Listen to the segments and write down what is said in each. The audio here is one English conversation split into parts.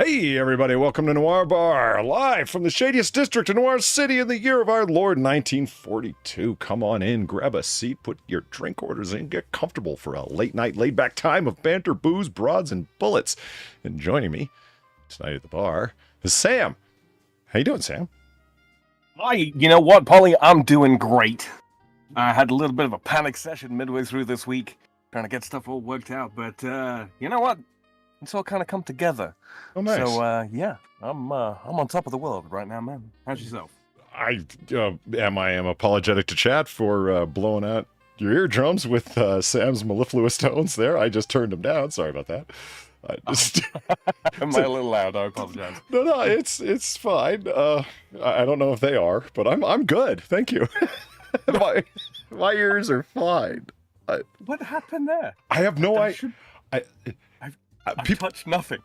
Hey everybody, welcome to Noir Bar, live from the shadiest district in Noir City in the year of our Lord 1942. Come on in, grab a seat, put your drink orders in, get comfortable for a late night laid back time of banter, booze, broads, and bullets. And joining me tonight at the bar is Sam. How you doing, Sam? Hi, you know what, Polly? I'm doing great. I had a little bit of a panic session midway through this week, trying to get stuff all worked out, but you know what? It's all kind of come together. Oh, nice. So, yeah, I'm on top of the world right now, man. How's yourself? I am apologetic to chat for blowing out your eardrums with Sam's mellifluous tones there. I just turned them down. Sorry about that. Am I a little loud? I apologize. No, it's fine. I don't know if they are, but I'm good. Thank you. my ears are fine. What happened there? I have no idea. I touched nothing.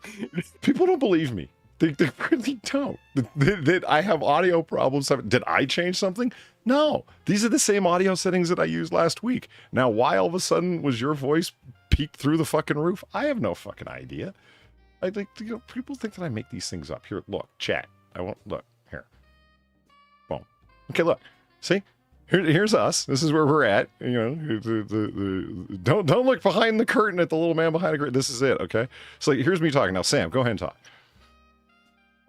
People don't believe me. They really don't. That I have audio problems. Did I change something? No. These are the same audio settings that I used last week. Now, why all of a sudden was your voice peeked through the fucking roof? I have no fucking idea. I think, people think that I make these things up. Here, look, chat. I won't look here. Boom. Okay, look. See? Here's us. This is where we're at. Don't look behind the curtain at the little man behind the curtain. This is it, okay? So here's me talking. Now, Sam, go ahead and talk.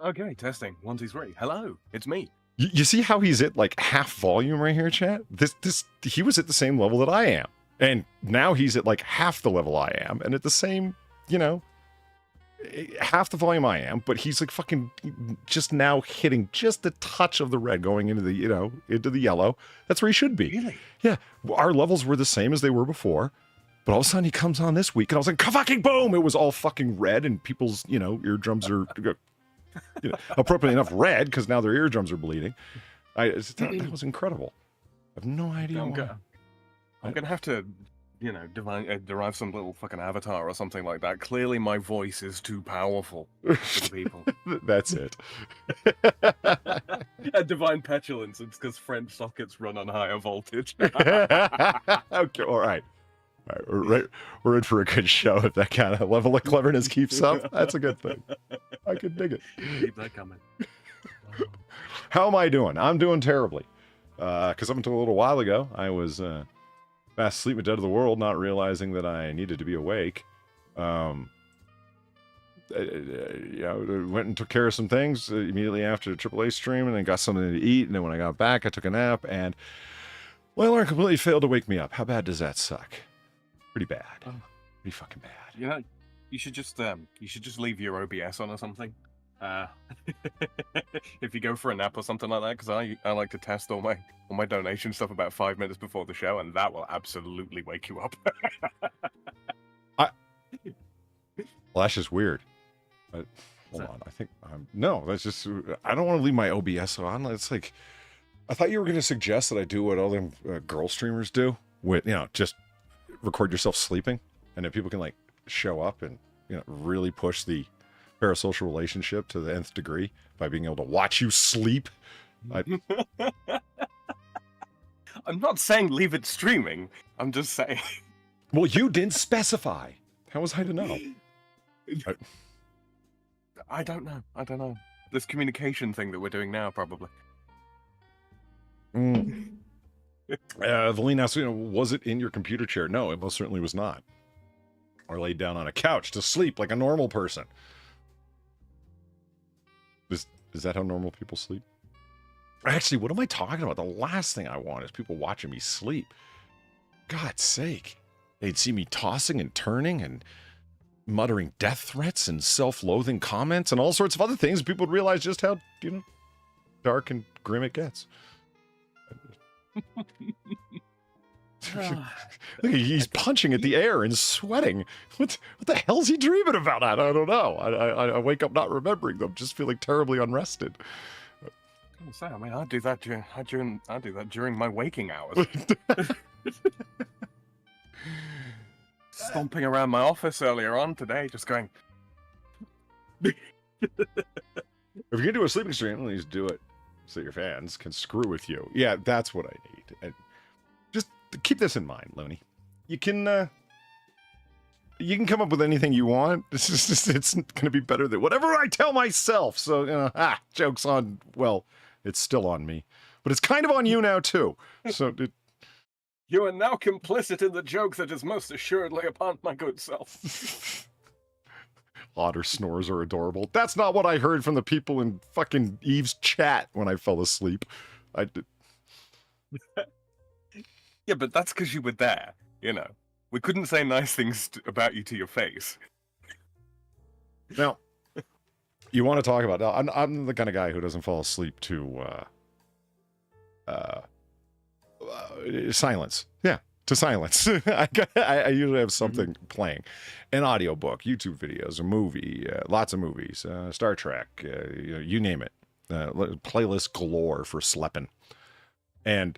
Okay, testing. 1, 2, 3. Hello, it's me. You see how he's at like half volume right here, chat? He was at the same level that I am. And now he's at like half the level I am. And at the same, half the volume I am, but he's like fucking just now hitting just the touch of the red going into the, into the yellow. That's where he should be. Really? Yeah. Our levels were the same as they were before, but all of a sudden he comes on this week and I was like, fucking boom! It was all fucking red and people's, eardrums are appropriately enough red because now their eardrums are bleeding. That was incredible. I have no idea. I'm gonna have to derive some little fucking avatar or something like that. Clearly my voice is too powerful for the people. That's it. A divine petulance. It's because French sockets run on higher voltage. Okay, all right. We're in for a good show if that kind of level of cleverness keeps up. That's a good thing. I could dig it. Keep that coming. How am I doing? I'm doing terribly. Because up until a little while ago, I was fast asleep and dead of the world, not realizing that I needed to be awake. Went and took care of some things immediately after the AAA stream, and then got something to eat. And then when I got back, I took a nap, and my alarm completely failed to wake me up. How bad does that suck? Pretty bad. Oh. Pretty fucking bad. You should just leave your OBS on or something. If you go for a nap or something like that, because I like to test all my donation stuff about 5 minutes before the show, and that will absolutely wake you up. Well, that's just weird. Hold on, I think no, that's just I don't want to leave my OBS on. It's like I thought you were going to suggest that I do what all them girl streamers do, with just record yourself sleeping, and then people can like show up and really push the parasocial relationship to the nth degree by being able to watch you sleep. I'm not saying leave it streaming. I'm just saying. Well, you didn't specify. How was I to know? I don't know. This communication thing that we're doing now, probably. Valine asked, was it in your computer chair? No, it most certainly was not. Or laid down on a couch to sleep like a normal person. Is that how normal people sleep? Actually, what am I talking about? The last thing I want is people watching me sleep. God's sake. They'd see me tossing and turning and muttering death threats and self-loathing comments and all sorts of other things. People would realize just how, dark and grim it gets. Look, he's punching at the air and sweating. What the hell's he dreaming about? I don't know. I wake up not remembering them, just feeling terribly unrested. I mean, I do that during my waking hours. Stomping around my office earlier on today, just going. If you're gonna do a sleeping stream, at least do it so your fans can screw with you. Yeah, that's what I need. And just keep this in mind, Looney. You can you can come up with anything you want. It's going to be better than whatever I tell myself. So, joke's on, well, it's still on me. But it's kind of on you now, too. So, You are now complicit in the joke that is most assuredly upon my good self. Otter snores are adorable. That's not what I heard from the people in fucking Eve's chat when I fell asleep. Yeah, but that's because you were there, you know. We couldn't say nice things about you to your face. Now, you want to talk about... I'm the kind of guy who doesn't fall asleep to... silence. Yeah, to silence. I usually have something playing. An audiobook, YouTube videos, a movie, lots of movies, Star Trek, you name it. Playlist galore for sleeping. And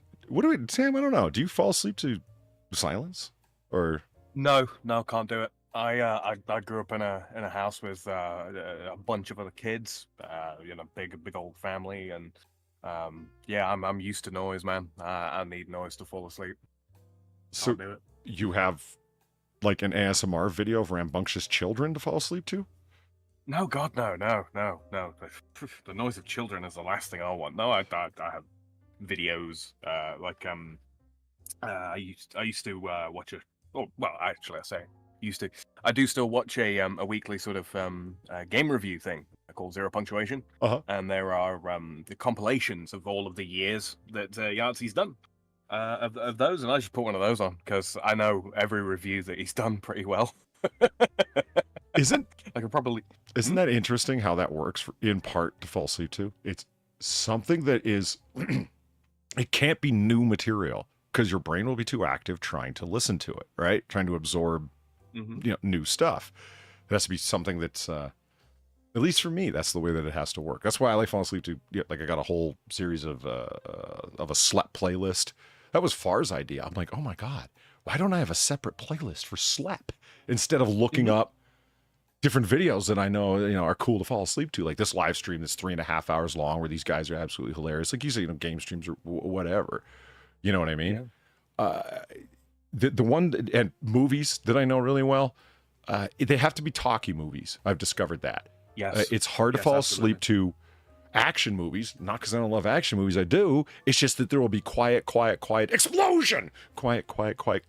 Sam, I don't know. Do you fall asleep to silence? Or No, can't do it. I grew up in a house with a bunch of other kids, big old family, and I'm used to noise, man. I need noise to fall asleep. So Can't do it. You have like an ASMR video of rambunctious children to fall asleep to? No, God, no. The noise of children is the last thing I want. No, I have videos I used to watch I do still watch a weekly sort of game review thing called Zero Punctuation, and there are the compilations of all of the years that Yahtzee's done of those, and I just put one of those on because I know every review that he's done pretty well. Isn't that interesting how that works in part to fall asleep to? It's something that is it can't be new material because your brain will be too active trying to listen to it, right? Trying to absorb new stuff. It has to be something that's at least for me, that's the way that it has to work. That's why I like falling asleep to, like I got a whole series of a slept playlist. That was Far's idea. I'm like, oh my God, why don't I have a separate playlist for slept instead of looking up different videos that I know, are cool to fall asleep to, like this live stream that's 3.5 hours long where these guys are absolutely hilarious. Like you say, game streams or whatever. You know what I mean? Yeah. The one and movies that I know really well, they have to be talky movies. I've discovered that. Yes. It's hard to fall asleep to action movies. Not because I don't love action movies. I do. It's just that there will be quiet explosion, quiet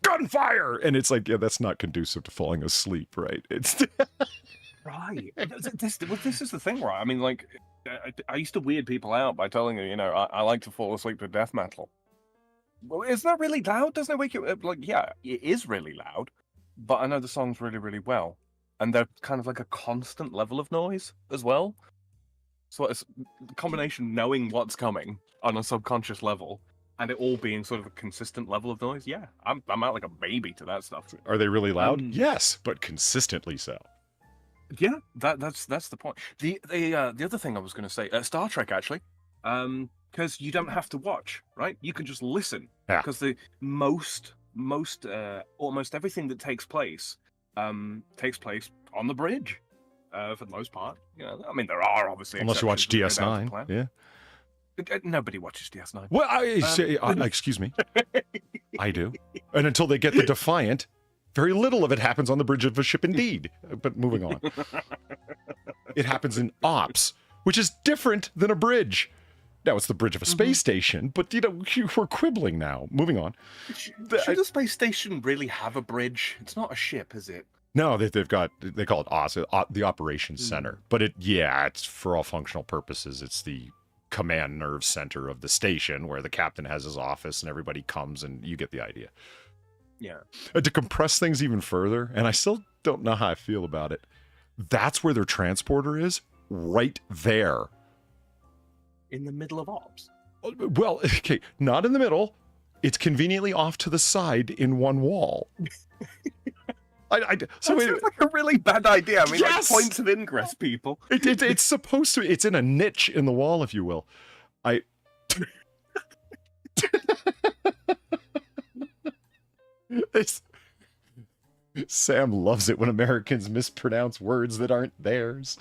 gunfire, and it's like, that's not conducive to falling asleep, right? It's right. This is the thing, right? I mean, like, I used to weird people out by telling them, I like to fall asleep to death metal. Well, is that really loud? Doesn't it wake you up? Like, yeah, it is really loud, but I know the songs really, really well. And they're kind of like a constant level of noise as well. So it's the combination knowing what's coming on a subconscious level and it all being sort of a consistent level of noise. Yeah, I'm out like a baby to that stuff. Are they really loud? Yes, but consistently so. Yeah, that's the point. The other thing I was going to say, Star Trek actually, because you don't have to watch, right? You can just listen. Yeah. Because the most almost everything that takes place on the bridge, for the most part. I mean, there are obviously unless you watch DS9. Yeah. Nobody watches DS9. Well, excuse me. I do. And until they get the Defiant, very little of it happens on the bridge of a ship indeed. But moving on. It happens in ops, which is different than a bridge. Now, it's the bridge of a space station, but, we're quibbling now. Moving on. Should a space station really have a bridge? It's not a ship, is it? No, they call it OS, the Operations Center. But it's for all functional purposes, it's the command nerve center of the station where the captain has his office and everybody comes and you get the idea. Yeah. To compress things even further, and I still don't know how I feel about it, that's where their transporter is, right there. In the middle of ops? Well, okay, not in the middle. It's conveniently off to the side in one wall. That sounds like a really bad idea. I mean, like points of ingress, people. It's supposed to. It's in a niche in the wall, if you will. Sam loves it when Americans mispronounce words that aren't theirs.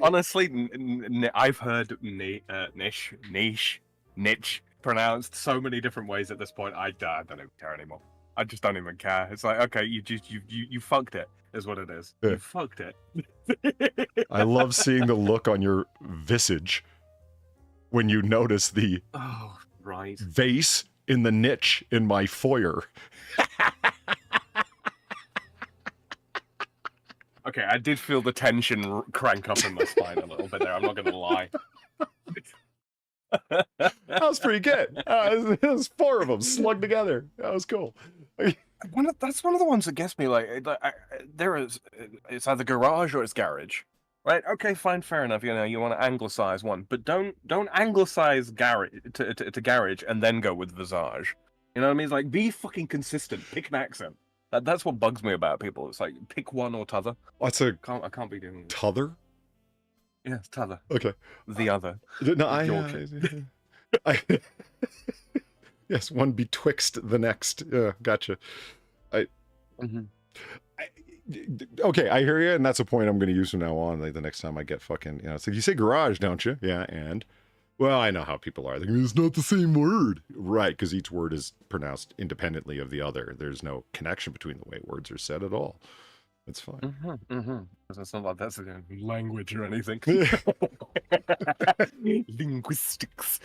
Honestly, I've heard niche pronounced so many different ways at this point. I don't even care anymore. I just don't even care. It's like, okay, you fucked it, is what it is. Yeah. You fucked it. I love seeing the look on your visage when you notice the Oh, right. vase in the niche in my foyer. Okay, I did feel the tension crank up in my spine a little bit there. I'm not gonna lie. That was pretty good. It was 4 of them slugged together. That was cool. That's one of the ones that gets me. It's either garage or it's garage, right? Okay, fine, fair enough. You know, you want to anglicize one, but don't anglicize garage to garage and then go with visage. You know what I mean? It's like, be fucking consistent. Pick an accent. That's what bugs me about people. It's like, pick one or t'other. What's a I can't be doing it. t'other? Yeah, it's t'other. Okay. The other. No, I yes, one betwixt the next. Gotcha. Okay, I hear you, and that's a point I'm going to use from now on. Like the next time I get fucking, it's like, you say garage, don't you? Yeah, and well, I know how people are. Like, it's not the same word, right? Because each word is pronounced independently of the other. There's no connection between the way words are said at all. It's fine. It's not like that's a language or anything. Linguistics.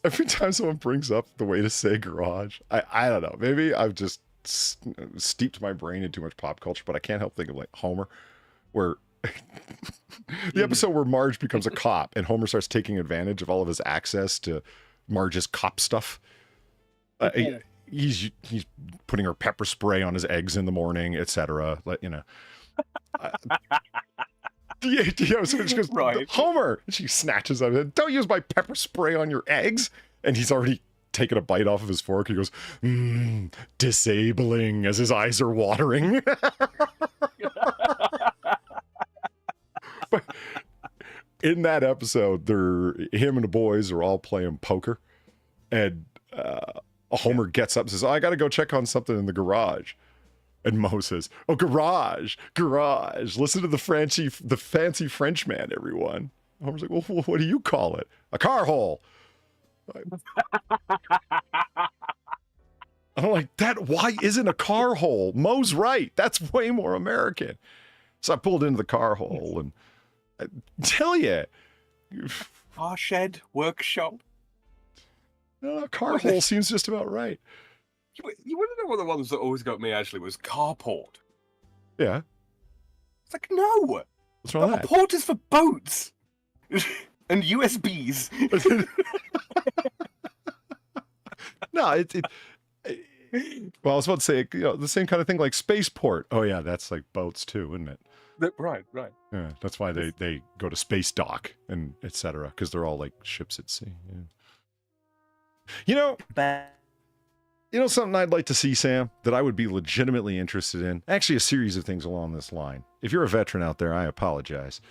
Every time someone brings up the way to say garage, I don't know. Maybe I've just steeped my brain in too much pop culture, but I can't help thinking of like Homer, where the episode where Marge becomes a cop and Homer starts taking advantage of all of his access to Marge's cop stuff. He's putting her pepper spray on his eggs in the morning, etc. So she goes, right. Homer! And she snatches up and don't use my pepper spray on your eggs. And he's already taken a bite off of his fork. He goes, disabling, as his eyes are watering. But in that episode, him and the boys are all playing poker. And Homer gets up and says, I got to go check on something in the garage. And Mo says, oh, garage. Listen to the fancy Frenchman, everyone. Homer's like, well, what do you call it? A car hole. I'm like, why isn't a car hole? Mo's right. That's way more American. So I pulled into the car hole and I tell you. Car shed, workshop. No, car hole seems just about right. You want to know one of the ones that always got me actually was carport. Yeah. It's like, no. What's wrong with that? A port is for boats and USBs. No, well, I was about to say, the same kind of thing like spaceport. Oh yeah, that's like boats too, isn't it? Right. Yeah, that's why they go to space dock and etc. because they're all like ships at sea. Yeah. Something I'd like to see, Sam, that I would be legitimately interested in. Actually, a series of things along this line. If you're a veteran out there, I apologize,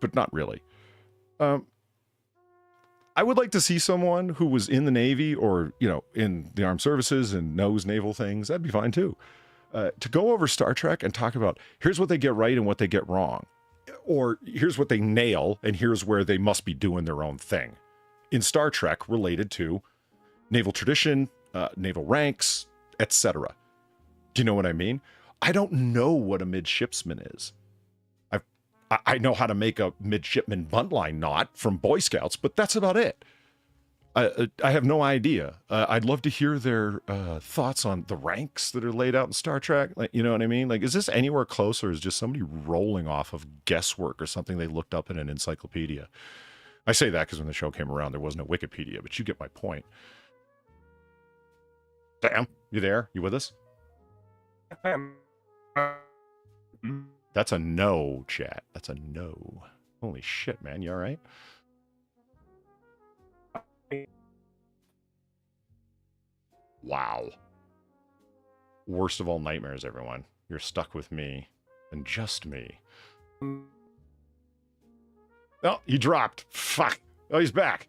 but not really. I would like to see someone who was in the Navy or, in the armed services and knows naval things. That'd be fine too. To go over Star Trek and talk about here's what they get right and what they get wrong. Or here's what they nail and here's where they must be doing their own thing. In Star Trek related to naval tradition, naval ranks, etc. Do you know what I mean? I don't know what a midshipman is. I know how to make a midshipman buntline knot from Boy Scouts, but that's about it. I have no idea. I'd love to hear their thoughts on the ranks that are laid out in Star Trek. Like, you know what I mean? Like, is this anywhere close, or is just somebody rolling off of guesswork or something they looked up in an encyclopedia? I say that because when the show came around, there was no Wikipedia, but you get my point. Damn, you there? You with us? That's a no, chat. That's a no. Holy shit, man. You all right? Wow. Worst of all nightmares, everyone. You're stuck with me and just me. Oh, he dropped. Fuck. Oh, he's back.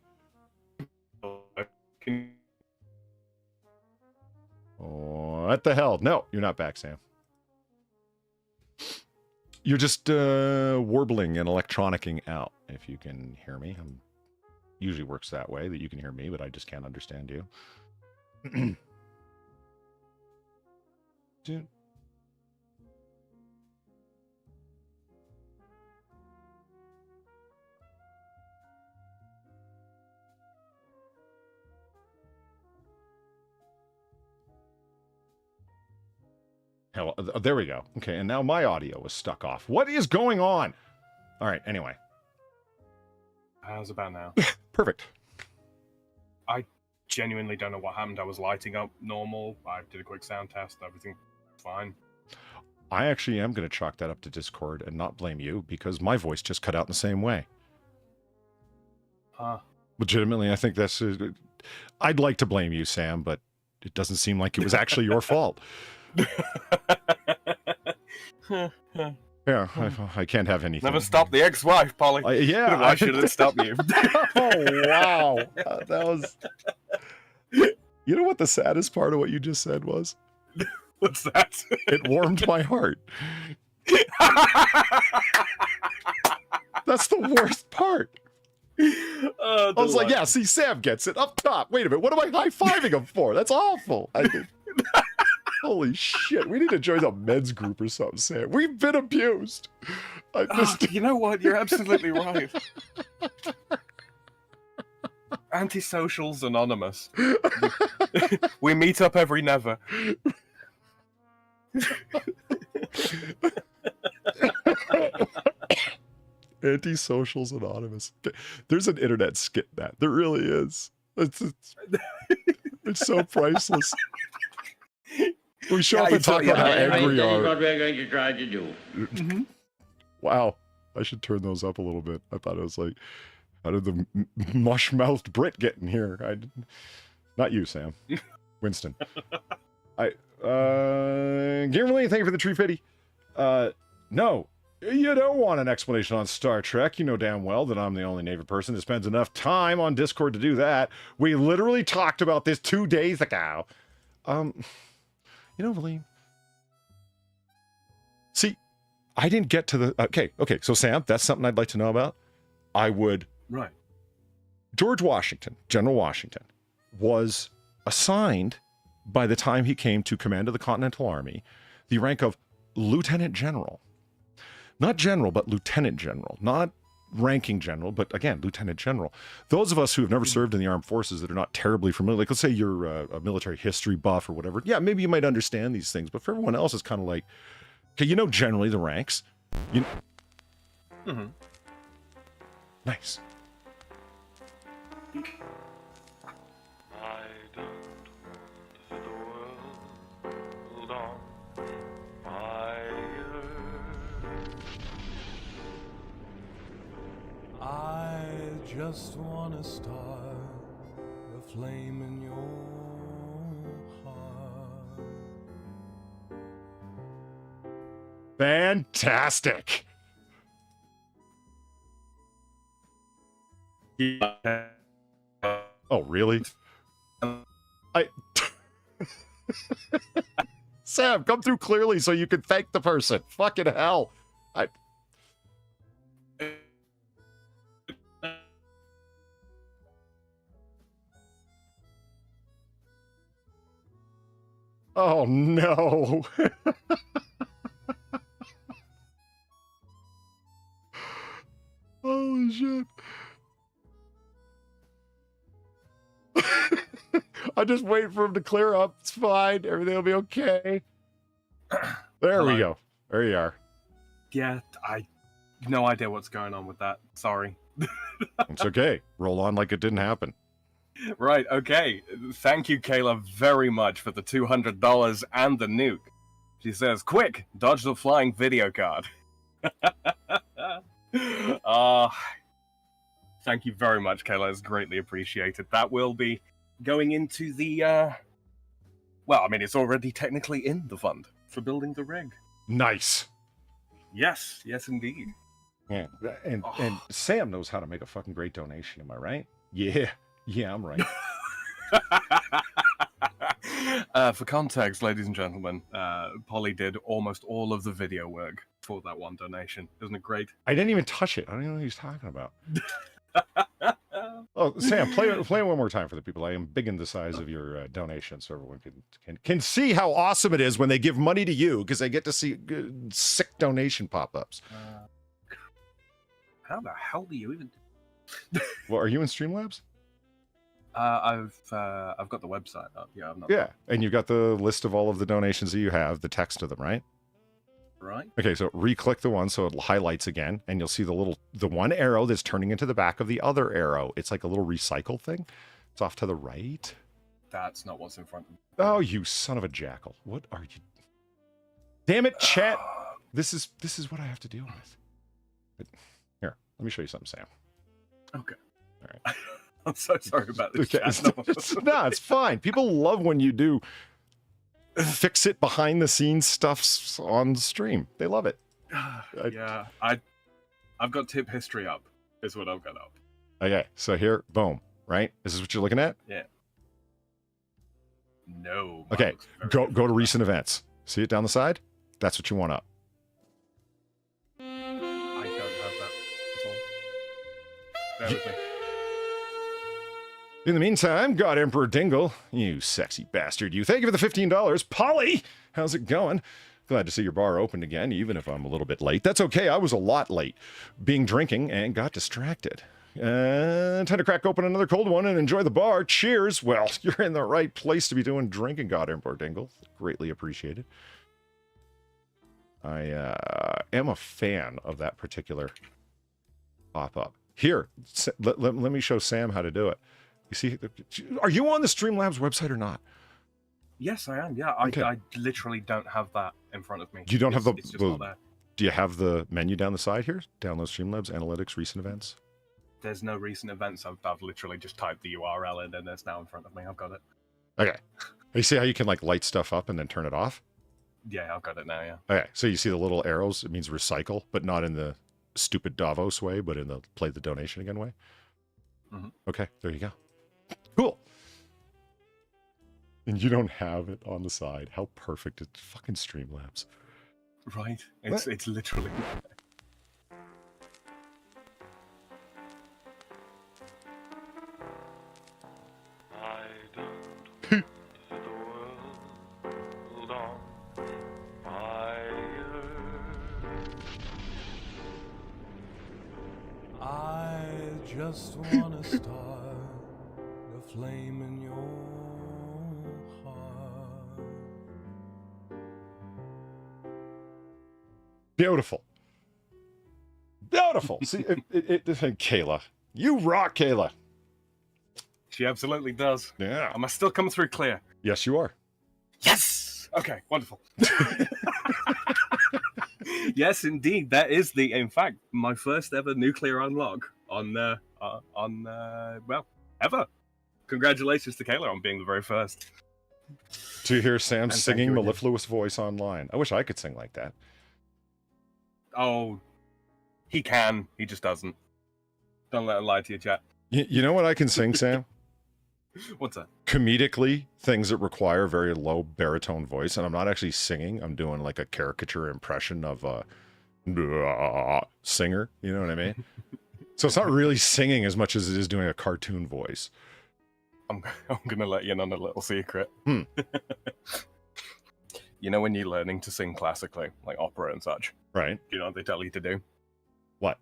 What the hell? No, you're not back, Sam. You're just warbling and electronicing out, if you can hear me. Usually works that way, that you can hear me, but I just can't understand you. Dude. Hell, there we go. Okay, and now my audio was stuck off. What is going on? All right, anyway. How's about now? Perfect. I genuinely don't know what happened. I was lighting up normal. I did a quick sound test. Everything fine. I actually am going to chalk that up to Discord and not blame you because my voice just cut out in the same way. Huh. Legitimately, I think that's... I'd like to blame you, Sam, but it doesn't seem like it was actually your fault. Yeah, I can't have anything. Never stop the ex-wife, Polly. Yeah. Why should it stop you? Oh, wow. That was... You know what the saddest part of what you just said was? What's that? It warmed my heart. That's the worst part. I was like, yeah, see, Sam gets it up top. Wait a minute, what am I high-fiving him for? That's awful. Holy shit, we need to join a men's group or something, Sam. We've been abused. You know what? You're absolutely right. Antisocials Anonymous. We meet up every never. Antisocials Anonymous. There's an internet skit that. There really is. It's so priceless. We show up and talk about how angry we are. What we're going to try to do. Wow. I should turn those up a little bit. I thought it was like, how did the mush-mouthed Brit get in here? Not you, Sam. Winston. Gimmerly, thank you for the tree pity. No, you don't want an explanation on Star Trek. You know damn well that I'm the only Navy person that spends enough time on Discord to do that. We literally talked about this 2 days ago. You know, Valine. See, I didn't get to the... Okay, so Sam, that's something I'd like to know about. I would... Right. George Washington, General Washington, was assigned, by the time he came to command of the Continental Army, the rank of Lieutenant General. Not General, but Lieutenant General. Not ranking General, but again, Lieutenant General. Those of us who have never served in the armed forces that are not terribly familiar, like let's say you're a military history buff or whatever, yeah, maybe you might understand these things, but for everyone else, it's kind of like, okay, you know generally the ranks. Nice. I don't want the world on fire. I just want to start a flame in your heart. Fantastic. Oh, really? Sam, come through clearly so you can thank the person. Fucking hell. Oh, no. Holy shit. I'm just waiting for him to clear up. It's fine. Everything will be okay. There we go. There you are. Yeah, I have no idea what's going on with that. Sorry. It's okay. Roll on like it didn't happen. Right, okay. Thank you, Kayla, very much for the $200 and the nuke. She says, quick, dodge the flying video card. Thank you very much, Kayla. It's greatly appreciated. That will be going into the, well, I mean, it's already technically in the fund for building the rig. Nice. Yes, yes, indeed. Yeah, and Sam knows how to make a fucking great donation, am I right? Yeah, I'm right. For context, ladies and gentlemen, Polly did almost all of the video work for that one donation. Isn't it great? I didn't even touch it. I don't even know what he's talking about. Oh, Sam, play it one more time for the people. I am big in the size of your donation, so everyone can see how awesome it is when they give money to you, because they get to see sick donation pop-ups. How the hell do you even? Well, are you in Streamlabs? I've got the website up. Yeah, I'm not. Yeah, and you've got the list of all of the donations that you have, the text to them, right? Right. Okay, so re-click the one so it highlights again, and you'll see the one arrow that's turning into the back of the other arrow. It's like a little recycle thing. It's off to the right. That's not what's in front of me. Oh, you son of a jackal! What are you? Damn it, chat! This is what I have to deal with. But, here, let me show you something, Sam. Okay. All right. I'm so sorry about this. Okay. Chat. No, it's fine. People love when you do fix it behind the scenes stuff on stream. They love it. Yeah, I've got tip history up. Is what I've got up. Okay, so here, boom. Right? This is what you're looking at. Yeah. No. Okay, go to recent events. See it down the side? That's what you want up. I don't have that at all. Bear with me. In the meantime, God Emperor Dingle, you sexy bastard, you. Thank you for the $15. Polly, how's it going? Glad to see your bar opened again, even if I'm a little bit late. That's okay, I was a lot late, being drinking and got distracted. Time to crack open another cold one and enjoy the bar. Cheers. Well, you're in the right place to be doing drinking, God Emperor Dingle. Greatly appreciated. I am a fan of that particular pop-up. Here, let me show Sam how to do it. You see, are you on the Streamlabs website or not? Yes, I am. Yeah, Okay. I literally don't have that in front of me. You don't have It's just not there. Do you have the menu down the side here? Download Streamlabs, Analytics, Recent Events? There's no recent events. I've literally just typed the URL in and it's now in front of me. I've got it. Okay. You see how you can like light stuff up and then turn it off? Yeah, I've got it now, yeah. Okay, so you see the little arrows? It means recycle, but not in the stupid Davos way, but in the play the donation again way. Mhm. Okay, there you go. Cool. And you don't have it on the side. How perfect. It's fucking Streamlabs. Right. It's literally... I don't want the world on fire. I just want to start a flame in your heart. Beautiful. Beautiful. See, Kayla. You rock, Kayla. She absolutely does. Yeah. Am I still coming through clear? Yes, you are. Yes! Okay, wonderful. Yes, indeed. That is in fact, my first ever nuclear unlock on well, ever. Congratulations to Kayla on being the very first. To hear Sam And singing thank you mellifluous voice online. I wish I could sing like that. Oh, he can. He just doesn't. Don't let him lie to you, chat. You know what I can sing, Sam? What's that? Comedically, things that require very low baritone voice, and I'm not actually singing. I'm doing like a caricature impression of a singer. You know what I mean? So it's not really singing as much as it is doing a cartoon voice. I'm gonna let you in on a little secret. Hmm. You know when you're learning to sing classically, like opera and such, Right? you know what they tell you to do? What?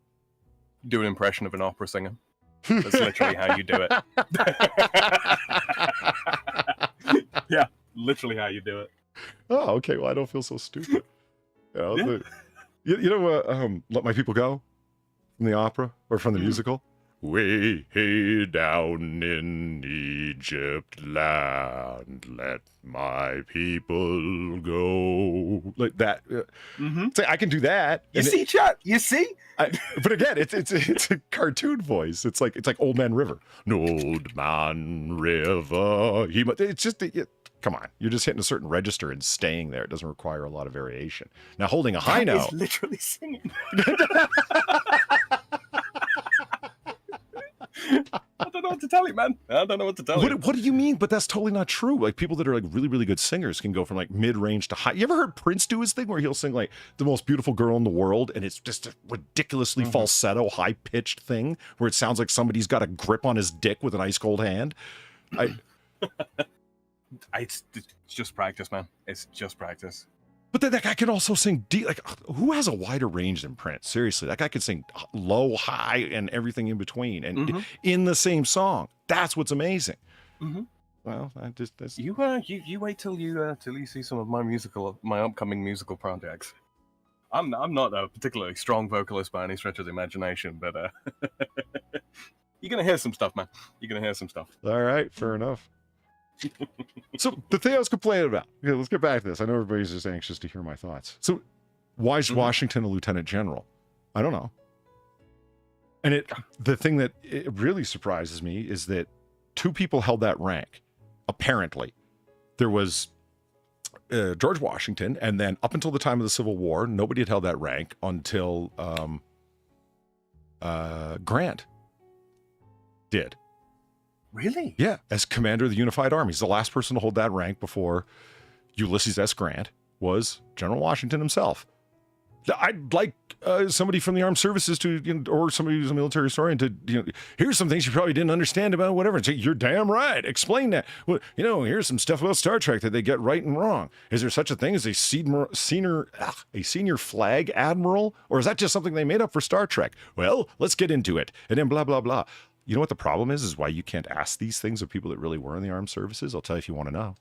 Do an impression of an opera singer. That's literally how you do it. Yeah, literally how you do it. Oh, okay. Well, I don't feel so stupid. You know, Yeah. you know Let My People Go from the opera or from the musical? Way down in Egypt land, let my people go. Like that. Say, I can do that. You and see, chat? You see? but again, it's a cartoon voice. It's like Old Man River. An Old Man River. It's just come on. You're just hitting a certain register and staying there. It doesn't require a lot of variation. Now, holding a high note. He's literally singing. I don't know what to tell you, man. I don't know what to tell you. What do you mean? But that's totally not true. Like people that are like really, really good singers can go from like mid-range to high. You ever heard Prince do his thing where he'll sing like the most beautiful girl in the world and it's just a ridiculously falsetto, high-pitched thing where it sounds like somebody's got a grip on his dick with an ice-cold hand? It's just practice, man. It's just practice. But then that guy can also sing deep. Like, who has a wider range than Prince? Seriously, that guy can sing low, high, and everything in between, and in the same song. That's what's amazing. Well, You wait till you see some of my upcoming musical projects. I'm not a particularly strong vocalist by any stretch of the imagination, but you're gonna hear some stuff, man. You're gonna hear some stuff. All right, fair enough. So the thing I was complaining about. Okay, let's get back to this. I know everybody's just anxious to hear my thoughts. So why is Washington a lieutenant general? I don't know. And the thing that it really surprises me is that two people held that rank. Apparently, there was George Washington, and then up until the time of the Civil War, nobody had held that rank until Grant did. Really? Yeah, as commander of the Unified Armies. The last person to hold that rank before Ulysses S. Grant was General Washington himself. I'd like somebody from the armed services to, or somebody who's a military historian to, here's some things you probably didn't understand about whatever. And say, you're damn right. Explain that. Well, here's some stuff about Star Trek that they get right and wrong. Is there such a thing as a senior flag admiral? Or is that just something they made up for Star Trek? Well, let's get into it. And then blah, blah, blah. You know what the problem is why you can't ask these things of people that really were in the armed services? I'll tell you if you want to know.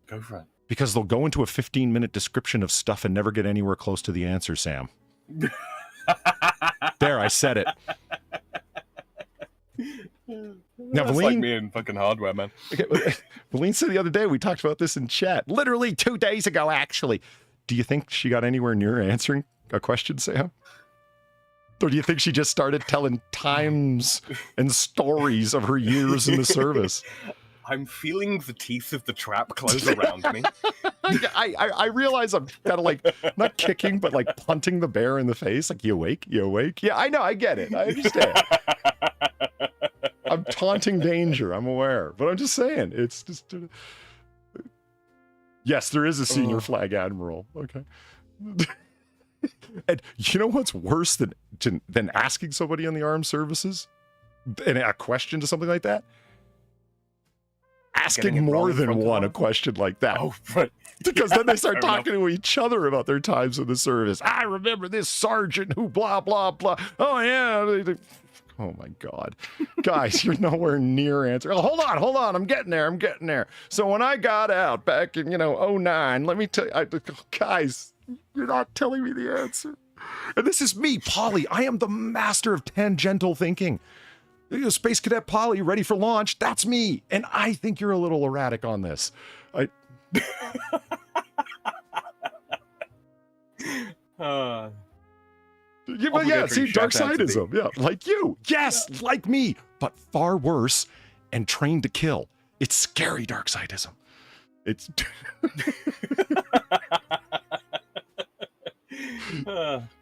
Go for it. Because they'll go into a 15-minute description of stuff and never get anywhere close to the answer, Sam. There, I said it. Now, That's Valine, like me in fucking hardware, man. Okay, Valine said the other day, we talked about this in chat, literally 2 days ago, actually. Do you think she got anywhere near answering a question, Sam? Or do you think she just started telling times and stories of her years in the service? I'm feeling the teeth of the trap close around me. I realize I'm kind of like, not kicking, but like punting the bear in the face. Like, you awake? You awake? Yeah, I know. I get it. I understand. I'm taunting danger. I'm aware. But I'm just saying, it's just... Yes, there is a senior flag admiral. Okay. And you know what's worse than asking somebody in the armed services and a question to something like that? Asking more than one a question like that. Oh, right. Because then they start talking to each other about their times in the service. I remember this sergeant who blah, blah, blah. Oh, yeah. Oh, my God. Guys, you're nowhere near answer. Oh, hold on. I'm getting there. So when I got out back in, 09, let me tell you, guys, you're not telling me the answer. And this is me, Polly. I am the master of tangential thinking. Space Cadet Polly, ready for launch. That's me. And I think you're a little erratic on this. But yeah, see, dark sideism. Yeah, like you. Yes, like me, but far worse and trained to kill. It's scary dark sideism. It's...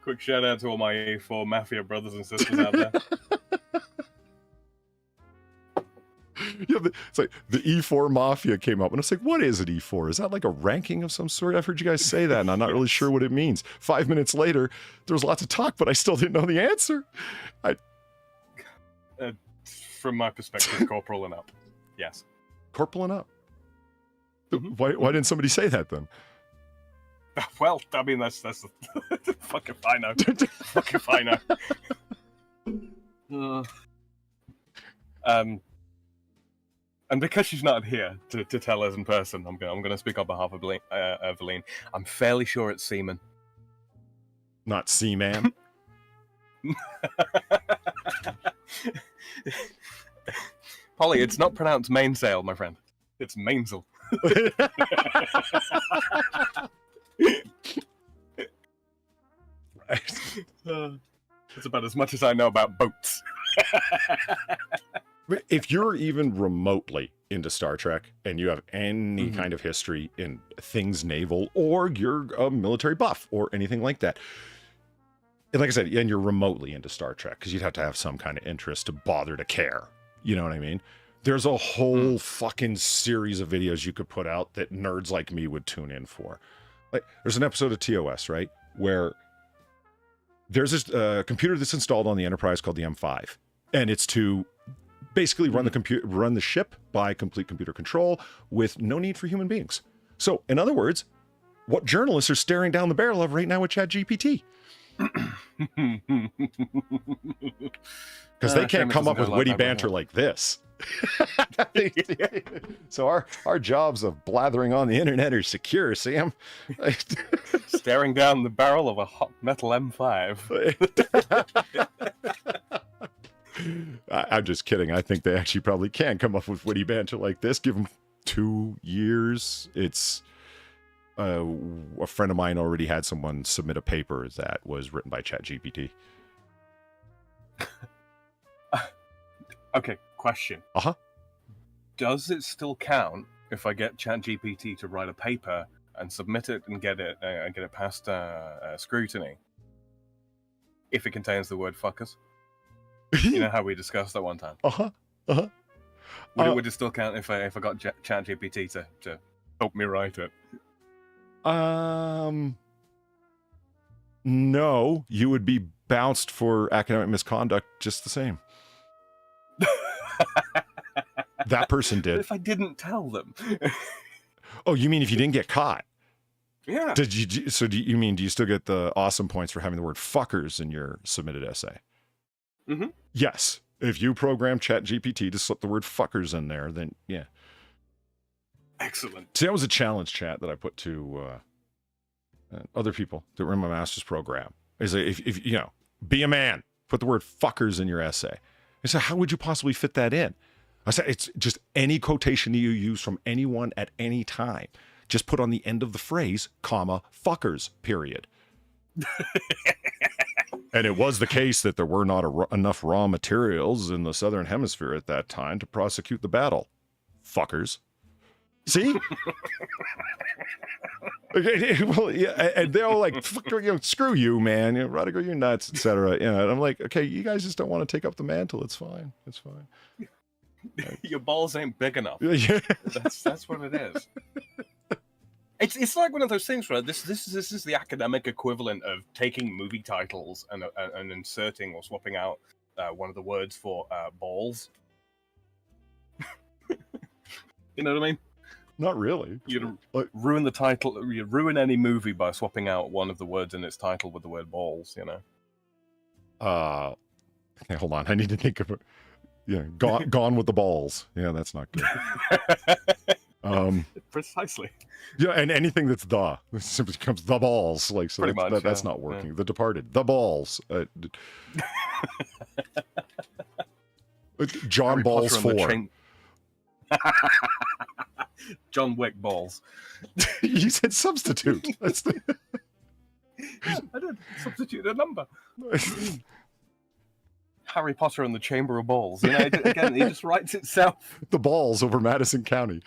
Quick shout out to all my E4 Mafia brothers and sisters out there. Yeah, it's like the E4 Mafia came up, and it's like, what is an E4? Is that like a ranking of some sort? I've heard you guys say that, and I'm not really sure what it means. 5 minutes later, there was lots of talk, but I still didn't know the answer. From my perspective, corporal and up. Yes. Corporal and up. Why didn't somebody say that then? Well, I mean, that's the fuck if I know. Fuck if I know. And because she's not here to tell us in person, I'm gonna speak on behalf of Eveline. I'm fairly sure it's seaman. Not seaman. Polly, it's not pronounced mainsail, my friend. It's mainsail. It's about as much as I know about boats. If you're even remotely into Star Trek and you have any kind of history in things naval, or you're a military buff or anything like that, and like I said, and you're remotely into Star Trek, because you'd have to have some kind of interest to bother to care. You know what I mean? There's a whole fucking series of videos you could put out that nerds like me would tune in for. Like, there's an episode of TOS, right, where there's this computer that's installed on the Enterprise called the M5, and it's to basically run the ship by complete computer control with no need for human beings. So, in other words, what journalists are staring down the barrel of right now with ChatGPT. Because they can't come up with witty banter like this. So our jobs of blathering on the internet are secure, Sam. Staring down the barrel of a hot metal M5. I'm just kidding. I think they actually probably can come up with witty banter like this. Give them 2 years. It's a friend of mine already had someone submit a paper that was written by ChatGPT. Okay, question. Uh-huh. Does it still count if I get ChatGPT to write a paper and submit it and get it past scrutiny? If it contains the word fuckers? You know how we discussed that one time? Uh-huh. Uh-huh. Would it still count if I got ChatGPT to help me write it? No, you would be bounced for academic misconduct just the same. That person did. But if I didn't tell them. Oh, you mean if you didn't get caught? Yeah. Do you still get the awesome points for having the word fuckers in your submitted essay? Mm-hmm. Yes. If you program ChatGPT to slip the word fuckers in there, then yeah. Excellent. See, that was a challenge chat that I put to other people that were in my master's program. Is if you know, be a man, put the word fuckers in your essay. I said, how would you possibly fit that in? I said, it's just any quotation you use from anyone at any time. Just put on the end of the phrase, comma, fuckers, period. And it was the case that there were not enough raw materials in the Southern Hemisphere at that time to prosecute the battle. Fuckers. See? Okay, well, yeah, and they're all like, screw you, man. Ryder, you're nuts, etc. And I'm like, okay, you guys just don't want to take up the mantle. It's fine. It's fine. Your balls ain't big enough. Yeah. That's what it is. It's like one of those things, right? This is the academic equivalent of taking movie titles and inserting or swapping out one of the words for balls. You know what I mean? Not really. You ruin the title. You ruin any movie by swapping out one of the words in its title with the word balls. You know. Okay, hold on. I need to think of it. Yeah, gone with the balls. Yeah, that's not good. Precisely. Yeah, and anything that's it simply becomes the balls. Like, so that's not working. Yeah. The Departed, the balls. John Harry Balls Potter 4. John Wick balls. You said substitute. That's the... I did substitute a number. Harry Potter and the Chamber of Balls. You know, again, it just writes itself. The balls over Madison County.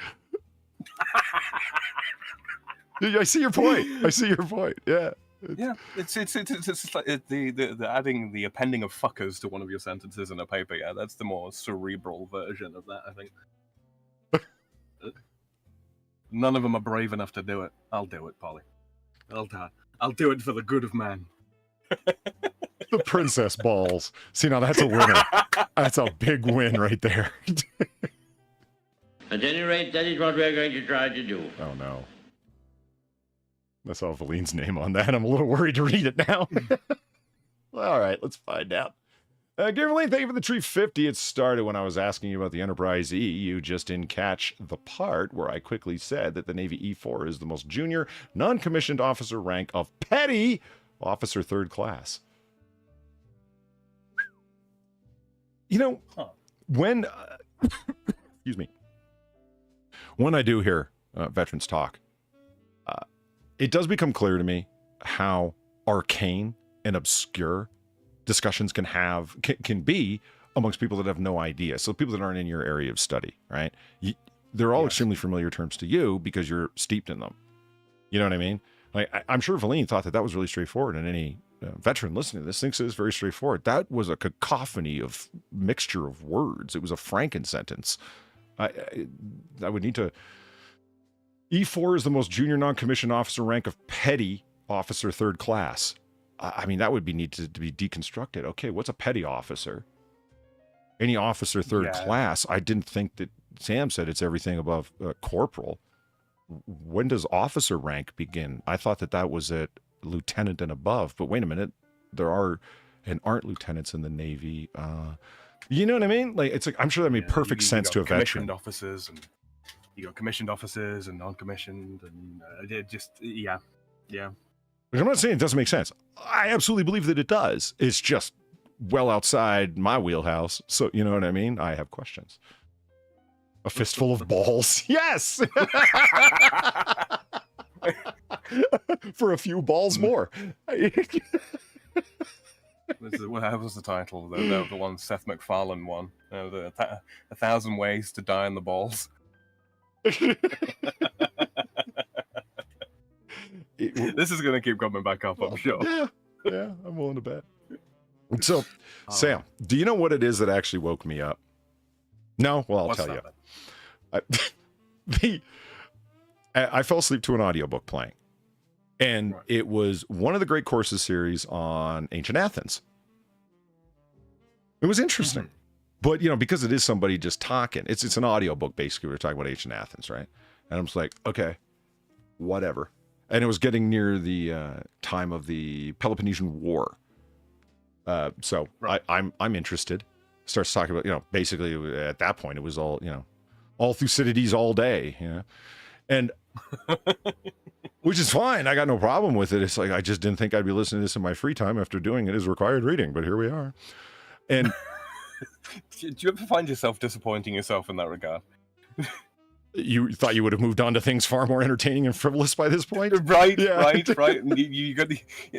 I see your point. Yeah. Yeah, it's like the adding the appending of fuckers to one of your sentences in a paper. Yeah, that's the more cerebral version of that, I think. None of them are brave enough to do it. I'll do it, Polly. I'll do it for the good of man. The princess balls. See, now that's a winner. That's a big win right there. At any rate, that is what we're going to try to do. Oh, no. I saw Valine's name on that. I'm a little worried to read it now. All right, let's find out. Gary Valine, thank you for the tree 50. It started when I was asking you about the Enterprise E. You just didn't catch the part where I quickly said that the Navy E4 is the most junior, non-commissioned officer rank of petty officer third class. You know, when, excuse me, when I do hear veterans talk, it does become clear to me how arcane and obscure discussions can be amongst people that have no idea. So people that aren't in your area of study, right? They're all extremely familiar terms to you because you're steeped in them. You know what I mean? Like, I'm sure Valine thought that was really straightforward, and any veteran listening to this thinks it is very straightforward. That was a cacophony of mixture of words. It was a Franken sentence. I would need to. E4 is the most junior non-commissioned officer rank of petty officer third class. I mean, that would need to be deconstructed. Okay, what's a petty officer? Any officer third class. I didn't think that Sam said it's everything above corporal. When does officer rank begin? I thought that was at lieutenant and above, but wait a minute. There are and aren't lieutenants in the Navy. You know what I mean? Like, it's like, I'm sure that made perfect sense to a veteran. Officers and you got commissioned officers and non-commissioned, and it just, yeah. I'm not saying it doesn't make sense. I absolutely believe that it does. It's just well outside my wheelhouse. So, you know what I mean? I have questions. A fistful of balls. Yes! For a few balls more. What was the title? The one Seth MacFarlane one. A 1,000 Ways to Die in the Balls. This is going to keep coming back up, I'm sure. Yeah, I'm willing to bet. So, Sam, do you know what it is that actually woke me up? No? Well, I'll tell you. I fell asleep to an audiobook playing. And it was one of the Great Courses series on ancient Athens. It was interesting. But, because it is somebody just talking. It's an audiobook, basically. We're talking about ancient Athens, right? And I'm just like, okay, whatever. And it was getting near the time of the Peloponnesian War. So I'm interested. Starts talking about, basically at that point, it was all, all Thucydides all day, And... which is fine. I got no problem with it. It's like, I just didn't think I'd be listening to this in my free time after doing it as required reading, but here we are. And do you ever find yourself disappointing yourself in that regard? You thought you would have moved on to things far more entertaining and frivolous by this point? Right. And you got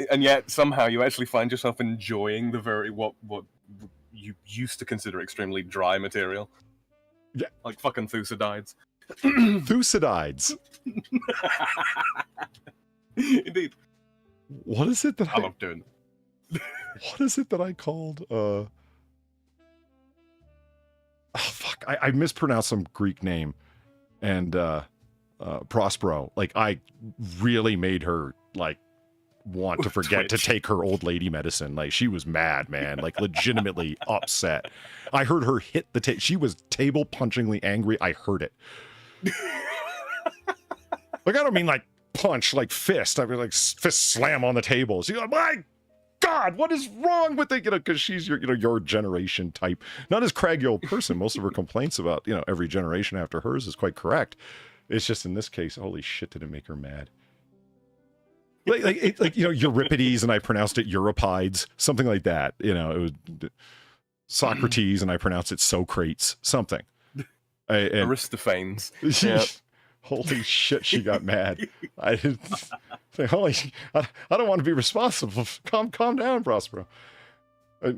and yet somehow you actually find yourself enjoying the what you used to consider extremely dry material. Yeah. Like fucking Thucydides. Thucydides. Indeed. What is it that I love doing it. What is it that I called oh fuck, I mispronounced some Greek name, and Prospero, like, I really made her like want to forget to take her old lady medicine. Like, she was mad, man, like legitimately upset. I heard her hit the table. She was table punchingly angry. I heard it. Like, I don't mean like punch, like fist. I mean like fist slam on the table. She's like, my God, what is wrong with it? Because she's your generation type, not as craggy old person. Most of her complaints about every generation after hers is quite correct. It's just in this case, holy shit, did it make her mad? Like Euripides, and I pronounced it Euripides, something like that. It was Socrates, and I pronounced it Socrates, something. Aristophanes. Yeah. Holy shit, she got mad. I didn't say, holy, I don't want to be responsible. Calm down, Prospero. All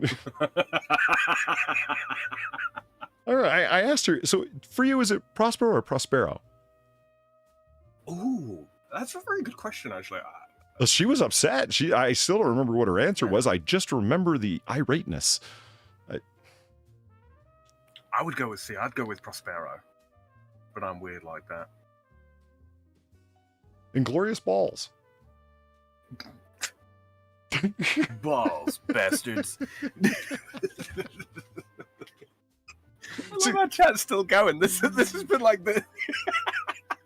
right, I asked her, so for you, is it Prospero or Prospero? Ooh, that's a very good question, actually. Well, she was upset. I still don't remember what her answer was. I just remember the irateness. I would go with I'd go with Prospero. But I'm weird like that. Inglorious balls. Balls, bastards. I love our chat's still going. This has been like the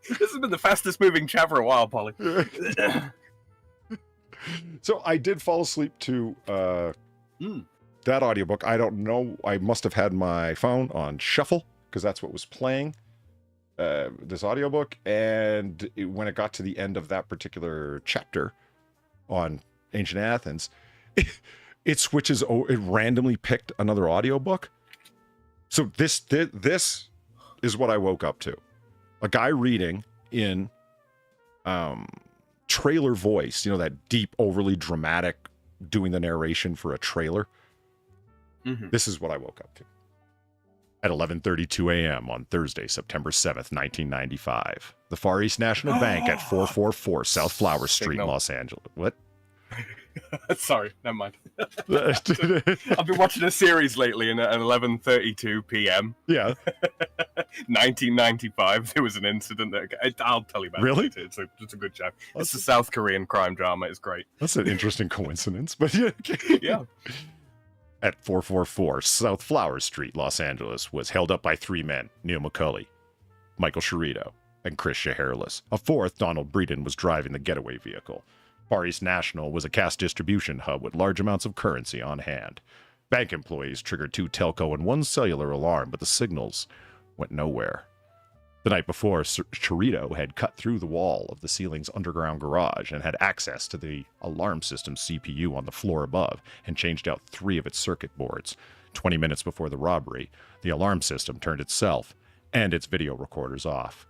this has been the fastest moving chat for a while, Polly. So I did fall asleep to that audiobook. I don't know. I must have had my phone on shuffle because that's what was playing. This audiobook, and when it got to the end of that particular chapter on ancient Athens, it switches. It randomly picked another audiobook. So this is what I woke up to: a guy reading in trailer voice. That deep, overly dramatic, doing the narration for a trailer. Mm-hmm. This is what I woke up to. At 11:32 a.m. on Thursday, September 7th, 1995. The Far East National Bank at 444 South Flower Street, Los Angeles. What? Sorry, never mind. I've been watching a series lately, and at 11:32 p.m. Yeah. 1995, there was an incident that I'll tell you about. Really? It later. It's a good show. It's a South Korean crime drama. It's great. That's an interesting coincidence, but yeah. Yeah. At 444 South Flower Street, Los Angeles, was held up by three men, Neil McCulley, Michael Sherito, and Chris Shahareless. A fourth, Donald Breeden, was driving the getaway vehicle. Far East National was a cash distribution hub with large amounts of currency on hand. Bank employees triggered 2 telco and 1 cellular alarm, but the signals went nowhere. The night before, Sherito had cut through the wall of the ceiling's underground garage and had access to the alarm system's CPU on the floor above and changed out 3 of its circuit boards. 20 minutes before the robbery, the alarm system turned itself and its video recorders off.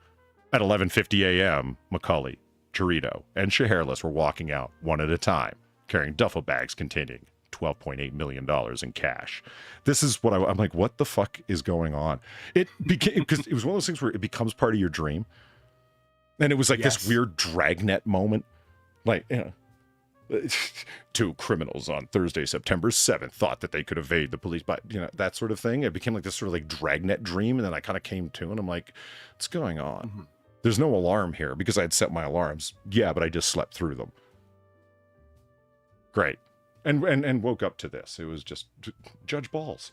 At 11:50 a.m., McCulley, Sherito, and Shahareless were walking out one at a time, carrying duffel bags containing $12.8 million in cash. This is what I'm like, what the fuck is going on? It became, because it was one of those things where it becomes part of your dream. And it was like this weird dragnet moment. Like, you know, 2 criminals on Thursday, September 7th thought that they could evade the police, but, you know, that sort of thing. It became like this sort of like dragnet dream. And then I kind of came to, and I'm like, what's going on? Mm-hmm. There's no alarm here because I had set my alarms. Yeah, but I just slept through them. Great. And woke up to this. It was just Judge Balls.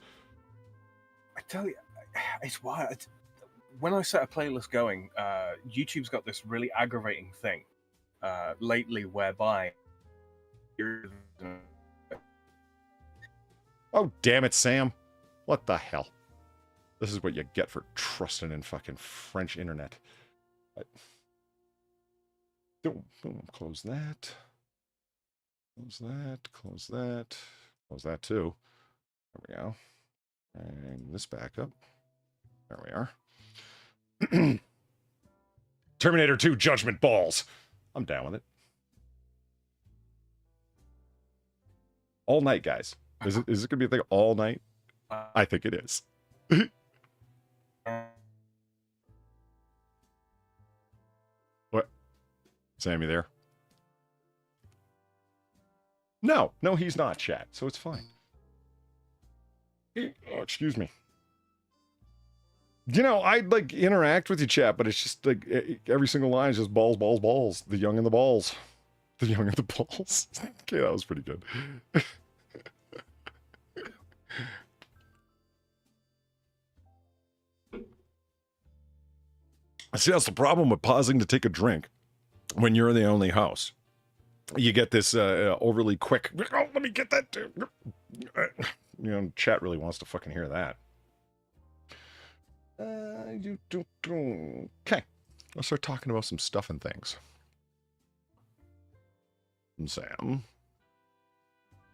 I tell you, it's wild. When I set a playlist going, YouTube's got this really aggravating thing lately whereby... Oh, damn it, Sam. What the hell? This is what you get for trusting in fucking French internet. Don't close that. Close that, close that, close that too. There we go. And this back up. There we are. Terminator 2 Judgment Balls. I'm down with it. All night, guys. Is it going to be a thing all night? I think it is. What? Sammy there? No, he's not, chat, so it's fine. Oh, excuse me. You know, I'd like interact with you, chat, but it's just like every single line is just balls, balls, balls. The young and the balls. The young and the balls. Okay, that was pretty good. See, that's the problem with pausing to take a drink when you're in the only house. You get this overly quick, oh, let me get that too. You know, chat really wants to fucking hear that. Okay, let's start talking about some stuff and things. And Sam.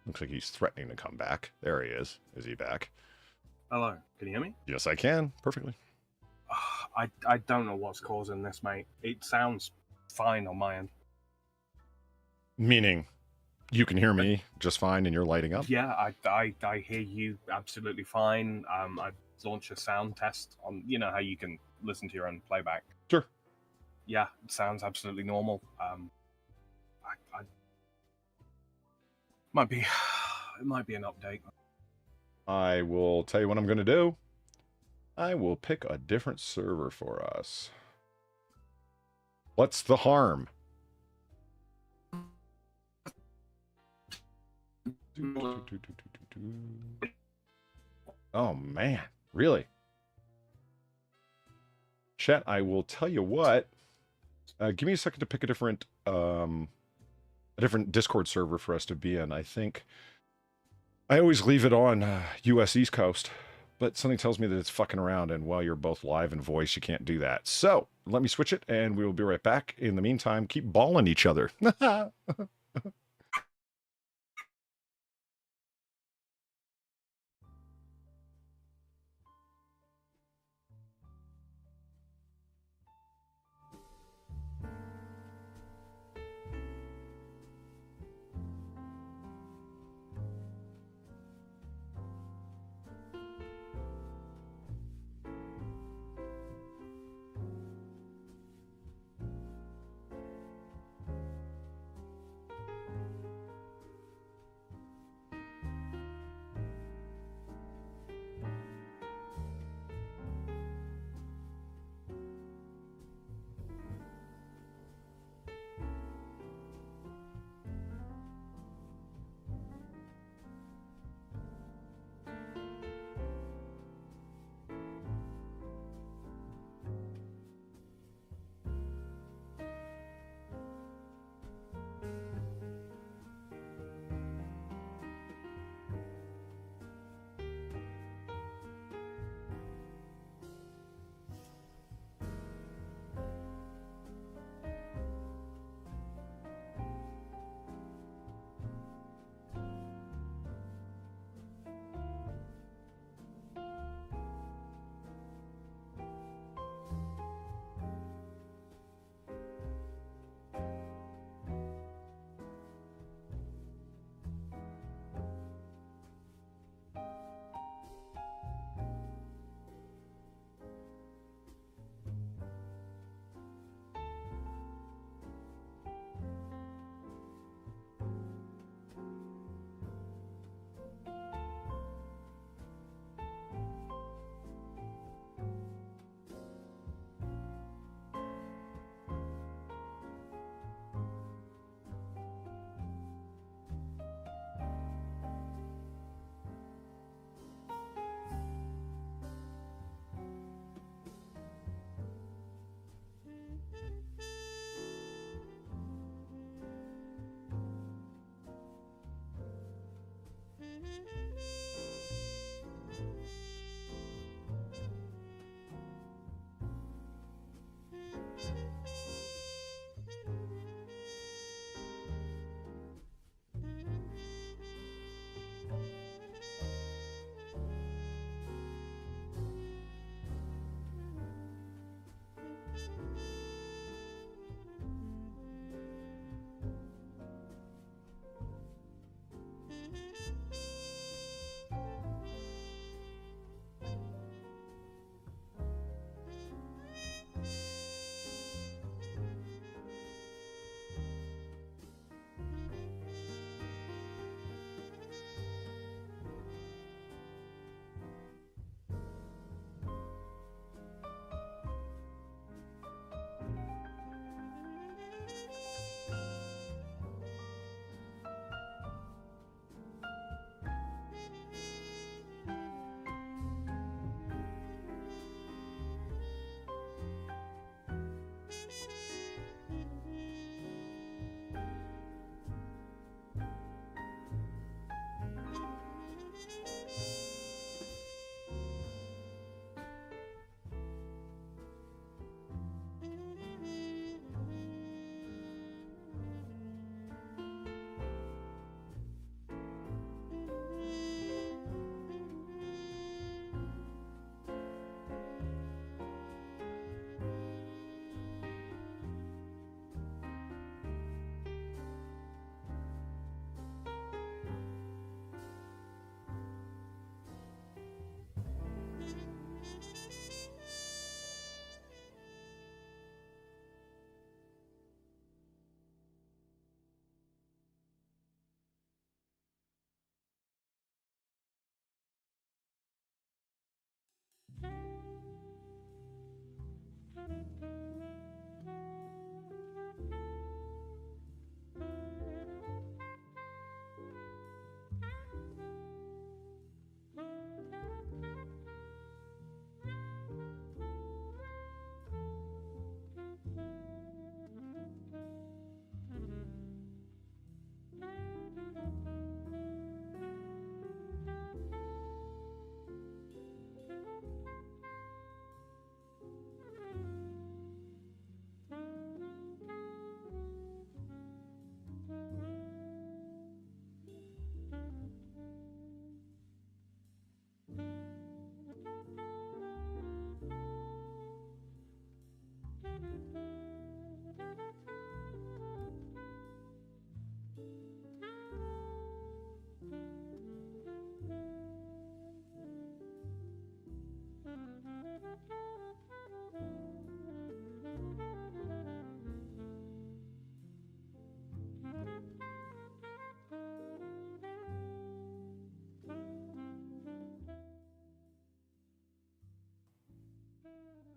Looks like he's threatening to come back. There he is. Is he back? Hello, can you hear me? Yes, I can. Perfectly. I don't know what's causing this, mate. It sounds fine on my end. Meaning, you can hear me just fine and you're lighting up? Yeah, I hear you absolutely fine. I launched a sound test on, you know how you can listen to your own playback. Sure. Yeah, it sounds absolutely normal. I it might be an update. I will tell you what I'm going to do. I will pick a different server for us. What's the harm? Oh man, really? Chat, I will tell you what. Give me a second to pick a different Discord server for us to be in. I think I always leave it on US East Coast, but something tells me that it's fucking around, and while you're both live and voice, you can't do that. So let me switch it, and we will be right back. In the meantime, keep balling each other.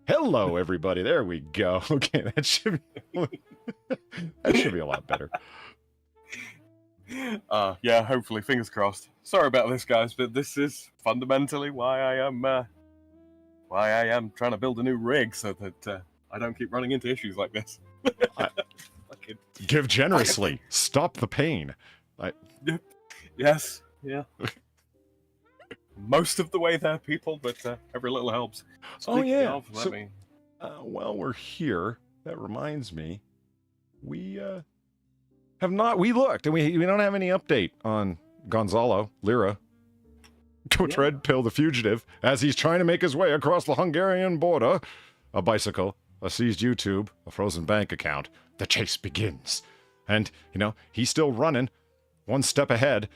Hello, everybody. There we go. Okay, that should be a lot better. Yeah, hopefully, fingers crossed. Sorry about this, guys, but this is fundamentally why I am trying to build a new rig so that I don't keep running into issues like this. Give generously. Stop the pain. Yes, yeah. Most of the way there, people, but every little helps. Speaking of, let me... while we're here, that reminds me, we looked, and we don't have any update on Gonzalo Lira, Coach Red Pill the fugitive, as he's trying to make his way across the Hungarian border. A bicycle, a seized YouTube, a frozen bank account. The chase begins. And, he's still running one step ahead,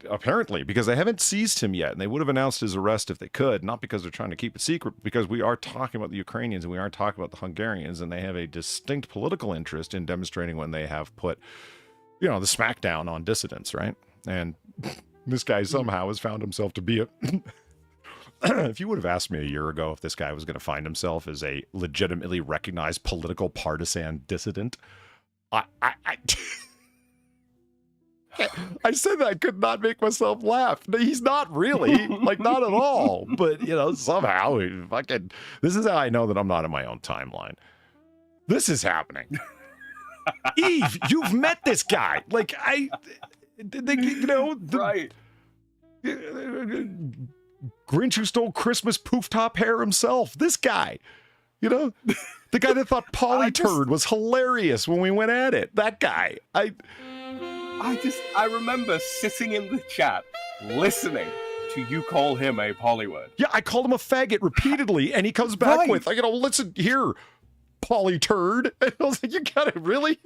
apparently, because they haven't seized him yet, and they would have announced his arrest if they could, not because they're trying to keep it secret, because we are talking about the Ukrainians and we are talking about the Hungarians, and they have a distinct political interest in demonstrating when they have put, the smackdown on dissidents, right? And this guy somehow has found himself to be a... If you would have asked me a year ago if this guy was going to find himself as a legitimately recognized political partisan dissident, I said that I could not make myself laugh. He's not really, not at all. But, somehow, this is how I know that I'm not in my own timeline. This is happening. Eve, you've met this guy. Right. Grinch who stole Christmas poof top hair himself. This guy, the guy that thought Polyturd was hilarious when we went at it. That guy. I remember sitting in the chat, listening to you call him a polyword. Yeah, I called him a faggot repeatedly, and he comes back with, listen here, Polyturd. And I was like, you got it, really?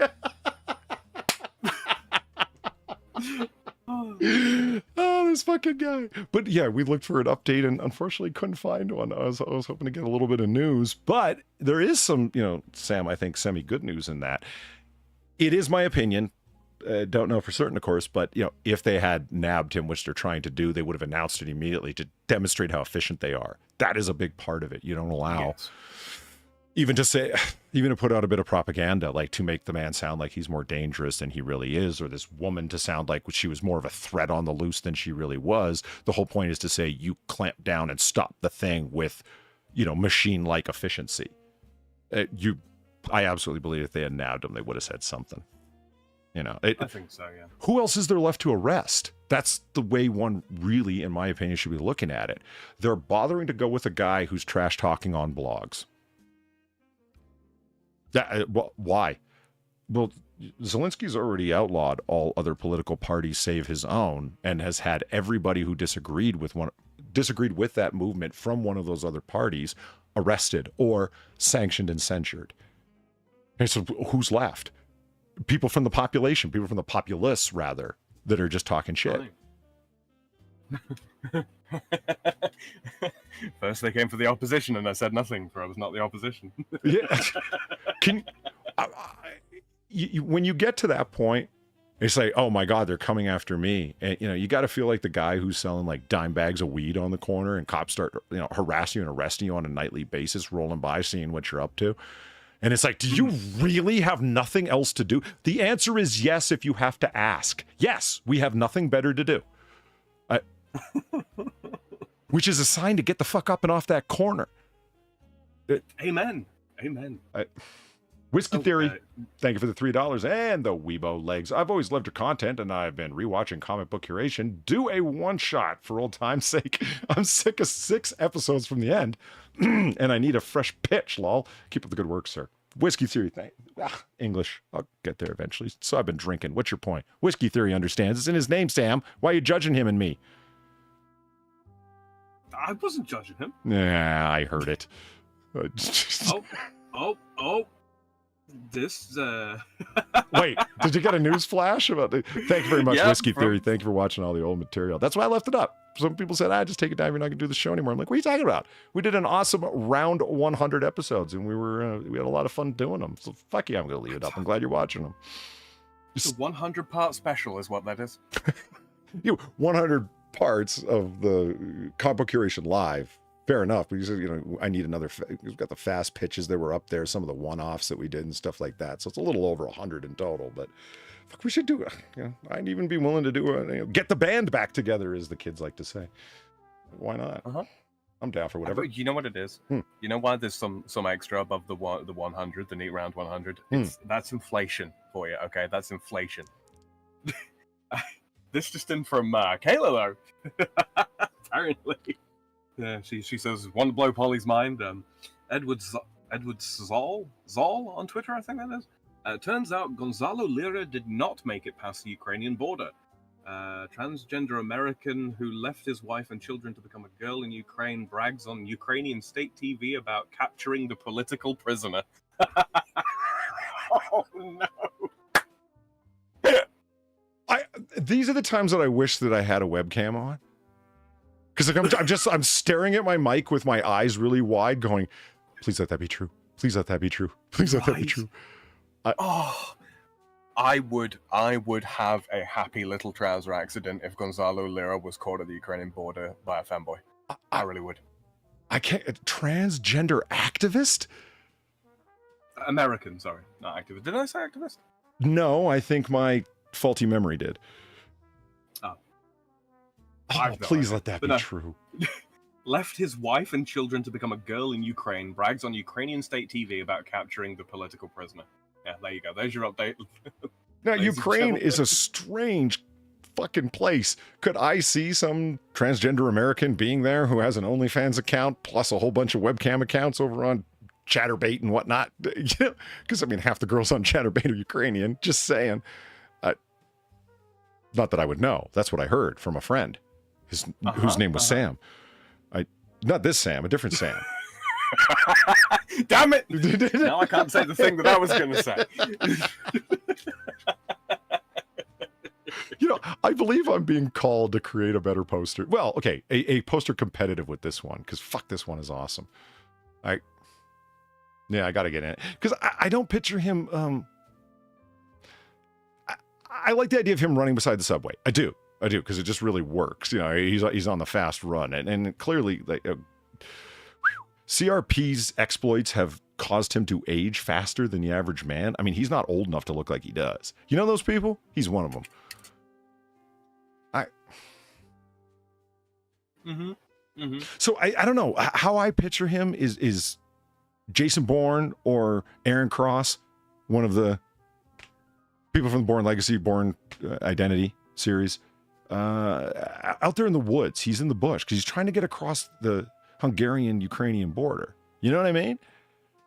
Oh, this fucking guy. But yeah, we looked for an update and unfortunately couldn't find one. I was hoping to get a little bit of news, but there is some, Sam, I think semi-good news in that. It is my opinion. Don't know for certain, of course, but if they had nabbed him, which they're trying to do, they would have announced it immediately to demonstrate how efficient they are. That is a big part of it. You don't allow even to put out a bit of propaganda, to make the man sound like he's more dangerous than he really is, or this woman to sound like she was more of a threat on the loose than she really was. The whole point is to say you clamp down and stop the thing with, machine-like efficiency. I absolutely believe if they had nabbed him, they would have said something. I think so, yeah. Who else is there left to arrest? That's the way one really, in my opinion, should be looking at it. They're bothering to go with a guy who's trash talking on blogs. Why? Well, Zelensky's already outlawed all other political parties save his own, and has had everybody who disagreed with that movement from one of those other parties arrested or sanctioned and censured. And so who's left? People from the population, people from the populace, rather, that are just talking shit. First they came for the opposition and I said nothing, for I was not the opposition. Yeah. When you get to that point, it's like, oh my God, they're coming after me. And, you got to feel like the guy who's selling dime bags of weed on the corner and cops start, harassing you and arresting you on a nightly basis, rolling by, seeing what you're up to. And it's like, do you really have nothing else to do? The answer is yes, if you have to ask. Yes, we have nothing better to do. Which is a sign to get the fuck up and off that corner. Amen. Whiskey Theory, thank you for the $3 and the Weibo legs. I've always loved your content, and I've been rewatching Comic Book Curation. Do a one-shot for old time's sake. I'm sick of 6 episodes from the end, and I need a fresh pitch, lol. Keep up the good work, sir. Whiskey Theory, English. I'll get there eventually. So I've been drinking. What's your point? Whiskey Theory understands. It's in his name, Sam. Why are you judging him and me? I wasn't judging him. Yeah, I heard it. This, Wait, did you get a news flash about it? Thank you very much, Whiskey Theory. Thank you for watching all the old material. That's why I left it up. Some people said, just take it down. You're not going to do the show anymore. I'm like, what are you talking about? We did an awesome round 100 episodes, and we had a lot of fun doing them. So fuck yeah, I'm going to leave it up. I'm glad you're watching them. It's a 100-part special is what that is. 100 parts of the Comic Book Curation Live fair enough. Because, I need another. We've got the fast pitches that were up there, some of the one-offs that we did and stuff like that. So it's a little over 100 in total. But fuck, we should do it. I'd even be willing to do get the band back together, as the kids like to say. Why not? I'm down for whatever. You know what it is? You know why there's some extra above the 100, the neat round 100? That's inflation for you, okay? That's inflation. This just in from Kayla, though. Apparently. Yeah, she says, want to blow Polly's mind. Edward Zoll on Twitter, I think that is. Turns out Gonzalo Lira did not make it past the Ukrainian border. Transgender American who left his wife and children to become a girl in Ukraine brags on Ukrainian state TV about capturing the political prisoner. Oh no! These are the times that I wish that I had a webcam on, because I'm staring at my mic with my eyes really wide, going, "Please let that be true. Please let that be true. Please let that be true." I would have a happy little trouser accident if Gonzalo Lira was caught at the Ukrainian border by a fanboy. I really would. I can't. Transgender activist? American, sorry, not activist. Did I say activist? No, I think my faulty memory did. Please let that be true. Left his wife and children to become a girl in Ukraine, brags on Ukrainian state TV about capturing the political prisoner. Yeah, there you go. There's your update. Now, Ukraine is a strange fucking place. Could I see some transgender American being there who has an OnlyFans account plus a whole bunch of webcam accounts over on Chatterbait and whatnot? Because, half the girls on Chatterbait are Ukrainian. Just saying. Not that I would know. That's what I heard from a friend, whose name was Sam. Not this Sam, a different Sam. Damn it! Now I can't say the thing that I was going to say. I believe I'm being called to create a better poster. Well, okay, a poster competitive with this one, because fuck, this one is awesome. I got to get in it. Because I don't picture him... I like the idea of him running beside the subway. I do, because it just really works. He's on the fast run, and clearly, CRP's exploits have caused him to age faster than the average man. He's not old enough to look like he does. You know those people? He's one of them. So I don't know how I picture him is Jason Bourne or Aaron Cross, one of the people from the Bourne Legacy, Bourne Identity series, out there in the woods. He's in the bush because he's trying to get across the Hungarian-Ukrainian border. You know what I mean?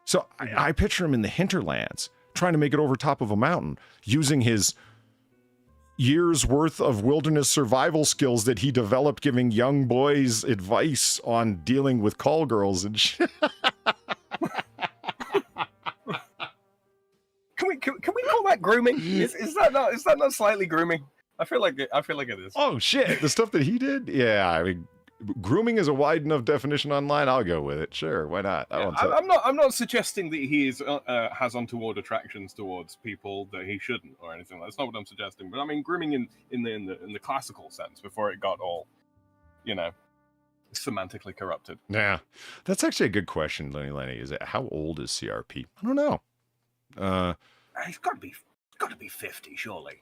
So I picture him in the hinterlands, trying to make it over top of a mountain, using his years worth of wilderness survival skills that he developed, giving young boys advice on dealing with call girls and shit. Can we call that grooming? Is that not slightly grooming? I feel like it is. Oh shit, the stuff that he did? Yeah, grooming is a wide enough definition online. I'll go with it. Sure, why not? I'm not suggesting that he has untoward attractions towards people that he shouldn't or anything. That's not what I'm suggesting. But grooming in the classical sense before it got all, semantically corrupted. Yeah, that's actually a good question, Lenny. Is it how old is CRP? I don't know. He's got to be 50, surely.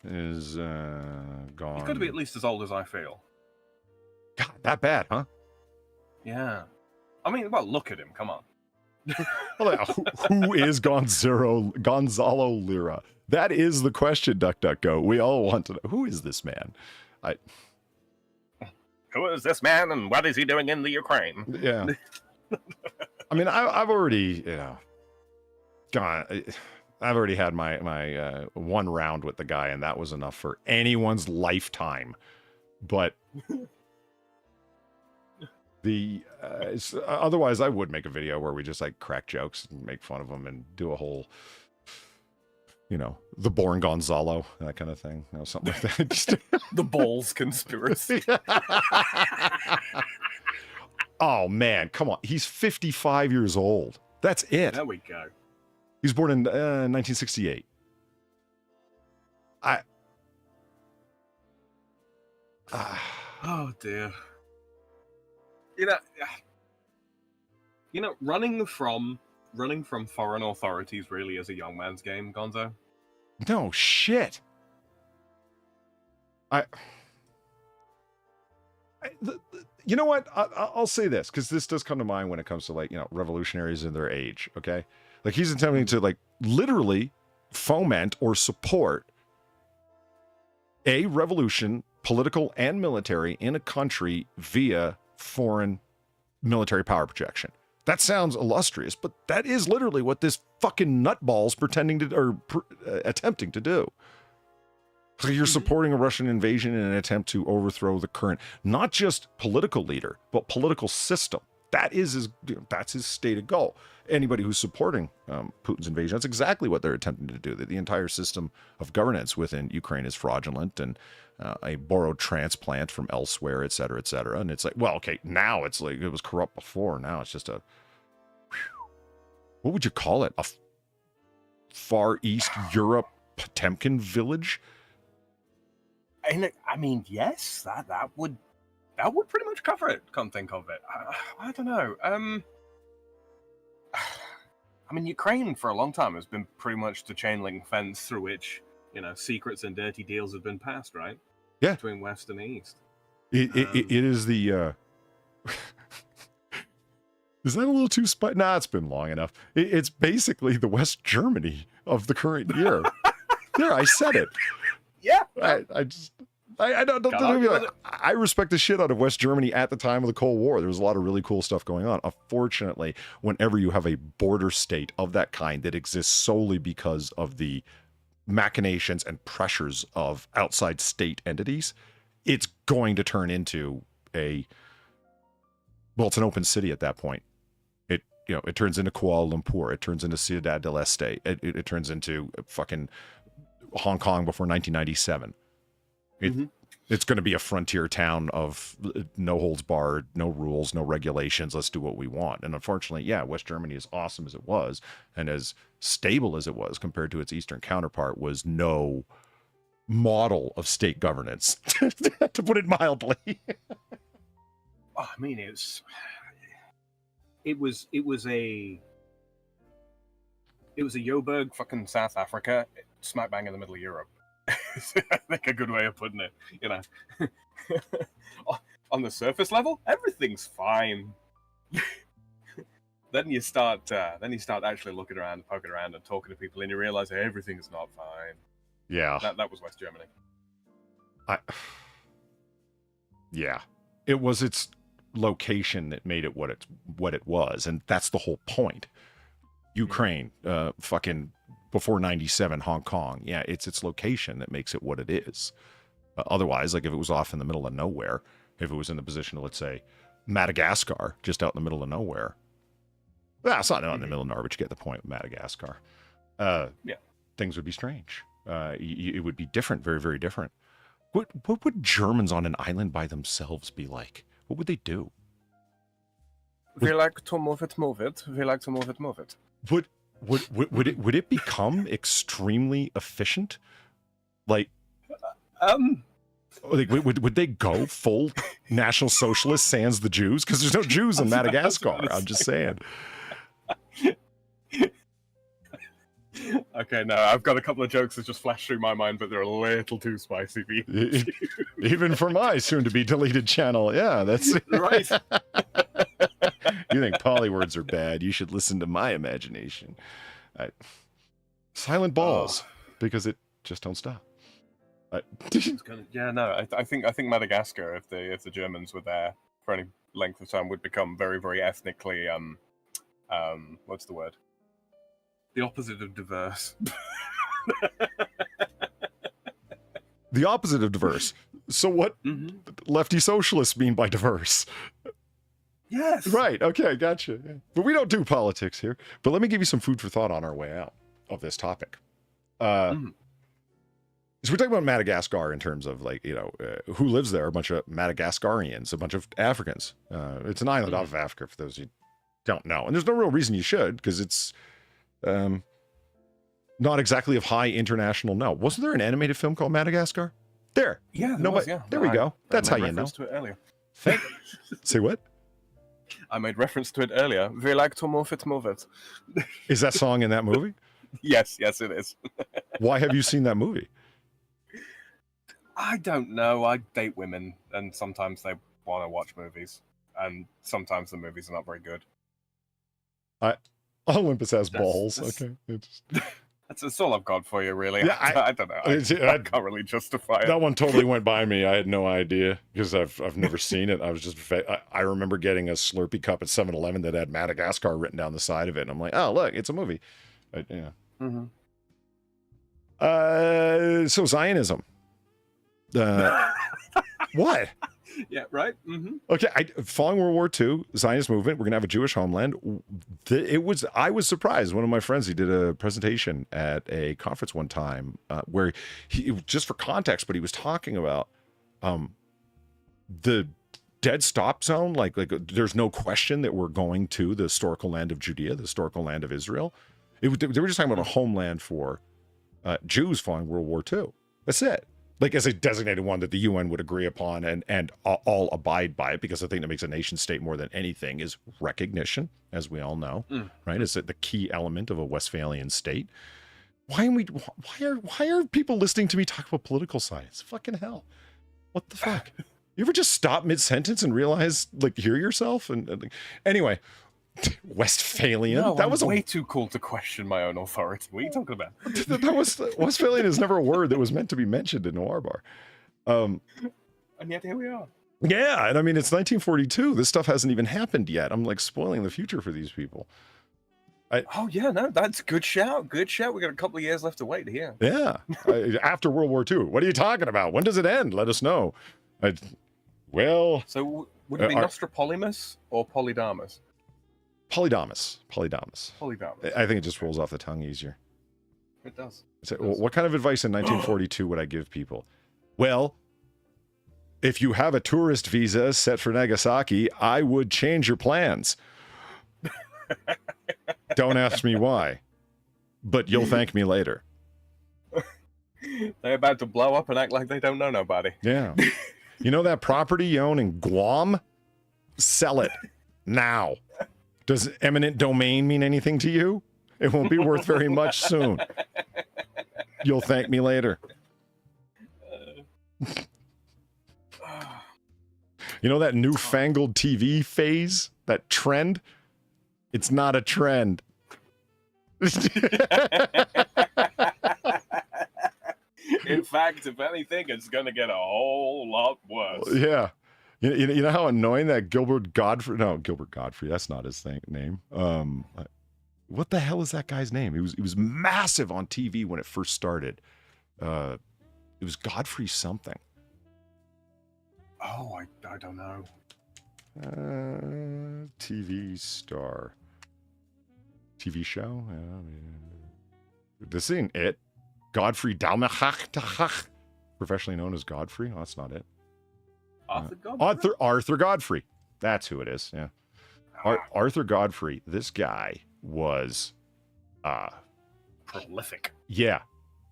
Is gone. He's got to be at least as old as I feel. God, that bad, huh? Yeah. Well, look at him. Come on. Who is Gonzalo Lira? That is the question, DuckDuckGo. We all want to know. Who is this man? Who is this man and what is he doing in the Ukraine? Yeah. I've already, I've already had my one round with the guy, and that was enough for anyone's lifetime. But otherwise, I would make a video where we just crack jokes and make fun of him and do a whole, the Born Gonzalo, that kind of thing, something like that. Just the Balls conspiracy. Oh man, come on! He's 55 years old. That's it. There we go. He was born in 1968. Oh dear. You know, running from foreign authorities really is a young man's game, Gonzo. No shit. You know what? I'll say this, because this does come to mind when it comes to, like, you know, revolutionaries in their age, okay? Like, he's attempting to, like, literally foment or support a revolution, political and military, in a country via foreign military power projection. That sounds illustrious, but that is literally what this fucking nutball's pretending to, or attempting to do. So you're supporting a Russian invasion in an attempt to overthrow the current, not just political leader, but political system. That is that's his stated goal. Anybody who's supporting Putin's invasion, that's exactly what they're attempting to do. That the entire system of governance within Ukraine is fraudulent and a borrowed transplant from elsewhere, et cetera, et cetera. And it's like, well, okay, now it's like it was corrupt before. Now it's just what would you call it? A Far East Europe Potemkin village? I mean, yes, that would pretty much cover it. Come think of it, I don't know. I mean, Ukraine for a long time has been pretty much the chain link fence through which, you know, secrets and dirty deals have been passed, right? Yeah, between West and East. It is the. Is that a little too Nah, it's been long enough. It's basically the West Germany of the current year. There, I said it. Yeah, I respect the shit out of West Germany at the time of the Cold War. There was a lot of really cool stuff going on. Unfortunately, whenever you have a border state of that kind that exists solely because of the machinations and pressures of outside state entities, it's going to turn into it's an open city at that point. It turns into Kuala Lumpur. It turns into Ciudad del Este. It turns into fucking Hong Kong before 1997. It's going to be a frontier town of no holds barred, no rules, no regulations. Let's do what we want. And unfortunately, yeah, West Germany, as awesome as it was and as stable as it was compared to its Eastern counterpart, was no model of state governance, to put it mildly. I mean, it was a Joburg, fucking South Africa, smack bang in the middle of Europe. I think a good way of putting it, you know. On the surface level, everything's fine. Then you start actually looking around, poking around, and talking to people, and you realize everything's not fine. Yeah, that was West Germany. Yeah, it was its location that made it what it was, and that's the whole point. Ukraine, fucking before 97, Hong Kong. Yeah, it's its location that makes it what it is. Otherwise, like if it was off in the middle of nowhere, if it was in the position of, let's say, Madagascar, just out in the middle of nowhere. Well, it's not out in the middle of nowhere, but you get the point with Madagascar. Things would be strange. It would be different, very, very different. What would Germans on an island by themselves be like? What would they do? We like to move it, move it. We like to move it, move it. Would it become extremely efficient? Like, would they go full National Socialist sans the Jews? Because there's no Jews in Madagascar. I'm just saying. Okay, no, I've got a couple of jokes that just flashed through my mind, but they're a little too spicy for you. Even for my soon-to-be deleted channel. Yeah, that's right. You think polywords are bad? You should listen to my imagination. Silent balls, because it just don't stop. I think Madagascar, if the Germans were there for any length of time, would become very, very ethnically what's the word? The opposite of diverse. The opposite of diverse. So what lefty socialists mean by diverse? Yes. Right. Okay. Gotcha. Yeah. But we don't do politics here. But let me give you some food for thought on our way out of this topic. So we're talking about Madagascar in terms of, like, you know, who lives there? A bunch of Madagascarians, a bunch of Africans. It's an island off of Africa, for those who don't know. And there's no real reason you should, because it's not exactly of high international note. Wasn't there an animated film called Madagascar? There. Yeah. There we go. That's how you know. To it earlier. Say what? I made reference to it earlier. We like to move it. Is that song in that movie? Yes, it is. Why have you seen that movie? I don't know. I date women, and sometimes they want to watch movies, and sometimes the movies are not very good. Olympus has That's- balls. that's- Okay. That's all I've got for you, really. Yeah, I don't know. I can't really justify it. That one totally went by me. I had no idea because I've never seen it. I was just I remember getting a Slurpee cup at 7-Eleven that had Madagascar written down the side of it, and I'm like, oh look, it's a movie. Yeah. Mm-hmm. So Zionism. What? Yeah, right? Mm-hmm. Okay, following World War II, Zionist movement, we're gonna have a Jewish homeland. I was surprised. One of my friends, he did a presentation at a conference one time where just for context, but he was talking about the dead stop zone. Like there's no question that we're going to the historical land of Judea, the historical land of Israel. They were just talking about a homeland for Jews following World War II. That's it. Like as a designated one that the UN would agree upon and all abide by it, because the thing that makes a nation state more than anything is recognition, as we all know, right? Is it the key element of a Westphalian state? Why are people listening to me talk about political science? Fucking hell. What the fuck? You ever just stop mid-sentence and realize, like, hear yourself? And anyway, Westphalian. No, that was way too cool to question my own authority. What are you talking about? That was Westphalian is never a word that was meant to be mentioned in Noir Bar. And yet here we are. Yeah, and I mean it's 1942. This stuff hasn't even happened yet. I'm like spoiling the future for these people. Oh yeah, no, that's good shout. Good shout. We got a couple of years left to wait here. Yeah, after World War II. What are you talking about? When does it end? Let us know. Well, so would it be Nostropolymus or Polydamas? Polydamas. Polydamas. I think it just rolls off the tongue easier. It does. So, what kind of advice in 1942 would I give people? Well, if you have a tourist visa set for Nagasaki, I would change your plans. Don't ask me why, but you'll thank me later. They're about to blow up and act like they don't know nobody. Yeah. You know that property you own in Guam? Sell it now. Does eminent domain mean anything to you? It won't be worth very much soon. You'll thank me later. You know that newfangled TV phase? That trend? It's not a trend. In fact, if anything, it's going to get a whole lot worse. Yeah. You know how annoying that Gilbert Godfrey... No, Gilbert Godfrey. That's not his name. What the hell is that guy's name? He was massive on TV when it first started. It was Godfrey something. Oh, I don't know. TV star. TV show? This ain't it. Godfrey Dalmachach, professionally known as Godfrey. Oh, that's not it. Arthur Godfrey. That's who it is. Yeah. Arthur Godfrey. This guy was prolific. Yeah.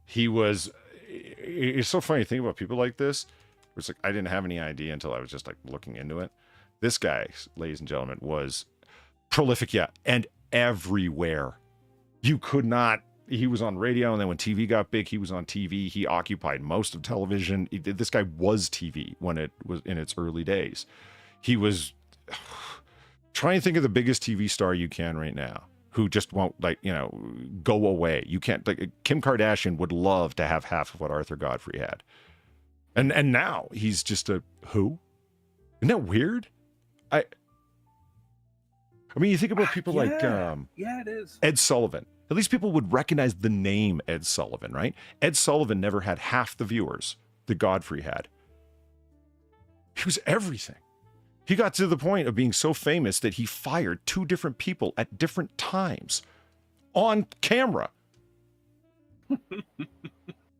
He was. It's so funny to think about people like this. It's like I didn't have any idea until I was just like looking into it. This guy, ladies and gentlemen, was prolific, yeah, and everywhere. You could not. He was on radio, and then when TV got big, he was on TV. He occupied most of television. This guy was TV when it was in its early days. He was. Try and think of the biggest TV star you can right now, who just won't go away. You can't. Like Kim Kardashian would love to have half of what Arthur Godfrey had, and now he's just a who? Isn't that weird? I mean, you think about people like it is. Ed Sullivan. At least people would recognize the name Ed Sullivan, right? Ed Sullivan never had half the viewers that Godfrey had. He was everything. He got to the point of being so famous that he fired 2 different people at different times on camera. He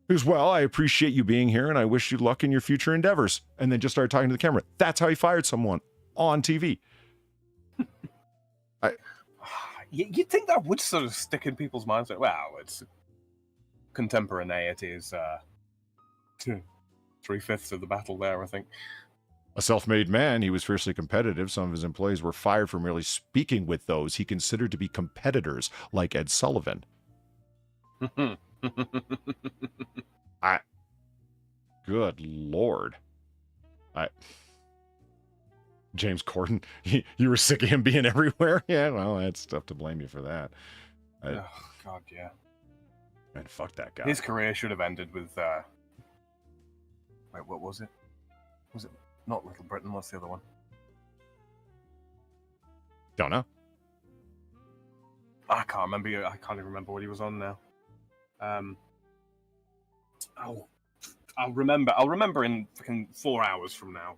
goes, well, I appreciate you being here and I wish you luck in your future endeavors. And then just started talking to the camera. That's how he fired someone on TV. You'd think that would sort of stick in people's minds. Like, wow, it's contemporaneity is 3/5 of the battle there, I think. A self-made man, he was fiercely competitive. Some of his employees were fired for merely speaking with those he considered to be competitors, like Ed Sullivan. Good Lord. James Corden, you were sick of him being everywhere? Yeah, well, that's tough to blame you for that. Oh, God, yeah. Man, fuck that guy. His career should have ended with, wait, what was it? Was it not Little Britain? What's the other one? Don't know. I can't remember. I can't even remember what he was on now. I'll remember in fucking 4 hours from now.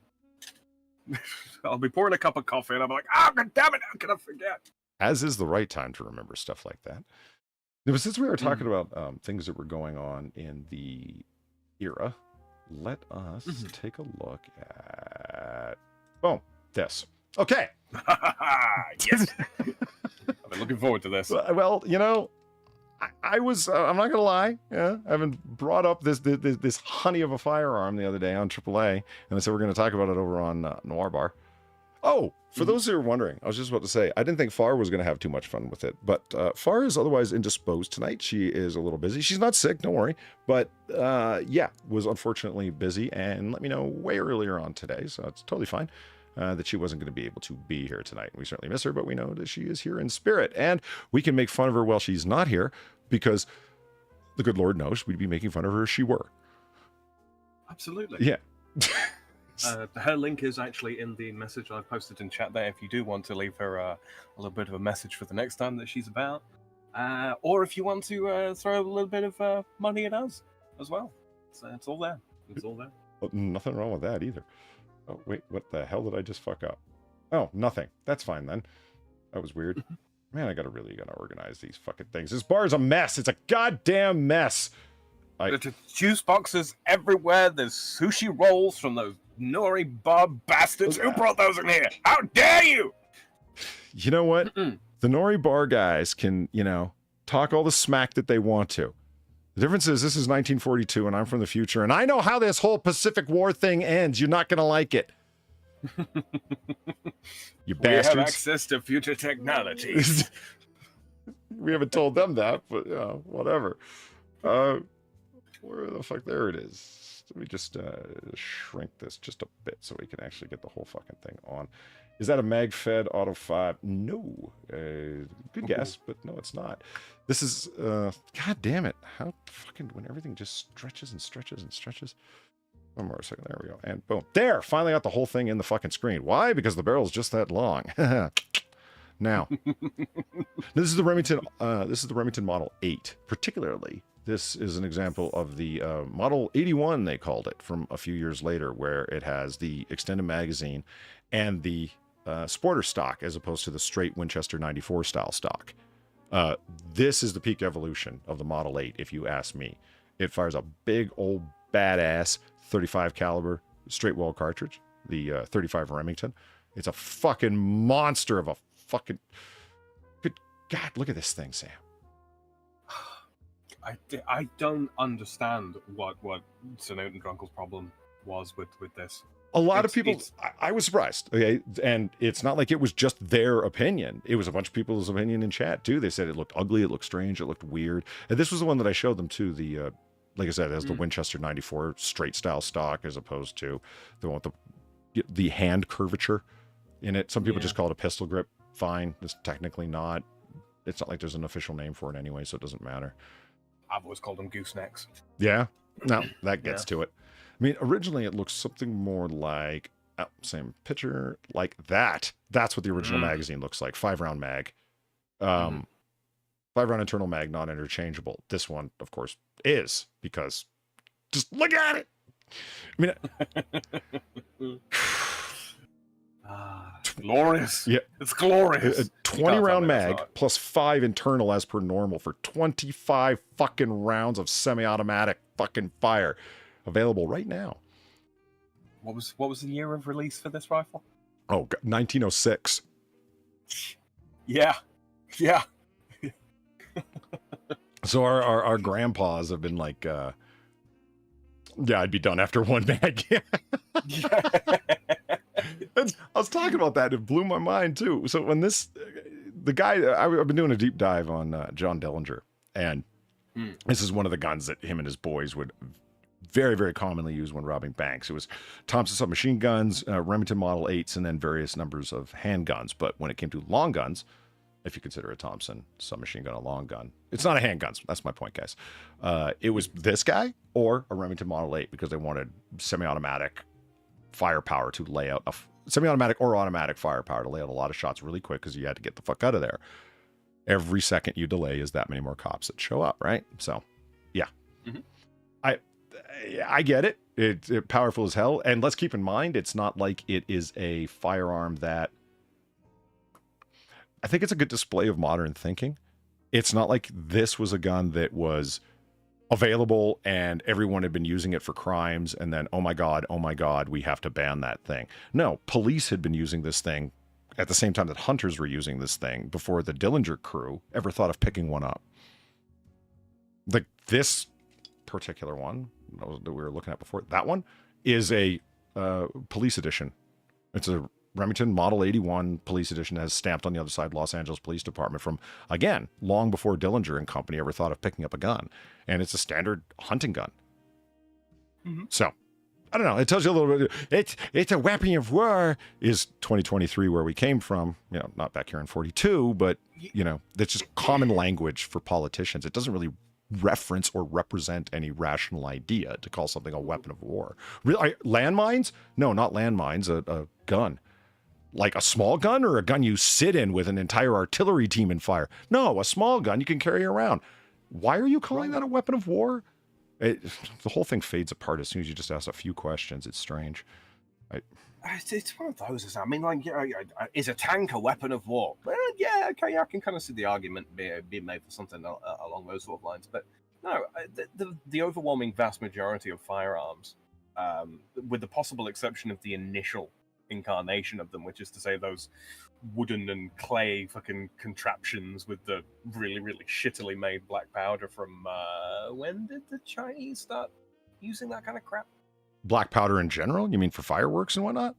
I'll be pouring a cup of coffee and I'll be like, oh, God damn it, how can I forget? As is the right time to remember stuff like that. But since we were talking about things that were going on in the era, let us take a look at... Oh, this. Okay. Yes. I've been looking forward to this. Well, you know, I was, I'm not going to lie, yeah, I haven't brought up this honey of a firearm the other day on AAA, and I said we're going to talk about it over on Noir Bar. Oh, for those who are wondering, I was just about to say, I didn't think Far was going to have too much fun with it, but Far is otherwise indisposed tonight. She is a little busy. She's not sick, don't worry, but yeah, was unfortunately busy and let me know way earlier on today, so it's totally fine. That she wasn't going to be able to be here tonight. We certainly miss her, but we know that she is here in spirit. And we can make fun of her while she's not here, because the good Lord knows we'd be making fun of her if she were. Absolutely. Yeah. Her link is actually in the message I posted in chat there if you do want to leave her a little bit of a message for the next time that she's about. Or if you want to throw a little bit of money at us as well. So it's all there. It's all there. Well, nothing wrong with that either. Oh, wait, what the hell did I just fuck up? Oh, nothing. That's fine then. That was weird. Man, I gotta organize these fucking things. This bar is a mess. It's a goddamn mess. There's juice boxes everywhere. There's sushi rolls from those Noir Bar bastards. Who brought those in here? How dare you? You know what? The Noir Bar guys can, you know, talk all the smack that they want to. The difference is this is 1942 and I'm from the future and I know how this whole Pacific War thing ends. You're not going to like it. You bastards. We have access to future technology. We haven't told them that, but you know, whatever. Where the fuck? There it is. Let me just shrink this just a bit so we can actually get the whole fucking thing on. Is that a mag-fed Auto 5? No. Good guess, but no, it's not. This is, god damn it. How fucking, when everything just stretches and stretches and stretches. One more second. There we go. And boom. There! Finally got the whole thing in the fucking screen. Why? Because the barrel's just that long. Now, this is the Remington Model 8. Particularly, this is an example of the Model 81, they called it, from a few years later, where it has the extended magazine and the sporter stock as opposed to the straight Winchester 94 style stock. This is the peak evolution of the Model 8, if you ask me. It fires a big old badass 35 caliber straight wall cartridge, the 35 Remington. It's a fucking monster of a fucking... Good God, look at this thing, Sam. I don't understand what Sir Newton Drunkle's problem was with this. A lot of people, I was surprised, okay? And it's not like it was just their opinion. It was a bunch of people's opinion in chat, too. They said it looked ugly, it looked strange, it looked weird. And this was the one that I showed them, too. The, like I said, it has the Winchester 94 straight style stock as opposed to the one with the hand curvature in it. Some people just call it a pistol grip. Fine. It's technically not. It's not like there's an official name for it anyway, so it doesn't matter. I've always called them goosenecks. Yeah? No, that gets to it. I mean, originally it looks something more like, same picture, like that. That's what the original magazine looks like. 5-round mag. 5-round internal mag, not interchangeable. This one, of course, is, because just look at it. I mean, glorious. Yeah. It's glorious. A 20-round mag plus 5 internal as per normal for 25 fucking rounds of semi-automatic fucking fire. Available right now. What was the year of release for this rifle? Oh, 1906. Yeah. So our grandpas have been like, yeah, I'd be done after one mag. I was talking about that. It blew my mind too. So when the guy, I've been doing a deep dive on John Dillinger, and this is one of the guns that him and his boys would very, very commonly use when robbing banks. It was Thompson submachine guns, Remington Model 8s, and then various numbers of handguns. But when it came to long guns, if you consider a Thompson submachine gun a long gun, it's not a handgun. That's my point, guys. It was this guy or a Remington Model 8 because they wanted semi-automatic firepower to lay out semi-automatic or automatic firepower to lay out a lot of shots really quick because you had to get the fuck out of there. Every second you delay is that many more cops that show up, right? So, yeah. Mm-hmm. I get it. It's powerful as hell. And let's keep in mind, it's not like it is a firearm that... I think it's a good display of modern thinking. It's not like this was a gun that was available and everyone had been using it for crimes and then, oh my God, we have to ban that thing. No, police had been using this thing at the same time that hunters were using this thing before the Dillinger crew ever thought of picking one up. Like this particular one that we were looking at before, that one is a police edition. It's a Remington Model 81 police edition that has stamped on the other side Los Angeles Police Department from, again, long before Dillinger and company ever thought of picking up a gun. And it's a standard hunting gun. Mm-hmm. So, I don't know. It tells you a little bit. It's a weapon of war is 2023 where we came from. You know, not back here in 42, but, you know, that's just common language for politicians. It doesn't really reference or represent any rational idea to call something a weapon of war. Really, landmines? No, not landmines. A gun. Like a small gun or a gun you sit in with an entire artillery team and fire? No, a small gun you can carry around. Why are you calling that a weapon of war? The whole thing fades apart as soon as you just ask a few questions. It's strange. It's one of those. I mean, like, is a tank a weapon of war? Well, yeah, okay, I can kind of see the argument being made for something along those sort of lines. But no, the overwhelming vast majority of firearms, with the possible exception of the initial incarnation of them, which is to say those wooden and clay fucking contraptions with the really, really shittily made black powder from when did the Chinese start using that kind of crap? Black powder in general? You mean for fireworks and whatnot?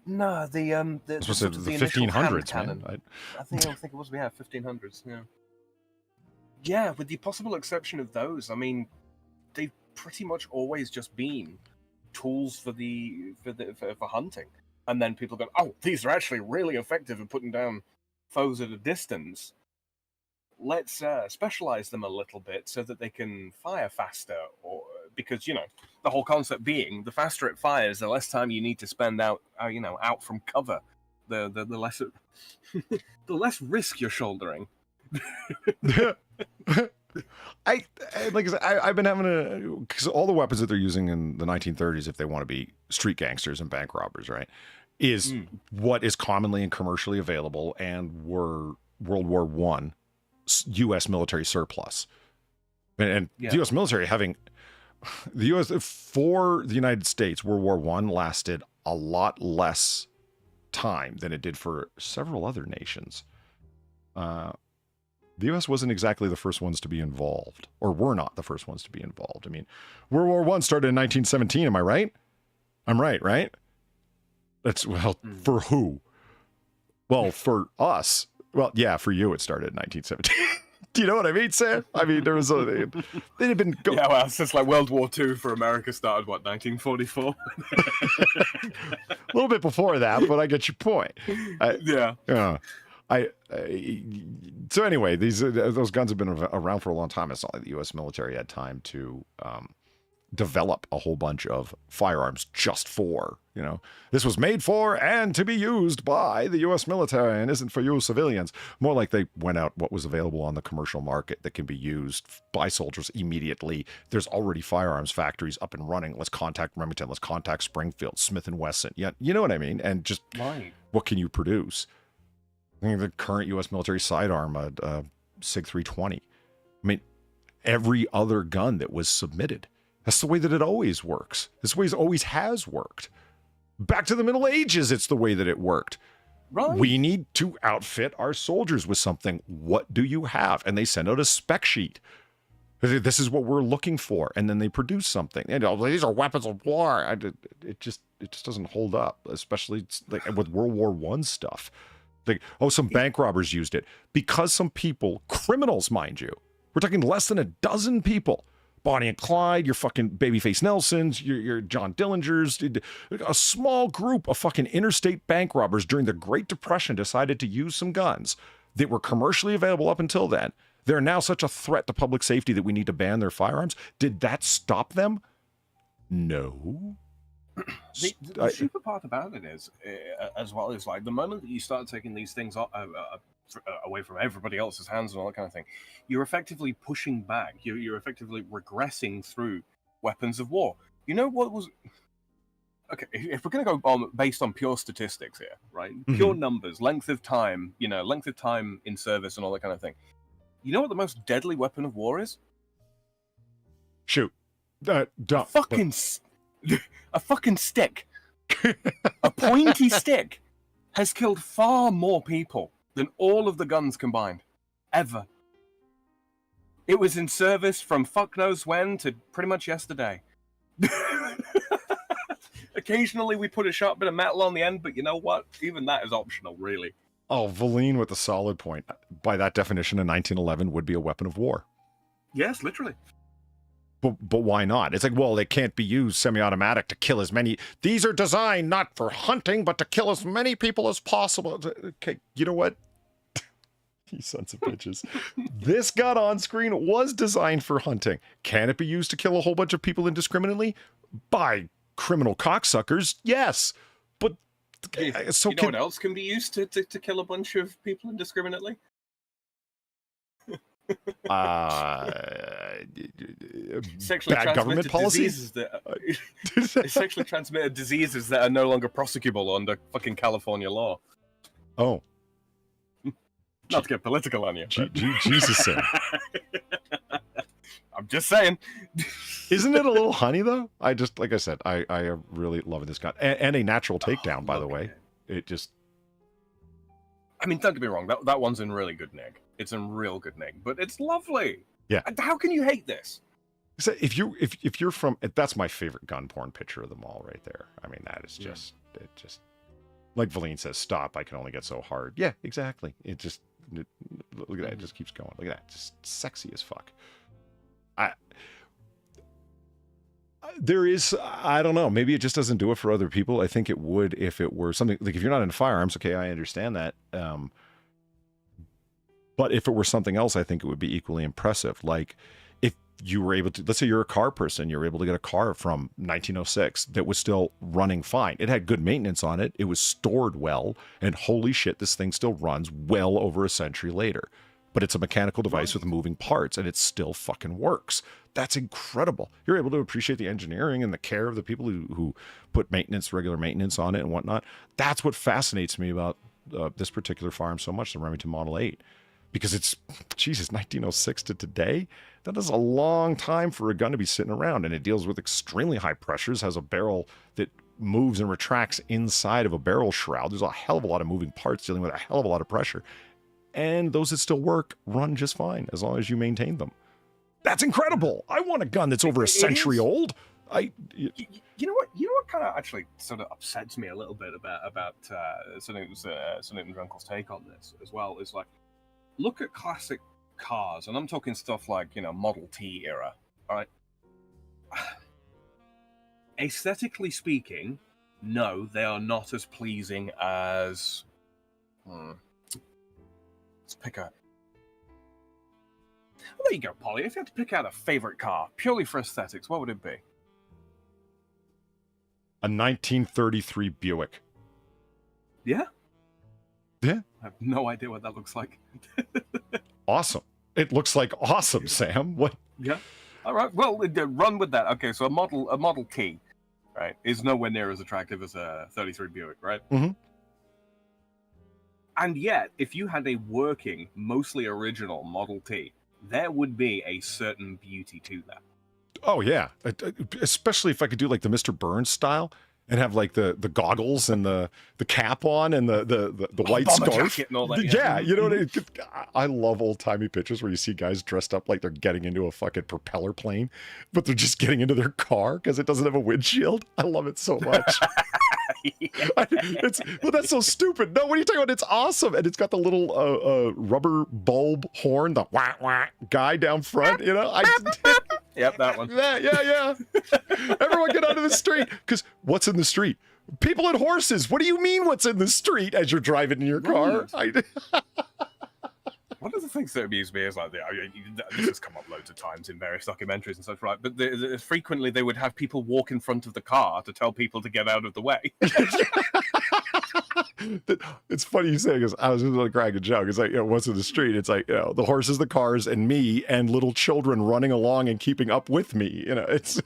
No, the 1500s, cannon. Man. I think it was 1500s. Yeah, yeah. With the possible exception of those, I mean, they've pretty much always just been tools for hunting, and then people go, oh, these are actually really effective at putting down foes at a distance. Let's specialize them a little bit so that they can fire faster, or because, you know, the whole concept being the faster it fires, the less time you need to spend out from cover, the less the less risk you're shouldering. Like I said, I've been having because all the weapons that they're using in the 1930s, if they want to be street gangsters and bank robbers, right, is what is commonly and commercially available and were World War I U.S. military surplus. And the U.S. military having the U.S. for the United States, World War I lasted a lot less time than it did for several other nations. The U.S. wasn't exactly the first ones to be involved, or were not the first ones to be involved. I mean, World War I started in 1917. Am I right? I'm right, right? That's, well, for who? Well, for us. Well, yeah, for you, it started in 1917. Do you know what I mean, Sam? I mean, there was it had been... Yeah, well, since like World War II for America started, what, 1944? A little bit before that, but I get your point. Yeah. So anyway, those guns have been around for a long time. It's not like the U.S. military had time to develop a whole bunch of firearms just for, you know, this was made for and to be used by the U.S. military and isn't for you civilians. More like they went out what was available on the commercial market that can be used by soldiers immediately. There's already firearms factories up and running. Let's contact Remington. Let's contact Springfield, Smith & Wesson. Yeah, you know what I mean? And just what can you produce? I mean, the current U.S. military sidearm, a SIG 320. I mean, every other gun that was submitted. That's the way that it always works. This way it always has worked. Back to the Middle Ages, it's the way that it worked. Right. We need to outfit our soldiers with something. What do you have? And they send out a spec sheet. This is what we're looking for. And then they produce something. And these are weapons of war. It just it just doesn't hold up, especially like with World War One stuff. Like, oh, some bank robbers used it because some people, criminals, mind you, we're talking less than a dozen people. Bonnie and Clyde, your fucking Babyface Nelsons, your John Dillingers, a small group of fucking interstate bank robbers during the Great Depression decided to use some guns that were commercially available up until then. They're now such a threat to public safety that we need to ban their firearms. Did that stop them? No. The super part about it is, as well, is like the moment that you start taking these things away from everybody else's hands and all that kind of thing, you're effectively pushing back. You're effectively regressing through weapons of war. You know what was... Okay, if we're going to go based on pure statistics here, right? Pure numbers, length of time in service and all that kind of thing. You know what the most deadly weapon of war is? Shoot. A fucking stick. A pointy stick has killed far more people than all of the guns combined. Ever. It was in service from fuck knows when to pretty much yesterday. Occasionally we put a sharp bit of metal on the end, but you know what? Even that is optional, really. Oh, Valine with a solid point. By that definition, a 1911 would be a weapon of war. Yes, literally. But why not? It's like, well, it can't be used semi-automatic to kill as many. These are designed not for hunting, but to kill as many people as possible. Okay, you know what? You sons of bitches. This gun on screen was designed for hunting. Can it be used to kill a whole bunch of people indiscriminately? By criminal cocksuckers, yes. But so you know what else can be used to kill a bunch of people indiscriminately? Sexually bad government policy. Sexually transmitted diseases that are no longer prosecutable under fucking California law. Oh, not to get political on you. Jesus, Sam. I'm just saying. Isn't it a little honey though? I just, like I said, I am really loving this gun and a natural takedown. By the way, it just. I mean, don't get me wrong. That one's in really good nick. It's in real good nick, but it's lovely. Yeah. How can you hate this? So if you're from, that's my favorite gun porn picture of them all right there. I mean, that is just it just like Valine says, stop. I can only get so hard. Yeah, exactly. Look at that. It just keeps going. Look at that. Just sexy as fuck. I don't know. Maybe it just doesn't do it for other people. I think it would if it were something like if you're not into firearms. Okay, I understand that. But if it were something else, I think it would be equally impressive. Like if you were able to, let's say you're a car person, you're able to get a car from 1906 that was still running fine. It had good maintenance on it. It was stored well. And holy shit, this thing still runs well over a century later. But it's a mechanical device with moving parts and it still fucking works. That's incredible. You're able to appreciate the engineering and the care of the people who put regular maintenance on it and whatnot. That's what fascinates me about this particular farm so much, the Remington Model 8. Because it's, Jesus, 1906 to today. That is a long time for a gun to be sitting around. And it deals with extremely high pressures, has a barrel that moves and retracts inside of a barrel shroud. There's a hell of a lot of moving parts dealing with a hell of a lot of pressure. And those that still work run just fine as long as you maintain them. That's incredible. I want a gun that's over a century old. You know what kind of actually sort of upsets me a little bit about Snowden's uncle's take on this as well is like, look at classic cars, and I'm talking stuff like, Model T era, all right? Aesthetically speaking, no, they are not as pleasing as... Let's pick a... Well, there you go, Polly. If you had to pick out a favorite car, purely for aesthetics, what would it be? A 1933 Buick. Yeah? Yeah. I have no idea what that looks like. Awesome. It looks like awesome, Sam. What? Yeah. All right. Well, run with that. Okay, so a Model T, right, is nowhere near as attractive as a 33 Buick, right? Mm-hmm. And yet, if you had a working, mostly original Model T, there would be a certain beauty to that. Oh, yeah. Especially if I could do like the Mr. Burns style. and have like the goggles and the cap on and the white bomber scarf. jacket and all that, Yeah, you know what I mean? I love old timey pictures where you see guys dressed up like they're getting into a fucking propeller plane, but they're just getting into their car because it doesn't have a windshield. I love it so much. Well, that's so stupid. No, what are you talking about? It's awesome, and it's got the little rubber bulb horn, the wah wah guy down front. You know, Yep, that one. yeah. Everyone get onto the street, because what's in the street? People and horses. What do you mean? What's in the street as you're driving in your car? One of the things that amuse me is like, this has come up loads of times in various documentaries and such, right? But frequently they would have people walk in front of the car to tell people to get out of the way. It's funny you say, because I was just like cracking a joke. It's like, you know, what's in the street? It's like, you know, the horses, the cars, and me, and little children running along and keeping up with me. You know, it's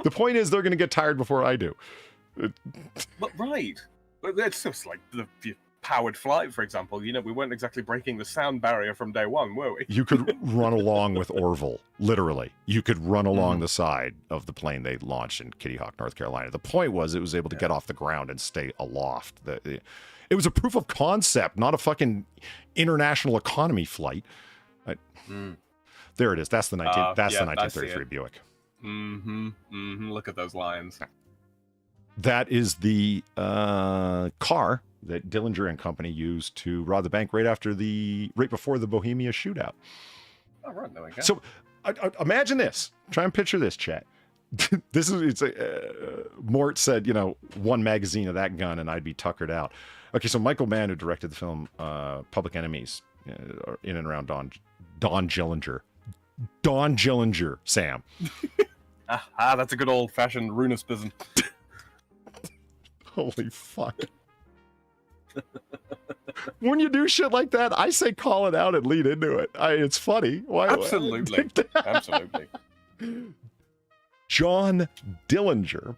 the point is they're going to get tired before I do. But right, but it's just like the powered flight, for example. You know, we weren't exactly breaking the sound barrier from day one, were we? You could run along with Orville, literally. You could run along the side of the plane they launched in Kitty Hawk, North Carolina. The point was it was able to get off the ground and stay aloft. It was a proof of concept, not a fucking international economy flight. There it is. That's the 1933 Buick. Look at those lions. That is the car that Dillinger and company used to rob the bank right before the Bohemia shootout. Oh, right, there we go. So imagine this. Try and picture this, chat. Mort said, you know, one magazine of that gun and I'd be tuckered out. Okay, so Michael Mann, who directed the film Public Enemies, in and around Don Gillinger. Don Gillinger, Sam. That's a good old-fashioned runispism. Holy fuck. When you do shit like that, I say call it out and lead into it. It's funny. Why? Absolutely. Absolutely. John Dillinger,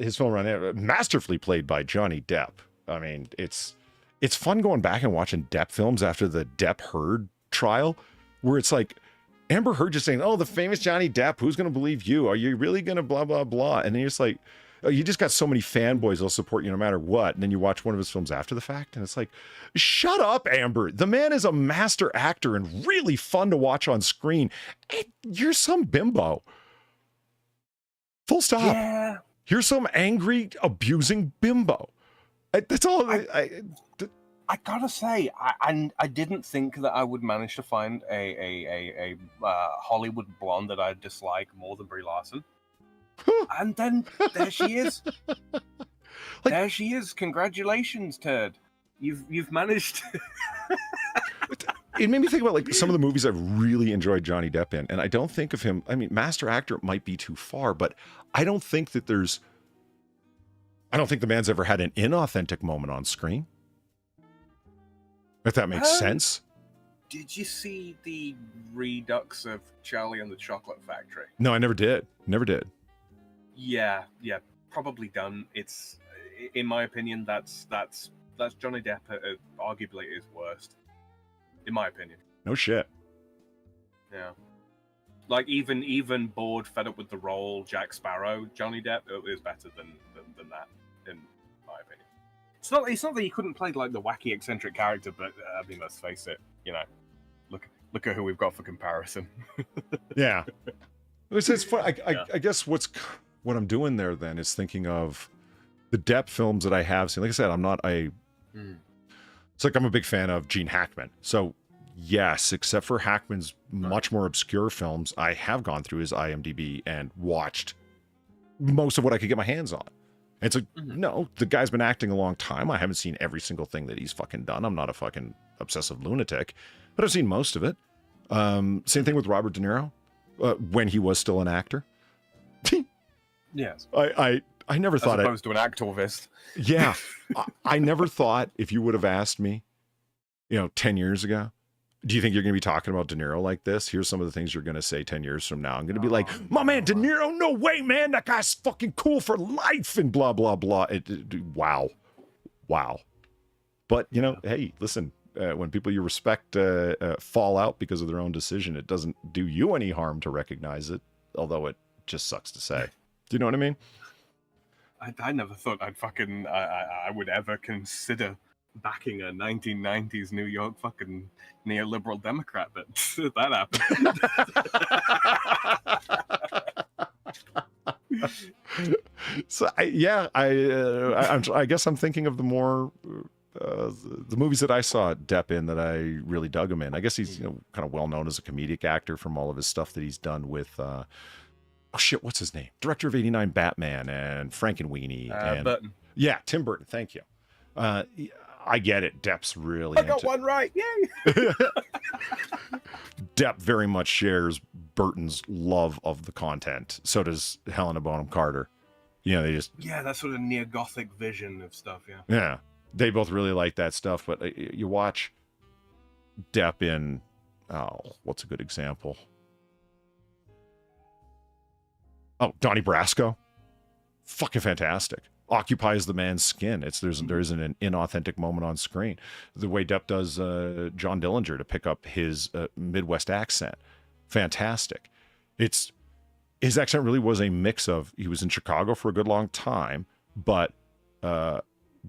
his film run, masterfully played by Johnny Depp. I mean, it's fun going back and watching Depp films after the Depp Heard trial, where it's like Amber Heard just saying, "Oh, the famous Johnny Depp, who's going to believe you? Are you really going to blah, blah, blah?" And then you're just like, oh, you just got so many fanboys that'll support you no matter what. And then you watch one of his films after the fact, and it's like, shut up, Amber. The man is a master actor and really fun to watch on screen. And you're some bimbo. Full stop. Yeah. You're some angry, abusing bimbo. That's all. I gotta say, I didn't think that I would manage to find a Hollywood blonde that I dislike more than Brie Larson. And then there she is. There she is. Congratulations, turd. You've managed. It made me think about like some of the movies I've really enjoyed Johnny Depp in, and I don't think of him. I mean, master actor might be too far, but I don't think the man's ever had an inauthentic moment on screen. If that makes sense. Did you see the redux of Charlie and the Chocolate Factory? No, I never did. Never did. Yeah, probably done. It's, in my opinion, that's Johnny Depp at arguably his worst, in my opinion. No shit. Yeah, like even bored, fed up with the role, Jack Sparrow, Johnny Depp is better than that, in my opinion. It's not that he couldn't play like the wacky eccentric character, but I mean, let's face it, you know, look at who we've got for comparison. Yeah, it's fun. I guess what I'm doing there then is thinking of the Depp films that I have seen. Like I said, it's like I'm a big fan of Gene Hackman. So yes, except for Hackman's much more obscure films, I have gone through his IMDb and watched most of what I could get my hands on. And it's like, no, the guy's been acting a long time. I haven't seen every single thing that he's fucking done. I'm not a fucking obsessive lunatic, but I've seen most of it. Same thing with Robert De Niro, when he was still an actor. Yes. I never thought, as opposed to an activist. Yeah. I never thought, if you would have asked me, 10 years ago, do you think you're going to be talking about De Niro like this? Here's some of the things you're going to say 10 years from now. I'm going to be like, my man, De Niro, no way, man. That guy's fucking cool for life and blah, blah, blah. Wow. But, hey, listen, when people you respect fall out because of their own decision, it doesn't do you any harm to recognize it, although it just sucks to say. Do you know what I mean? I never thought I would ever consider backing a 1990s New York fucking neoliberal Democrat, but that happened. So I guess I'm thinking of the more the movies that I saw Depp in that I really dug him in. I guess he's kind of well known as a comedic actor from all of his stuff that he's done with what's his name? Director of '89 Batman and Frankenweenie and Burton. Yeah, Tim Burton. Thank you. I get it. Depp's really. I got one right. Yay! Depp very much shares Burton's love of the content. So does Helena Bonham Carter. They just that sort of neo-gothic vision of stuff. Yeah, they both really like that stuff. But you watch Depp in what's a good example? Oh, Donnie Brasco, fucking fantastic. Occupies the man's skin. There isn't an inauthentic moment on screen. The way Depp does John Dillinger to pick up his Midwest accent, fantastic. His accent really was a mix of, he was in Chicago for a good long time, but born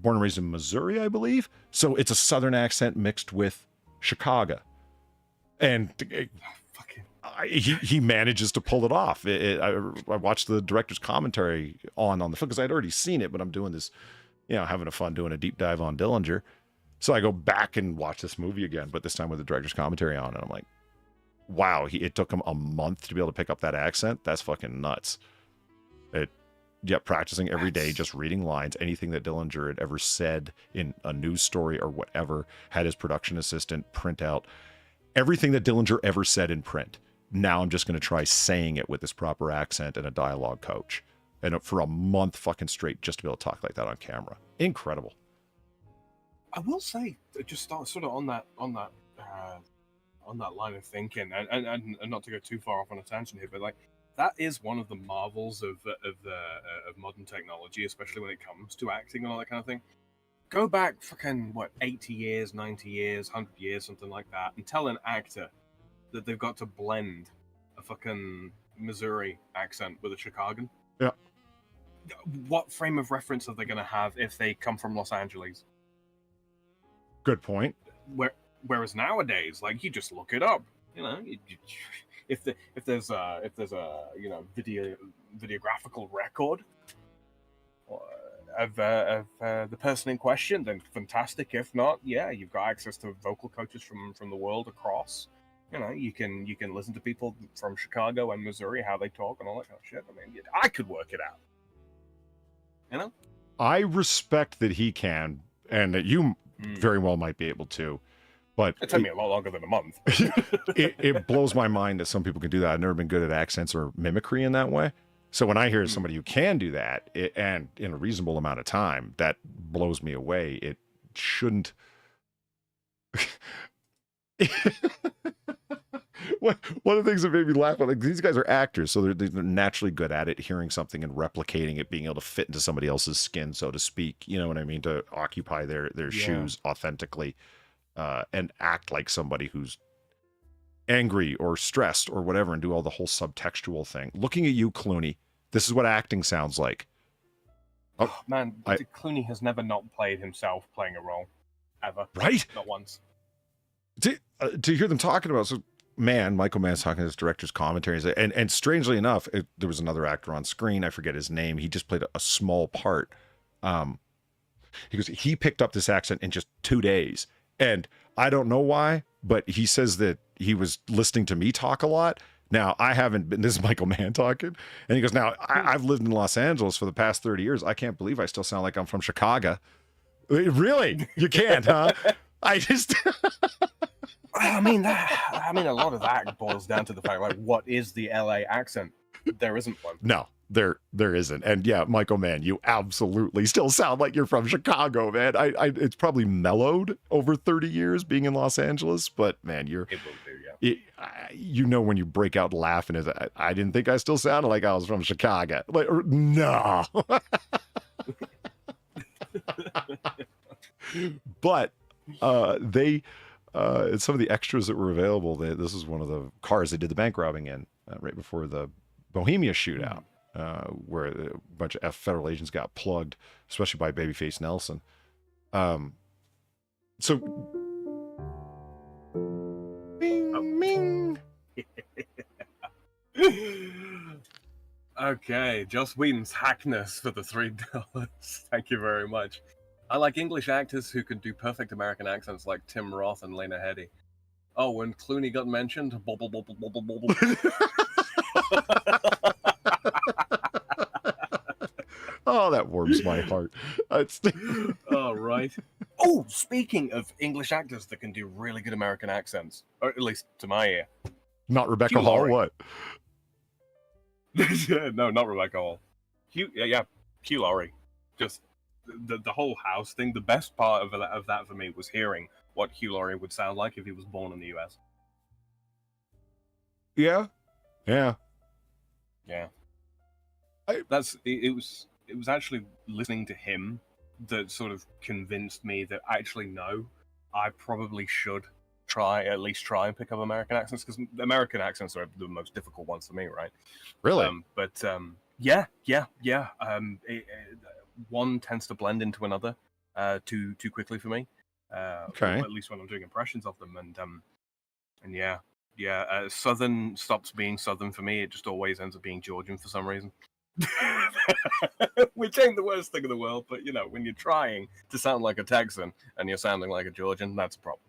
and raised in Missouri, I believe. So it's a Southern accent mixed with Chicago, and he manages to pull it off. I watched the director's commentary on the film because I'd already seen it, but I'm doing this, having a fun doing a deep dive on Dillinger. So I go back and watch this movie again, but this time with the director's commentary on, and I'm like, wow, it took him a month to be able to pick up that accent. That's fucking nuts. Practicing every day, just reading lines, anything that Dillinger had ever said in a news story or whatever, had his production assistant print out everything that Dillinger ever said in print. Now I'm just going to try saying it with this proper accent and a dialogue coach. And for a month fucking straight, just to be able to talk like that on camera. Incredible. I will say, just sort of on that line of thinking, and not to go too far off on a tangent here, but like that is one of the marvels of modern technology, especially when it comes to acting and all that kind of thing. Go back fucking 80 years, 90 years, 100 years, something like that, and tell an actor that they've got to blend a fucking Missouri accent with a Chicagan. Yeah. What frame of reference are they going to have if they come from Los Angeles? Good point. Whereas nowadays, like, you just look it up. If there's a videographical record of the person in question, then fantastic. If not, you've got access to vocal coaches from the world across. You can listen to people from Chicago and Missouri, how they talk and all that kind of shit. I mean, I could work it out. I respect that he can, and that you very well might be able to, but it took me a lot longer than a month. it blows my mind that some people can do that. I've never been good at accents or mimicry in that way. So when I hear somebody who can do that, and in a reasonable amount of time, that blows me away. It shouldn't. One of the things that made me laugh, like, these guys are actors, so they're naturally good at it, hearing something and replicating it, being able to fit into somebody else's skin, so to speak. You know what I mean? To occupy their shoes authentically, and act like somebody who's angry or stressed or whatever, and do all the whole subtextual thing. Looking at you, Clooney, this is what acting sounds like. Oh man, Clooney has never not played himself playing a role, ever. Right? Not once. To hear them talking about, Michael Mann's talking to his director's commentaries, and strangely enough, there was another actor on screen, I forget his name, he just played a small part. He goes, he picked up this accent in just 2 days, and I don't know why, but he says that he was listening to me talk a lot. Now, I haven't been, this is Michael Mann talking, and he goes, now, I've lived in Los Angeles for the past 30 years, I can't believe I still sound like I'm from Chicago. Really? You can't, huh? I just... I mean, a lot of that boils down to the fact, like, what is the LA accent? There isn't one. No, there isn't. And yeah, Michael Mann, you absolutely still sound like you're from Chicago, man. It's probably mellowed over 30 years being in Los Angeles, but man, it will do, yeah. When you break out laughing, I didn't think I still sounded like I was from Chicago. Like, no. But some of the extras that were available, this is one of the cars they did the bank robbing in right before the Bohemia shootout, where a bunch of federal agents got plugged, especially by Babyface Nelson. So, bing, bing. Okay, Joss Whedon's Hackness for the $3. Thank you very much. I like English actors who can do perfect American accents like Tim Roth and Lena Headey. Oh, when Clooney got mentioned, bubble, bubble, bubble, bubble. Oh, that warms my heart. Oh, right. Oh, speaking of English actors that can do really good American accents, or at least to my ear. Not Rebecca Hugh Hall, Laurie. what? No, not Rebecca Hall. Hugh Laurie. Just the whole house thing. The best part of that for me was hearing what Hugh Laurie would sound like if he was born in the US. Yeah. Yeah. It was actually listening to him that sort of convinced me that actually no, I probably should at least try and pick up American accents, because American accents are the most difficult ones for me, right? Really? Yeah. One tends to blend into another too quickly for me. Okay. At least when I'm doing impressions of them, and yeah. Southern stops being Southern for me. It just always ends up being Georgian for some reason. Which ain't the worst thing in the world, but when you're trying to sound like a Texan and you're sounding like a Georgian, that's a problem.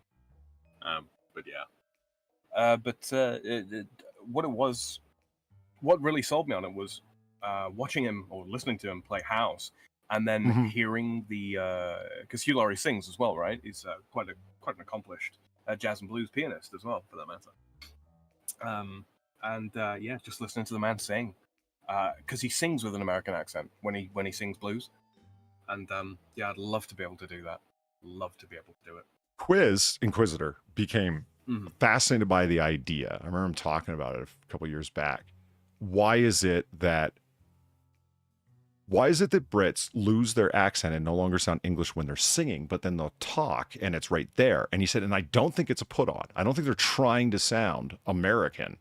What really sold me on it was watching him or listening to him play house, and then hearing because Hugh Laurie sings as well, right? He's quite an accomplished jazz and blues pianist as well, for that matter. Just listening to the man sing, because he sings with an American accent when he sings blues, and I'd love to be able to do that. Love to be able to do it. Inquisitor became fascinated by the idea. I remember him talking about it a couple years back. Why is it that Brits lose their accent and no longer sound English when they're singing, but then they'll talk and it's right there? And he said, and I don't think it's a put on. I don't think they're trying to sound American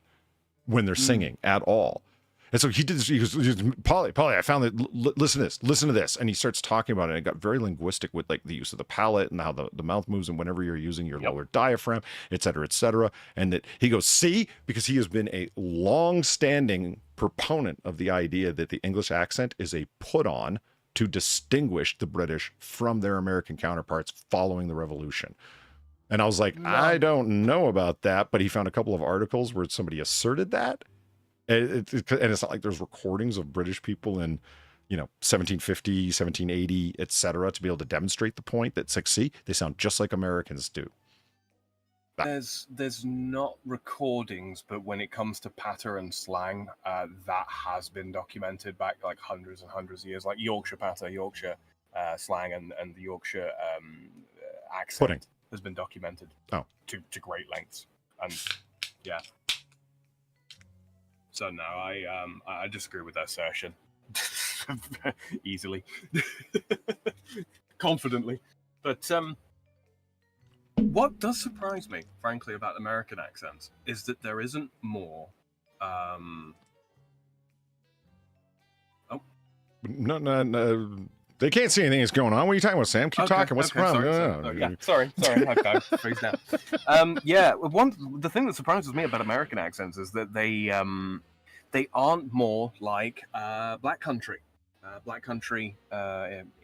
when they're singing at all. And so he did this. He goes, Polly, I found that. Listen to this. And he starts talking about it. And it got very linguistic with like the use of the palate and how the mouth moves and whenever you're using your lower diaphragm, et cetera, et cetera. And that he goes, see, because he has been a long-standing proponent of the idea that the English accent is a put on to distinguish the British from their American counterparts following the Revolution. And I was like, I don't know about that. But he found a couple of articles where somebody asserted that. And it's not like there's recordings of British people in, 1750, 1780, et cetera, to be able to demonstrate the point that, see, they sound just like Americans do. There's not recordings, but when it comes to patter and slang, that has been documented back like hundreds and hundreds of years, like Yorkshire patter, Yorkshire slang, and the Yorkshire accent has been documented to great lengths. And yeah. So no, I disagree with that assertion easily, confidently. But what does surprise me, frankly, about American accents is that there isn't more. No. They can't see anything that's going on. What are you talking about, Sam? Keep talking. What's the problem? Sorry. High five. Freeze down. The thing that surprises me about American accents is that they aren't more like Black Country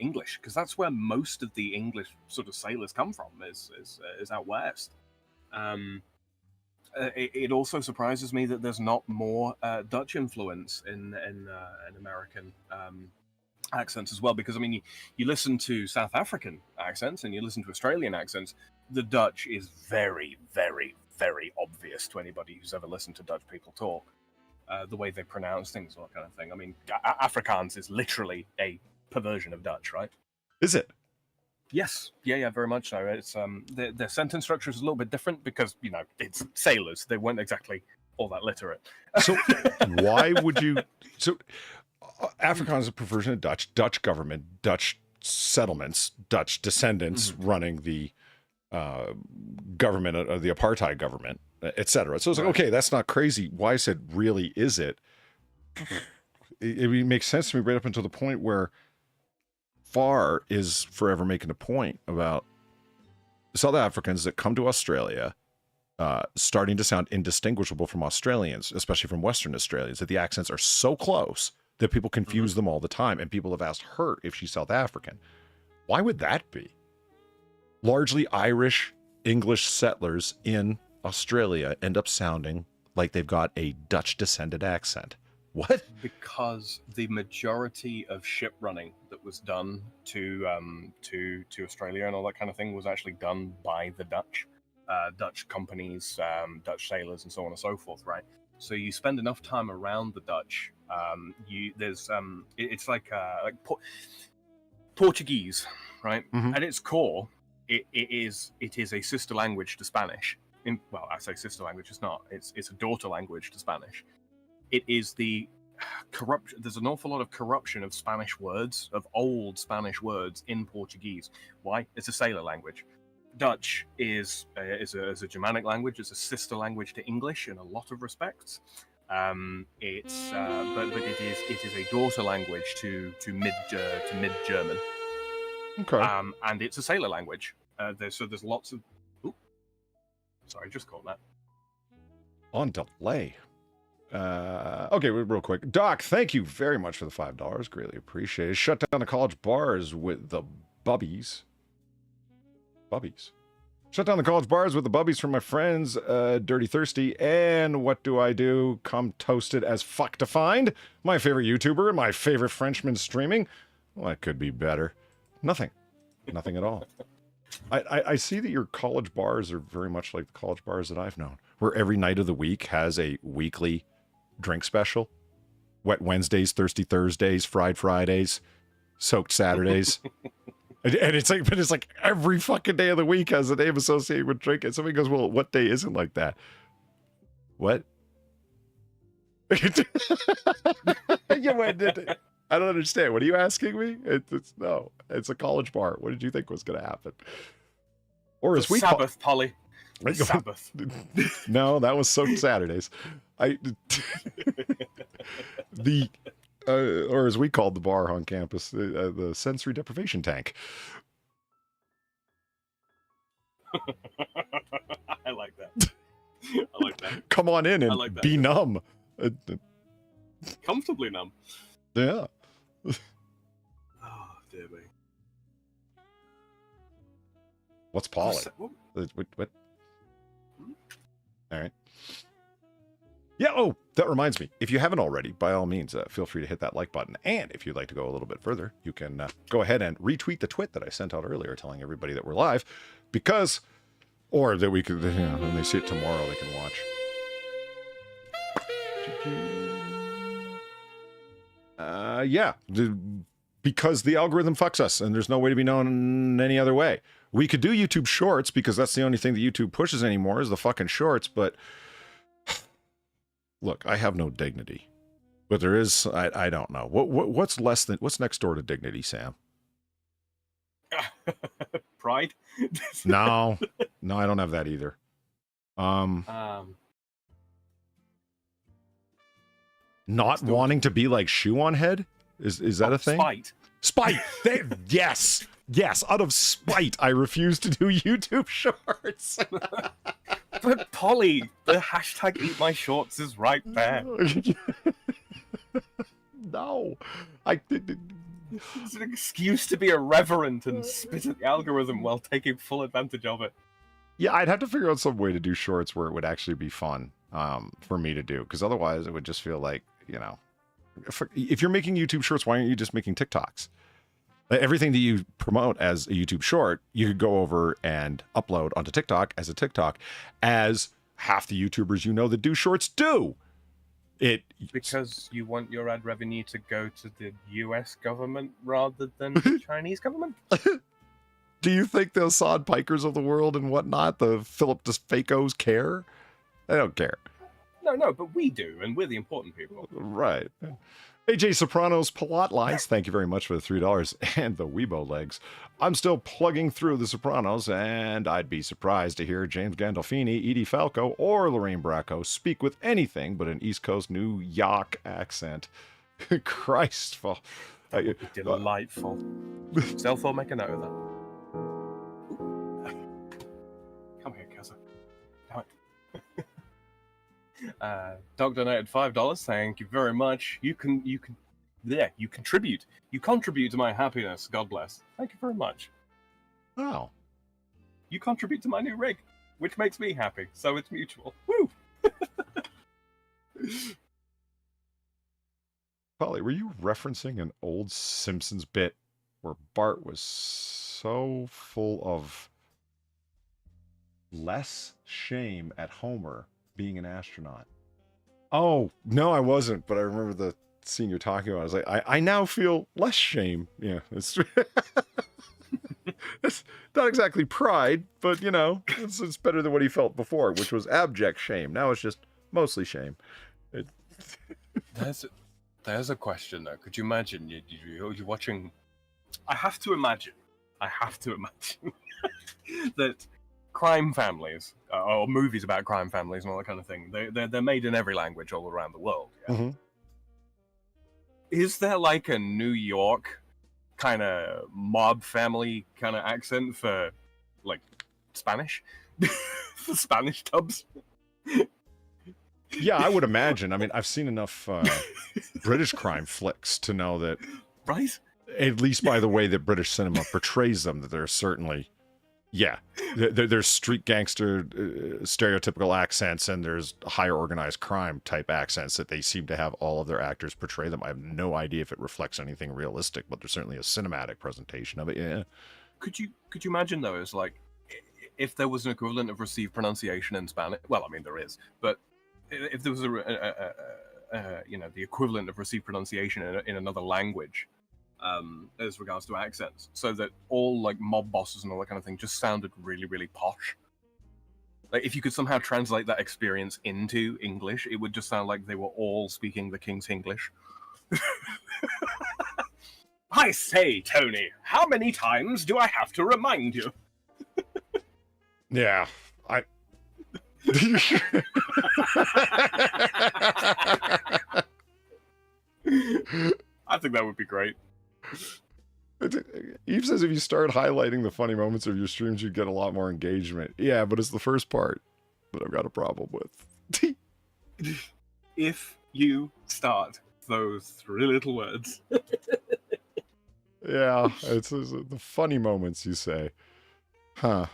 English, because that's where most of the English sort of sailors come from. Is out west. It also surprises me that there's not more Dutch influence in American accents as well, because I mean you listen to South African accents and you listen to Australian accents, the Dutch is very, very, very obvious to anybody who's ever listened to Dutch people talk, the way they pronounce things, all that kind of thing. I mean, Afrikaans is literally a perversion of Dutch, right? Is it? Yes, yeah, very much so. It's their sentence structure is a little bit different because it's sailors; they weren't exactly all that literate. So why would you? So Afrikaans is a perversion of Dutch government, Dutch settlements, Dutch descendants running the government of the apartheid government, etc. So it's like, okay, that's not crazy. Why I said, really, is it? it makes sense to me right up until the point where Far is forever making a point about South Africans that come to Australia starting to sound indistinguishable from Australians, especially from Western Australians, that the accents are so close that people confuse them all the time. And people have asked her if she's South African. Why would that be? Largely Irish, English settlers in Australia end up sounding like they've got a Dutch-descended accent. What? Because the majority of ship running that was done to Australia and all that kind of thing was actually done by the Dutch, Dutch companies, Dutch sailors, and so on and so forth, right? So you spend enough time around the Dutch. It's like Portuguese, right? Mhm. At its core, it is a sister language to Spanish. Well, I say sister language. It's not. It's a daughter language to Spanish. It is the corruption. There's an awful lot of corruption of Spanish words, of old Spanish words in Portuguese. Why? It's a sailor language. Dutch is a Germanic language. It's a sister language to English in a lot of respects. But it is a daughter language to mid German. Okay. And it's a sailor language. There's lots of. Ooh, sorry, just caught that. On delay. Okay, real quick. Doc, thank you very much for the $5. Greatly appreciated. Shut down the college bars with the bubbies. Bubbies. Shut down the college bars with the bubbies from my friends, Dirty Thirsty. And what do I do? Come toasted as fuck to find. My favorite YouTuber and my favorite Frenchman streaming. Well, that could be better. Nothing. Nothing at all. I see that your college bars are very much like the college bars that I've known, where every night of the week has a weekly drink special. Wet Wednesdays, Thirsty Thursdays, Fried Fridays, Soaked Saturdays. and it's like every fucking day of the week has a name associated with drinking. Somebody goes, well, what day isn't like that? What? I don't understand. What are you asking me? It's a college bar. What did you think was going to happen? Or as we Sabbath, Polly. Sabbath. No, that was Soaked Saturdays. Or as we called the bar on campus, the sensory deprivation tank. I like that. I like that. Come on in and like that. be numb. Comfortably numb. Yeah. Oh, dear me. What's Polly? What? All right. Yeah, oh, that reminds me. If you haven't already, by all means, feel free to hit that like button. And if you'd like to go a little bit further, you can go ahead and retweet the tweet that I sent out earlier telling everybody that we're live. Or that we could, when they see it tomorrow, they can watch. Because the algorithm fucks us and there's no way to be known any other way. We could do YouTube Shorts because that's the only thing that YouTube pushes anymore is the fucking shorts, but look, I have no dignity. But there is, I don't know. What's next door to dignity, Sam? Pride? No, I don't have that either. Not wanting to be like Shoe on Head? Is that a thing? Spite. Yes, out of spite, I refuse to do YouTube Shorts. But Polly, the hashtag Eat My Shorts is right there. No. It's an excuse to be irreverent and spit at the algorithm while taking full advantage of it. Yeah, I'd have to figure out some way to do shorts where it would actually be fun for me to do, because otherwise it would just feel like, if you're making YouTube Shorts, why aren't you just making TikToks? Everything that you promote as a YouTube short, you could go over and upload onto TikTok as a TikTok, as half the YouTubers that do shorts do. Because you want your ad revenue to go to the US government rather than the Chinese government? Do you think the Sod Pikers of the world and whatnot, the Philip DeFacos, care? They don't care. No, but we do, and we're the important people. Right. AJ Soprano's Palat Lines, thank you very much for the $3 and the Weibo legs. I'm still plugging through the Sopranos, and I'd be surprised to hear James Gandolfini, Edie Falco, or Lorraine Bracco speak with anything but an East Coast New York accent. Christful. Delightful. Stealth, make a note of that. Come here, cousin. Doc donated $5. Thank you very much. You contribute. You contribute to my happiness. God bless. Thank you very much. Oh. You contribute to my new rig, which makes me happy. So it's mutual. Woo! Polly, were you referencing an old Simpsons bit where Bart was so full of less shame at Homer being an astronaut? Oh, no, I wasn't, but I remember the scene you're talking about. I was like, I now feel less shame. Yeah, it's it's not exactly pride, but, you know, it's better than what he felt before, which was abject shame. Now it's just mostly shame. There's a question, though. Could you imagine you're watching... I have to imagine that crime families, or movies about crime families and all that kind of thing, they're made in every language all around the world. Yeah? Mm-hmm. Is there like a New York kind of mob family kind of accent for like Spanish? For Spanish dubs? Yeah, I would imagine. I mean, I've seen enough British crime flicks to know that, Right? at least by the way that British cinema portrays them, that they're certainly, yeah, there's street gangster stereotypical accents, and there's higher organized crime type accents that they seem to have all of their actors portray them. I have no idea if it reflects anything realistic, but there's certainly a cinematic presentation of it. Yeah. Could you imagine though, as like, if there was an equivalent of received pronunciation in Spanish? Well, I mean there is, but if there was the equivalent of received pronunciation in another language, as regards to accents, so that all like mob bosses and all that kind of thing just sounded really, really posh. Like if you could somehow translate that experience into English, it would just sound like they were all speaking the King's English. I say, Tony, how many times do I have to remind you? Yeah, I think that would be great. Eve says if you start highlighting the funny moments of your streams, you get a lot more engagement. Yeah, but it's the first part that I've got a problem with. If you start those three little words. Yeah, it's the funny moments, you say. Huh.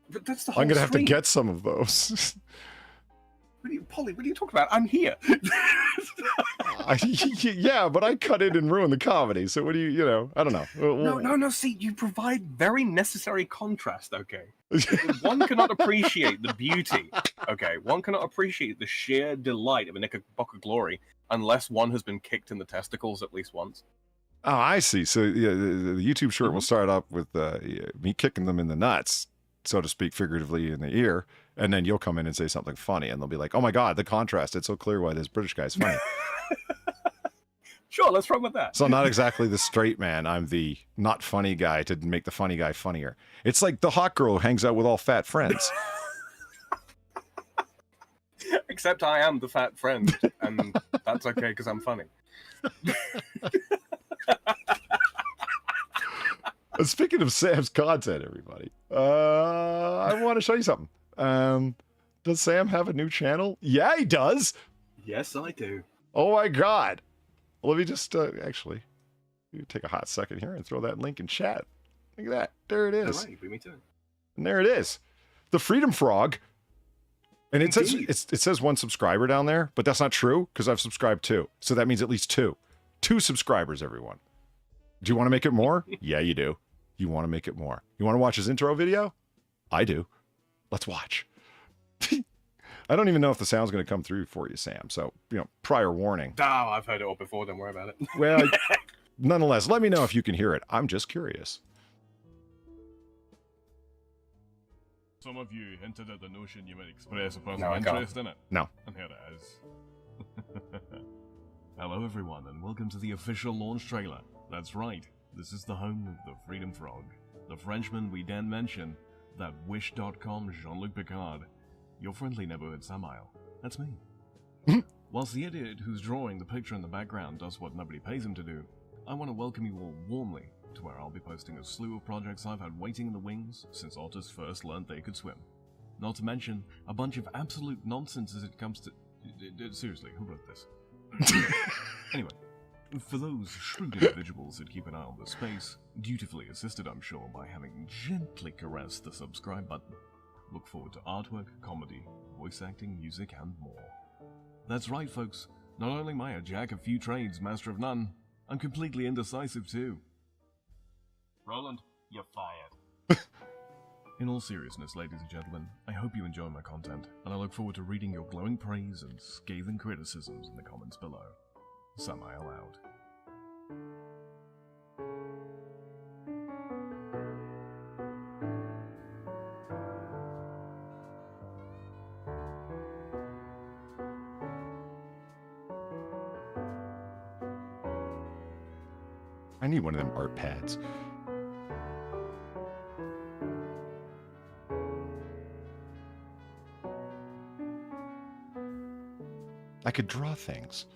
But that's the whole I'm going to have to stream. get some of those. Polly, what are you talking about? I'm here. Yeah, but I cut in and ruin the comedy. So what do you know, I don't know. No. See, you provide very necessary contrast, okay? One cannot appreciate the beauty, okay? One cannot appreciate the sheer delight of a Knickerbocker glory unless one has been kicked in the testicles at least once. Oh, I see. So yeah, the YouTube short will start up with me kicking them in the nuts, so to speak, figuratively in the ear, and then you'll come in and say something funny, and they'll be like, "Oh my God, the contrast! It's so clear why this British guy's funny." Sure, let's run with that. So I'm not exactly the straight man. I'm the not funny guy to make the funny guy funnier. It's like the hot girl who hangs out with all fat friends. Except I am the fat friend, and that's okay because I'm funny. Speaking of Sam's content, everybody, I want to show you something. Does Sam have a new channel? Yeah, he does. Yes, I do. Oh my God. Let me just actually take a hot second here and throw that link in chat. Look at that. There it is. All right, beat me to it. And there it is. The Freedom Frog. And it says it says 1 subscriber down there, but that's not true because I've subscribed 2. So that means at least 2. 2 subscribers, everyone. Do you want to make it more? Yeah, you do. You want to make it more. You want to watch his intro video? I do. Let's watch. I don't even know if the sound's going to come through for you, Sam. So, prior warning. Oh, I've heard it all before. Don't worry about it. Well, nonetheless, let me know if you can hear it. I'm just curious. Some of you hinted at the notion you might express a No, personal I can't. interest in it. No. And here it is. Hello everyone, and welcome to the official launch trailer. That's right, this is the home of the Freedom Frog. The Frenchman we then mention, that Wish.com Jean-Luc Picard. Your friendly neighborhood Samael. That's me. Whilst the idiot who's drawing the picture in the background does what nobody pays him to do, I want to welcome you all warmly to where I'll be posting a slew of projects I've had waiting in the wings since otters first learned they could swim. Not to mention a bunch of absolute nonsense as it comes to... Seriously, who wrote this? Anyway, for those shrewd individuals that keep an eye on the space, dutifully assisted I'm sure by having gently caressed the subscribe button, look forward to artwork, comedy, voice acting, music, and more. That's right folks, not only am I a jack of few trades, master of none, I'm completely indecisive too. Roland, you're fired. In all seriousness, ladies and gentlemen, I hope you enjoy my content, and I look forward to reading your glowing praise and scathing criticisms in the comments below. Samael out. I need one of them art pads. I could draw things.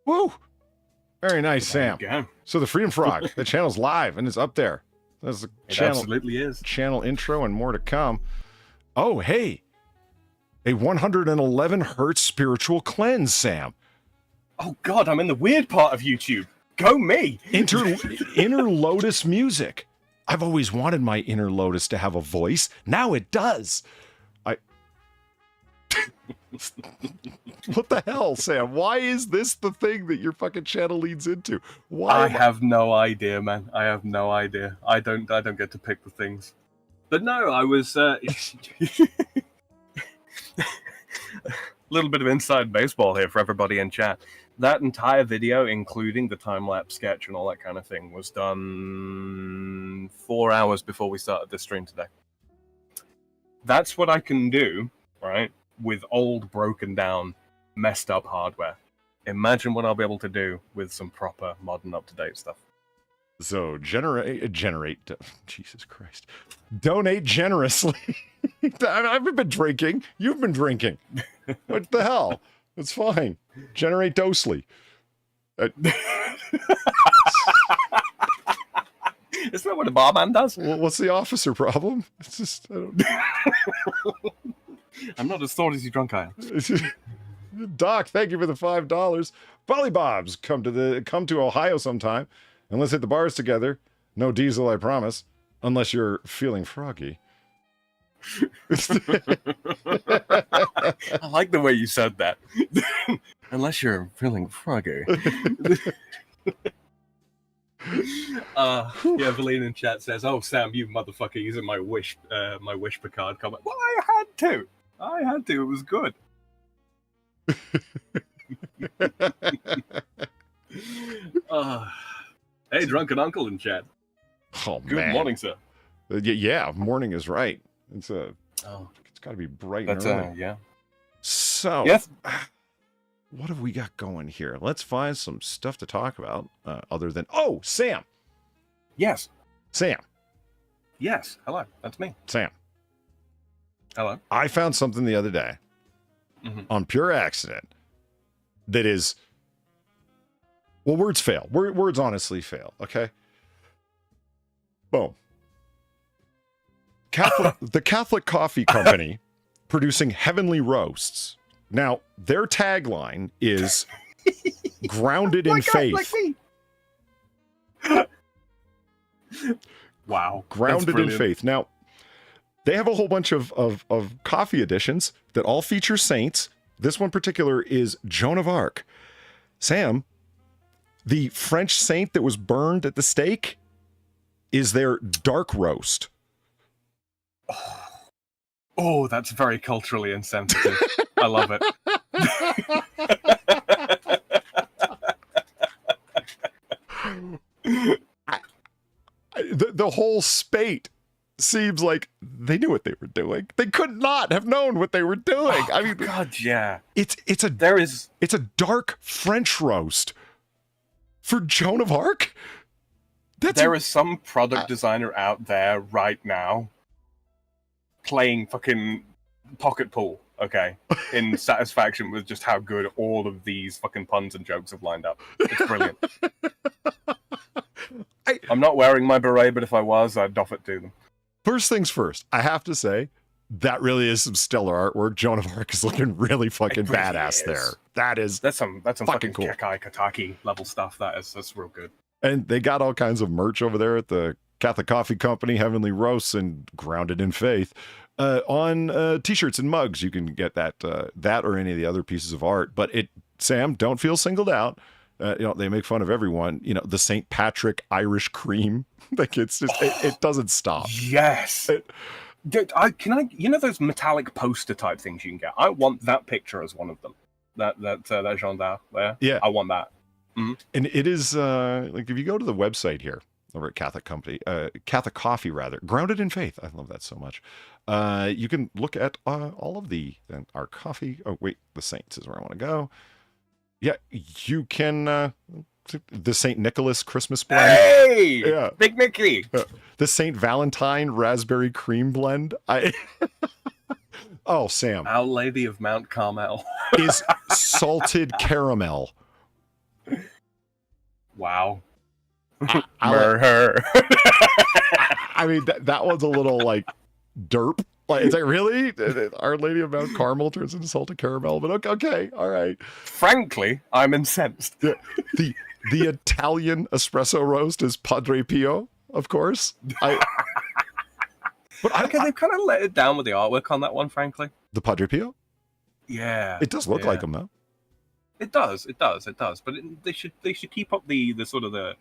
Woo! Very nice, Sam. Go. So the Freedom Frog, the channel's live and it's up there. That's the It channel absolutely is. channel intro and more to come. Oh, hey, a 111 hertz spiritual cleanse, Sam. Oh god, I'm in the weird part of YouTube. Go me! Inner Lotus music. I've always wanted my inner Lotus to have a voice. Now it does. What the hell, Sam? Why is this the thing that your fucking channel leads into? Why? I have no idea, man. I have no idea. I don't get to pick the things. But no, I was little bit of inside baseball here for everybody in chat. That entire video, including the time-lapse sketch and all that kind of thing, was done 4 hours before we started this stream today. That's what I can do, right, with old, broken down, messed up hardware. Imagine what I'll be able to do with some proper, modern, up-to-date stuff. So generate. Jesus Christ! Donate generously. I haven't been drinking. You've been drinking. What the hell? It's fine. Generate dosely. Isn't that what a barman does? What's the officer problem? It's just I don't... I'm not as thought as you drunk I am. Doc, thank you for the $5. Volley-bobs, come to Ohio sometime, and let's hit the bars together. No diesel, I promise, unless you're feeling froggy. I like the way you said that. Unless you're feeling froggy. Evelyn in chat says, "Oh, Sam, you motherfucker, using my wish Picard comment." Well, I had to. It was good. Hey, drunken uncle in chat. Oh, Good man. morning, sir. Yeah, morning is right. It's got to be bright and That's early. yeah. So, Yes. what have we got going here? Let's find some stuff to talk about other than... Oh, Sam! Yes. Sam. Hello. That's me. Sam. Hello. I found something the other day on pure accident that is... Well, words fail. Words honestly fail, okay? Boom. The Catholic Coffee Company producing heavenly roasts. Now, their tagline is grounded in faith. Wow. Grounded in faith. Now, they have a whole bunch of coffee editions that all feature saints. This one particular is Joan of Arc. Sam, the French saint that was burned at the stake is their dark roast. Oh, that's very culturally insensitive. I love it. The whole spate seems like they knew what they were doing. They could not have known what they were doing. I mean, God, yeah. it's a dark French roast for Joan of Arc. There is some product designer out there right now playing fucking pocket pool, okay, in satisfaction with just how good all of these fucking puns and jokes have lined up. It's brilliant. I'm not wearing my beret, but if I was, I'd doff it to them. First things first, I have to say, that really is some stellar artwork. Joan of Arc is looking really fucking It really badass is. there. That's some fucking cool. Kekai Kataki level stuff. That's real good. And they got all kinds of merch over there at the Catholic Coffee Company, Heavenly Roasts, and Grounded in Faith. On t-shirts and mugs, you can get that or any of the other pieces of art. But Sam, don't feel singled out. They make fun of everyone. The St. Patrick Irish cream. Like it's just it doesn't stop. Yes. Those metallic poster type things you can get. I want that picture as one of them. That gendarme there. Yeah, I want that. Mm-hmm. And it is like if you go to the website here over at Catholic Coffee rather, Grounded in Faith. I love that so much. You can look at all of our coffee. Oh wait, the Saints is where I want to go. Yeah, you can the St. Nicholas Christmas blend. Hey, yeah, Big Nicky. The St. Valentine raspberry cream blend. Oh, Sam. Our Lady of Mount Carmel is salted caramel. Wow. I mean, that one's a little like derp. Like, is that really? Our Lady of Mount Carmel turns into salted caramel, but okay, all right. Frankly, I'm incensed. The Italian espresso roast is Padre Pio, of course. But they've kind of let it down with the artwork on that one, frankly. The Padre Pio? Yeah. It does look like him, though. It does. But they should keep up the sort of the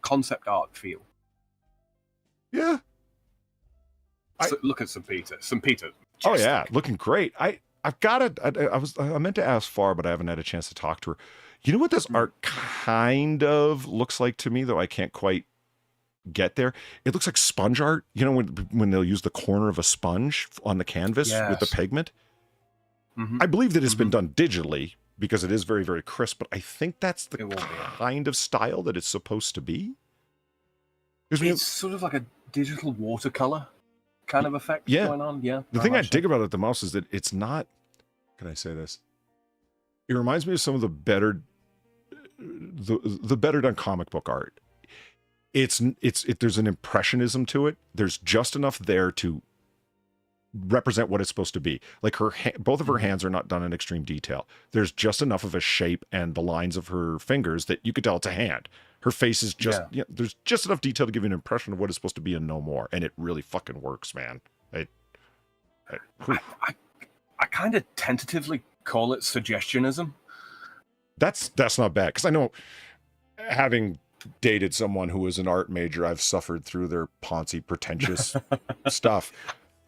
concept art feel. Yeah. Look at St. Peter. St. Peter. Oh yeah, looking great. I've got it. I meant to ask Far, but I haven't had a chance to talk to her. You know what this art kind of looks like to me, though I can't quite get there. It looks like sponge art. When they'll use the corner of a sponge on the canvas with the pigment. Mm-hmm. I believe that it's been done digitally because it is very, very crisp, but I think that's the kind of style that it's supposed to be. It's sort of like a digital watercolor kind of effect going on. Yeah. The thing I dig about it the most is that it's not. Can I say this? It reminds me of some of the better done comic book art. There's an impressionism to it. There's just enough there to represent what it's supposed to be. Like both of her hands are not done in extreme detail. There's just enough of a shape and the lines of her fingers that you could tell it's a hand. Her face is just, there's just enough detail to give you an impression of what it's supposed to be and no more. And it really fucking works, man. I kind of tentatively call it suggestionism. That's not bad. Because I know, having dated someone who was an art major, I've suffered through their poncy, pretentious stuff.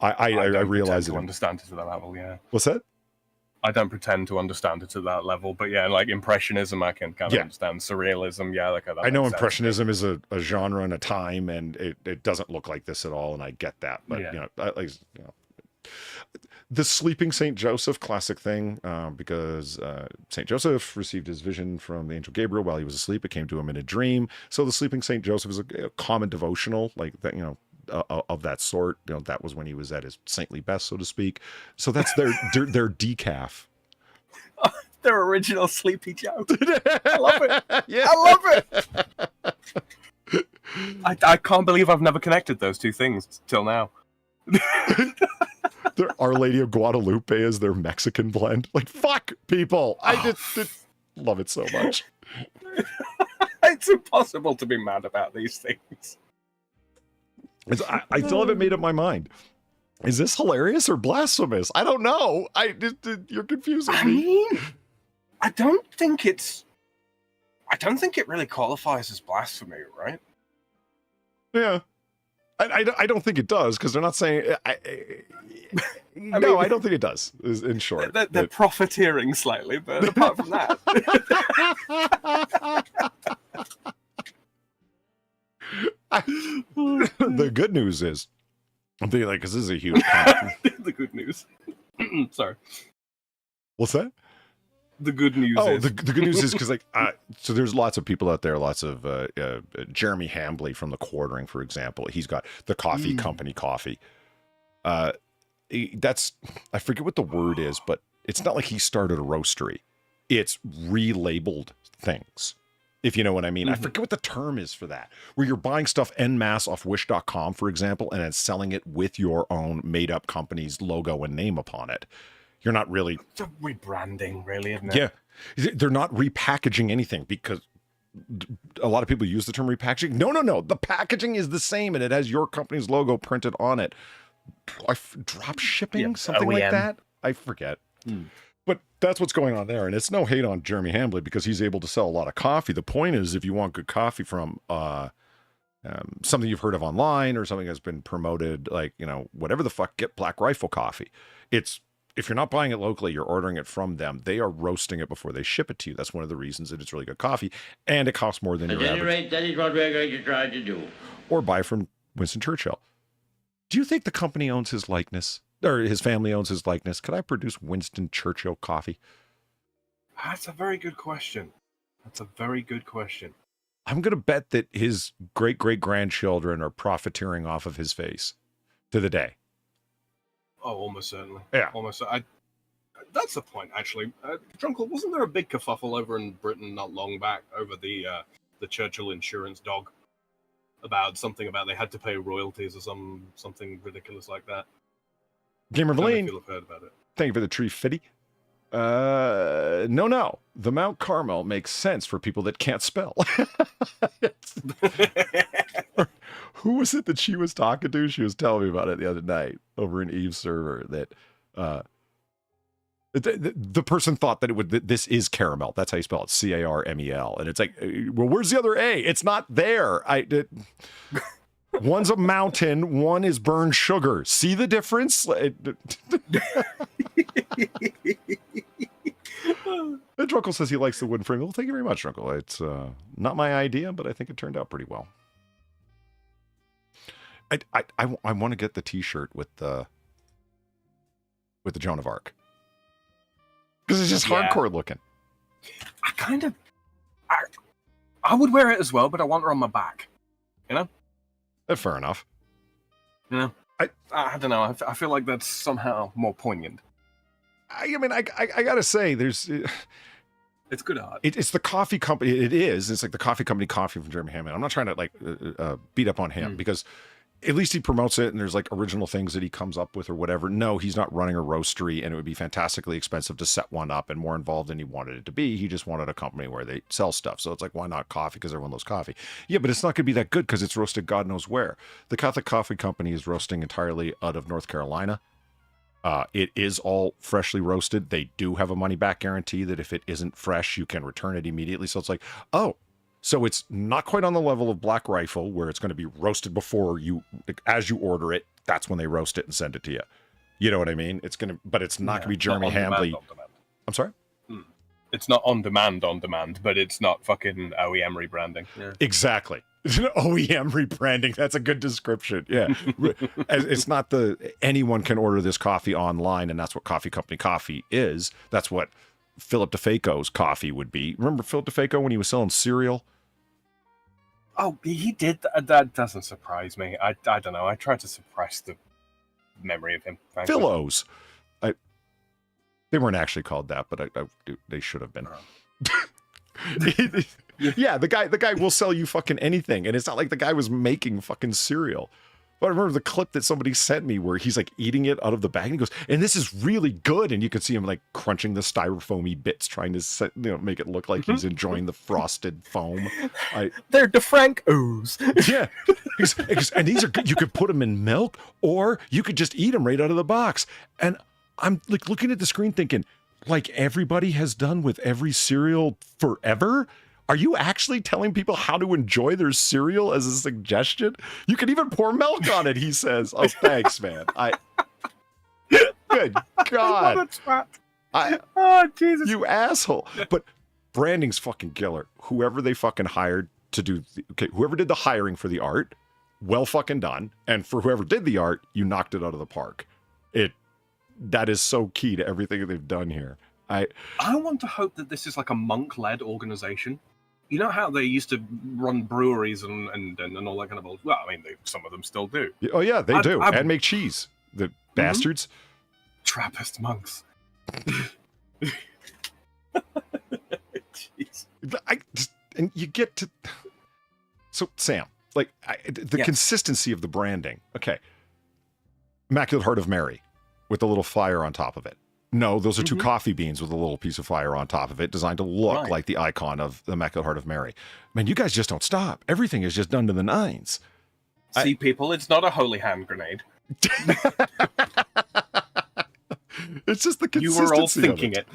I realize it. To understand it to that level, yeah. What's that? I don't pretend to understand it to that level, but yeah, like impressionism, I can kind of understand. Surrealism, I know impressionism is a genre and a time, and it doesn't look like this at all, and I get that. But the sleeping Saint Joseph, classic thing, because Saint Joseph received his vision from the angel Gabriel while he was asleep. It came to him in a dream. So the sleeping Saint Joseph is a common devotional, like that, of that sort. That was when he was at his saintly best, so to speak. So that's their decaf. Their original Sleepy Joe. I love it. Yeah. I love it. I can't believe I've never connected those two things till now. Their Our Lady of Guadalupe is their Mexican blend. Like, fuck, people. I just love it so much. It's impossible to be mad about these things. I still haven't made up my mind. Is this hilarious or blasphemous? I don't know. You're confusing me. I don't think it really qualifies as blasphemy, right? Yeah. I don't think it does because they're not saying. No, I don't think it does. In short, They're profiteering slightly, but apart from that, the good news is, I'm thinking like, because this is a huge. the good news. Sorry. What's that? The good news Oh, is the good news is because like, so there's lots of people out there, lots of Jeremy Hambley from the Quartering, for example. He's got the coffee company coffee. That's, I forget what the word is, but it's not like he started a roastery. It's relabeled things, if you know what I mean. I forget what the term is for that, where you're buying stuff en masse off wish.com, for example, and then selling it with your own made up company's logo and name upon it. You're not really... It's a rebranding, really, isn't it? Yeah. They're not repackaging anything because a lot of people use the term repackaging. No. The packaging is the same and it has your company's logo printed on it. Drop shipping, something like that. I forget. But that's what's going on there. And it's no hate on Jeremy Hambley because he's able to sell a lot of coffee. The point is, if you want good coffee from something you've heard of online or something that's been promoted, like, you know, whatever the fuck, get Black Rifle coffee. If you're not buying it locally, you're ordering it from them. They are roasting it before they ship it to you. That's one of the reasons that it's really good coffee. And it costs more than At your any average. rate, that is what we're going to try to do. Or buy from Winston Churchill. Do you think the company owns his likeness? Or his family owns his likeness? Could I produce Winston Churchill coffee? That's a very good question. I'm going to bet that his great-great-grandchildren are profiteering off of his face to the day. Oh, almost certainly. Yeah. Almost. That's the point, actually. Drunkle, wasn't there a big kerfuffle over in Britain not long back over the Churchill insurance dog? About they had to pay royalties or something ridiculous like that. Gamer Valine, I've heard about it. thank you for the tree fitty. No. The Mount Carmel makes sense for people that can't spell. Who was it that she was talking to? She was telling me about it the other night over in Eve's server that the person thought that this is caramel. That's how you spell it, Carmel. And it's like, well, where's the other A? It's not there. One's a mountain, one is burned sugar. See the difference? Drunkle says he likes the wooden frame. Well, thank you very much, Drunkle. It's not my idea, but I think it turned out pretty well. I want to get the T-shirt with the Joan of Arc because it's just hardcore looking. I would wear it as well, but I want her on my back. You know. Fair enough. You know, I don't know. I feel like that's somehow more poignant. I mean, I gotta say, there's. It's good art. It's the coffee company. It is. It's like the coffee company coffee from Jeremy Hammond. I'm not trying to like beat up on him because at least he promotes it and there's like original things that he comes up with or whatever. No, he's not running a roastery and it would be fantastically expensive to set one up and more involved than he wanted it to be. He just wanted a company where they sell stuff. So it's like, why not coffee? Because everyone loves coffee. Yeah, but it's not going to be that good because it's roasted God knows where. The Catholic Coffee Company is roasting entirely out of North Carolina. It is all freshly roasted. They do have a money back guarantee that if it isn't fresh, you can return it immediately. So it's like, oh, so it's not quite on the level of Black Rifle where it's going to be roasted before you, as you order it, that's when they roast it and send it to you. You know what I mean? It's going to, but it's not going to be Jeremy Hambley. I'm sorry? It's not on demand, but it's not fucking OEM rebranding. Yeah. Exactly. It's an OEM rebranding. That's a good description. Yeah. It's not anyone can order this coffee online, and that's what Coffee Company Coffee is. That's what Philip DeFaco's coffee would be. Remember Philip DeFaco when he was selling cereal? Oh, he did. That doesn't surprise me. I don't know. I try to suppress the memory of him. Frankly. Philos. They weren't actually called that, but they should have been. Yeah, the guy will sell you fucking anything, and it's not like the guy was making fucking cereal. But I remember the clip that somebody sent me where he's like eating it out of the bag, and he goes, "And this is really good." And you can see him like crunching the styrofoamy bits, trying to make it look like he's enjoying the frosted foam. They're DeFrancos. Yeah, and these are good. You could put them in milk, or you could just eat them right out of the box. And I'm like looking at the screen thinking, like everybody has done with every cereal forever. Are you actually telling people how to enjoy their cereal as a suggestion? You can even pour milk on it, he says. Oh, thanks, man. Good God. What a twat. Oh, Jesus. You asshole. But branding's fucking killer. Whoever they fucking hired to do, whoever did the hiring for the art, well fucking done. And for whoever did the art, you knocked it out of the park. That is so key to everything they've done here. I want to hope that this is like a monk-led organization. You know how they used to run breweries and all that kind of bullshit? Well, I mean, some of them still do. Oh, yeah, they do. And make cheese. The bastards. Trappist monks. Jeez. And you get to... So, Sam, like, the consistency of the branding. Okay. Immaculate Heart of Mary with a little fire on top of it. No, those are two coffee beans with a little piece of fire on top of it, designed to look like the icon of the Immaculate Heart of Mary. Man, you guys just don't stop. Everything is just done to the nines. See, people, it's not a holy hand grenade. It's just the consistency. You were all thinking it.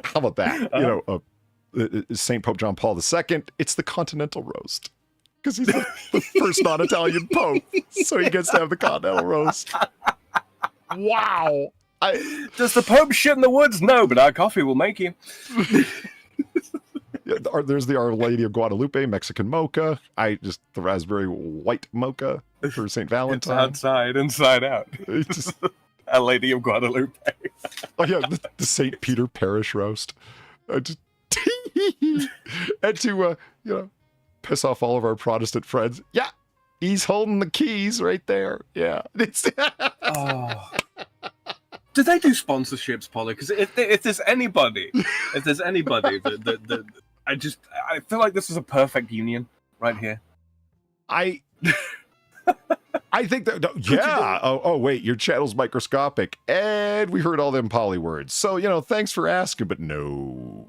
How about that? St. Pope John Paul II, it's the continental roast. Because he's the first non-Italian pope. So he gets to have the continental roast. Wow. Does the Pope shit in the woods? No, but our coffee will make you. There's the Our Lady of Guadalupe Mexican mocha. The raspberry white mocha for St. Valentine. It's outside, inside out. Our Lady of Guadalupe. Oh yeah, the St. Peter Parish roast. And to piss off all of our Protestant friends. Yeah, he's holding the keys right there. Yeah. Oh. Do they do sponsorships, Polly? Because if there's anybody that I feel like this is a perfect union right here. I think that yeah. Oh wait, your channel's microscopic, and we heard all them poly words. So thanks for asking, but no.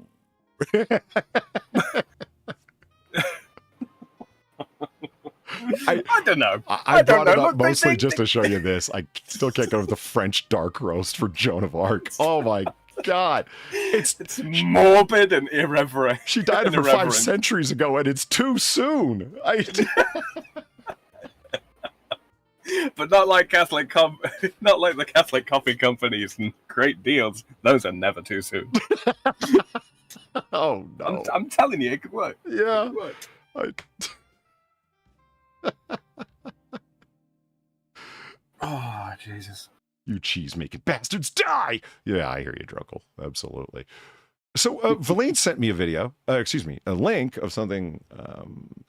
I don't know. I brought it up mostly just to show you this. I still can't go with the French dark roast for Joan of Arc. Oh my God. It's morbid and irreverent. She died over 5 centuries ago and it's too soon. But not like not like the Catholic coffee companies and great deals. Those are never too soon. Oh no. I'm telling you, it could work. Yeah. It could work. Oh, Jesus. You cheese-making bastards, die! Yeah, I hear you, Druckle. Absolutely. So, Valine sent me a link of something,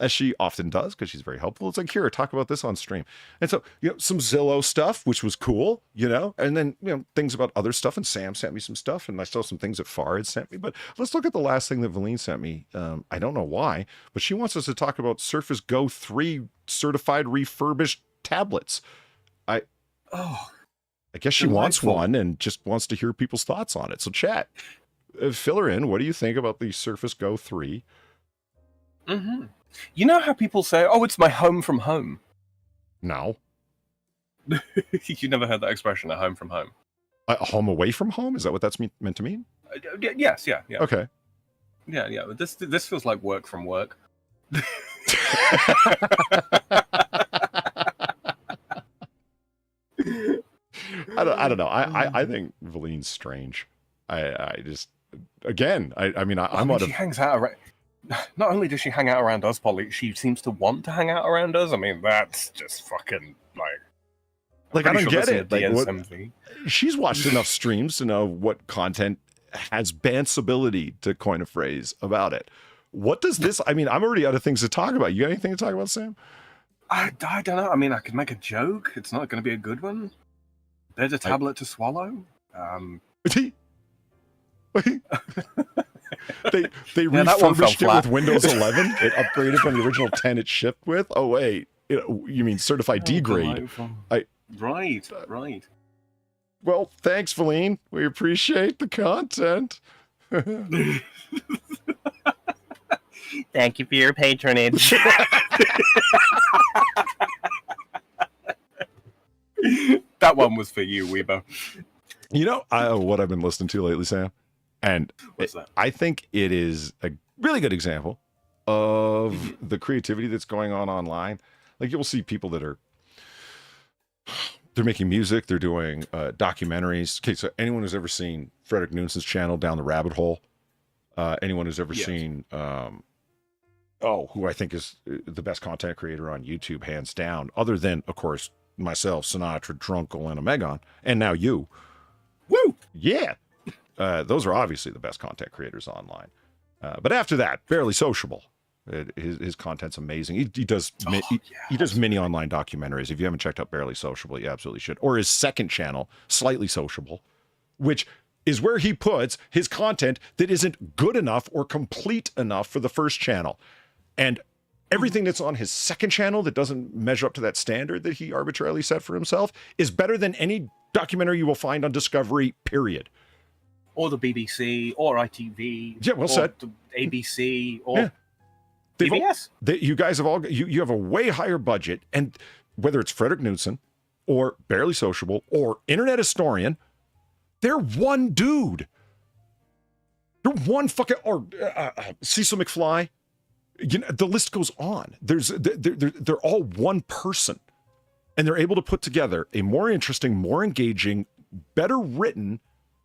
as she often does, because she's very helpful. It's like, Kira, talk about this on stream. And so, some Zillow stuff, which was cool, and then, things about other stuff. And Sam sent me some stuff, and I saw some things that Far had sent me. But let's look at the last thing that Valine sent me. I don't know why, but she wants us to talk about Surface Go 3 certified refurbished tablets. I guess she wants one and just wants to hear people's thoughts on it. So, chat. Fill her in. What do you think about the Surface Go 3? Mm-hmm. You know how people say, "Oh, it's my home from home." No. You never heard that expression, "a home from home." A home away from home? Is that what that's meant to mean? Yes. Yeah. Okay. Yeah. This feels like work from work. I don't know. I think Valine's strange. I just, again, I'm out of... She hangs out around... Not only does she hang out around us, Polly, she seems to want to hang out around us. I mean, that's just fucking, I don't get it. Like, she's watched enough streams to know what content has bantsability, to coin a phrase, about it. What does this... I'm already out of things to talk about. You got anything to talk about, Sam? I don't know. I mean, I could make a joke. It's not going to be a good one. There's a tablet to swallow. They refurbished it with Windows 11. It upgraded from the original 10 it shipped with. Oh wait, you mean certified D grade? Right. Well, thanks, Valine. We appreciate the content. Thank you for your patronage. That one was for you, Weebo. What I've been listening to lately, Sam? And what's that? I think it is really good example of the creativity that's going on online. Like you'll see people that are they're making music, they're doing documentaries. Okay, so anyone who's ever seen Frederick Newson's channel Down the Rabbit Hole, anyone who's ever seen who I think is the best content creator on YouTube, hands down, other than, of course, myself, Sinatra, Drunkle, and Omegon, and now you. Woo! Yeah. Those are obviously the best content creators online. But after that, Barely Sociable. His content's amazing. He does he does mini online documentaries. If you haven't checked out Barely Sociable, you absolutely should. Or his second channel, Slightly Sociable, which is where he puts his content that isn't good enough or complete enough for the first channel. And everything that's on his second channel that doesn't measure up to that standard that he arbitrarily set for himself is better than any documentary you will find on Discovery, period. Or the BBC, or ITV. Yeah, well or said. The ABC, or They've PBS. You guys have all, you have a way higher budget, and whether it's Frederick Knudsen or Barely Sociable or Internet Historian, they're one dude. They're one fucking, or Cecil McFly. You know, the list goes on. They're all one person, and they're able to put together a more interesting, more engaging, better written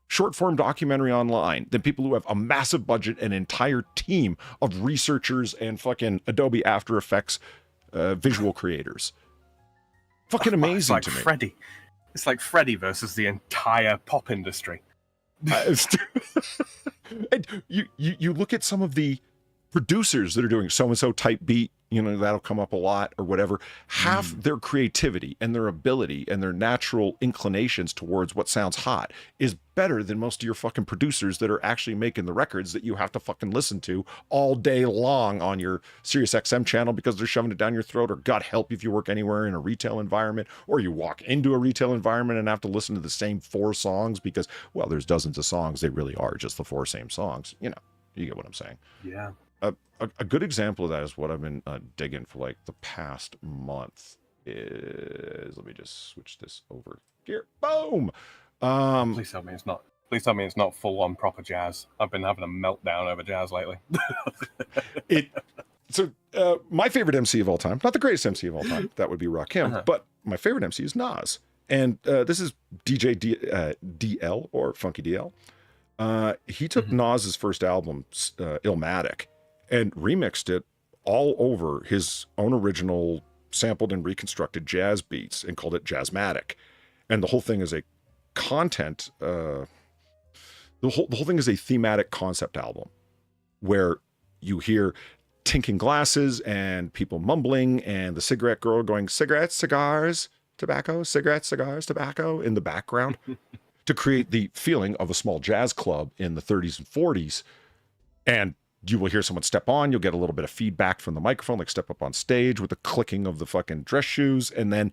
short-form documentary online than people who have a massive budget, an entire team of researchers and fucking Adobe After Effects visual creators. Fucking amazing to me. Freddy. It's like Freddy versus the entire pop industry. And you look at some of the producers that are doing so-and-so type beat, you know, that'll come up a lot or whatever. Half their creativity and their ability and their natural inclinations towards what sounds hot is better than most of your fucking producers that are actually making the records that you have to fucking listen to all day long on your Sirius XM channel because they're shoving it down your throat, or God help if you work anywhere in a retail environment, or you walk into a retail environment and have to listen to the same 4 songs because, well, there's dozens of songs. They really are just the 4 same songs. You know, you get what I'm saying. Yeah. A good example of that is what I've been digging for like the past month is, let me just switch this over here. Boom. Please tell me it's not. Please tell me it's not full on proper jazz. I've been having a meltdown over jazz lately. My favorite MC of all time, not the greatest MC of all time, that would be Rakim, but my favorite MC is Nas. And this is DJ DL or Funky DL. He took Nas's first album, Illmatic, and remixed it all over his own original sampled and reconstructed jazz beats and called it Jazzmatic. And the whole thing is a content, the whole thing is a thematic concept album where you hear tinking glasses and people mumbling and the cigarette girl going, cigarettes, cigars, tobacco, cigarettes, cigars, tobacco in the background to create the feeling of a small jazz club in the 30s and 40s. And you will hear someone step on, you'll get a little bit of feedback from the microphone, like step up on stage with the clicking of the fucking dress shoes, and then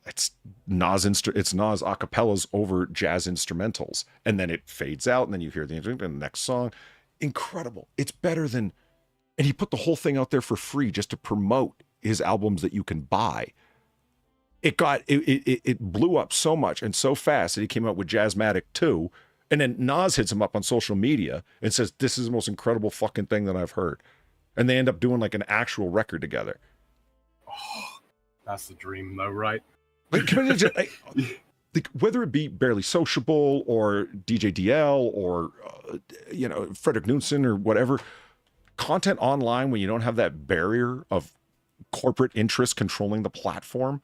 it's Nas acapellas over jazz instrumentals, and then it fades out, and then you hear the next song. Incredible. It's better than, and he put the whole thing out there for free just to promote his albums that you can buy. It blew up so much and so fast that he came out with Jazzmatic 2. And then Nas hits him up on social media and says, this is the most incredible fucking thing that I've heard. And they end up doing like an actual record together. Oh, that's the dream though, right? Like, whether it be Barely Sociable or DJ DL or, Frederick Knudsen or whatever, content online when you don't have that barrier of corporate interest controlling the platform,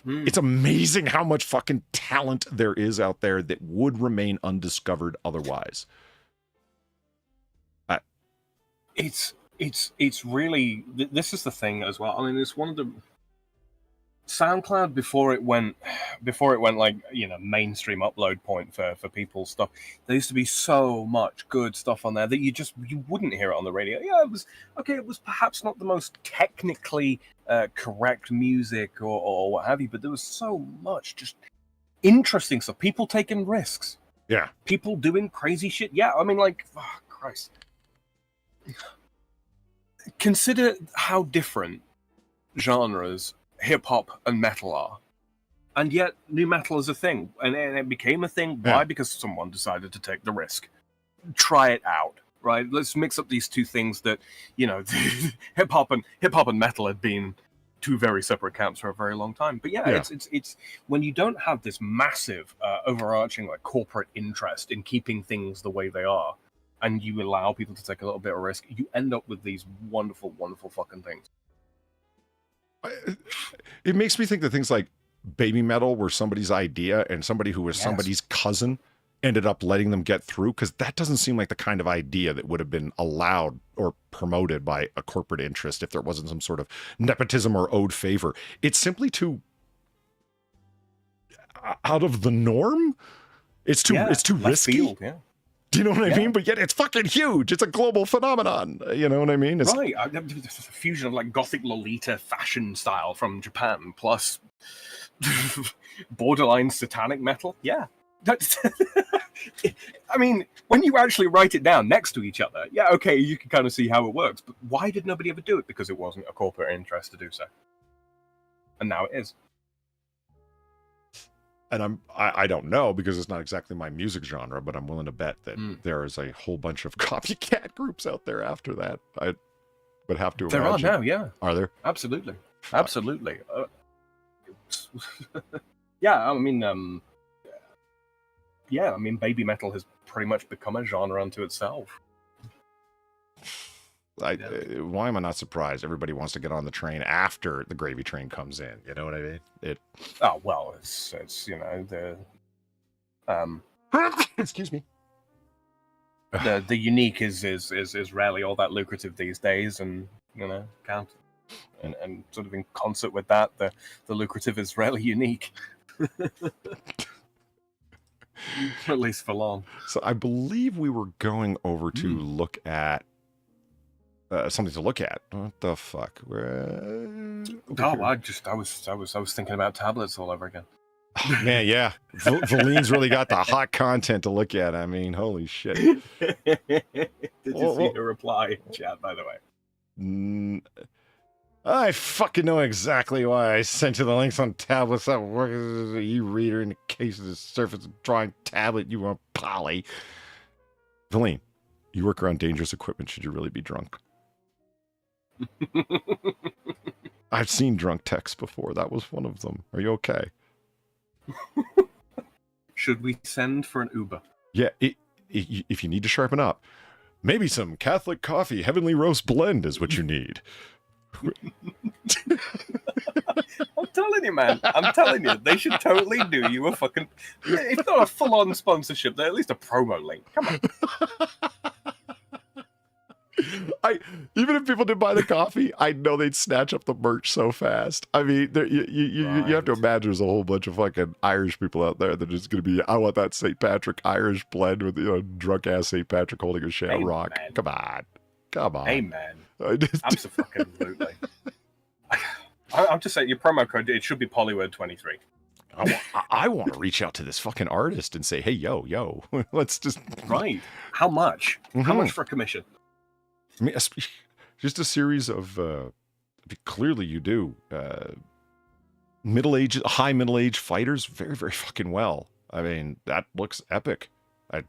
it's amazing how much fucking talent there is out there that would remain undiscovered otherwise. It's really, this is the thing as well. I mean, it's one of the SoundCloud before it went like, mainstream upload point for people's stuff. There used to be so much good stuff on there that you wouldn't hear it on the radio. Yeah, it was okay. It was perhaps not the most technically correct music or what have you, but there was so much just interesting stuff. People taking risks. Yeah. People doing crazy shit. Yeah, I mean, like, oh, Christ. Consider how different genres hip-hop and metal are. And yet, new metal is a thing. And it became a thing. Why? Yeah. Because someone decided to take the risk. Try it out. right? Let's mix up these two things that, hip hop and metal have been two very separate camps for a very long time. But yeah. It's when you don't have this massive overarching like corporate interest in keeping things the way they are, and you allow people to take a little bit of risk, you end up with these wonderful, wonderful fucking things. It makes me think that things like baby metal were somebody's idea, and somebody who was somebody's cousin ended up letting them get through, because that doesn't seem like the kind of idea that would have been allowed or promoted by a corporate interest if there wasn't some sort of nepotism or owed favor. It's simply too out of the norm. It's too risky. Field, yeah. Do you know what I mean? But yet it's fucking huge. It's a global phenomenon. You know what I mean? It's... Right. It's a fusion of like gothic Lolita fashion style from Japan plus borderline satanic metal. Yeah. That's I mean, when you actually write it down next to each other, yeah, okay, you can kind of see how it works. But why did nobody ever do it? Because it wasn't a corporate interest to do so. And now it is. And I don't know, because it's not exactly my music genre, but I'm willing to bet that there is a whole bunch of copycat groups out there after that. I would have to imagine. There are now, yeah. Are there? Absolutely. Absolutely. Yeah, I mean, baby metal has pretty much become a genre unto itself. Why am I not surprised? Everybody wants to get on the train after the gravy train comes in. You know what I mean? Oh well, it's the excuse me. The unique is rarely all that lucrative these days, and count and sort of in concert with that, the lucrative is rarely unique. At least for long. So I believe we were going over to look at something to look at. What the fuck? I was thinking about tablets all over again. Oh, man, yeah. Valine's really got the hot content to look at. I mean, holy shit. Did you see the reply in chat, by the way? I fucking know exactly why I sent you the links on tablets that work as an e-reader in the case of the Surface Drawing tablet. You want Poly. Valine, you work around dangerous equipment. Should you really be drunk? I've seen drunk texts before. That was one of them. Are you okay? Should we send for an Uber? Yeah, if you need to sharpen up, maybe some Catholic coffee heavenly roast blend is what you need. I'm telling you, man. I'm telling you, they should totally do you a fucking, if not a full-on sponsorship, they're at least a promo link. Come on. Even if people didn't buy the coffee, I know they'd snatch up the merch so fast. I mean, you have to imagine there's a whole bunch of fucking Irish people out there that are just going to be, I want that St. Patrick Irish blend with drunk ass St. Patrick holding a shamrock. Hey, come on. Amen. Absolutely. I'm just saying, your promo code, it should be Polyword23. I want to reach out to this fucking artist and say, hey, yo, let's just... Right. How much? Mm-hmm. How much for a commission? I mean, just a series of, clearly you do, high middle-aged fighters very, very fucking well. I mean, that looks epic. I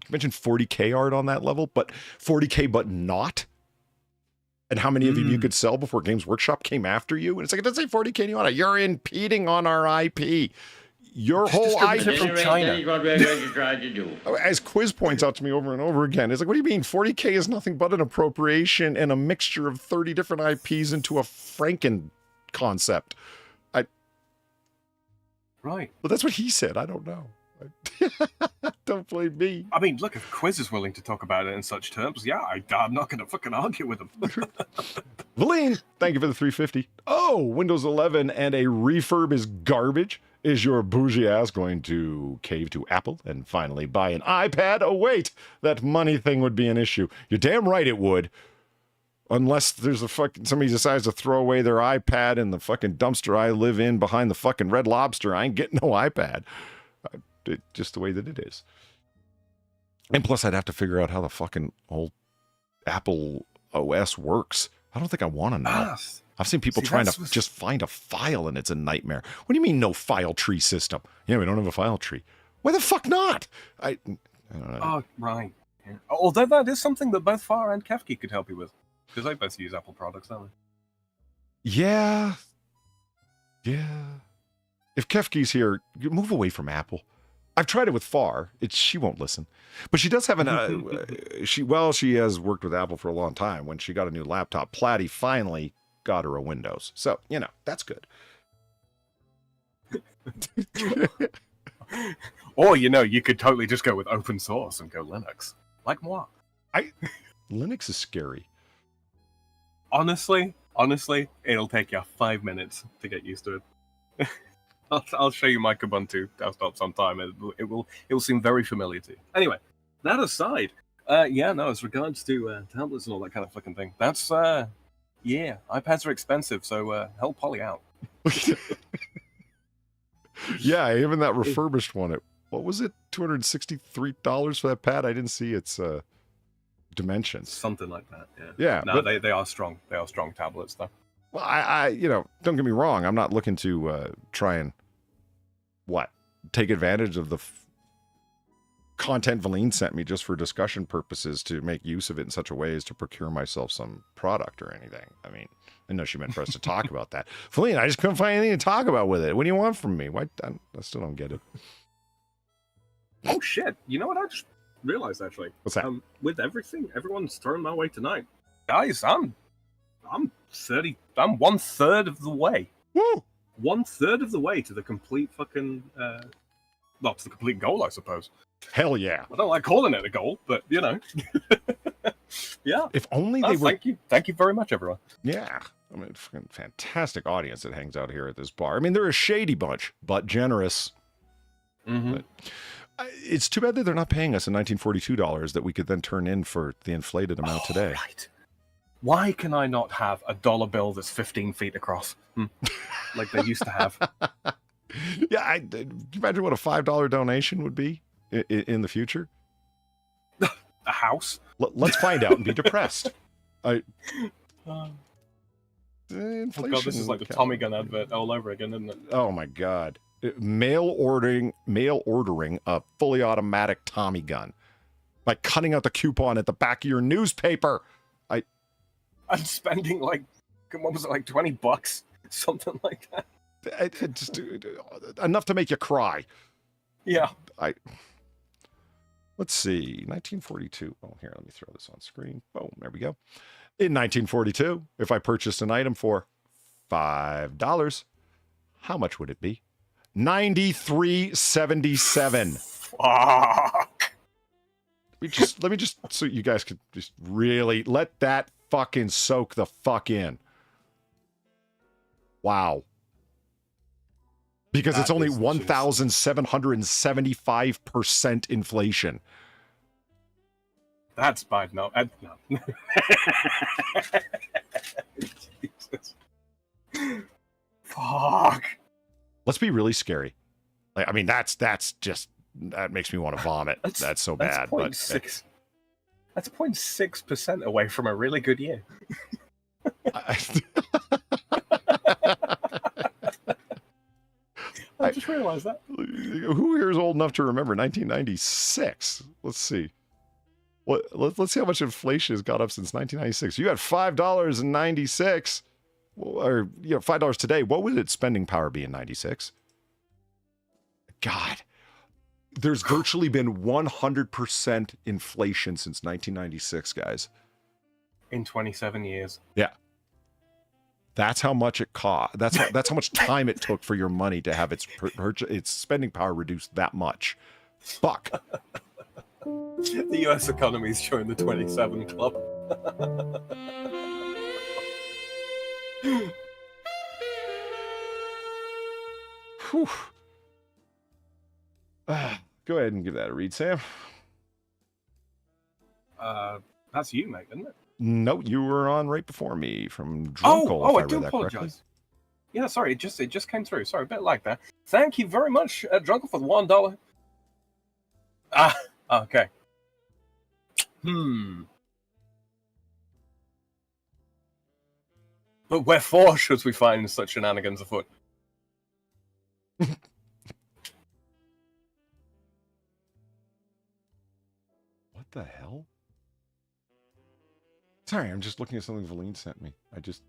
mentioned 40K art on that level, but 40K but not. And how many of you could sell before Games Workshop came after you? And it's like, it doesn't say 40K and you want it. You're impeding on our IP. Your whole IP from China. As Quiz points out to me over and over again, it's like, what do you mean? 40K is nothing but an appropriation and a mixture of 30 different IPs into a Franken concept. Right. Well, that's what he said. I don't know. Don't blame me. I mean, look, if Quiz is willing to talk about it in such terms, yeah, I'm not going to fucking argue with him. Valine, thank you for the 350. Oh, Windows 11 and a refurb is garbage. Is your bougie ass going to cave to Apple and finally buy an iPad? Oh, wait, that money thing would be an issue. You're damn right it would. Unless there's somebody decides to throw away their iPad in the fucking dumpster I live in behind the fucking Red Lobster. I ain't getting no iPad. Just the way that it is. And plus, I'd have to figure out how the fucking old Apple OS works. I don't think I want to know. I've seen people trying to just find a file, and it's a nightmare. What do you mean, no file tree system? Yeah, we don't have a file tree. Why the fuck not? I don't know. Oh, right. Yeah. Although that is something that both Far and Kefki could help you with, because they both use Apple products, don't they? Yeah. If Kefki's here, move away from Apple. I've tried it with Far. She won't listen. But she does have she has worked with Apple for a long time. When she got a new laptop, Platy finally got her a Windows. So, that's good. Or, you could totally just go with open source and go Linux. Like moi. Linux is scary. Honestly, it'll take you 5 minutes to get used to it. I'll show you my Kubuntu desktop sometime. It will seem very familiar to you. Anyway, that aside, as regards to tablets and all that kind of fucking thing, that's iPads are expensive, so help Polly out. Yeah, even that refurbished one. What was it? $263 for that pad? I didn't see its dimensions. Something like that. Yeah. Yeah. No, they are strong. They are strong tablets, though. Well, I don't get me wrong. I'm not looking to try and take advantage of the content Valine sent me just for discussion purposes to make use of it in such a way as to procure myself some product or anything. I mean, I know she meant for us to talk about that. Valine, I just couldn't find anything to talk about with it. What do you want from me? Why? I still don't get it. Oh shit! You know what I just realized actually? What's that? With everything, everyone's thrown my way tonight, guys. I'm 1/3 of the way. Woo! 1/3 of the way to the complete fucking to the complete goal, I suppose. Hell yeah! I don't like calling it a goal, but yeah. If only they were. Thank you very much, everyone. Yeah, I mean, fucking fantastic audience that hangs out here at this bar. I mean, they're a shady bunch, but generous. Mm-hmm. But it's too bad that they're not paying us in $1942 that we could then turn in for the inflated amount today. Right. Why can I not have a dollar bill that's 15 feet across, like they used to have? Yeah, can you imagine what a $5 donation would be in the future? A house? Let's find out and be depressed. Inflation. Oh god, this is like the Tommy gun advert all over again, isn't it? Oh my god. Mail ordering a fully automatic Tommy gun by cutting out the coupon at the back of your newspaper. I'm spending what was it, like $20? Something like that. Just enough to make you cry. Yeah. Let's see, 1942. Oh, here, let me throw this on screen. Boom, there we go. In 1942, if I purchased an item for $5, how much would it be? $93.77. Fuck. Let me just so you guys could just really let that fucking soak the fuck in. Wow. Because it's only 1,775% inflation. That's bad. No. Jesus. Fuck. Let's be really scary. I mean, that makes me want to vomit. That's so bad. That's 0.6% away from a really good year. I just realized that. Who here is old enough to remember 1996? Let's see. Let's see how much inflation has got up since 1996. You had $5.96, or $5 today. What would its spending power be in 96? God, there's virtually been 100% inflation since 1996, guys. In 27 years. Yeah. That's how much it cost. That's how much time it took for your money to have its spending power reduced that much. Fuck. The U.S. economy's joined the 27 club. Whew. Go ahead and give that a read, Sam. That's you, mate, isn't it? No, you were on right before me from Drunkle. I do apologize. Yeah, sorry, it just came through. Sorry, a bit like that. Thank you very much, Drunkle, for the $1. Okay. But wherefore should we find such shenanigans afoot? What the hell? Sorry, I'm just looking at something Valine sent me. I just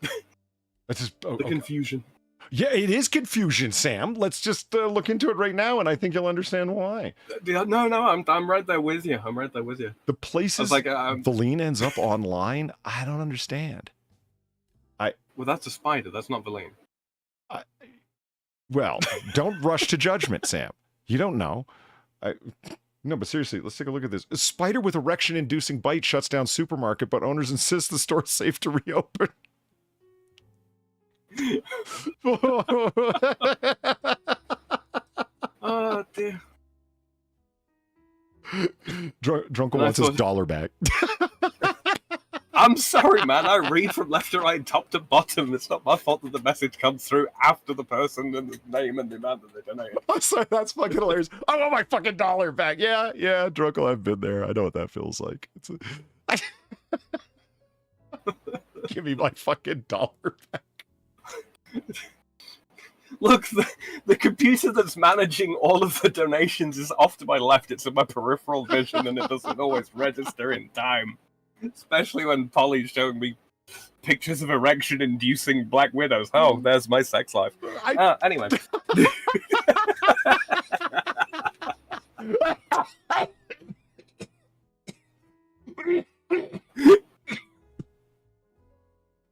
The confusion. Yeah, it is confusion, Sam. Let's just look into it right now, and I think you'll understand why. Yeah, no, I'm right there with you. I'm right there with you. The places Valine ends up online, I don't understand. Well, that's a spider. That's not Valine. Well, don't rush to judgment, Sam. You don't know. No, but seriously, let's take a look at this. A spider with erection-inducing bite shuts down supermarket, but owners insist the store's safe to reopen. Oh, dear. Drunkle wants his $1 back. I'm sorry, man. I read from left to right, top to bottom. It's not my fault that the message comes through after the person and the name and the amount that they donate. I'm sorry, that's fucking hilarious. I want my fucking $1 back. Yeah, Drunkle, I've been there. I know what that feels like. Give me my fucking $1 back. Look, the computer that's managing all of the donations is off to my left. It's in my peripheral vision, and it doesn't always register in time. Especially when Polly's showing me pictures of erection-inducing black widows. Oh, there's my sex life. Anyway.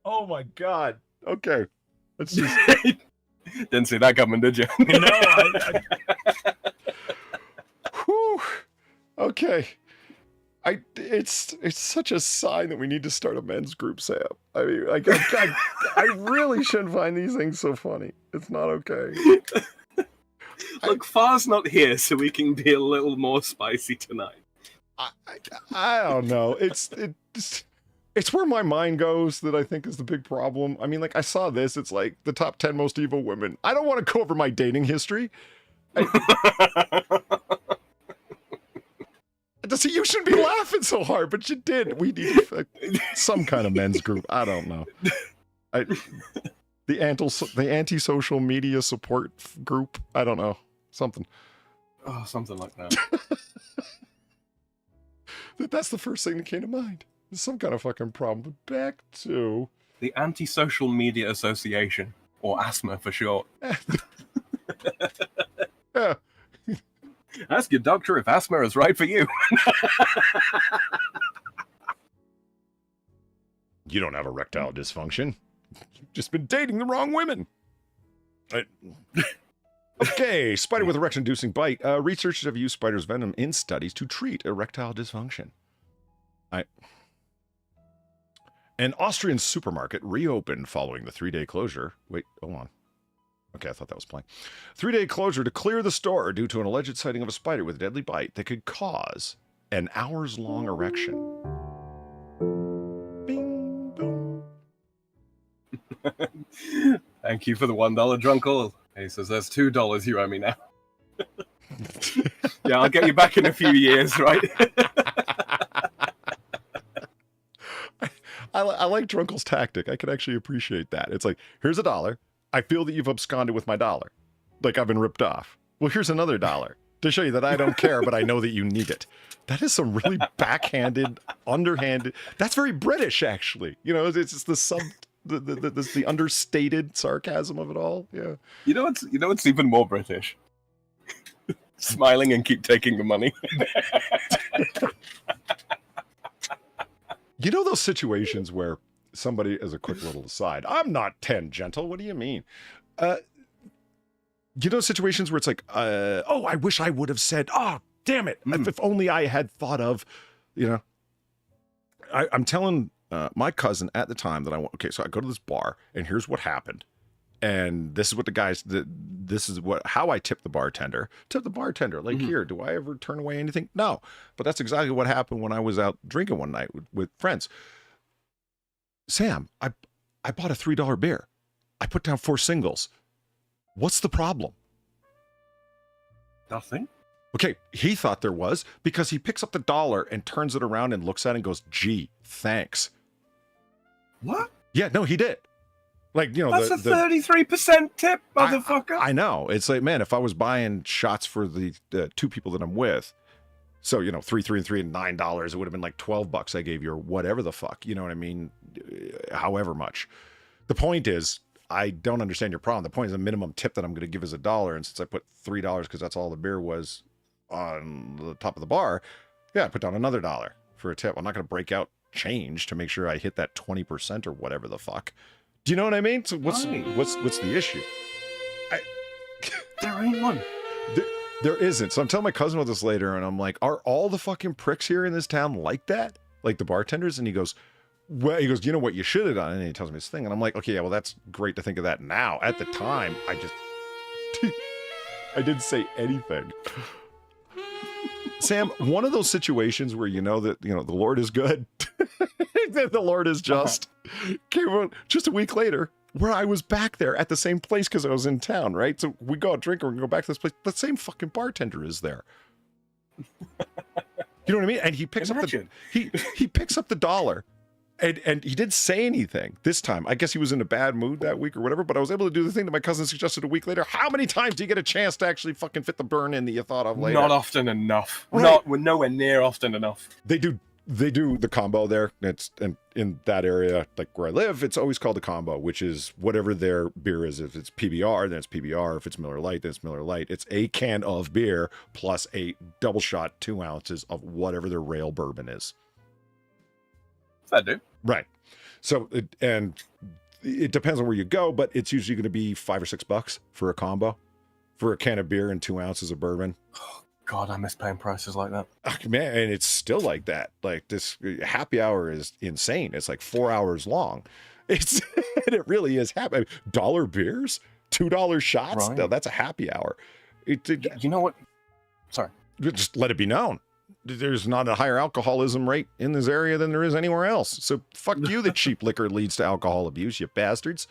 Oh my god. Okay. Let's just... Didn't see that coming, did you? No, Whew. Okay. It's such a sign that we need to start a men's group, Sam. I mean, I really shouldn't find these things so funny. It's not okay. Look, Far's not here, so we can be a little more spicy tonight. I don't know. It's where my mind goes that I think is the big problem. I mean, like, I saw this. It's like the top 10 most evil women. I don't want to go over my dating history. See, you shouldn't be laughing so hard, but you did. We need some kind of men's group. I don't know. The anti-social media support group. I don't know. Something. Oh, something like that. That's the first thing that came to mind. There's some kind of fucking problem. But back to... The Anti-Social Media Association, or ASMA for short. Yeah. Ask your doctor if asthma is right for you. You don't have erectile dysfunction. You've just been dating the wrong women. Okay, spider with erection-inducing bite. Researchers have used spider's venom in studies to treat erectile dysfunction. An Austrian supermarket reopened following the 3-day closure. Wait, hold on. Okay, I thought that was playing. 3-day closure to clear the store due to an alleged sighting of a spider with a deadly bite that could cause an hours-long erection. Bing, boom. Thank you for the $1 drunkle. He says, there's $2 you owe me now. Yeah, I'll get you back in a few years, right? I like Drunkle's tactic. I can actually appreciate that. It's like, here's $1. I feel that you've absconded with my $1. Like I've been ripped off. Well, here's another $1 to show you that I don't care, but I know that you need it. That is some really backhanded, underhanded. That's very British, actually. You know, it's just the understated sarcasm of it all. Yeah. You know what's even more British? Smiling and keep taking the money. You know those situations where somebody, as a quick little aside, I'm not tangential. What do you mean? You know situations where it's like, oh, I wish I would have said, oh, damn it. If only I had thought of, you know. I'm telling my cousin at the time that okay, so I go to this bar and here's what happened. And this is what how I tip the bartender. Like, here, do I ever turn away anything? No. But that's exactly what happened when I was out drinking one night with friends. Sam, I bought a $3 beer. I put down 4 singles. What's the problem? Nothing. Okay, he thought there was because he picks up the $1 and turns it around and looks at it and goes, gee, thanks. What? Yeah, no, he did. Like, you know, that's a 33% tip, motherfucker. I know. It's like, man, if I was buying shots for the 2 people that I'm with, So, you know, three, and $9, it would have been like $12 I gave you or whatever the fuck. You know what I mean? However much. The point is, I don't understand your problem. The point is the minimum tip that I'm going to give is $1. And since I put $3 because that's all the beer was on the top of the bar, yeah, I put down another $1 for a tip. I'm not going to break out change to make sure I hit that 20% or whatever the fuck. Do you know what I mean? So what's the issue? There ain't one. There isn't. So I'm telling my cousin about this later, and I'm like, are all the fucking pricks here in this town like that? Like the bartenders? And he goes, well, you know what you should have done? And he tells me this thing, and I'm like, okay, yeah, well, that's great to think of that now. At the time, I just, I didn't say anything. Sam, one of those situations where you know that, you know, the Lord is good, that the Lord is just, came out just a week later, where I was back there at the same place because I was in town, right? So we go out drinking, we go back to this place. The same fucking bartender is there. You know what I mean? And he picks up he picks up the $1, and he didn't say anything this time. I guess he was in a bad mood that week or whatever. But I was able to do the thing that my cousin suggested a week later. How many times do you get a chance to actually fucking fit the burn in that you thought of later? Not often enough. Right. We're nowhere near often enough. They do the combo there. And in that area, like where I live, it's always called a combo, which is whatever their beer is. If it's PBR, then it's PBR. If it's Miller Lite, then it's Miller Lite. It's a can of beer plus a double shot 2 ounces of whatever their rail bourbon is. That do. Right. So it depends on where you go, but it's usually going to be $5 or $6 for a combo, for a can of beer and 2 ounces of bourbon. God, I miss paying prices like that. Oh, man, and it's still like that. Like this happy hour is insane. It's like 4 hours long. It really is happy. $1 beers, $2 shots. Right. No, that's a happy hour. You know what? Sorry. Just let it be known. There's not a higher alcoholism rate in this area than there is anywhere else. So fuck you, the cheap liquor leads to alcohol abuse, you bastards.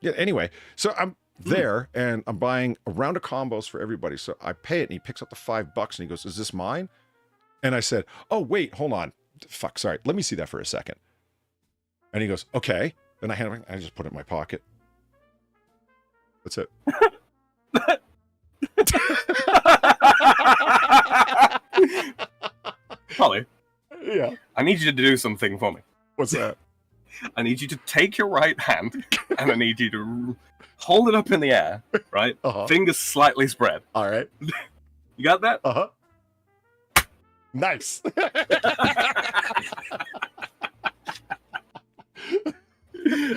Anyway, so I'm there and I'm buying a round of combos for everybody. So I pay it and he picks up the $5 and he goes, is this mine? And I said, oh, wait, hold on. Fuck, sorry. Let me see that for a second. And he goes, okay. And I just put it in my pocket. That's it. Polly. Yeah. I need you to do something for me. What's that? I need you to take your right hand and I need you to hold it up in the air, right? Uh-huh. Fingers slightly spread. All right. You got that? Uh-huh. Nice.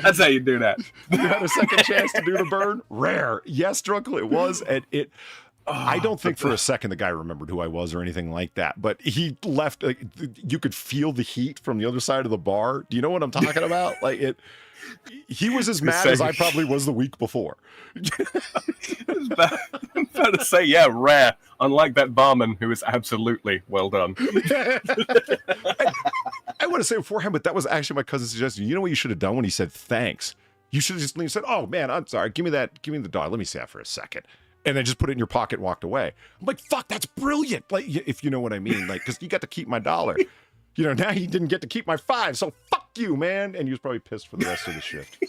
That's how you do that. You had a second chance to do the burn? Rare. Yes, Drunkle, it was. And I don't think for a second the guy remembered who I was or anything like that, but he left. You could feel the heat from the other side of the bar. Do you know what I'm talking about? He was as mad as I probably was the week before. I'm about to say, yeah, rare. Unlike that barman who is absolutely well done. I want to say beforehand, but that was actually my cousin's suggestion. You know what you should have done when he said thanks? You should have just said, oh man, I'm sorry. Give me the $1. Let me see that for a second. And then just put it in your pocket and walked away. I'm like, fuck, that's brilliant. Like, if you know what I mean, like, because you got to keep my $1. You know, now he didn't get to keep my $5. So fuck you, man. And he was probably pissed for the rest of the shift.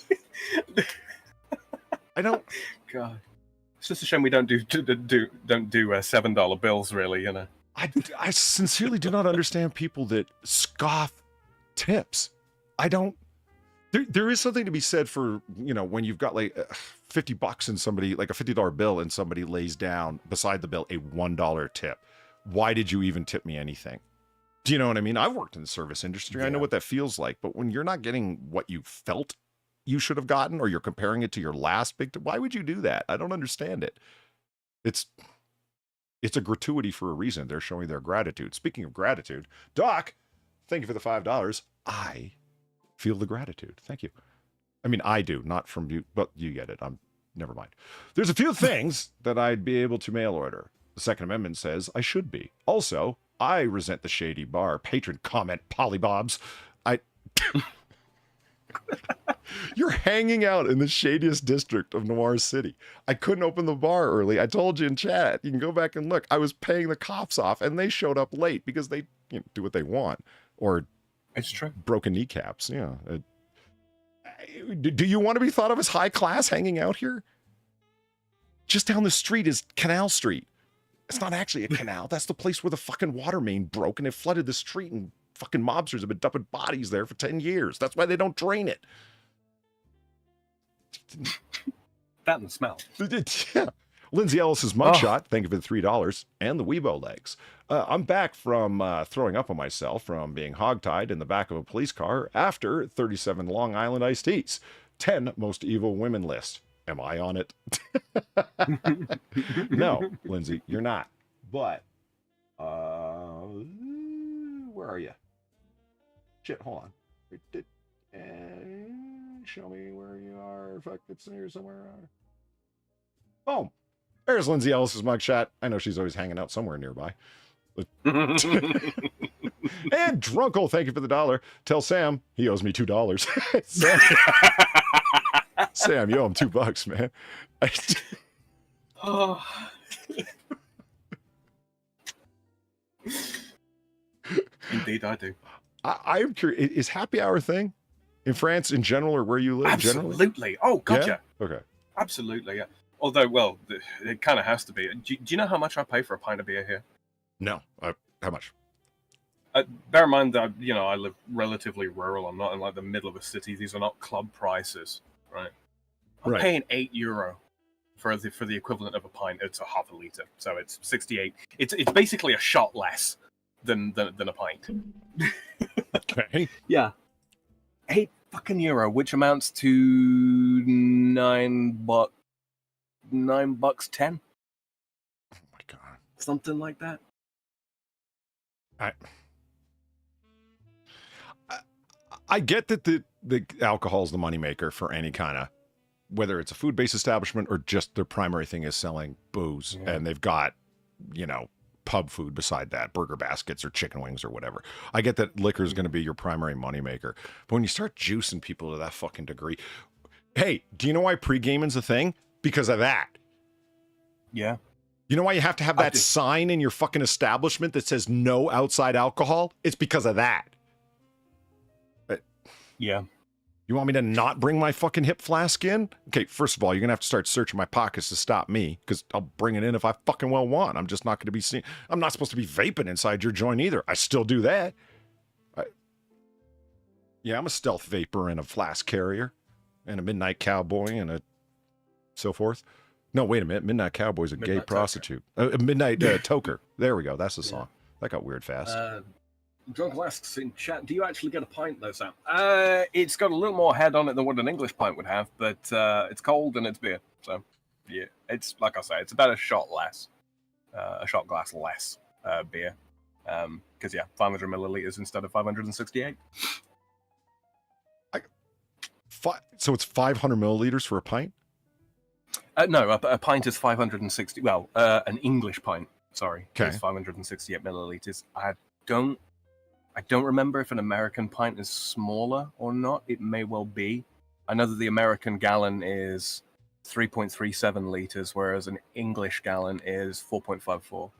I don't. God, it's just a shame we don't do $7 bills, really. You know. I sincerely do not understand people that scoff tips. I don't. There is something to be said for, you know, when you've got like $50 and somebody, like a $50 bill, and somebody lays down beside the bill a $1 tip. Why did you even tip me anything? Do you know what I mean? I've worked in the service industry. Yeah. I know what that feels like. But when you're not getting what you felt you should have gotten, or you're comparing it to your last big tip, why would you do that? I don't understand it. It's a gratuity for a reason. They're showing their gratitude. Speaking of gratitude, Doc, thank you for the $5. I feel the gratitude. Thank you. I mean, I do, not from you, but you get it. Never mind. There's a few things that I'd be able to mail order. The Second Amendment says I should be. Also, I resent the shady bar. Patron comment, Pollybobs. You're hanging out in the shadiest district of Noir City. I couldn't open the bar early. I told you in chat. You can go back and look. I was paying the cops off, and they showed up late because they do what they want. Or it's true. Broken kneecaps. Yeah. Do you want to be thought of as high class hanging out here? Just down the street is Canal Street. It's not actually a canal. That's the place where the fucking water main broke and it flooded the street and fucking mobsters have been dumping bodies there for 10 years. That's why they don't drain it. That and the smell. Yeah. Lindsay Ellis's mugshot, thank you for the $3, and the Weibo legs. I'm back from throwing up on myself from being hogtied in the back of a police car after 37 Long Island iced teas. 10 most evil women list. Am I on it? No, Lindsay, you're not. But, where are you? Shit, hold on. Show me where you are. Fuck, it's here somewhere. Oh, there's Lindsay Ellis's mugshot. I know she's always hanging out somewhere nearby. And Drunkle, thank you for the $1. Tell Sam he owes me $2. Sam, you owe him $2, man. Oh. Indeed, I do. I'm curious. Is happy hour a thing in France in general, or where you live? Absolutely. Generally? Oh, gotcha. Yeah? Okay. Absolutely, yeah. Although, well, it kind of has to be. Do you know how much I pay for a pint of beer here? No. How much? Bear in mind that, I live relatively rural. I'm not in, like, the middle of a city. These are not club prices, right? I'm paying €8 for the equivalent of a pint. It's a half a litre, so it's 68. It's basically a shot less than a pint. Okay. Yeah. €8, which amounts to $9, $9.10. Oh my God. Something like that. I get that the alcohol is the moneymaker for any kind of, whether it's a food-based establishment or just their primary thing is selling booze, and they've got, pub food beside that, burger baskets or chicken wings or whatever. I get that liquor is going to be your primary moneymaker. But when you start juicing people to that fucking degree, hey, do you know why pre-gaming's a thing? Because of that. Yeah. You know why you have to have that sign in your fucking establishment that says no outside alcohol? It's because of that. Yeah. You want me to not bring my fucking hip flask in? Okay, first of all, you're going to have to start searching my pockets to stop me, because I'll bring it in if I fucking well want. I'm just not going to be seen. I'm not supposed to be vaping inside your joint either. I still do that. Yeah, I'm a stealth vapor and a flask carrier and a midnight cowboy and a so forth. No, wait a minute. Midnight Cowboy's a gay prostitute. Midnight Toker. There we go. That's the song. That got weird fast. Drunk asks in chat, do you actually get a pint though, Sam? It's got a little more head on it than what an English pint would have, but it's cold and it's beer. So, yeah, it's like I say, it's about a shot less, a shot glass less beer. Because, 500 milliliters instead of 568. So it's 500 milliliters for a pint? No, a pint is 560. Well, an English pint, sorry, is 568 milliliters. I don't remember if an American pint is smaller or not. It may well be. I know that the American gallon is 3.37 liters, whereas an English gallon is 4.54.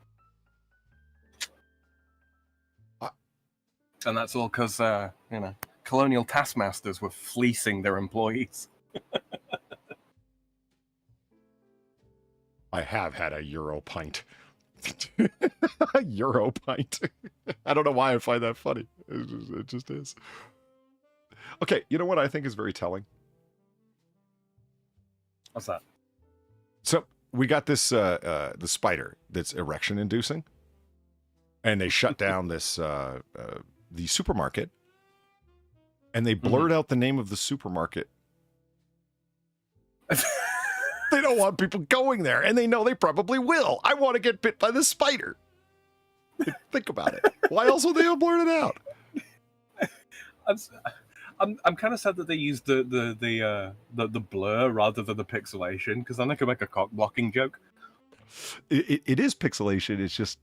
And that's all because, colonial taskmasters were fleecing their employees. I have had a Euro pint. A Euro pint. I don't know why I find that funny. It just is. Okay, you know what I think is very telling? What's that? So we got this the spider that's erection inducing, and they shut down this the supermarket, and they blurred out the name of the supermarket. They don't want people going there, and they know they probably will. I want to get bit by the spider. Think about it. Why else would they have blurred it out? I'm kind of sad that they used the blur rather than the pixelation, because then I could make a cock blocking joke. It is pixelation. It's just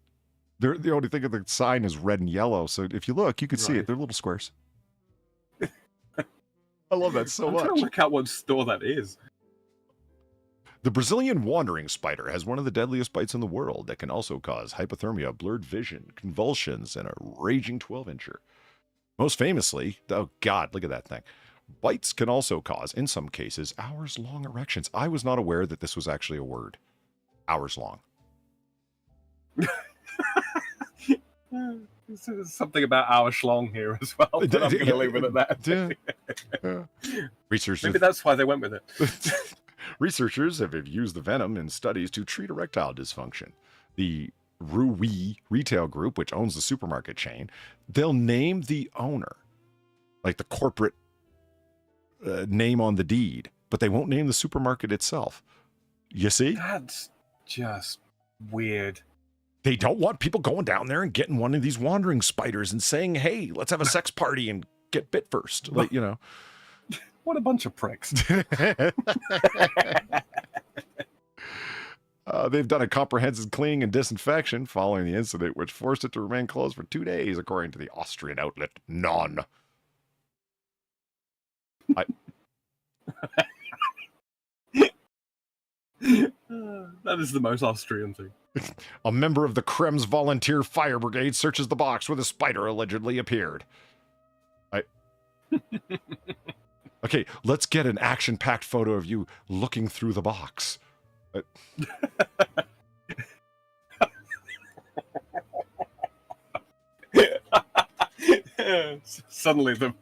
the only thing of the sign is red and yellow. So if you look, you can see it. They're little squares. I love that so much. I'm trying to work out what store that is. The Brazilian wandering spider has one of the deadliest bites in the world that can also cause hypothermia, blurred vision, convulsions, and a raging 12-incher. Most famously, oh God, look at that thing. Bites can also cause, in some cases, hours-long erections. I was not aware that this was actually a word. Hours long. There's something about our schlong here as well, but I'm going to leave it at that. Researchers, Maybe that's why they went with it. researchers have used the venom in studies to treat erectile dysfunction. The Rui retail group, which owns the supermarket chain, they'll name the owner, like the corporate name on the deed, but they won't name the supermarket itself. You see? That's just weird. They don't want people going down there and getting one of these wandering spiders and saying, hey, let's have a sex party and get bit first. Like, you know. What a bunch of pricks. They've done a comprehensive cleaning and disinfection following the incident, which forced it to remain closed for 2 days, according to the Austrian outlet Non. That is the most Austrian thing. A member of the Krems Volunteer Fire Brigade searches the box where the spider allegedly appeared. Okay, let's get an action-packed photo of you looking through the box. Suddenly the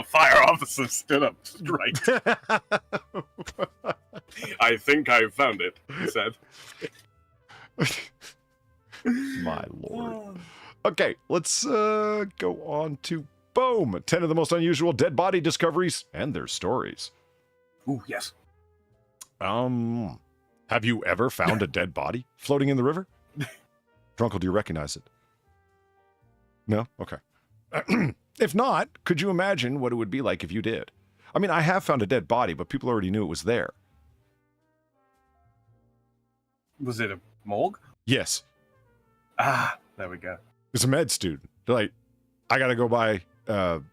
fire officer stood up straight. I think I found it, he said. My lord. Okay, let's go on to boom. 10 of the most unusual dead body discoveries and their stories. Ooh, yes. Have you ever found a dead body floating in the river? Drunkle, do you recognize it? No? Okay. If not, could you imagine what it would be like if you did? I mean, I have found a dead body, but people already knew it was there. Was it a morgue? Yes. Ah, there we go. It's a med student. They're like, I gotta go by, what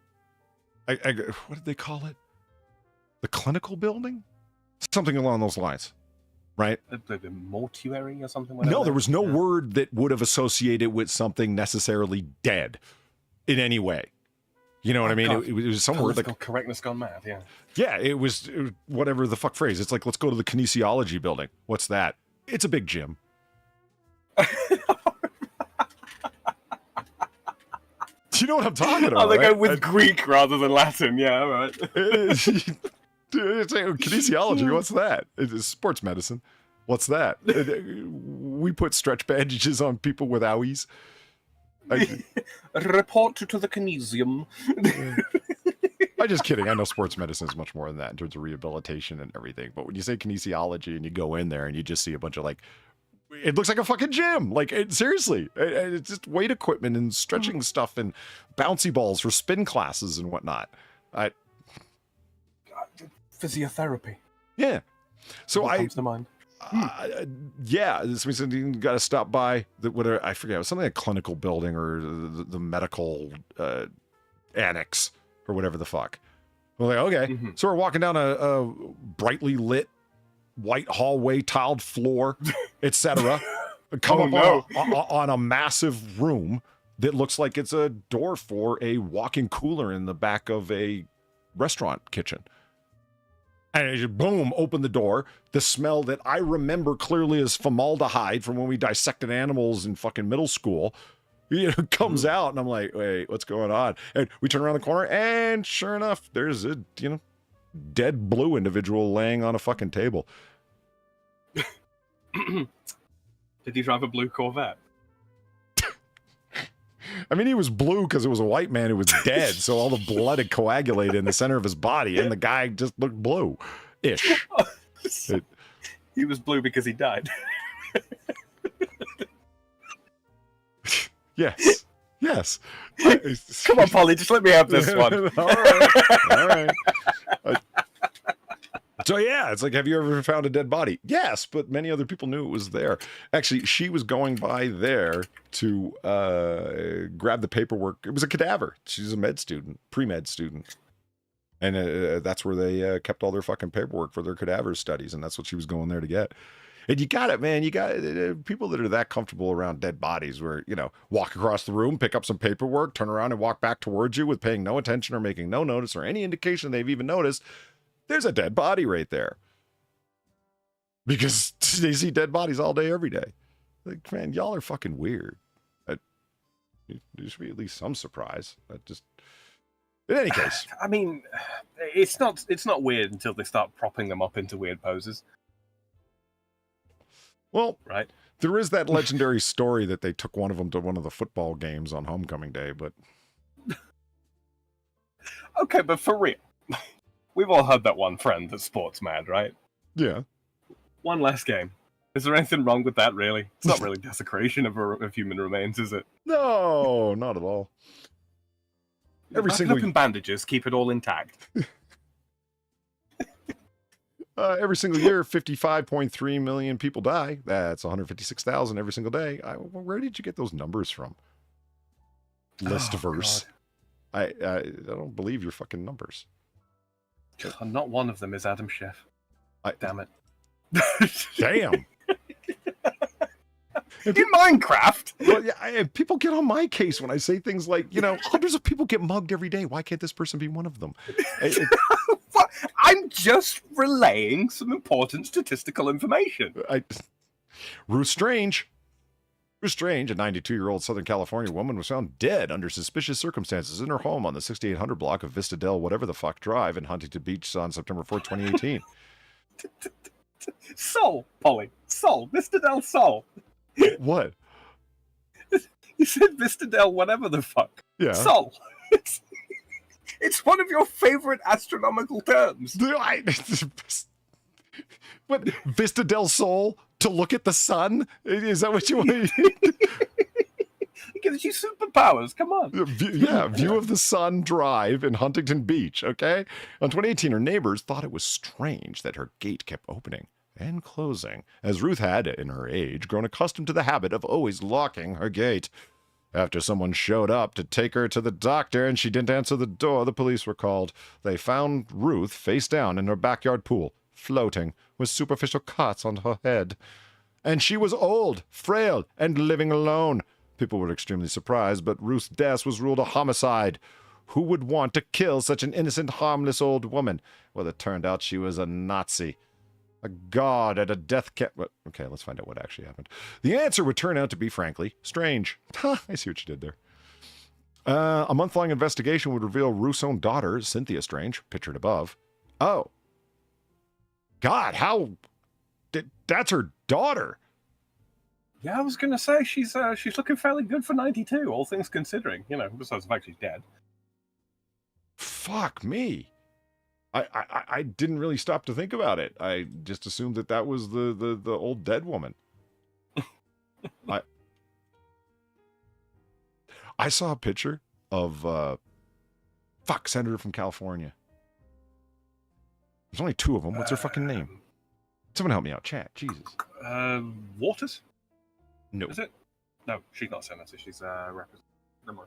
did they call it? The clinical building? Something along those lines, right? The mortuary or something? No, there was no word that would have associated with something necessarily dead in any way. You know what I mean? It was some word like correctness gone mad. Yeah. Yeah, it was whatever the fuck phrase. It's like, let's go to the kinesiology building. What's that? It's a big gym. Do you know what I'm talking about? Oh, they right? go with Greek rather than Latin. Yeah, right. It's kinesiology. What's that? It's sports medicine. What's that? We put stretch bandages on people with owies. Report to the kinesium. I'm just kidding. I know sports medicine is much more than that in terms of rehabilitation and everything. But when you say kinesiology and you go in there and you just see a bunch of like, it looks like a fucking gym. Like, seriously, it's just weight equipment and stretching stuff and bouncy balls for spin classes and whatnot. Physiotherapy. Yeah. So What comes to mind? Yeah, this means you got to stop by whatever, I forget, it was something like clinical building or the medical annex or whatever the fuck. We're like, okay. So we're walking down a brightly lit white hallway, tiled floor, etc. Come up on a massive room that looks like it's a door for a walk-in cooler in the back of a restaurant kitchen. And it just, boom, open the door. The smell that I remember clearly as formaldehyde from when we dissected animals in fucking middle school, comes out. And I'm like, wait, what's going on? And we turn around the corner, and sure enough, there's a, dead blue individual laying on a fucking table. Did he drive a blue Corvette? I mean, he was blue because it was a white man who was dead, so all the blood had coagulated in the center of his body, and the guy just looked blue-ish. He was blue because he died. Yes. Come on, Polly, just let me have this one. All right. So yeah, it's like, have you ever found a dead body? Yes, but many other people knew it was there. Actually, she was going by there to grab the paperwork. It was a cadaver. She's a med student, pre-med student. And that's where they kept all their fucking paperwork for their cadaver studies, and that's what she was going there to get. And you got it, man. You got people that are that comfortable around dead bodies where, walk across the room, pick up some paperwork, turn around and walk back towards you with paying no attention or making no notice or any indication they've even noticed. There's a dead body right there. Because they see dead bodies all day, every day. Like, man, y'all are fucking weird. There should be at least some surprise. In any case. I mean, it's not weird until they start propping them up into weird poses. Well, right. There is that legendary story that they took one of them to one of the football games on homecoming day, but... Okay, but for real. We've all had that one friend that's sports mad, right? Yeah. One less game. Is there anything wrong with that, really? It's not really desecration of human remains, is it? No, not at all. Wrap it up in bandages, keep it all intact. Every single year, 55.3 million people die. That's 156,000 every single day. Where did you get those numbers from? Listverse. I don't believe your fucking numbers. Not one of them is Adam Schiff. Damn it. Damn. In Minecraft. Well, yeah, people get on my case when I say things like, hundreds of people get mugged every day. Why can't this person be one of them? I'm just relaying some important statistical information. Ruth Strange, a 92-year-old Southern California woman, was found dead under suspicious circumstances in her home on the 6800 block of Vista Del whatever the fuck Drive in Huntington Beach on September 4, 2018. Sol, Polly. Sol. Vista Del Sol. What? You said Vista Del whatever the fuck. Yeah. Sol. It's one of your favorite astronomical terms. What? Vista del Sol? To look at the sun? Is that what you want? It gives you superpowers. Come on. View of the sun drive in Huntington Beach, okay? On 2018, her neighbors thought it was strange that her gate kept opening and closing, as Ruth had, in her age, grown accustomed to the habit of always locking her gate. After someone showed up to take her to the doctor and she didn't answer the door, the police were called. They found Ruth face down in her backyard pool, floating, with superficial cuts on her head. And she was old, frail, and living alone. People were extremely surprised, but Ruth's death was ruled a homicide. Who would want to kill such an innocent, harmless old woman? Well, it turned out she was a Nazi. A god at a death camp. Okay, let's find out what actually happened. The answer would turn out to be, frankly, strange. I see what you did there. A month-long investigation would reveal Ruth's own daughter, Cynthia Strange, pictured above. Oh. God, how... That's her daughter. Yeah, I was going to say, she's looking fairly good for 92, all things considering. Besides the fact she's dead. Fuck me. I didn't really stop to think about it. I just assumed that was the old dead woman. I saw a picture of senator from California. There's only two of them. What's her fucking name? Someone help me out. Chat. Jesus. Waters? No. Is it? No, she's not senator. She's representative. Never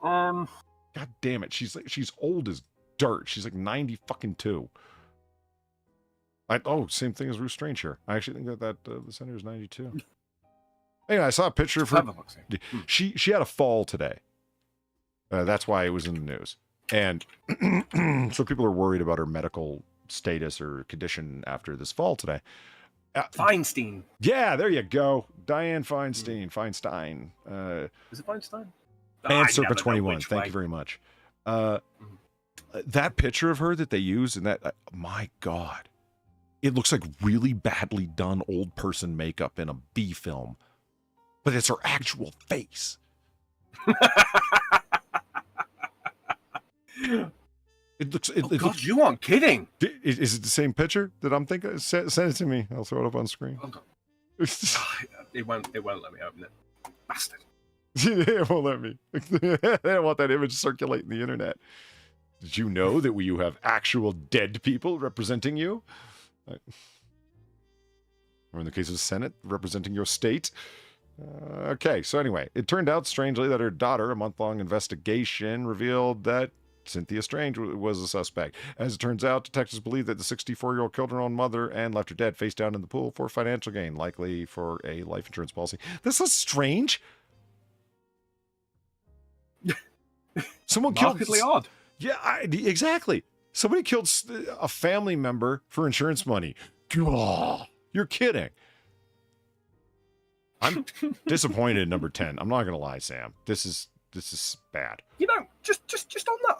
mind. God damn it. She's old as dirt. She's like 90 fucking 2. Same thing as Ruth Strange here. I actually think that the senator is 92. Anyway, I saw a picture of her. She had a fall today. That's why it was in the news. And so people are worried about her medical status or condition after this fall today. Feinstein. Yeah, there you go. Diane Feinstein. Feinstein. Is it Feinstein? And Circa 21. Thank you very much. That picture of her that they use in that, my God, it looks like really badly done old person makeup in a B film, but it's her actual face. It looks. God, you aren't kidding. Is it the same picture that I'm thinking? Send it to me. I'll throw it up on screen. It won't let me open it. Bastard. It won't let me. I don't want that image circulating the internet. Did you know that you have actual dead people representing you? Or in the case of the Senate, representing your state? Okay, so anyway, it turned out strangely that her daughter, a month-long investigation, revealed that Cynthia Strange was a suspect. As it turns out, detectives believe that the 64-year-old killed her own mother and left her dead face down in the pool for financial gain, likely for a life insurance policy. This is strange. Someone Markedly odd. Yeah, exactly. Somebody killed a family member for insurance money. Oh, you're kidding. I'm disappointed in number 10. I'm not gonna lie, Sam. This is bad. You know, just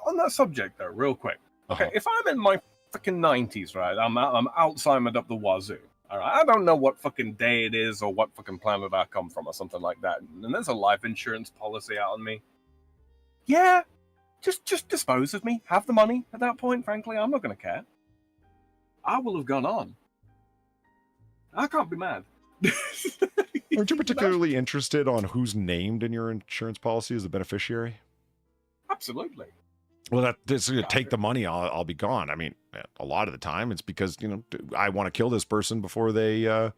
on that subject though, real quick. Okay, Uh-huh. if I'm in my fucking 90s, right? I'm Alzheimer'd up the wazoo. All right, I don't know what fucking day it is or what fucking planet I come from or something like that. And there's a life insurance policy out on me. Yeah, just dispose of me. Have the money at that point. Frankly, I'm not gonna care. I will have gone on. I can't be mad. Aren't you particularly interested on who's named in your insurance policy as the beneficiary? Absolutely. Well, this is going to take the money. I'll be gone. I mean, a lot of the time it's because, I want to kill this person before they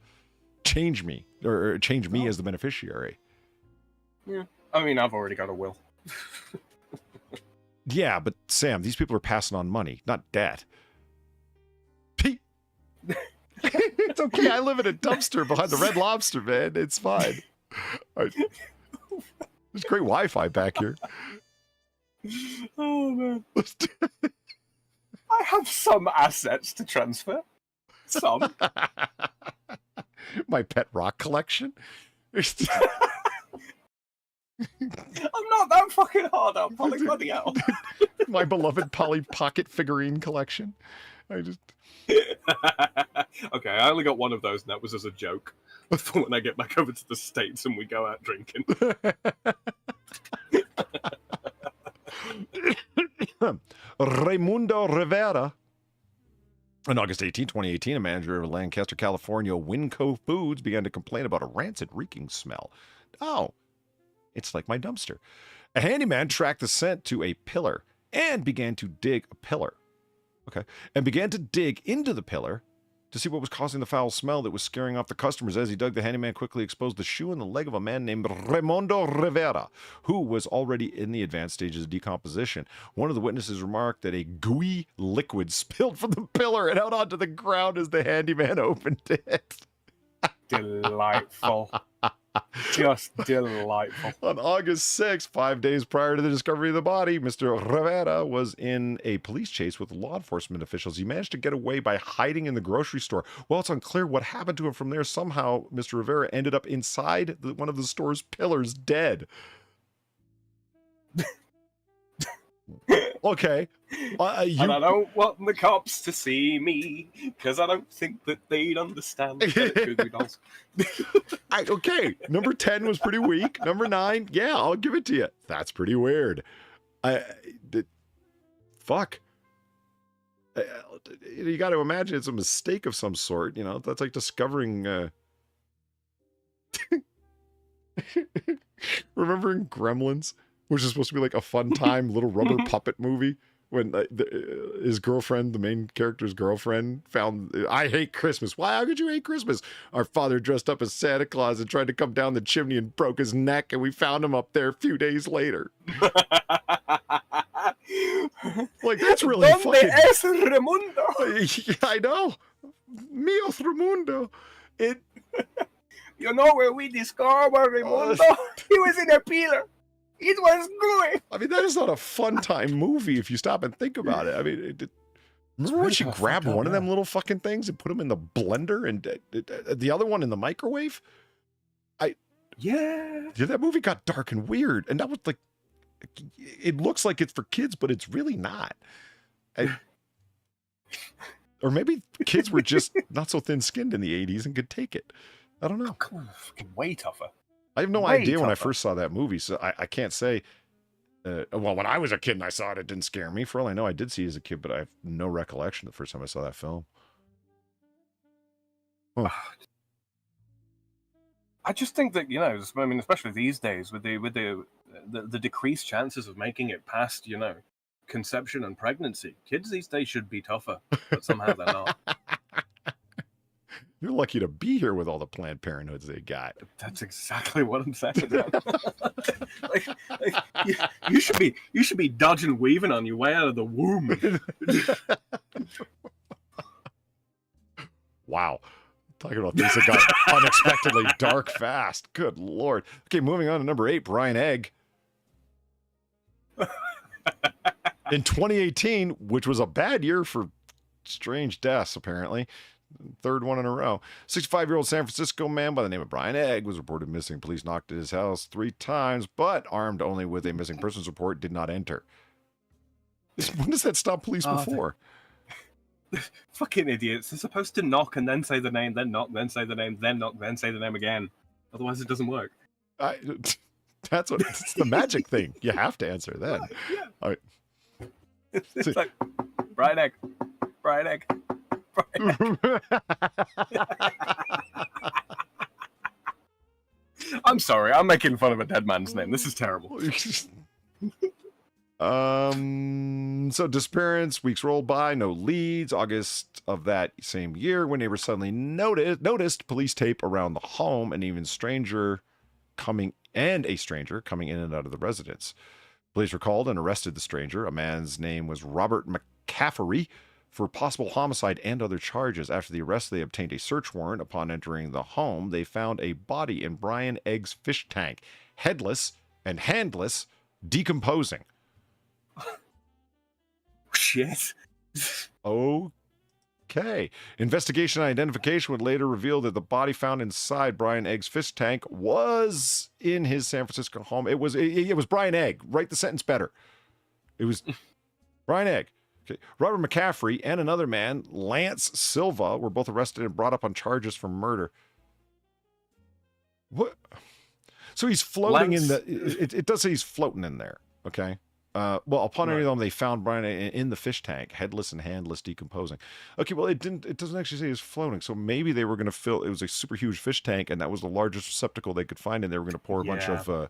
change me or change me as the beneficiary. Yeah. I mean, I've already got a will. Yeah, but Sam, these people are passing on money, not debt. It's okay. I live in a dumpster behind the Red Lobster, man. It's fine. There's great Wi-Fi back here. Oh, man. I have some assets to transfer. Some. My pet rock collection. I'm not that fucking hard up. Polly, bloody hell. My beloved Polly Pocket figurine collection. Okay, I only got one of those, and that was as a joke for when I get back over to the States and we go out drinking. Raimundo Rivera. On August 18, 2018, a manager of Lancaster, California, Winco Foods began to complain about a rancid reeking smell. Oh, it's like my dumpster. A handyman tracked the scent to a pillar and began to dig a pillar. Okay. And began to dig into the pillar to see what was causing the foul smell that was scaring off the customers. As he dug, the handyman quickly exposed the shoe and the leg of a man named Raimundo Rivera, who was already in the advanced stages of decomposition. One of the witnesses remarked that a gooey liquid spilled from the pillar and out onto the ground as the handyman opened it. Delightful. Just delightful. On August 6th, 5 days prior to the discovery of the body, Mr. Rivera was in a police chase with law enforcement officials. He managed to get away by hiding in the grocery store. Well, it's unclear what happened to him from there. Somehow, Mr. Rivera ended up inside one of the store's pillars, dead. Okay. And I don't want the cops to see me, because I don't think that they'd understand. Okay, number 10 was pretty weak. Number 9, yeah, I'll give it to you. That's pretty weird. Fuck. You got to imagine it's a mistake of some sort. That's like discovering. Remembering Gremlins, which is supposed to be like a fun time little rubber puppet movie. When his girlfriend, the main character's girlfriend, found, I hate Christmas. Why? How could you hate Christmas? Our father dressed up as Santa Claus and tried to come down the chimney and broke his neck, and we found him up there a few days later. Like, that's really fucking... es Raimundo? I know. Mío Raimundo. You know where we discovered Raimundo? He was in a pillar. It was good. I mean, that is not a fun time movie if you stop and think about it. I mean, remember when she grabbed one of them little fucking things and put them in the blender and the other one in the microwave? Yeah, that movie got dark and weird. And that was like, it looks like it's for kids, but it's really not. Or maybe kids were just not so thin-skinned in the 80s and could take it. I don't know. Way tougher. I have no idea when I first saw that movie, so I can't say. Well, when I was a kid and I saw it, it didn't scare me. For all I know, I did see it as a kid, but I have no recollection the first time I saw that film. Huh. I just think that, I mean, especially these days with the decreased chances of making it past, conception and pregnancy, kids these days should be tougher, but somehow they're not. You're lucky to be here with all the Planned Parenthoods they got. That's exactly what I'm saying. You should be dodging, weaving on your way out of the womb. Wow. Talking about things that got unexpectedly dark fast. Good Lord. Okay, moving on to number 8, Brian Egg. In 2018, which was a bad year for strange deaths, apparently, third one in a row. 65-year-old San Francisco man by the name of Brian Egg was reported missing. Police knocked at his house 3 times, but armed only with a missing persons report, did not enter. When does that stop police before? Fucking idiots. They're supposed to knock and then say the name, then knock, then say the name, then knock, then say the name again. Otherwise, it doesn't work. That's what it's the magic thing. You have to answer then. Yeah. All right. It's like, Brian Egg, Brian Egg, Brian Egg. I'm sorry, I'm making fun of a dead man's name. This is terrible. So disappearance, weeks rolled by, no leads. August of that same year, when neighbors suddenly noticed police tape around the home, and a stranger coming in and out of the residence. Police were called and arrested the stranger. A man's name was Robert McCaffrey, for possible homicide and other charges. After the arrest, they obtained a search warrant. Upon entering the home, they found a body in Brian Egg's fish tank, headless and handless, decomposing. Shit. Okay. Investigation and identification would later reveal that the body found inside Brian Egg's fish tank was in his San Francisco home. It was Brian Egg. Write the sentence better. It was Brian Egg. Okay. Robert McCaffrey and another man, Lance Silva, were both arrested and brought up on charges for murder. What? So he's floating in the. It does say he's floating in there. Okay. Well, upon entering them, they found Brian in the fish tank, headless and handless, decomposing. Okay, well, it doesn't actually say he's floating, so maybe they were going to fill. It was a super huge fish tank, and that was the largest receptacle they could find, and they were going to pour a bunch of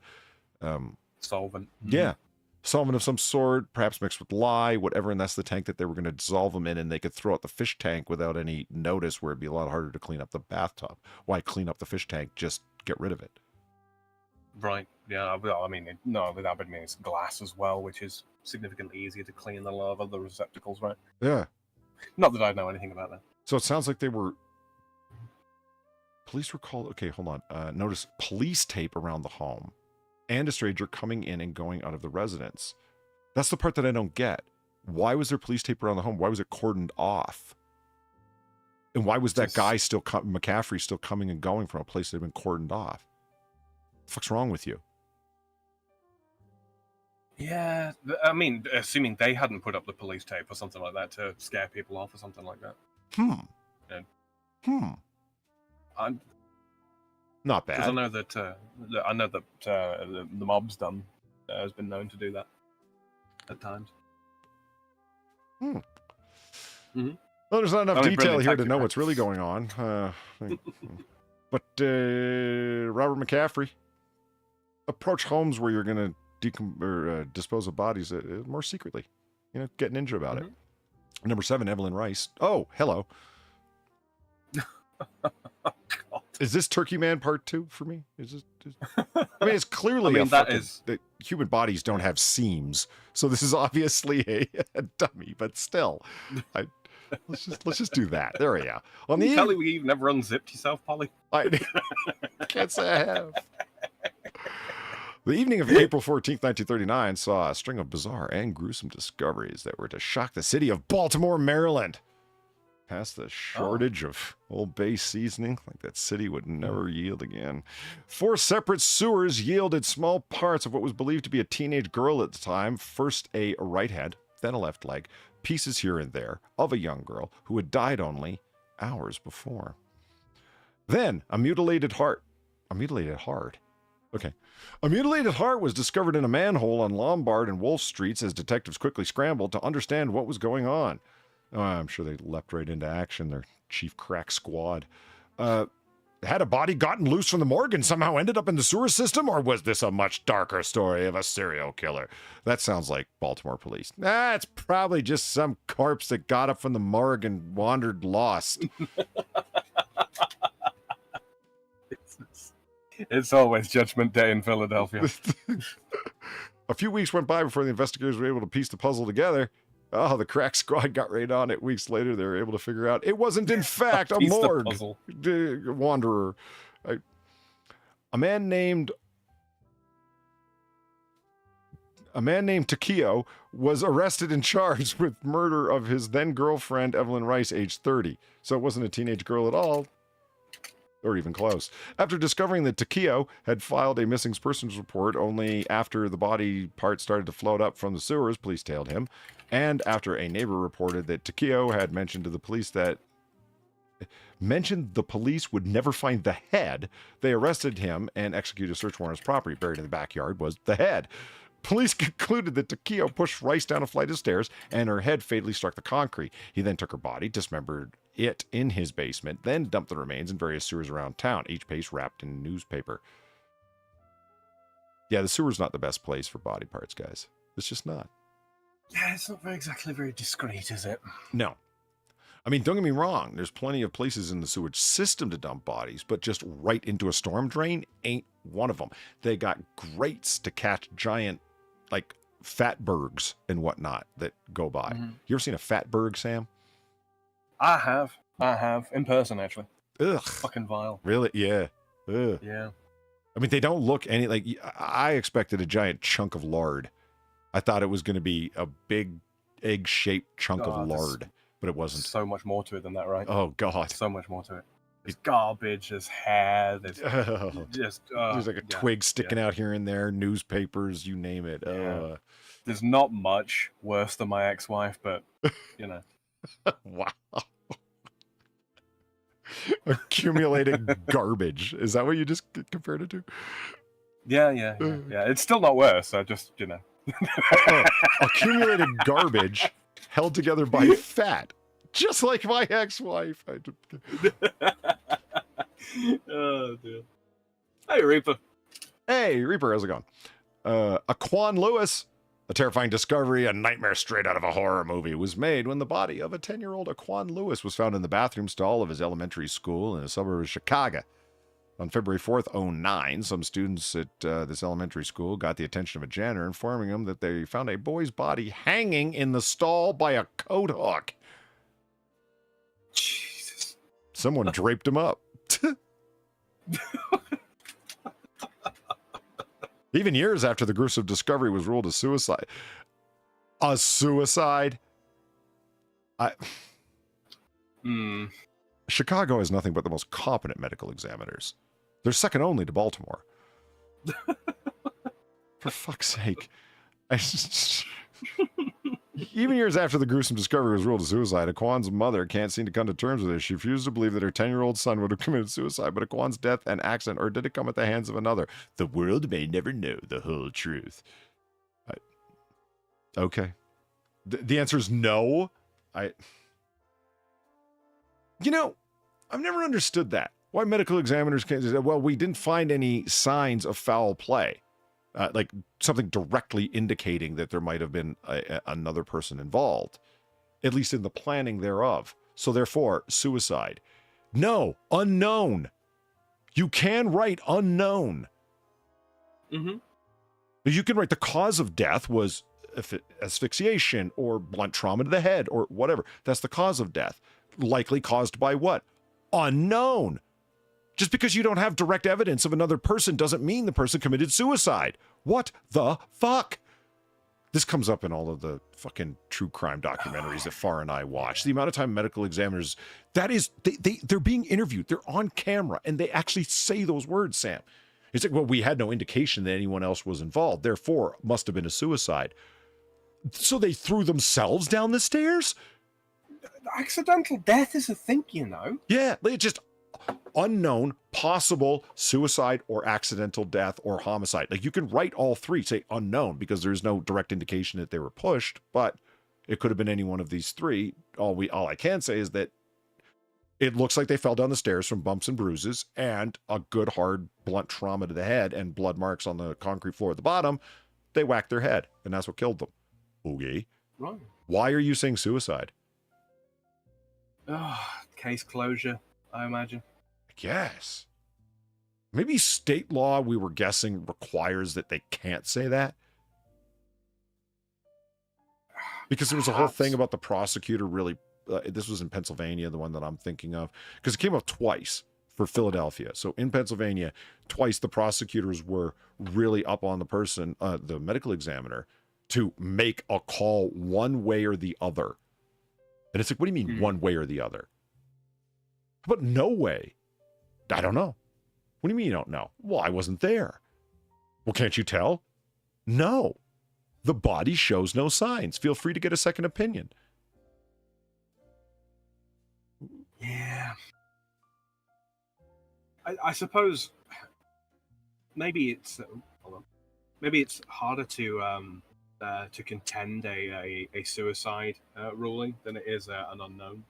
solvent. Yeah, solvent of some sort, perhaps mixed with lye, whatever, and that's the tank that they were going to dissolve them in, and they could throw out the fish tank without any notice, where it'd be a lot harder to clean up the bathtub. Why clean up the fish tank? Just get rid of it. Right. Yeah. Well, I mean, that would mean it's glass as well, which is significantly easier to clean than a lot of other receptacles, right? Yeah. Not that I know anything about that. So it sounds like they were. Police were called. Okay, hold on. Notice police tape around the home, and a stranger coming in and going out of the residence. That's the part that I don't get. Why was there police tape around the home? Why was it cordoned off? And why was that guy McCaffrey still coming and going from a place that had been cordoned off? What the fuck's wrong with you? Yeah, I mean, assuming they hadn't put up the police tape or something like that to scare people off or something like that. Not bad. Because I know that the mob's done has been known to do that at times. Well, there's not enough detail here to know what's really going on. But Robert McCaffrey, approach homes where you're going to dispose of bodies more secretly. Get ninja about it. Number 7, Evelyn Rice. Oh, hello. Is this Turkey Man Part 2 for me? I mean, it's clearly that human bodies don't have seams, so this is obviously a dummy. But still, let's just do that. There we go. Polly, you've never unzipped yourself, Polly. I can't say I have. The evening of April 14th, 1939 saw a string of bizarre and gruesome discoveries that were to shock the city of Baltimore, Maryland. Past the shortage of Old Bay seasoning, like that city would never yield again. 4 separate sewers yielded small parts of what was believed to be a teenage girl at the time. First a right head, then a left leg, pieces here and there of a young girl who had died only hours before. Then a mutilated heart. A mutilated heart? Okay. A mutilated heart was discovered in a manhole on Lombard and Wolf Streets as detectives quickly scrambled to understand what was going on. Oh, I'm sure they leapt right into action, their chief crack squad. Had a body gotten loose from the morgue and somehow ended up in the sewer system, or was this a much darker story of a serial killer? That sounds like Baltimore police. It's probably just some corpse that got up from the morgue and wandered lost. It's always Judgment Day in Philadelphia. A few weeks went by before the investigators were able to piece the puzzle together. Oh, the crack squad got right on it. Weeks later, they were able to figure out it wasn't, in fact, a morgue wanderer. A man named... A man named Takio was arrested and charged with murder of his then girlfriend, Evelyn Rice, age 30. So it wasn't a teenage girl at all, or even close. After discovering that Takio had filed a missing persons report only after the body parts started to float up from the sewers, police tailed him. And after a neighbor reported that Takio had mentioned the police would never find the head, they arrested him and executed a search warrant on his property. Buried in the backyard was the head. Police concluded that Takio pushed Rice down a flight of stairs and her head fatally struck the concrete. He then took her body, dismembered it in his basement, then dumped the remains in various sewers around town, each piece wrapped in newspaper. Yeah, the sewer's not the best place for body parts, guys. It's just not. Yeah, it's not exactly very discreet, is it? No. I mean, don't get me wrong. There's plenty of places in the sewage system to dump bodies, but just right into a storm drain ain't one of them. They got grates to catch giant, like, fatbergs and whatnot that go by. Mm-hmm. You ever seen a fatberg, Sam? I have. In person, actually. Ugh. Fucking vile. Really? Yeah. Ugh. Yeah. I mean, they don't look any like. I expected a giant chunk of lard. I thought it was going to be a big egg-shaped chunk of lard, but it wasn't. So much more to it than that, right? Oh, God. So much more to it. There's garbage, there's hair, there's just... There's like a twig sticking out here and there, newspapers, you name it. Yeah. There's not much worse than my ex-wife, but, you know. Wow. Accumulated garbage. Is that what you just compared it to? Yeah. It's still not worse. I just, you know. Accumulated garbage held together by fat. Just like my ex-wife. Oh, dear. Hey, Reaper. Hey, Reaper, how's it going? Aquan Lewis, a terrifying discovery, a nightmare straight out of a horror movie, was made when the body of a 10-year-old Aquan Lewis was found in the bathroom stall of his elementary school in a suburb of Chicago. On February 4th, 2009, some students at this elementary school got the attention of a janitor, informing him that they found a boy's body hanging in the stall by a coat hook. Jesus. Someone draped him up. Even years after the gruesome discovery was ruled a suicide. A suicide? Chicago has nothing but the most competent medical examiners. They're second only to Baltimore. For fuck's sake. Even years after the gruesome discovery was ruled a suicide, Aquan's mother can't seem to come to terms with it. She refused to believe that her 10-year-old son would have committed suicide, but Aquan's death and accident, or did it come at the hands of another? The world may never know the whole truth. Okay. The answer is no. You know, I've never understood that. Why medical examiners can't say, well, we didn't find any signs of foul play. Like something directly indicating that there might have been another person involved, at least in the planning thereof. So therefore, suicide. No, unknown. You can write unknown. Mm-hmm. You can write the cause of death was asphyxiation or blunt trauma to the head or whatever. That's the cause of death. Likely caused by what? Unknown. Just because you don't have direct evidence of another person doesn't mean the person committed suicide. What the fuck? This comes up in all of the fucking true crime documentaries that Farr and I watch. The amount of time medical examiners, that is, they're being interviewed. They're on camera and they actually say those words, Sam. It's like, well, we had no indication that anyone else was involved. Therefore, must have been a suicide. So they threw themselves down the stairs? Accidental death is a thing, you know. Yeah, they just unknown, possible suicide or accidental death or homicide. Like you can write all three, say unknown, because there's no direct indication that they were pushed, but it could have been any one of these three. All I can say is that it looks like they fell down the stairs from bumps and bruises and a good hard blunt trauma to the head and blood marks on the concrete floor at the bottom. They whacked their head and that's what killed them. Okay. Right. Why are you saying suicide? Case closure, I imagine. I guess. Maybe state law, we were guessing, requires that they can't say that. Because there was a whole thing about the prosecutor really, this was in Pennsylvania, the one that I'm thinking of, because it came up twice for Philadelphia. So in Pennsylvania, twice the prosecutors were really up on the person, the medical examiner, to make a call one way or the other. And it's like, what do you mean one way or the other? How about no way? I don't know. What do you mean you don't know? Well, I wasn't there. Well, can't you tell? No. The body shows no signs. Feel free to get a second opinion. Yeah. I suppose maybe it's hold on. Maybe it's harder to contend a suicide ruling than it is an unknown.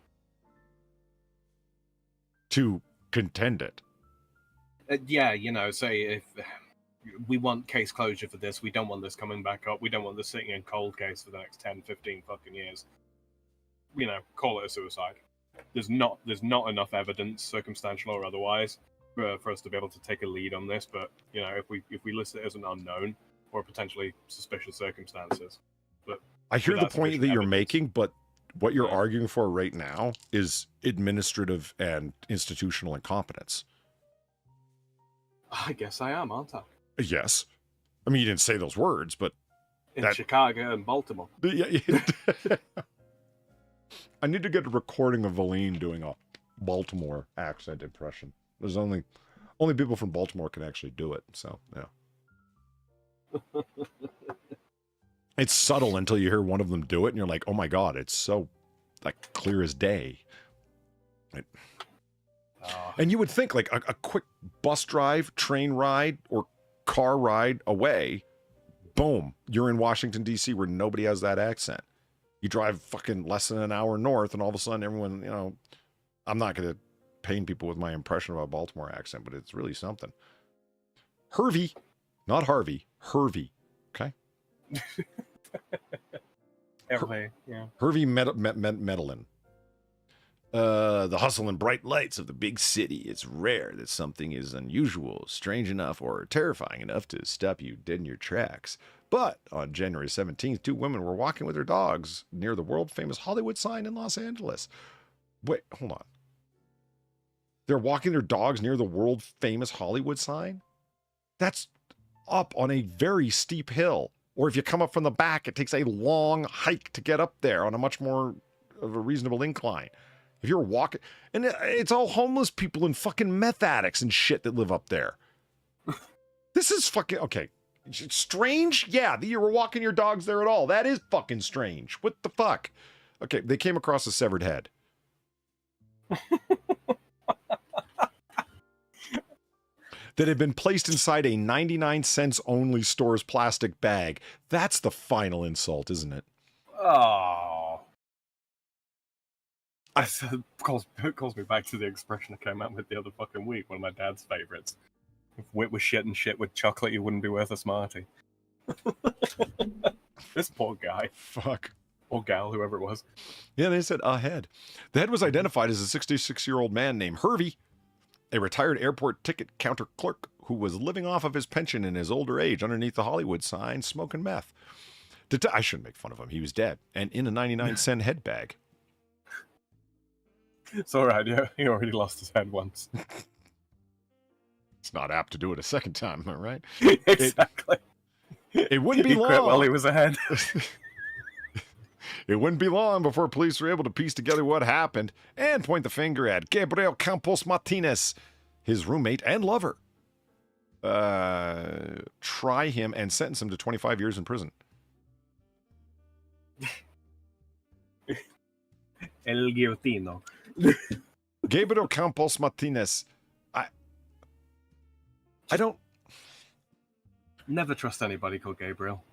To contend it. Yeah, you know, say if we want case closure for this, we don't want this coming back up, we don't want this sitting in cold case for the next 10, 15 fucking years. You know, call it a suicide. There's not enough evidence, circumstantial or otherwise, for us to be able to take a lead on this. But you know, if we list it as an unknown or potentially suspicious circumstances, but I hear the point that you're making, but what you're Yeah. arguing for right now is administrative and institutional incompetence. I guess I am, aren't I? Yes. I mean, you didn't say those words, but In That- Chicago and Baltimore. yeah. I need to get a recording of Valine doing a Baltimore accent impression. There's only people from Baltimore can actually do it, so yeah. It's subtle until you hear one of them do it, and you're like, "Oh my god, it's so like clear as day." And you would think like a quick bus drive, train ride, or car ride away, boom, you're in Washington D.C. where nobody has that accent. You drive fucking less than an hour north, and all of a sudden, everyone, you know, I'm not going to pain people with my impression of a Baltimore accent, but it's really something. Hervey, not Harvey, Hervey. Okay. Every, yeah. Hervey Medellin. The hustle and bright lights of the big city. It's rare that something is unusual, strange enough, or terrifying enough to stop you dead in your tracks. But on January 17th, 2 women were walking with their dogs near the world-famous Hollywood sign in Los Angeles. Wait, hold on. They're walking their dogs near the world-famous Hollywood sign? That's up on a very steep hill. Or if you come up from the back, it takes a long hike to get up there on a much more of a reasonable incline. If you're walking, and it's all homeless people and fucking meth addicts and shit that live up there. This is fucking, okay. Strange? Yeah, that you were walking your dogs there at all. That is fucking strange. What the fuck? Okay, they came across a severed head. That had been placed inside a 99 cents only store's plastic bag. That's the final insult, isn't it? Oh. It calls me back to the expression I came out with the other fucking week, one of my dad's favorites. If wit was shit and shit with chocolate, you wouldn't be worth a Smartie. This poor guy. Fuck. Or gal, whoever it was. Yeah, they said a head. The head was identified as a 66-year-old man named Hervey, a retired airport ticket counter clerk who was living off of his pension in his older age underneath the Hollywood sign, smoking meth. I shouldn't make fun of him. He was dead and in a 99-cent head bag. It's alright, yeah. He already lost his head once. It's not apt to do it a second time, am I right? Exactly. It wouldn't be He long. quit while he was ahead. It wouldn't be long before police were able to piece together what happened and point the finger at Gabriel Campos Martinez, his roommate and lover. Try him and sentence him to 25 years in prison. El Guillotino. Gabriel Campos Martinez. I don't... Never trust anybody called Gabriel.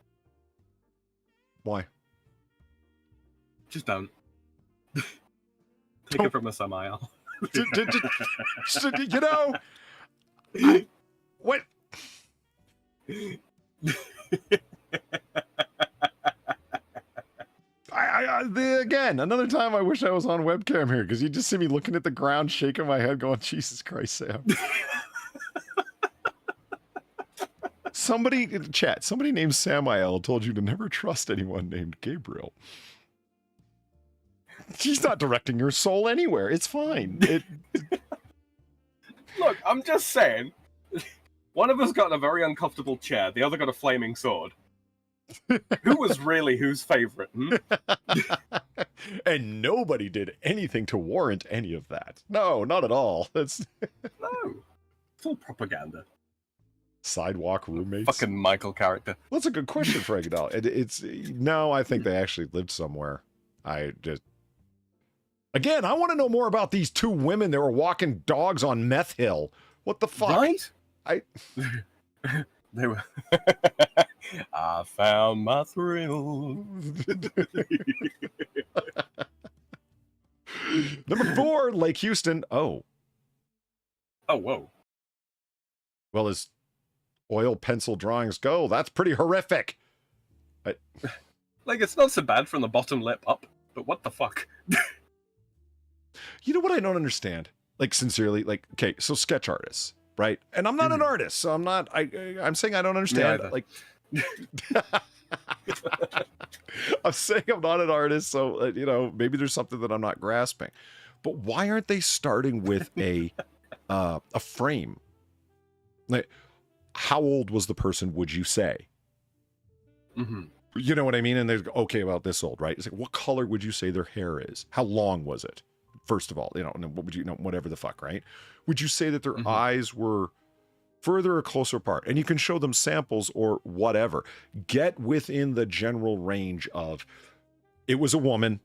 Why? Just don't. Take it from a Samael. You know... What? Again, another time I wish I was on webcam here, because you just see me looking at the ground, shaking my head, going, Jesus Christ, Sam. Somebody in the chat, somebody named Samael told you to never trust anyone named Gabriel. She's not directing your soul anywhere. It's fine. Look, I'm just saying. One of us got in a very uncomfortable chair. The other got a flaming sword. Who was really whose favorite? And nobody did anything to warrant any of that. No, not at all. That's No. It's all propaganda. sidewalk roommates. Fucking Michael character. Well, that's a good question, Frank. No, it's no. I think they actually lived somewhere. I just again, I want to know more about these two women that were walking dogs on Meth Hill. What the fuck? Right? I They were. I found my thrill. Number 4, Lake Houston. Oh, Oh, whoa. well, as oil pencil drawings go, that's pretty horrific. Like, it's not so bad from the bottom lip up, but what the fuck? You know what I don't understand? Like, sincerely, like, okay, so sketch artists, right? And I'm not an artist, so I'm not. I'm saying I don't understand. Neither. Like, I'm saying I'm not an artist, so you know, maybe there's something that I'm not grasping. But why aren't they starting with a frame? Like, how old was the person? Would you say? Mm-hmm. You know what I mean? And they go, okay, about this old, right? It's like, what color would you say their hair is? How long was it? First of all, you know, and then what would you know? Whatever the fuck, right? Would you say that their eyes were further or closer apart? And you can show them samples or whatever. Get within the general range of, it was a woman.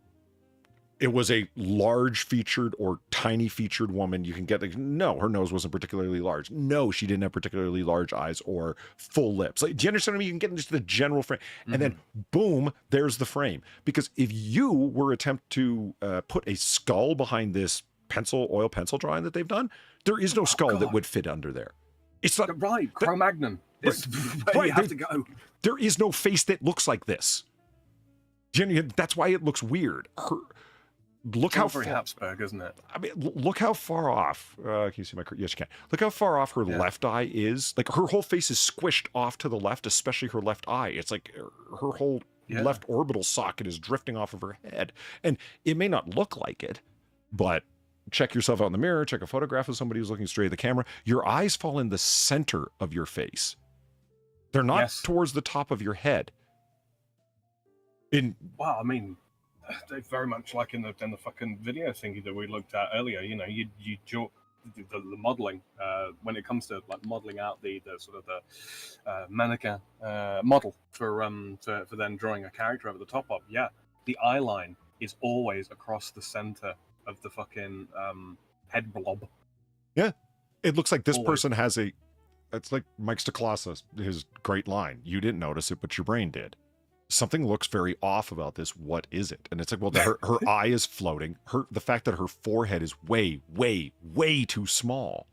It was a large featured or tiny featured woman. You can get like, no, her nose wasn't particularly large. No, she didn't have particularly large eyes or full lips. Like, do you understand what I mean? You can get into the general frame, and then boom, there's the frame. Because if you were attempt to put a skull behind this oil pencil drawing that they've done, there is no skull that would fit under there. It's not Right, Cro-Magnon. It's where you have to go. There is no face that looks like this. That's why it looks weird. Look how very Habsburg, isn't it? I mean, look how far off. Can you see my? Yes, you can. Look how far off her left eye is. Like, her whole face is squished off to the left, especially her left eye. It's like her whole left orbital socket is drifting off of her head, and it may not look like it, but check yourself out in the mirror. Check a photograph of somebody who's looking straight at the camera. Your eyes fall in the center of your face. They're not towards the top of your head. Wow, I mean, they very much like in the fucking video thingy that we looked at earlier. You know, you draw the modeling when it comes to like modeling out the sort of the mannequin model for then drawing a character over the top of. Yeah, the eye line is always across the center of the fucking head blob. Yeah, it looks like this person has a. It's like Mike Stacklasa, his great line. You didn't notice it, but your brain did. Something looks very off about this. What is it? And it's like, well, her eye is floating. The fact that her forehead is way, way, way too small.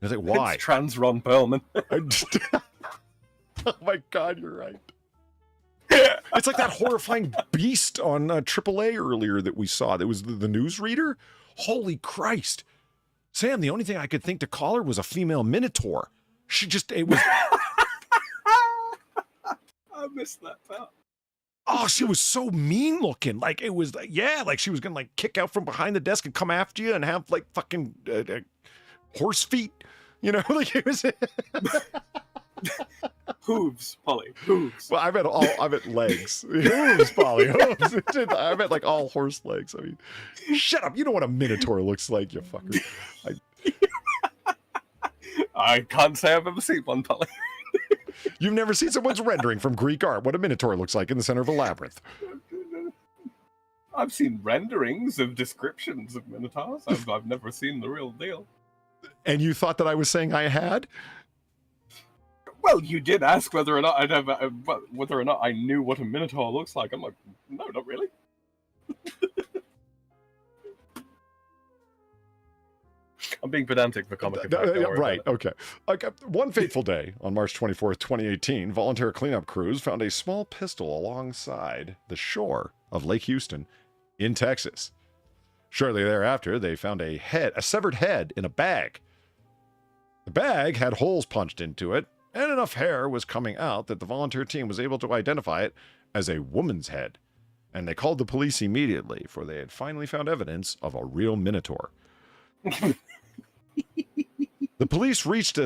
And it's like, why? It's trans Ron Perlman. Oh my God, you're right. It's like that horrifying beast on AAA earlier that we saw. That was the newsreader. Holy Christ. Sam, the only thing I could think to call her was a female minotaur. It was. I missed that part. Oh, she was so mean looking. Like, it was like, yeah, like she was gonna like kick out from behind the desk and come after you and have like fucking horse feet, you know? Like, it was. Hooves, Polly. Hooves. Well, I meant legs. Hooves, Polly. Hooves. I meant like all horse legs. I mean, shut up. You know what a minotaur looks like, you fucker. I can't say I've ever seen one, Polly. You've never seen someone's rendering from Greek art what a minotaur looks like in the center of a labyrinth. I've seen renderings of descriptions of minotaurs. I've never seen the real deal. And you thought that I was saying I had? Well, you did ask whether or not I knew what a minotaur looks like. I'm like, no, not really. I'm being pedantic for comic impact. Right, okay. One fateful day, on March 24th, 2018, volunteer cleanup crews found a small pistol alongside the shore of Lake Houston in Texas. Shortly thereafter, they found a severed head in a bag. The bag had holes punched into it, and enough hair was coming out that the volunteer team was able to identify it as a woman's head. And they called the police immediately, for they had finally found evidence of a real minotaur. The police released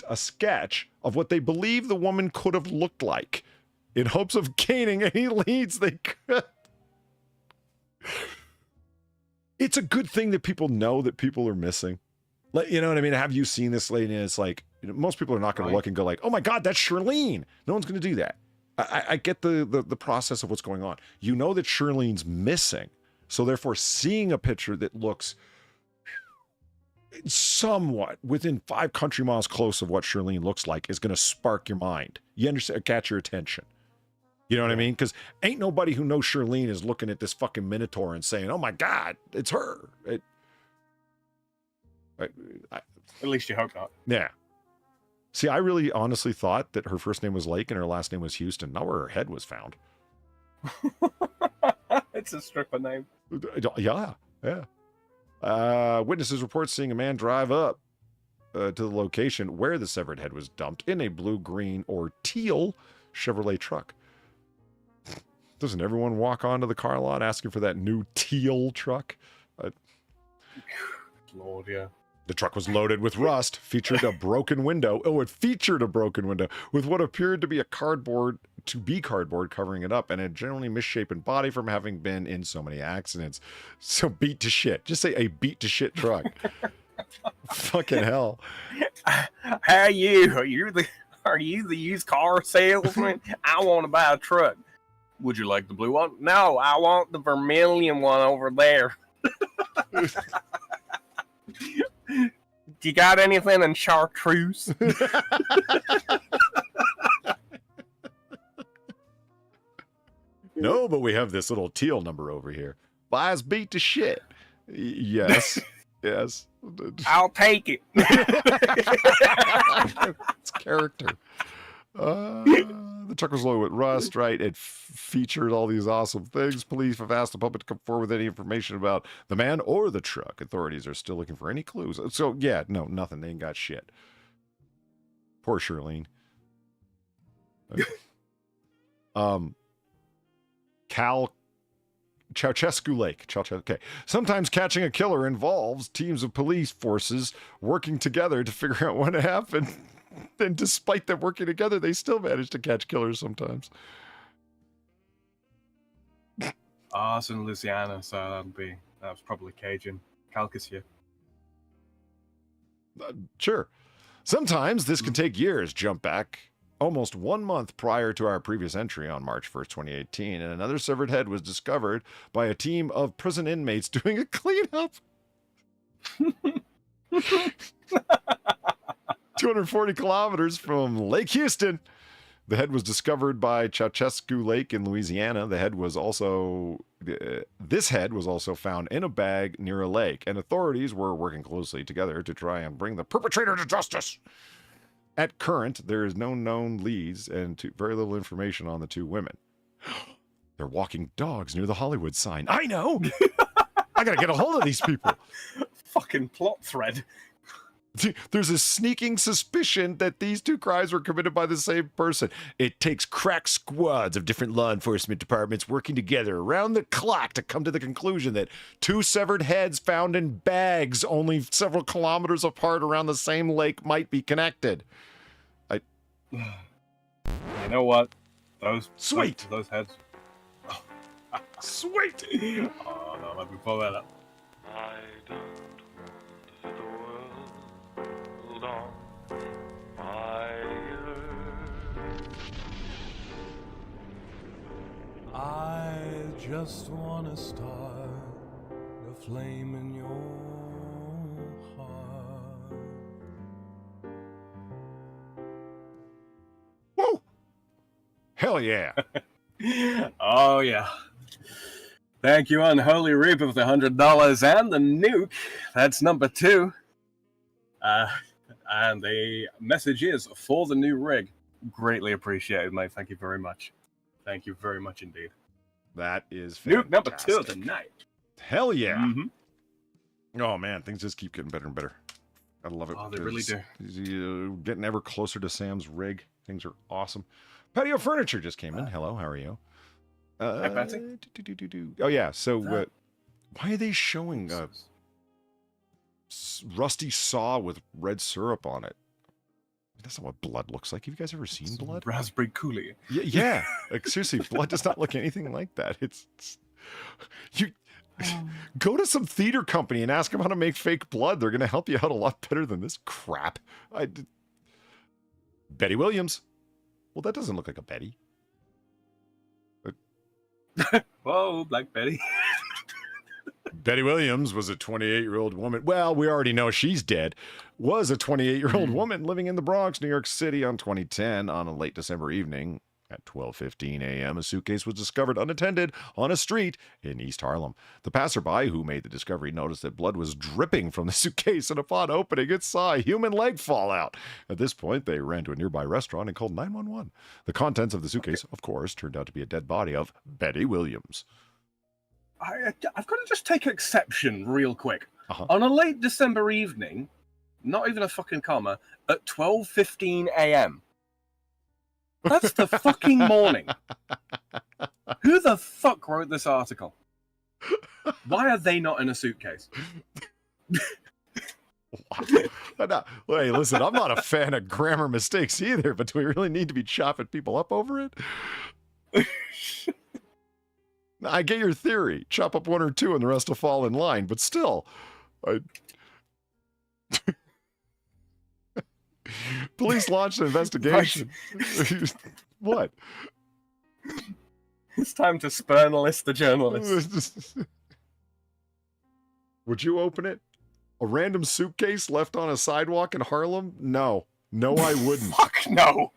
a sketch of what they believe the woman could have looked like in hopes of gaining any leads they could. It's a good thing that people know that people are missing. Like, you know what I mean? Have you seen this lady? And it's like, you know, most people are not going to look and go like, oh my God, that's Shirlene. No one's going to do that. I get the process of what's going on. You know that Shirlene's missing. So therefore, seeing a picture that looks somewhat within 5 country miles close of what Shirlene looks like is going to spark your mind. You understand? Catch your attention. You know what I mean? Because ain't nobody who knows Shirlene is looking at this fucking Minotaur and saying, oh my God, it's her. At least you hope not. Yeah. See, I really honestly thought that her first name was Lake and her last name was Houston, not where her head was found. It's a stripper name. Yeah. Witnesses report seeing a man drive up to the location where the severed head was dumped in a blue, green, or teal Chevrolet truck. Doesn't everyone walk onto the car lot asking for that new teal truck? Lord, yeah. The truck was loaded with rust, featured a broken window. Oh, it featured a broken window with what appeared to be cardboard covering it up, and a generally misshapen body from having been in so many accidents. So beat to shit. Just say a beat to shit truck. Fucking hell. How are you? Are you the used car salesman? I want to buy a truck. Would you like the blue one? No, I want the vermilion one over there. Do you got anything in chartreuse? No, but we have this little teal number over here. Buy us beat to shit. Yes. Yes. I'll take it. It's character. The truck was loaded with rust, right? It featured all these awesome things. Police have asked the public to come forward with any information about the man or the truck. Authorities are still looking for any clues. So, yeah, no, nothing. They ain't got shit. Poor Shirlene. Ceausescu Lake. Okay. Sometimes catching a killer involves teams of police forces working together to figure out what happened. And despite them working together, they still manage to catch killers sometimes. It's in Louisiana, so that was probably Cajun. Calcasieu. Sure. Sometimes this can take years. Jump back almost 1 month prior to our previous entry on March 1st, 2018, and another severed head was discovered by a team of prison inmates doing a cleanup. 240 kilometers from Lake Houston. The head was discovered by Ceausescu Lake in Louisiana. This head was also found in a bag near a lake, and authorities were working closely together to try and bring the perpetrator to justice. At current, there is no known leads and very little information on the two women. They're walking dogs near the Hollywood sign. I know! I gotta get a hold of these people. Fucking plot thread. There's a sneaking suspicion that these two crimes were committed by the same person. It takes crack squads of different law enforcement departments working together around the clock to come to the conclusion that two severed heads found in bags only several kilometers apart around the same lake might be connected. You know what? Those heads. Sweet! Oh no, let me pull that up. I don't set the world on fire. I just wanna start a flame in your heart. Woo! Hell yeah! Oh yeah. Thank you, Unholy Reaper, with $100 and the nuke. That's number 2. And the message is for the new rig. Greatly appreciated, mate. Thank you very much. Thank you very much indeed. That is fantastic. Nuke number 2 of the night. Hell yeah! Mm-hmm. Oh man, things just keep getting better and better. I love it. Oh, they really do. Getting ever closer to Sam's rig. Things are awesome. Patio Furniture just came in. Hello, how are you? Hi, Patsy. Oh yeah, so why are they showing rusty saw with red syrup on it. That's not what blood looks like. Have you guys ever seen blood? Raspberry Coulis. Yeah. Like, seriously, blood does not look anything like that. You go to some theater company and ask them how to make fake blood. They're going to help you out a lot better than this crap. Betty Williams. Well, that doesn't look like a Betty. Whoa, Black Betty. Betty Williams was a 28-year-old woman. Well, we already know she's dead. Was a 28-year-old woman living in the Bronx, New York City on 2010 on a late December evening. At 12:15 a.m., a suitcase was discovered unattended on a street in East Harlem. The passerby who made the discovery noticed that blood was dripping from the suitcase, and upon opening it saw a human leg fall out. At this point, they ran to a nearby restaurant and called 911. The contents of the suitcase, of course, turned out to be a dead body of Betty Williams. I've got to just take exception real quick. Uh-huh. On a late December evening, not even a fucking comma, at 12:15 a.m. That's the fucking morning. Who the fuck wrote this article? Why are they not in a suitcase? No, hey, listen, I'm not a fan of grammar mistakes either, but do we really need to be chopping people up over it? I get your theory. Chop up one or two and the rest will fall in line, but still. Police launched an investigation. What? It's time to spurn list the journalists. Would you open it? A random suitcase left on a sidewalk in Harlem? No. No, I wouldn't. Fuck no.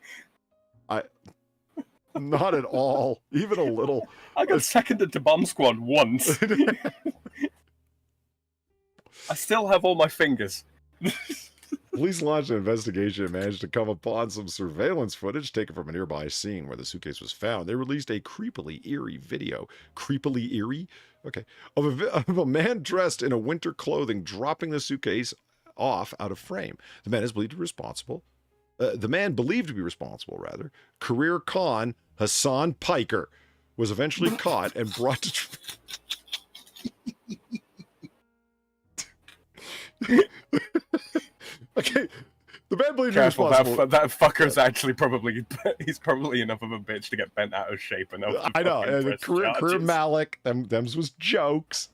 Not at all. Even a little. I got seconded to Bomb Squad once. I still have all my fingers. Police launched an investigation and managed to come upon some surveillance footage taken from a nearby scene where the suitcase was found. They released a creepily eerie video. Creepily eerie? Okay. Of a man dressed in a winter clothing dropping the suitcase off out of frame. The man is believed to be responsible. The man believed to be responsible, rather, career con Hassan Piker, was eventually caught and brought to... Okay, the man believed to be responsible. That fucker's actually he's probably enough of a bitch to get bent out of shape enough. I know. Career Malik. Them's was jokes.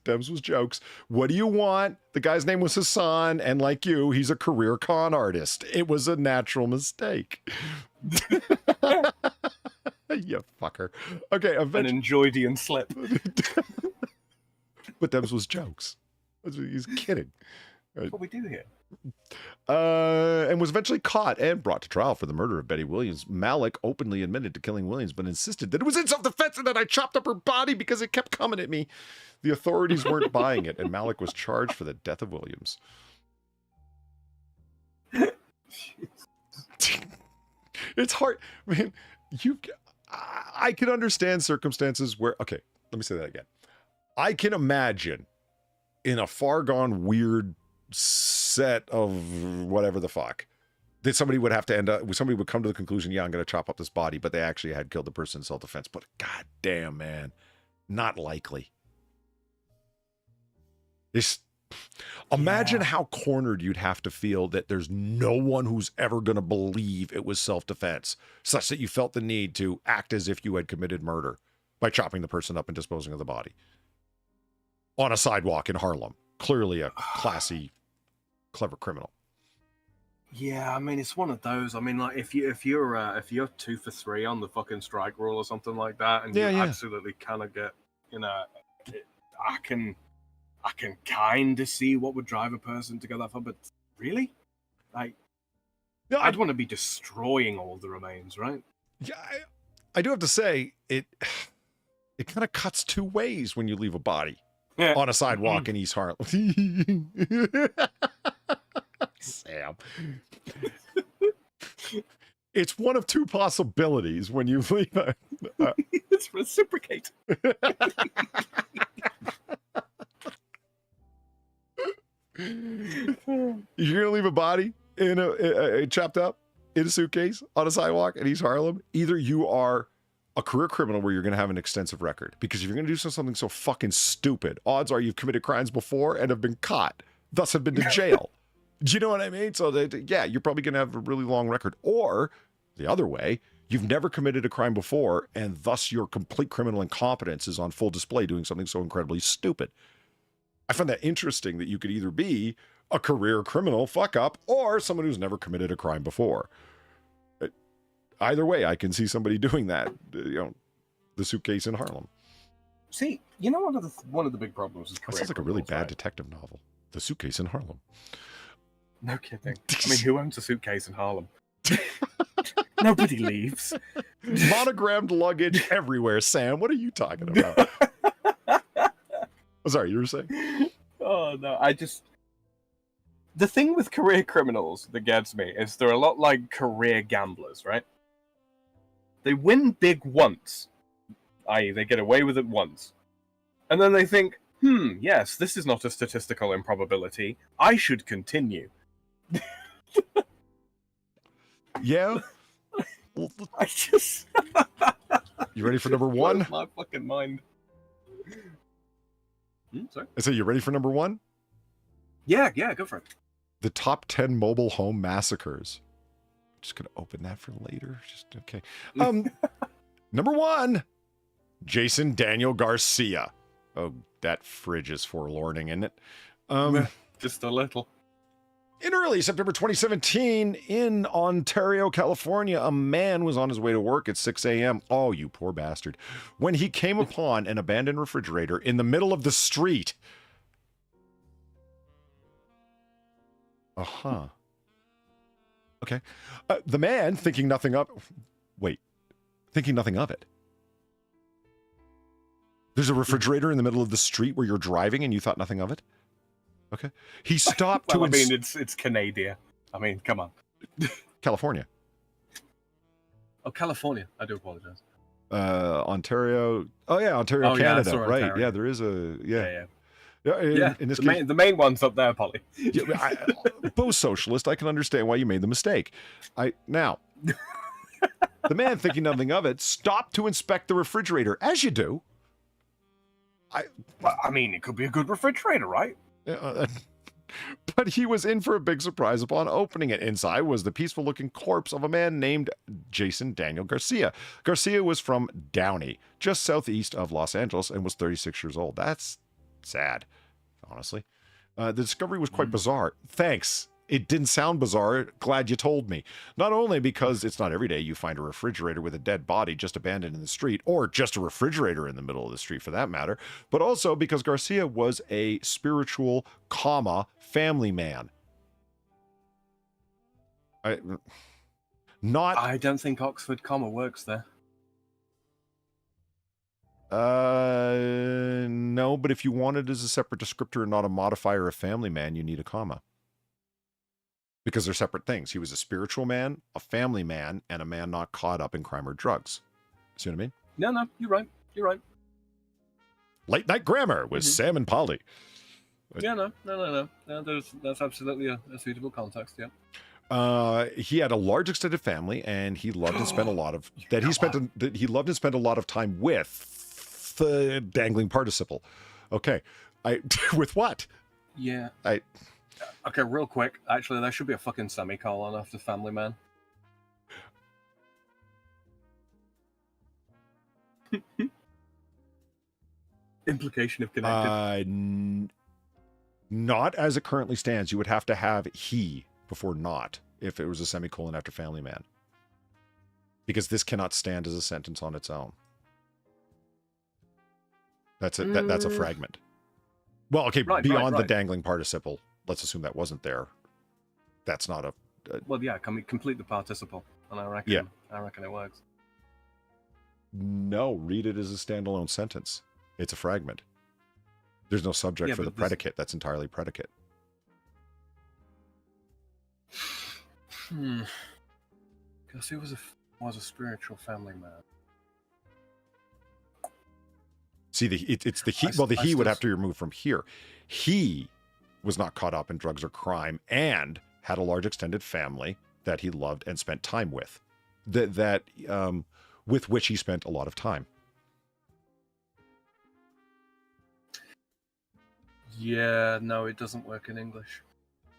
What do you want? The guy's name was Hassan, and like you, he's a career con artist. It was a natural mistake. You fucker. Okay, an Enjoydian slip. But them's was jokes. He's kidding. That's what we do here. And was eventually caught and brought to trial for the murder of Betty Williams. Malik openly admitted to killing Williams, but insisted that it was in self-defense and that I chopped up her body because it kept coming at me. The authorities weren't buying it, and Malik was charged for the death of Williams. It's hard. I mean, I can understand circumstances where... Okay, let me say that again. I can imagine in a far gone weird set of whatever the fuck that somebody would have to end up, somebody would come to the conclusion, yeah, I'm going to chop up this body, but they actually had killed the person in self-defense. But god damn, man, not likely. Imagine how cornered you'd have to feel that there's no one who's ever going to believe it was self-defense, such that you felt the need to act as if you had committed murder by chopping the person up and disposing of the body on a sidewalk in Harlem. Clearly a classy, clever criminal. Yeah, I mean, it's one of those. I mean, like if you're 2 for 3 on the fucking strike rule or something like that, and you absolutely kind of get, I can kind of see what would drive a person to go that far, but really, like, I'd want to be destroying all the remains, right? Yeah, I do have to say it kind of cuts two ways when you leave a body. Yeah. On a sidewalk in East Harlem. Sam. It's one of two possibilities when you leave It's reciprocate. You're going to leave a body in a chopped up in a suitcase on a sidewalk in East Harlem. Either you are a career criminal where you're going to have an extensive record, because if you're going to do something so fucking stupid, odds are you've committed crimes before and have been caught. thus have been to jail. Do you know what I mean? So, yeah, you're probably going to have a really long record. Or the other way, you've never committed a crime before, and thus your complete criminal incompetence is on full display doing something so incredibly stupid. I find that interesting that you could either be a career criminal fuck-up or someone who's never committed a crime before. Either way, I can see somebody doing that, the suitcase in Harlem. See, one of the big problems is That sounds like a really bad detective novel. The Suitcase in Harlem. No kidding. I mean, who owns a suitcase in Harlem? Nobody leaves. Monogrammed luggage everywhere, Sam. What are you talking about? Oh, sorry, you were saying? Oh, no. The thing with career criminals that gets me is they're a lot like career gamblers, right? They win big once, i.e. they get away with it once. And then they think, yes, this is not a statistical improbability. I should continue. Yeah? I just... You ready for number one? Blows my fucking mind. Sorry? I say, you ready for number one? Yeah, go for it. The top 10 mobile home massacres. Just gonna open that for later. Just okay. Number one, Jason Daniel Garcia. Oh, that fridge is forlorning, isn't it? Just a little. In early September 2017, in Ontario, California, a man was on his way to work at 6 a.m. Oh, you poor bastard. When he came upon an abandoned refrigerator in the middle of the street. Uh-huh. Okay. The man, thinking nothing of it. There's a refrigerator in the middle of the street where you're driving and you thought nothing of it? Okay. He stopped Well, it's Canada. I mean, come on. California. Oh, California. I do apologize. Ontario. Oh, yeah, Ontario, Oh, yeah, Canada. sorry, Right. Ontario. Yeah, there is a... Yeah. In this case, the main one's up there, Polly. both socialist, I can understand why you made the mistake. Now, the man, thinking nothing of it, stopped to inspect the refrigerator, as you do. I mean, it could be a good refrigerator, right? But he was in for a big surprise upon opening it. Inside was the peaceful-looking corpse of a man named Jason Daniel Garcia. Garcia was from Downey, just southeast of Los Angeles, and was 36 years old. That's sad, honestly. The discovery was quite bizarre. Thanks. It didn't sound bizarre. Glad you told me. Not only because it's not every day you find a refrigerator with a dead body just abandoned in the street, or just a refrigerator in the middle of the street for that matter, but also because Garcia was a spiritual, family man. I don't think Oxford, works there. No, but if you want it as a separate descriptor and not a modifier of family man, you need a comma. Because they're separate things. He was a spiritual man, a family man, and a man not caught up in crime or drugs. See what I mean? No, you're right. Late night grammar with Sam and Polly. Yeah, no. That's absolutely a suitable context. Yeah. He had a large extended family, and he loved and spent a lot of he loved and spent a lot of time with the dangling participle. Okay, with what? Yeah. Okay, real quick. Actually, there should be a fucking semicolon after family man. Implication of connected. Not as it currently stands. You would have to have he before not if it was a semicolon after family man. Because this cannot stand as a sentence on its own. That's it. That's a fragment. Well, okay, beyond the dangling participle. Let's assume that wasn't there. That's not a... Well, yeah, can we complete the participle? And I reckon it works. No, read it as a standalone sentence. It's a fragment. There's no subject for the predicate. That's entirely predicate. Because he was a spiritual family man. See, it's the he. Well, the he would have to be removed from here. He was not caught up in drugs or crime and had a large extended family that he loved and spent time with. With which he spent a lot of time. Yeah, no, it doesn't work in English.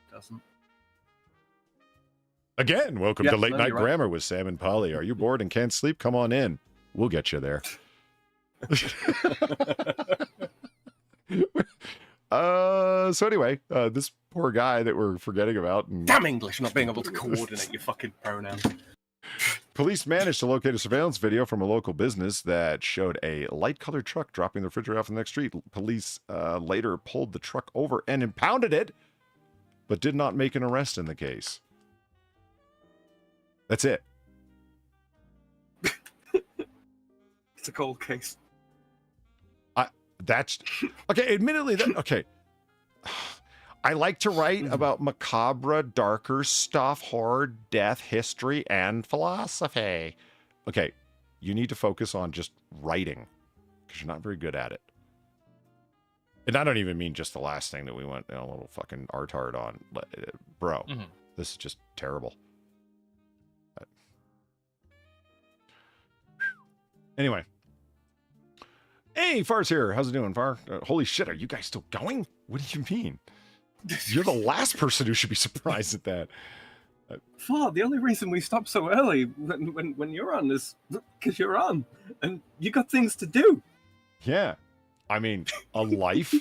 It doesn't. Again, welcome Yeah, to Late no, Night you're right. Grammar with Sam and Polly. Are you bored and can't sleep? Come on in. We'll get you there. So anyway, this poor guy that we're forgetting about. And Damn English, not being able to coordinate your fucking pronouns. police managed to locate a surveillance video from a local business that showed a light-colored truck dropping the refrigerator off the next street. Police later pulled the truck over and impounded it, but did not make an arrest in the case. That's it. It's a cold case. That's okay. Admittedly, okay. I like to write about macabre, darker stuff, horror, death, history, and philosophy. Okay, you need to focus on just writing because you're not very good at it. And I don't even mean just the last thing that we went a little fucking art-hard on, bro. This is just terrible. Anyway. Hey, Far's here. How's it doing, Far? Holy shit, are you guys still going? What do you mean? You're the last person who should be surprised at that. Far, the only reason we stop so early when you're on is because you're on, and you got things to do. Yeah. I mean, a life?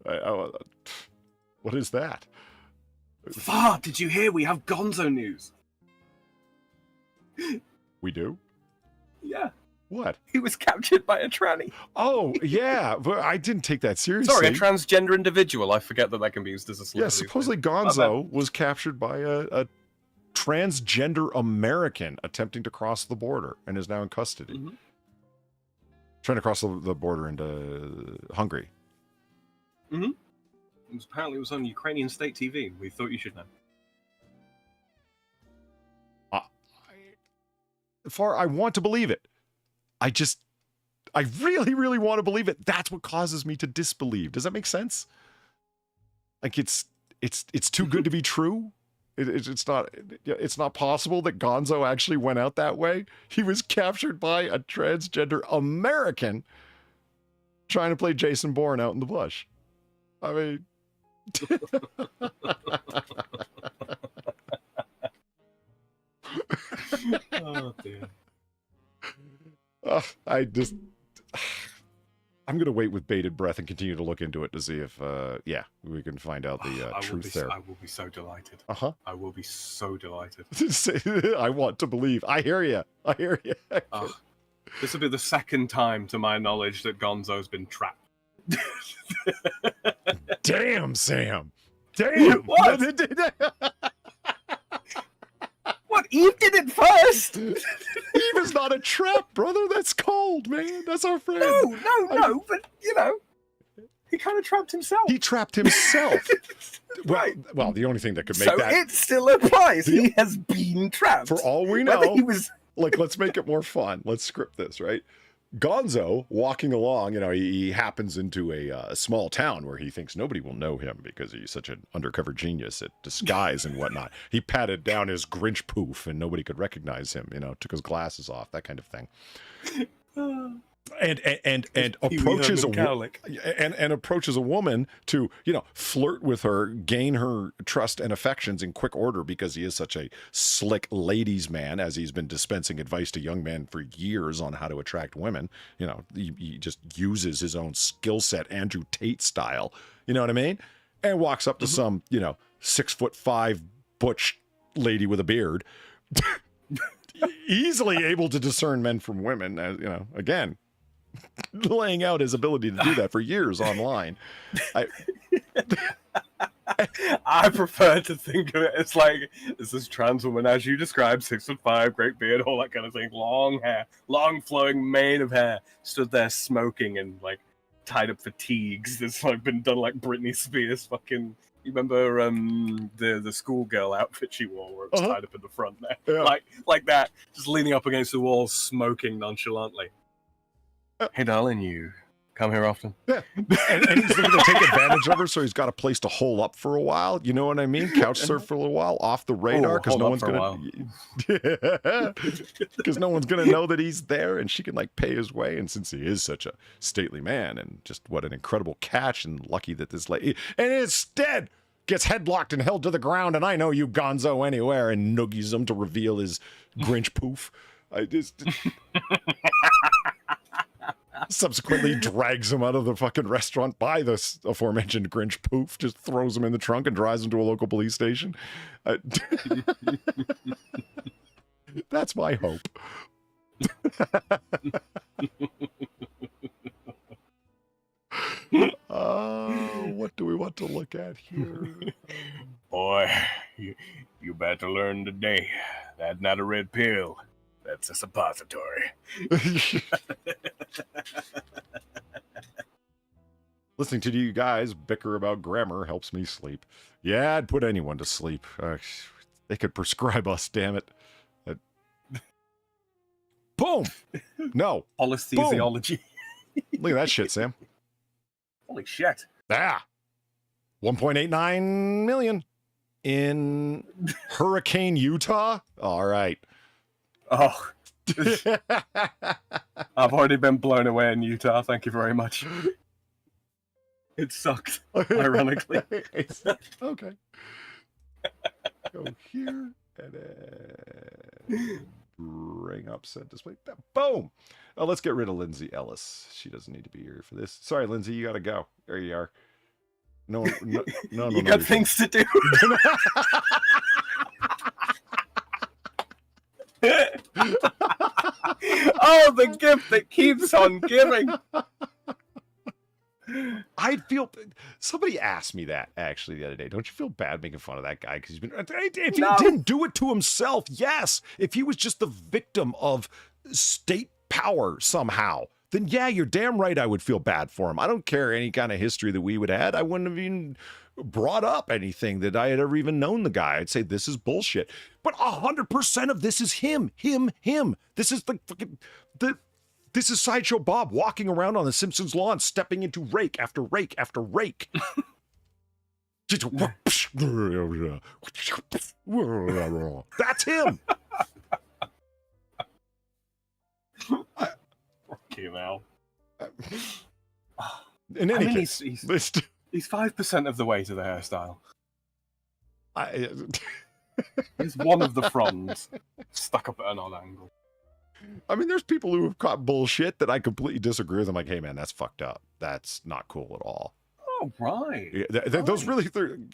What is that? Far, did you hear we have Gonzo news? We do? Yeah. What? He was captured by a tranny. Oh, yeah. But I didn't take that seriously. Sorry, a transgender individual. I forget that can be used as a slur. Yeah, supposedly Gonzo was captured by a transgender American attempting to cross the border and is now in custody. Mm-hmm. Trying to cross the border into Hungary. Mm-hmm. Apparently it was on Ukrainian state TV. We thought you should know. I want to believe it. I really, really want to believe it. That's what causes me to disbelieve. Does that make sense? Like it's too good to be true. It's not possible that Gonzo actually went out that way. He was captured by a transgender American trying to play Jason Bourne out in the bush. I mean, Oh dear. I'm going to wait with bated breath and continue to look into it to see if, we can find out the truth there. I will be so delighted. Uh-huh. I will be so delighted. I want to believe. I hear you. This will be the second time, to my knowledge, that Gonzo's been trapped. Damn, Sam. Damn. What? What? Eve did it first! Eve is not a trap, brother. That's cold, man. That's our friend. No, but, he kind of trapped himself. He trapped himself. Right. Well, the only thing that could make So that... it still applies. He has been trapped. For all we know... Whether he was... Like, let's make it more fun. Let's script this, right? Gonzo, walking along, he happens into a small town where he thinks nobody will know him because he's such an undercover genius at disguise and whatnot. He patted down his Grinch poof and nobody could recognize him, took his glasses off, that kind of thing. And approaches a woman to flirt with her, gain her trust and affections in quick order because he is such a slick ladies man, as he's been dispensing advice to young men for years on how to attract women. He just uses his own skill set, Andrew Tate style. You know what I mean? And walks up to some 6'5" butch lady with a beard, easily able to discern men from women. As again. Laying out his ability to do that for years online. I prefer to think of it as like, this is trans woman, as you described, 6'5", great beard, all that kind of thing, long hair, long flowing mane of hair, stood there smoking and tied up fatigues. That's been done like Britney Spears fucking. You remember the schoolgirl outfit she wore, where it was tied up in the front there, like that, just leaning up against the wall, smoking nonchalantly. Hey, darling, you come here often. Yeah, and he's looking to take advantage of her, so he's got a place to hole up for a while. You know what I mean? Couch surf for a little while, off the radar, because no one's gonna, because no one's gonna know that he's there, and she can like pay his way. And since he is such a stately man, and just what an incredible catch, and lucky that this lady, and instead gets headlocked and held to the ground, and I know you gonzo anywhere, and noogies him to reveal his Grinch poof. I just. Subsequently drags him out of the fucking restaurant by this aforementioned Grinch poof, just throws him in the trunk and drives him to a local police station. That's my hope. What do we want to look at here? Boy, you better learn today. That's not a red pill. That's a suppository. Listening to you guys bicker about grammar helps me sleep. Yeah, I'd put anyone to sleep. They could prescribe us, damn it. Boom! No. Anesthesiology. Look at that shit, Sam. Holy shit. Ah! 1.89 million in Hurricane, Utah? All right. Oh. I've already been blown away in Utah. Thank you very much. It sucked, ironically. Okay. Go here and then bring up set display. Boom! Oh, let's get rid of Lindsay Ellis. She doesn't need to be here for this. Sorry, Lindsay, you gotta go. There you are. No. You got things to do. Oh, the gift that keeps on giving. I'd feel. Somebody asked me that actually the other day. Don't you feel bad making fun of that guy because he's been? If he didn't do it to himself, yes. If he was just the victim of state power somehow, then yeah, you're damn right. I would feel bad for him. I don't care any kind of history that we would have had. I wouldn't have even brought up anything that I had ever even known the guy. I'd say this is bullshit. But 100% of this is him. This is the fucking This is Sideshow Bob walking around on the Simpsons lawn, stepping into rake after rake after rake. That's him. Okay, now. In any case, he's 5% of the way to the hairstyle. He's one of the fronds stuck up at an odd angle. I mean, there's people who have caught bullshit that I completely disagree with. I'm like, hey, man, that's fucked up. That's not cool at all. Oh, right. Yeah, those really,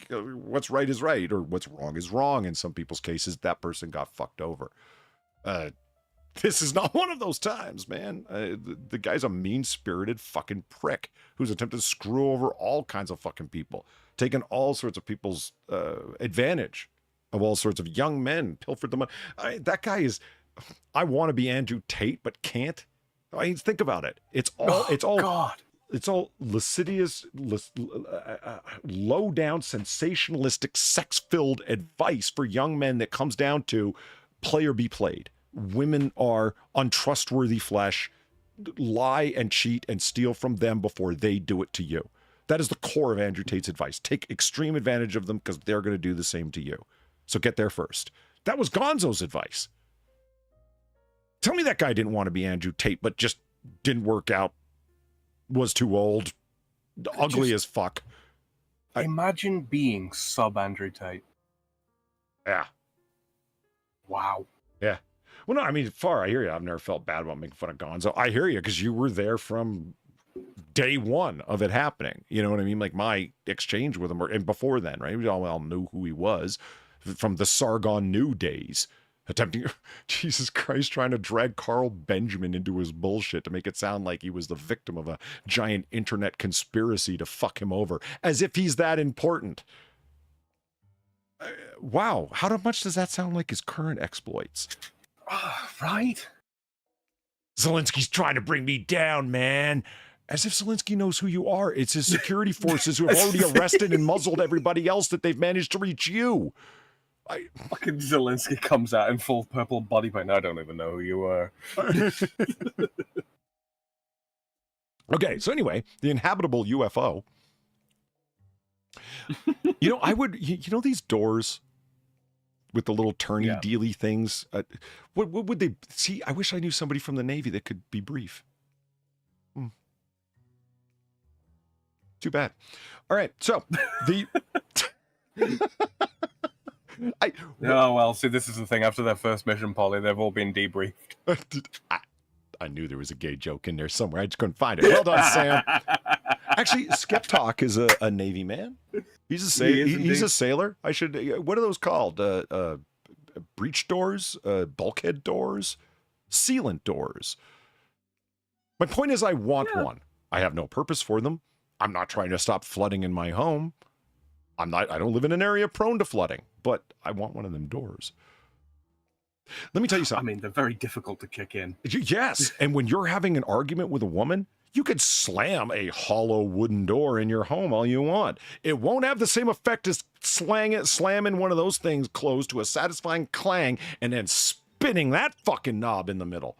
what's right is right, or what's wrong is wrong. In some people's cases, that person got fucked over. This is not one of those times, man. The guy's a mean-spirited fucking prick who's attempted to screw over all kinds of fucking people, taking all sorts of people's advantage of all sorts of young men, pilfered them. That guy is... I want to be Andrew Tate, but can't. I mean, think about it. It's all lascivious, low down, sensationalistic, sex-filled advice for young men that comes down to play or be played. Women are untrustworthy flesh. Lie and cheat and steal from them before they do it to you. That is the core of Andrew Tate's advice. Take extreme advantage of them because they're going to do the same to you. So get there first. That was Gonzo's advice. Tell me that guy didn't want to be Andrew Tate, but just didn't work out, was too old, ugly as fuck. Imagine being sub-Andrew Tate. Yeah. Wow. Yeah. Well, no, I mean, I hear you. I've never felt bad about making fun of Gonzo. I hear you because you were there from day one of it happening. You know what I mean? Like my exchange with him, and before then, right? We all knew who he was from the Sargon New days. Attempting, Jesus Christ, trying to drag Carl Benjamin into his bullshit to make it sound like he was the victim of a giant internet conspiracy to fuck him over, as if he's that important. Wow, how much does that sound like his current exploits? Right? Zelensky's trying to bring me down, man. As if Zelensky knows who you are. It's his security forces who have already arrested and muzzled everybody else that they've managed to reach you. Fucking Zelensky comes out in full purple body paint. I don't even know who you are. Okay, so anyway, the inhabitable UFO. I would, these doors with the little turny dealy things. What would they see? I wish I knew somebody from the Navy that could be brief. Too bad. All right, so the. Oh, well, see, this is the thing. After their first mission, Polly, they've all been debriefed. I knew there was a gay joke in there somewhere. I just couldn't find it. Well done, Sam. Actually, Skeptalk is a Navy man. He's a sailor. I should. What are those called? Breech doors, bulkhead doors, sealant doors. My point is, I want one. I have no purpose for them. I'm not trying to stop flooding in my home. I don't live in an area prone to flooding, but I want one of them doors. Let me tell you something. I mean, they're very difficult to kick in. Yes, and when you're having an argument with a woman, you could slam a hollow wooden door in your home all you want. It won't have the same effect as slamming one of those things closed to a satisfying clang and then spinning that fucking knob in the middle.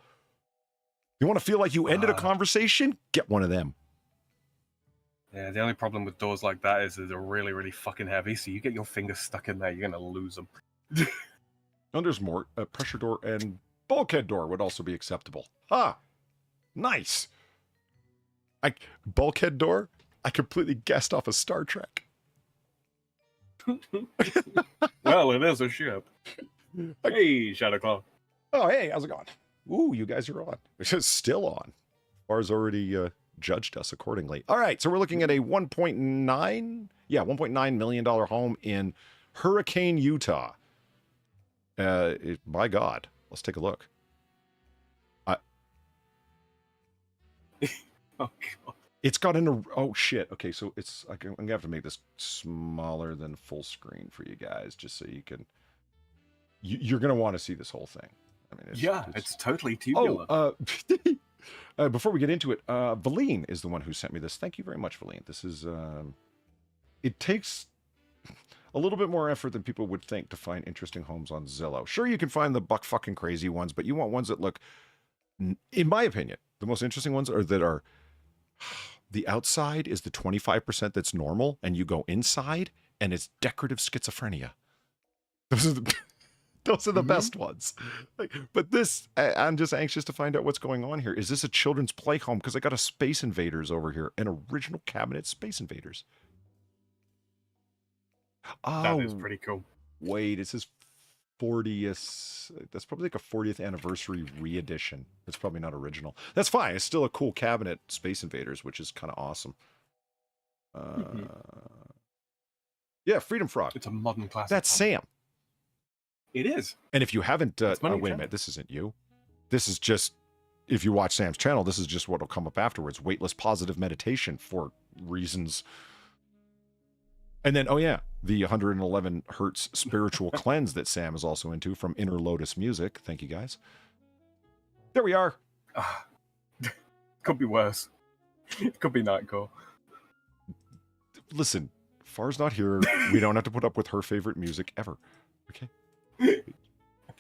You want to feel like you ended a conversation? Get one of them. Yeah, the only problem with doors like that is that they're really, really fucking heavy, so you get your fingers stuck in there, you're going to lose them. And there's more. A pressure door and bulkhead door would also be acceptable. Nice. Bulkhead door? I completely guessed off of Star Trek. Well, it is a ship. Hey, Shadowclaw. Oh, hey, how's it going? Ooh, you guys are on. It's still on. Bar's already judged us accordingly. All right, so we're looking at a $1.9 million home in Hurricane, Utah. My God, let's take a look. Oh, God. It's got oh shit. Okay, so I'm gonna have to make this smaller than full screen for you guys, just so you can. You're gonna want to see this whole thing. I mean, it's totally tubular. Before we get into it, Valine is the one who sent me this. Thank you very much, Valine. This is. It takes a little bit more effort than people would think to find interesting homes on Zillow. Sure, you can find the buck fucking crazy ones, but you want ones that look, in my opinion, the most interesting ones are the outside is the 25% that's normal, and you go inside, and it's decorative schizophrenia. Those are the best ones. But this, I'm just anxious to find out what's going on here. Is this a children's play home? Because I got a Space Invaders over here, an original cabinet Space Invaders. Oh, that is pretty cool. Wait, it says 40th. That's probably like a 40th anniversary re-edition. It's probably not original. That's fine. It's still a cool cabinet Space Invaders, which is kind of awesome. Yeah, Freedom Frog. It's a modern classic. That's Sam. It is. And if you haven't, wait a minute, this isn't you. This is just, if you watch Sam's channel, this is just what will come up afterwards. Weightless positive meditation for reasons. And then, oh yeah, the 111 hertz spiritual cleanse that Sam is also into from Inner Lotus Music. Thank you, guys. There we are. Could be worse. It could be Nightcore. Listen, Far's not here. We don't have to put up with her favorite music ever. Okay?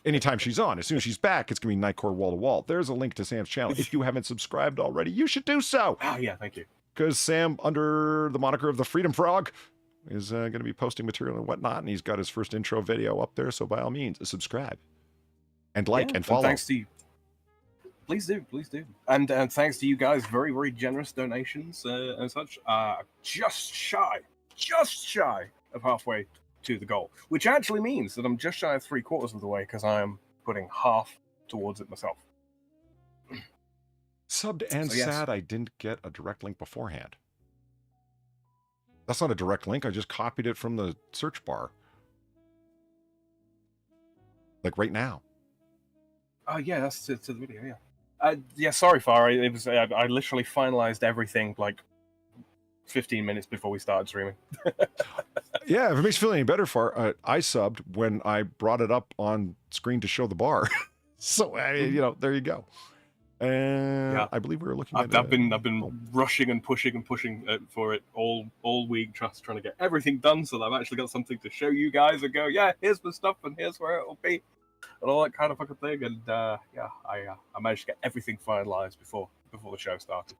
Anytime she's on, as soon as she's back, it's going to be Nightcore wall to wall. There's a link to Sam's channel. If you haven't subscribed already, you should do so. Oh, yeah, thank you. Because Sam, under the moniker of the Freedom Frog, is going to be posting material and whatnot, and he's got his first intro video up there, so by all means, subscribe. And like and follow. And thanks to you. Please do. And thanks to you guys, very, very generous donations and such. Just shy of halfway to the goal, which actually means that I'm just shy of 3/4 of the way because I am putting half towards it myself. Subbed and sad I didn't get a direct link beforehand. That's not a direct link. I just copied it from the search bar. Like right now. Oh, yeah, that's to the video, yeah. Yeah, sorry, Far. I literally finalized everything like 15 minutes before we started streaming. Yeah, if it makes you feel any better, Far, I subbed when I brought it up on screen to show the bar. So, there you go. And I believe we were looking at I've been rushing and pushing for it all week, trying to get everything done so that I've actually got something to show you guys and go, yeah, here's my stuff and here's where it'll be and all that kind of fucking thing. And I managed to get everything finalized before the show started.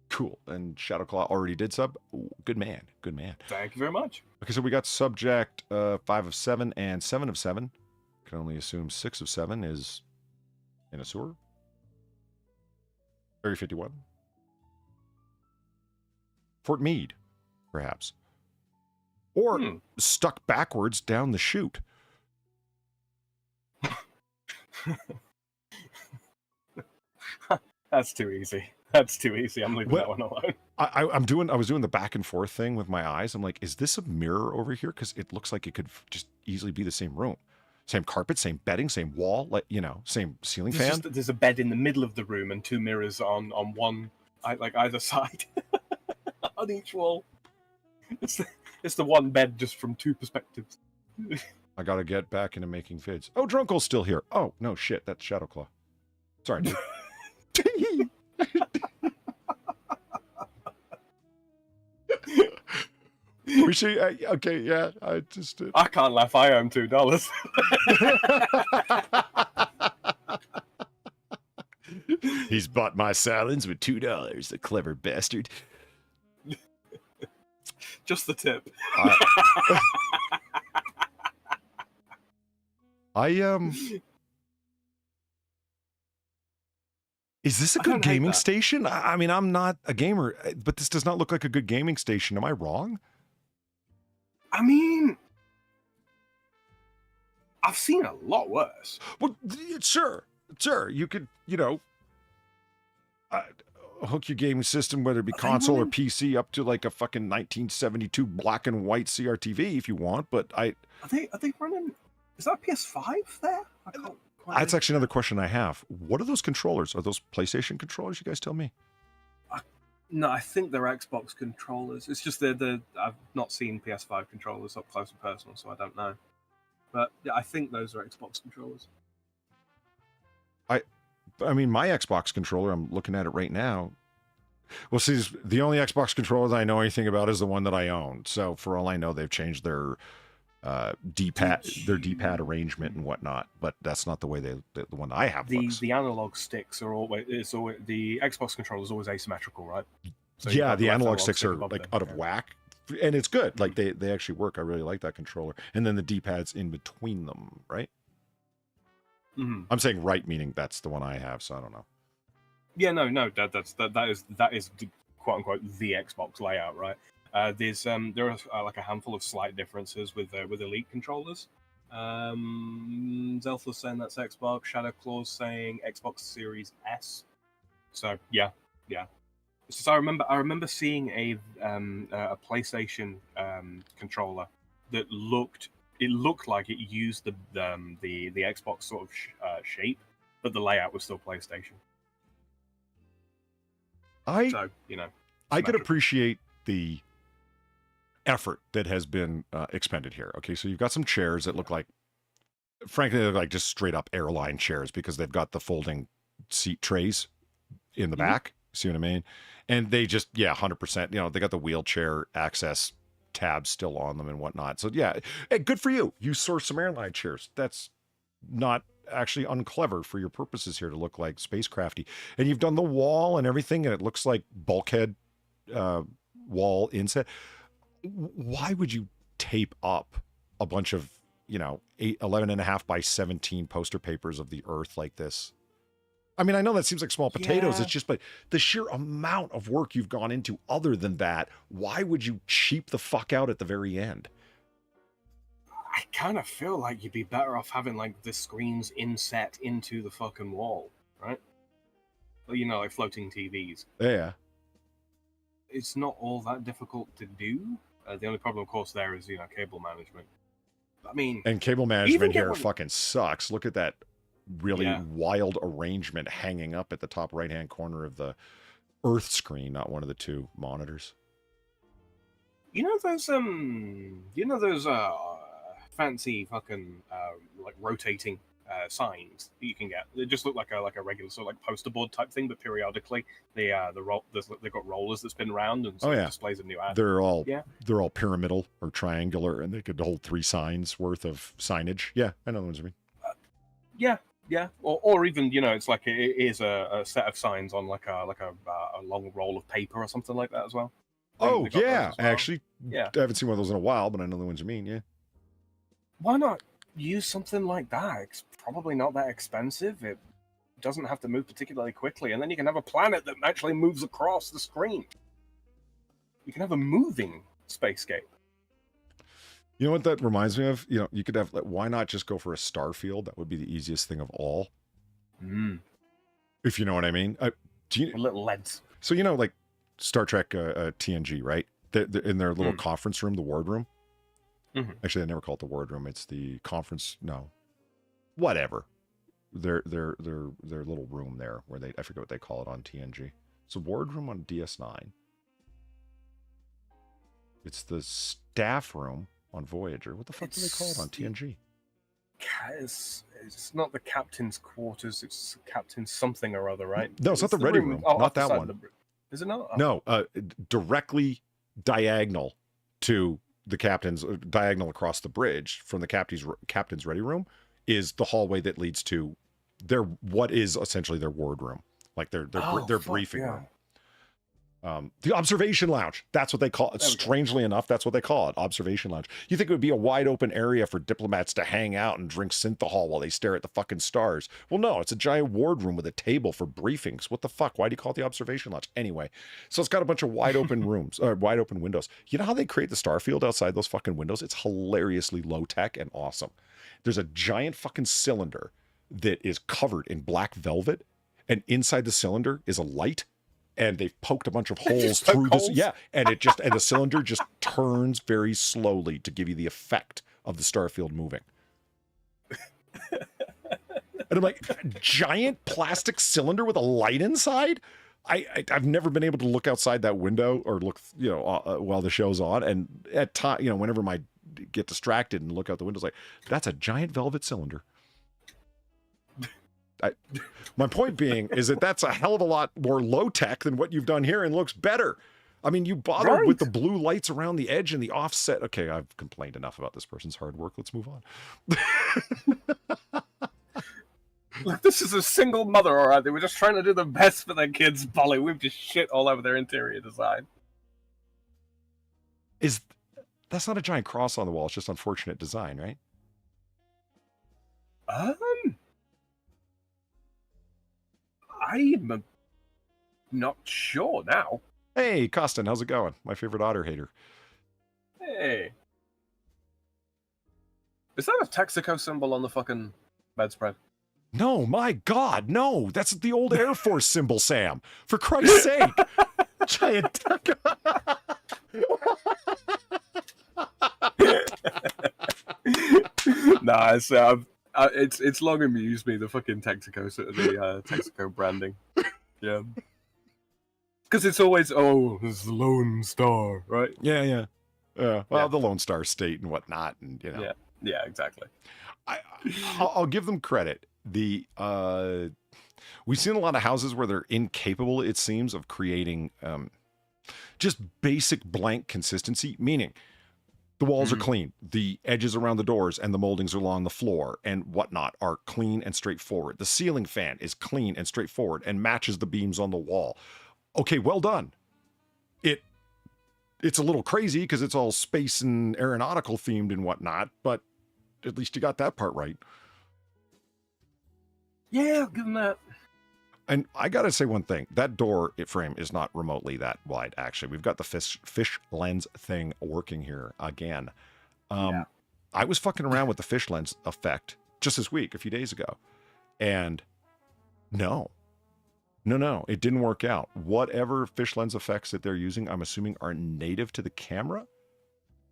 Cool. And Shadowclaw already did sub. Ooh, good man. Good man. Thank you very much. Okay, so we got subject 5 of 7 and 7 of 7. Can only assume 6 of 7 is in a sewer. Area 51. Fort Meade, perhaps. Or stuck backwards down the chute. That's too easy. That's too easy. I'm leaving that one alone. I was doing the back and forth thing with my eyes. I'm like, is this a mirror over here? Because it looks like it could just easily be the same room. Same carpet, same bedding, same wall, like, you know, same ceiling fan. There's a bed in the middle of the room and 2 mirrors on one, like either side, on each wall. It's the one bed just from 2 perspectives. I gotta get back into making vids. Oh, Drunkle's still here. Oh, no, shit, that's Shadowclaw. Sorry, dude. We should, okay, yeah, I just did. I can't laugh, I owe him $2. He's bought my silence with $2, the clever bastard. Just the tip. Is this a good gaming station? I mean, I'm not a gamer, but this does not look like a good gaming station. Am I wrong? I mean, I've seen a lot worse. Well, sure. You could, you know, hook your gaming system, whether it be console or PC, up to like a fucking 1972 black and white CRTV if you want. But are they running? Is that a PS5 there? I can't quite That's actually another question I have. What are those controllers? Are those PlayStation controllers? You guys tell me. No, I think they're Xbox controllers. It's just I've not seen PS5 controllers up close and personal, so I don't know. But yeah, I think those are Xbox controllers. I mean, my Xbox controller, I'm looking at it right now. Well, see, the only Xbox controller that I know anything about is the one that I own. So for all I know, they've changed their D-pad arrangement and whatnot. But that's not the way the one I have looks. The analog sticks are always the Xbox controller is always asymmetrical, right? So yeah, the analog sticks are like out of whack, and it's good. Like they actually work. I really like that controller. And then the D-pad's in between them, right? Mm-hmm. I'm saying right, meaning that's the one I have. So I don't know. Yeah, no, that is the, quote unquote the Xbox layout, right? There are like a handful of slight differences with Elite controllers. Zeltha's saying that's Xbox. Shadowclaw's saying Xbox Series S. So yeah. It's just I remember seeing a PlayStation controller that looked like it used the Xbox sort of shape, but the layout was still PlayStation. I could appreciate the effort that has been expended here. Okay, so you've got some chairs that look like, frankly, they look like just straight up airline chairs because they've got the folding seat trays in the back. See what I mean? And they just, 100%, you know, they got the wheelchair access tabs still on them and whatnot. So yeah, hey, good for you. You sourced some airline chairs. That's not actually unclever for your purposes here to look like spacecrafty. And you've done the wall and everything, and it looks like bulkhead wall inset. Why would you tape up a bunch of, 11.5 by 17 poster papers of the Earth like this? I mean, I know that seems like small potatoes. It's just, but the sheer amount of work you've gone into other than that, why would you cheap the fuck out at the very end? I kind of feel like you'd be better off having like the screens inset into the fucking wall, right? Well, like floating TVs. Yeah. It's not all that difficult to do. The only problem, of course, there is, cable management. I mean... And cable management here fucking sucks. Look at that really wild arrangement hanging up at the top right-hand corner of the Earth screen, not one of the two monitors. Those fancy fucking like rotating signs that you can get. They just look like a regular sort of like poster board type thing, but periodically they've got rollers that spin around and it displays a new ad. They're all pyramidal or triangular, and they could hold 3 signs worth of signage. Yeah, I know the ones you mean. Yeah, or even it's like it is a set of signs on like a long roll of paper or something like that as well. Oh They got those yeah, as well. actually, Yeah. I haven't seen one of those in a while, but I know the ones you mean. Yeah. Why not use something like that? It's probably not that expensive. It doesn't have to move particularly quickly, and then you can have a planet that actually moves across the screen. You can have a moving spacescape. You know what that reminds me of? You could have, like, why not just go for a star field? That would be the easiest thing of all. If you know what I mean. A little lens. So, like Star Trek TNG, right? They're in their little conference room, the ward room. Actually, I never call it the ward room. It's the conference. No, whatever. Their little room there where I forget what they call it on TNG. It's a ward room on DS9. It's the staff room on Voyager. What the fuck do they call it on TNG? It's not the captain's quarters. It's captain something or other, right? No, it's not the ready room. Not that one. Is it not? Oh. No, directly diagonal to the captain's, diagonal across the bridge from the captain's ready room is the hallway that leads to what is essentially their ward room, like their briefing room. The observation lounge. That's what they call it. Strangely enough, that's what they call it. Observation lounge. You think it would be a wide open area for diplomats to hang out and drink synthahol while they stare at the fucking stars. Well, no, it's a giant ward room with a table for briefings. What the fuck? Why do you call it the observation lounge? Anyway, so it's got a bunch of wide open rooms, or wide open windows. You know how they create the star field outside those fucking windows? It's hilariously low tech and awesome. There's a giant fucking cylinder that is covered in black velvet, and inside the cylinder is a light. And they've poked a bunch of holes through this. Yeah. And the cylinder just turns very slowly to give you the effect of the starfield moving. And I'm like, giant plastic cylinder with a light inside? I've never been able to look outside that window or look, while the show's on. And at time, whenever I get distracted and look out the window, it's like, that's a giant velvet cylinder. My point being is that's a hell of a lot more low tech than what you've done here and looks better. I mean, you bothered with the blue lights around the edge and the offset. Okay, I've complained enough about this person's hard work. Let's move on. Look, this is a single mother, all right? They were just trying to do the best for their kids, Polly. We've just shit all over their interior design. That's not a giant cross on the wall. It's just unfortunate design, right? I'm not sure now. Hey, Costin, how's it going? My favorite otter hater. Hey. Is that a Texaco symbol on the fucking bedspread? No, my God, no. That's the old Air Force symbol, Sam. For Christ's sake. Giant Nah, it's long amused me, the fucking Texaco, the Texaco branding. Yeah. Because it's always, it's the Lone Star, right? Yeah. Well, the Lone Star State and whatnot, and Yeah, exactly. I'll give them credit. We've seen a lot of houses where they're incapable, it seems, of creating just basic blank consistency, meaning the walls are clean, the edges around the doors and the moldings along the floor and whatnot are clean and straightforward. The ceiling fan is clean and straightforward and matches the beams on the wall. Okay, well done. It's a little crazy because it's all space and aeronautical themed and whatnot, but at least you got that part right. Yeah, I'll give them that. And I gotta say one thing, that door frame is not remotely that wide, actually. We've got the fish lens thing working here again. I was fucking around with the fish lens effect just this week, a few days ago. And no, it didn't work out. Whatever fish lens effects that they're using, I'm assuming are native to the camera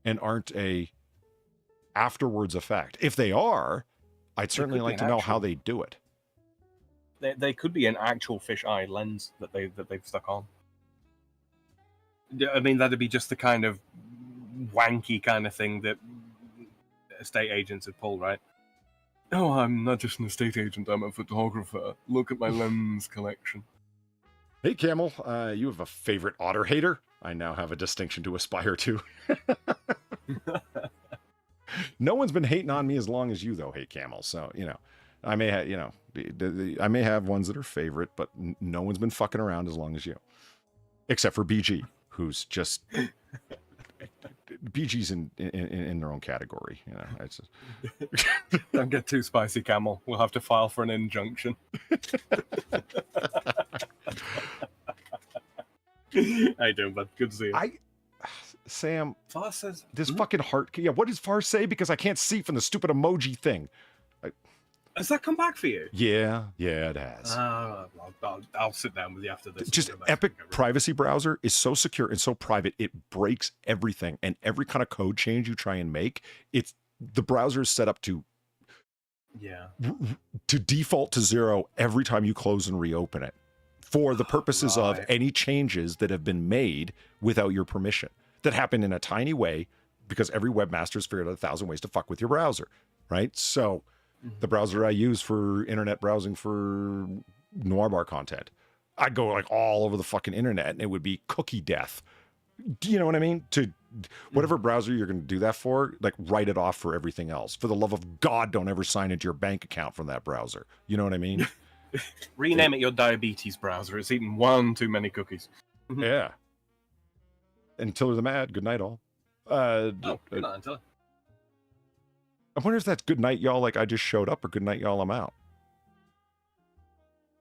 and aren't a afterwards effect. If they are, I'd certainly like to know how they do it. They could be an actual fisheye lens that they've stuck on. I mean, that'd be just the kind of wanky kind of thing that estate agents would pull, right? Oh, I'm not just an estate agent, I'm a photographer. Look at my lens collection. Hey, Camel, you have a favorite otter hater? I now have a distinction to aspire to. No one's been hating on me as long as you, though, hey, Camel. So, I may have, I may have ones that are favorite, but no one's been fucking around as long as you, except for BG, who's just BG's in their own category. It's just... Don't get too spicy, Camel. We'll have to file for an injunction. How you doing, bud? Good to see you. Sam, Far says this fucking heart. Yeah, what does Far say? Because I can't see from the stupid emoji thing. Has that come back for you? Yeah, it has. I'll sit down with you after this. Just Epic Privacy Browser is so secure and so private, it breaks everything. And every kind of code change you try and make, the browser is set up to default to 0 every time you close and reopen it, for the purposes of any changes that have been made without your permission, that happen in a tiny way, because every webmaster's figured out 1,000 ways to fuck with your browser, right? So the browser I use for internet browsing for Noir Bar content, I go like all over the fucking internet, and it would be cookie death. Do you know what I mean? To whatever browser you're going to do that for, like, write it off for everything else. For the love of God, don't ever sign into your bank account from that browser. You know what I mean? Rename it your diabetes browser. It's eaten one too many cookies. Yeah. And Tiller the Mad, good night all. Good night, Tiller. I wonder if that's good night, y'all, like I just showed up, or good night, y'all, I'm out.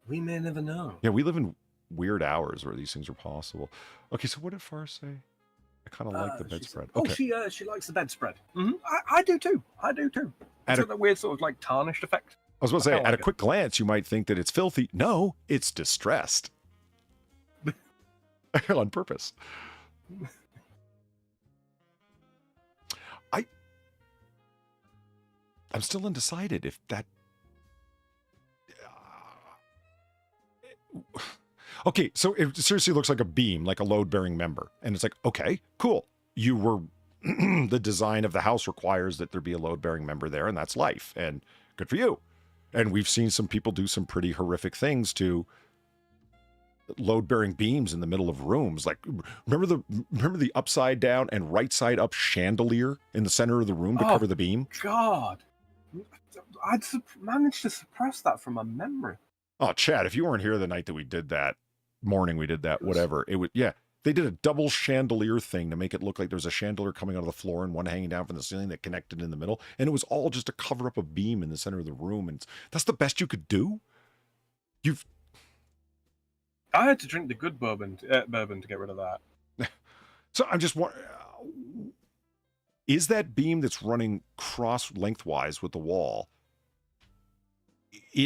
We may never know. Yeah, we live in weird hours where these things are possible. Okay, so what did Far say? I kind of like the bedspread. Okay. She likes the bedspread. I do too. It's got that weird sort of like tarnished effect. I was about to say, at a quick glance, you might think that it's filthy. No, it's distressed. On purpose. I'm still undecided if that... Okay, so it seriously looks like a beam, like a load-bearing member. And it's like, okay, cool. You were... the design of the house requires that there be a load-bearing member there, and that's life. And good for you. And we've seen some people do some pretty horrific things to load-bearing beams in the middle of rooms. Like, remember the upside down and right side up chandelier in the center of the room to cover the beam? God. I'd managed to suppress that from my memory. Oh, Chad, if you weren't here the night that we did that, whatever, it would, they did a double chandelier thing to make it look like there was a chandelier coming out of the floor and one hanging down from the ceiling that connected in the middle, and it was all just to cover up a beam in the center of the room, and that's the best you could do? I had to drink the good bourbon to get rid of that. So I'm just wondering, is that beam that's running lengthwise with the wall,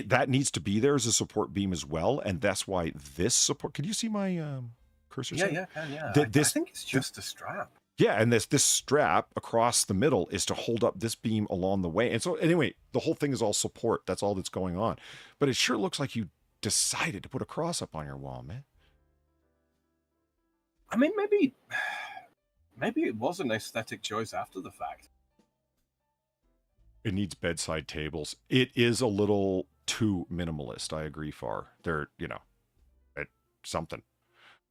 that needs to be there as a support beam as well, and that's why this support... Can you see my cursor? Yeah. I think it's just a strap. Yeah, and this strap across the middle is to hold up this beam along the way. And so anyway, the whole thing is all support. That's all that's going on. But it sure looks like you decided to put a cross up on your wall, man. I mean, maybe it was an aesthetic choice after the fact. It needs bedside tables. It is a little too minimalist. I agree, Far. They're, something.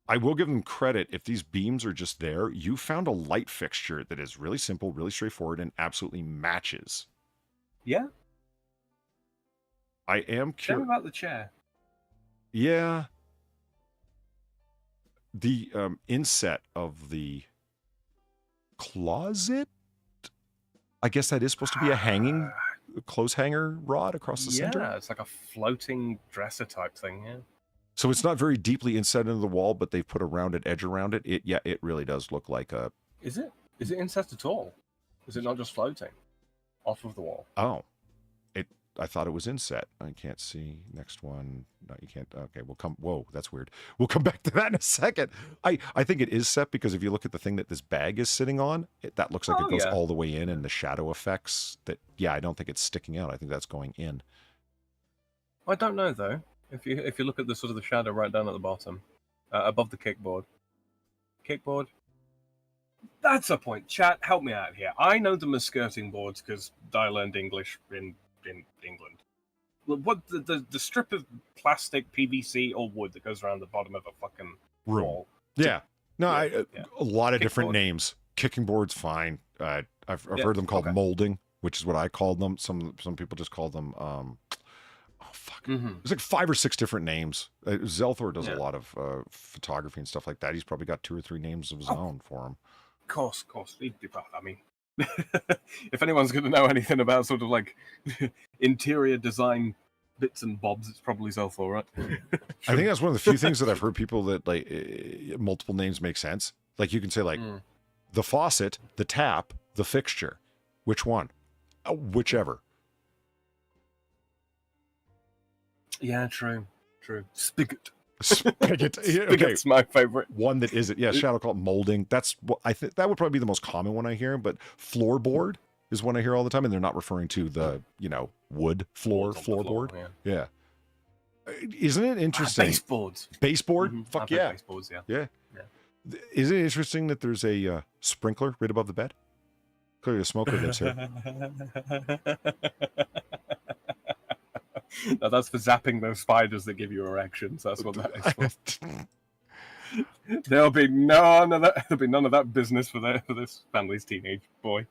I will give them credit. If these beams are just there, you found a light fixture that is really simple, really straightforward, and absolutely matches. Yeah. I am curious. Tell me about the chair. Yeah. The inset of the closet, I guess that is supposed to be a hanging clothes hanger rod across the center. Yeah, it's like a floating dresser type thing, yeah. So it's not very deeply inset into the wall, but they've put a rounded edge around it. It really does look like a... Is it inset at all? Is it not just floating off of the wall? Oh. I thought it was inset. I can't see. Next one. No, you can't. Okay, whoa, that's weird. We'll come back to that in a second. I think it is set because if you look at the thing that this bag is sitting on, that looks like it goes all the way in, and the shadow effects that, I don't think it's sticking out. I think that's going in. I don't know, though. If you look at the sort of the shadow right down at the bottom, above the kickboard. That's a point. Chat, help me out here. I know them as skirting boards because I learned English in England. What the strip of plastic, PVC, or wood that goes around the bottom of a fucking wall? Yeah. No, a lot of different names. Kicking boards, fine. I've heard them called molding, which is what I called them. Some people just call them There's like 5 or 6 different names. Zelthor does a lot of photography and stuff like that. He's probably got 2 or 3 names of his own for him. Of course. I mean, if anyone's going to know anything about sort of like interior design bits and bobs, it's probably Zelthor, right? I think that's one of the few things that I've heard people that like multiple names make sense. Like you can say like the faucet, the tap, the fixture. Which one? Whichever. Yeah, true. Spigot. Spigot. Okay. Spigot's my favorite. One that isn't. Yeah, Shadow Call molding. That's what I think. That would probably be the most common one I hear. But floorboard is one I hear all the time, and they're not referring to the wood floorboard. Yeah. Isn't it interesting? Baseboards. Baseboard. Fuck yeah. Baseboards. Yeah. Isn't it interesting that there's a sprinkler right above the bed? Clearly, a smoker lives here. No, that's for zapping those spiders that give you erections. That's what that is for. There'll be none of that business for this family's teenage boy.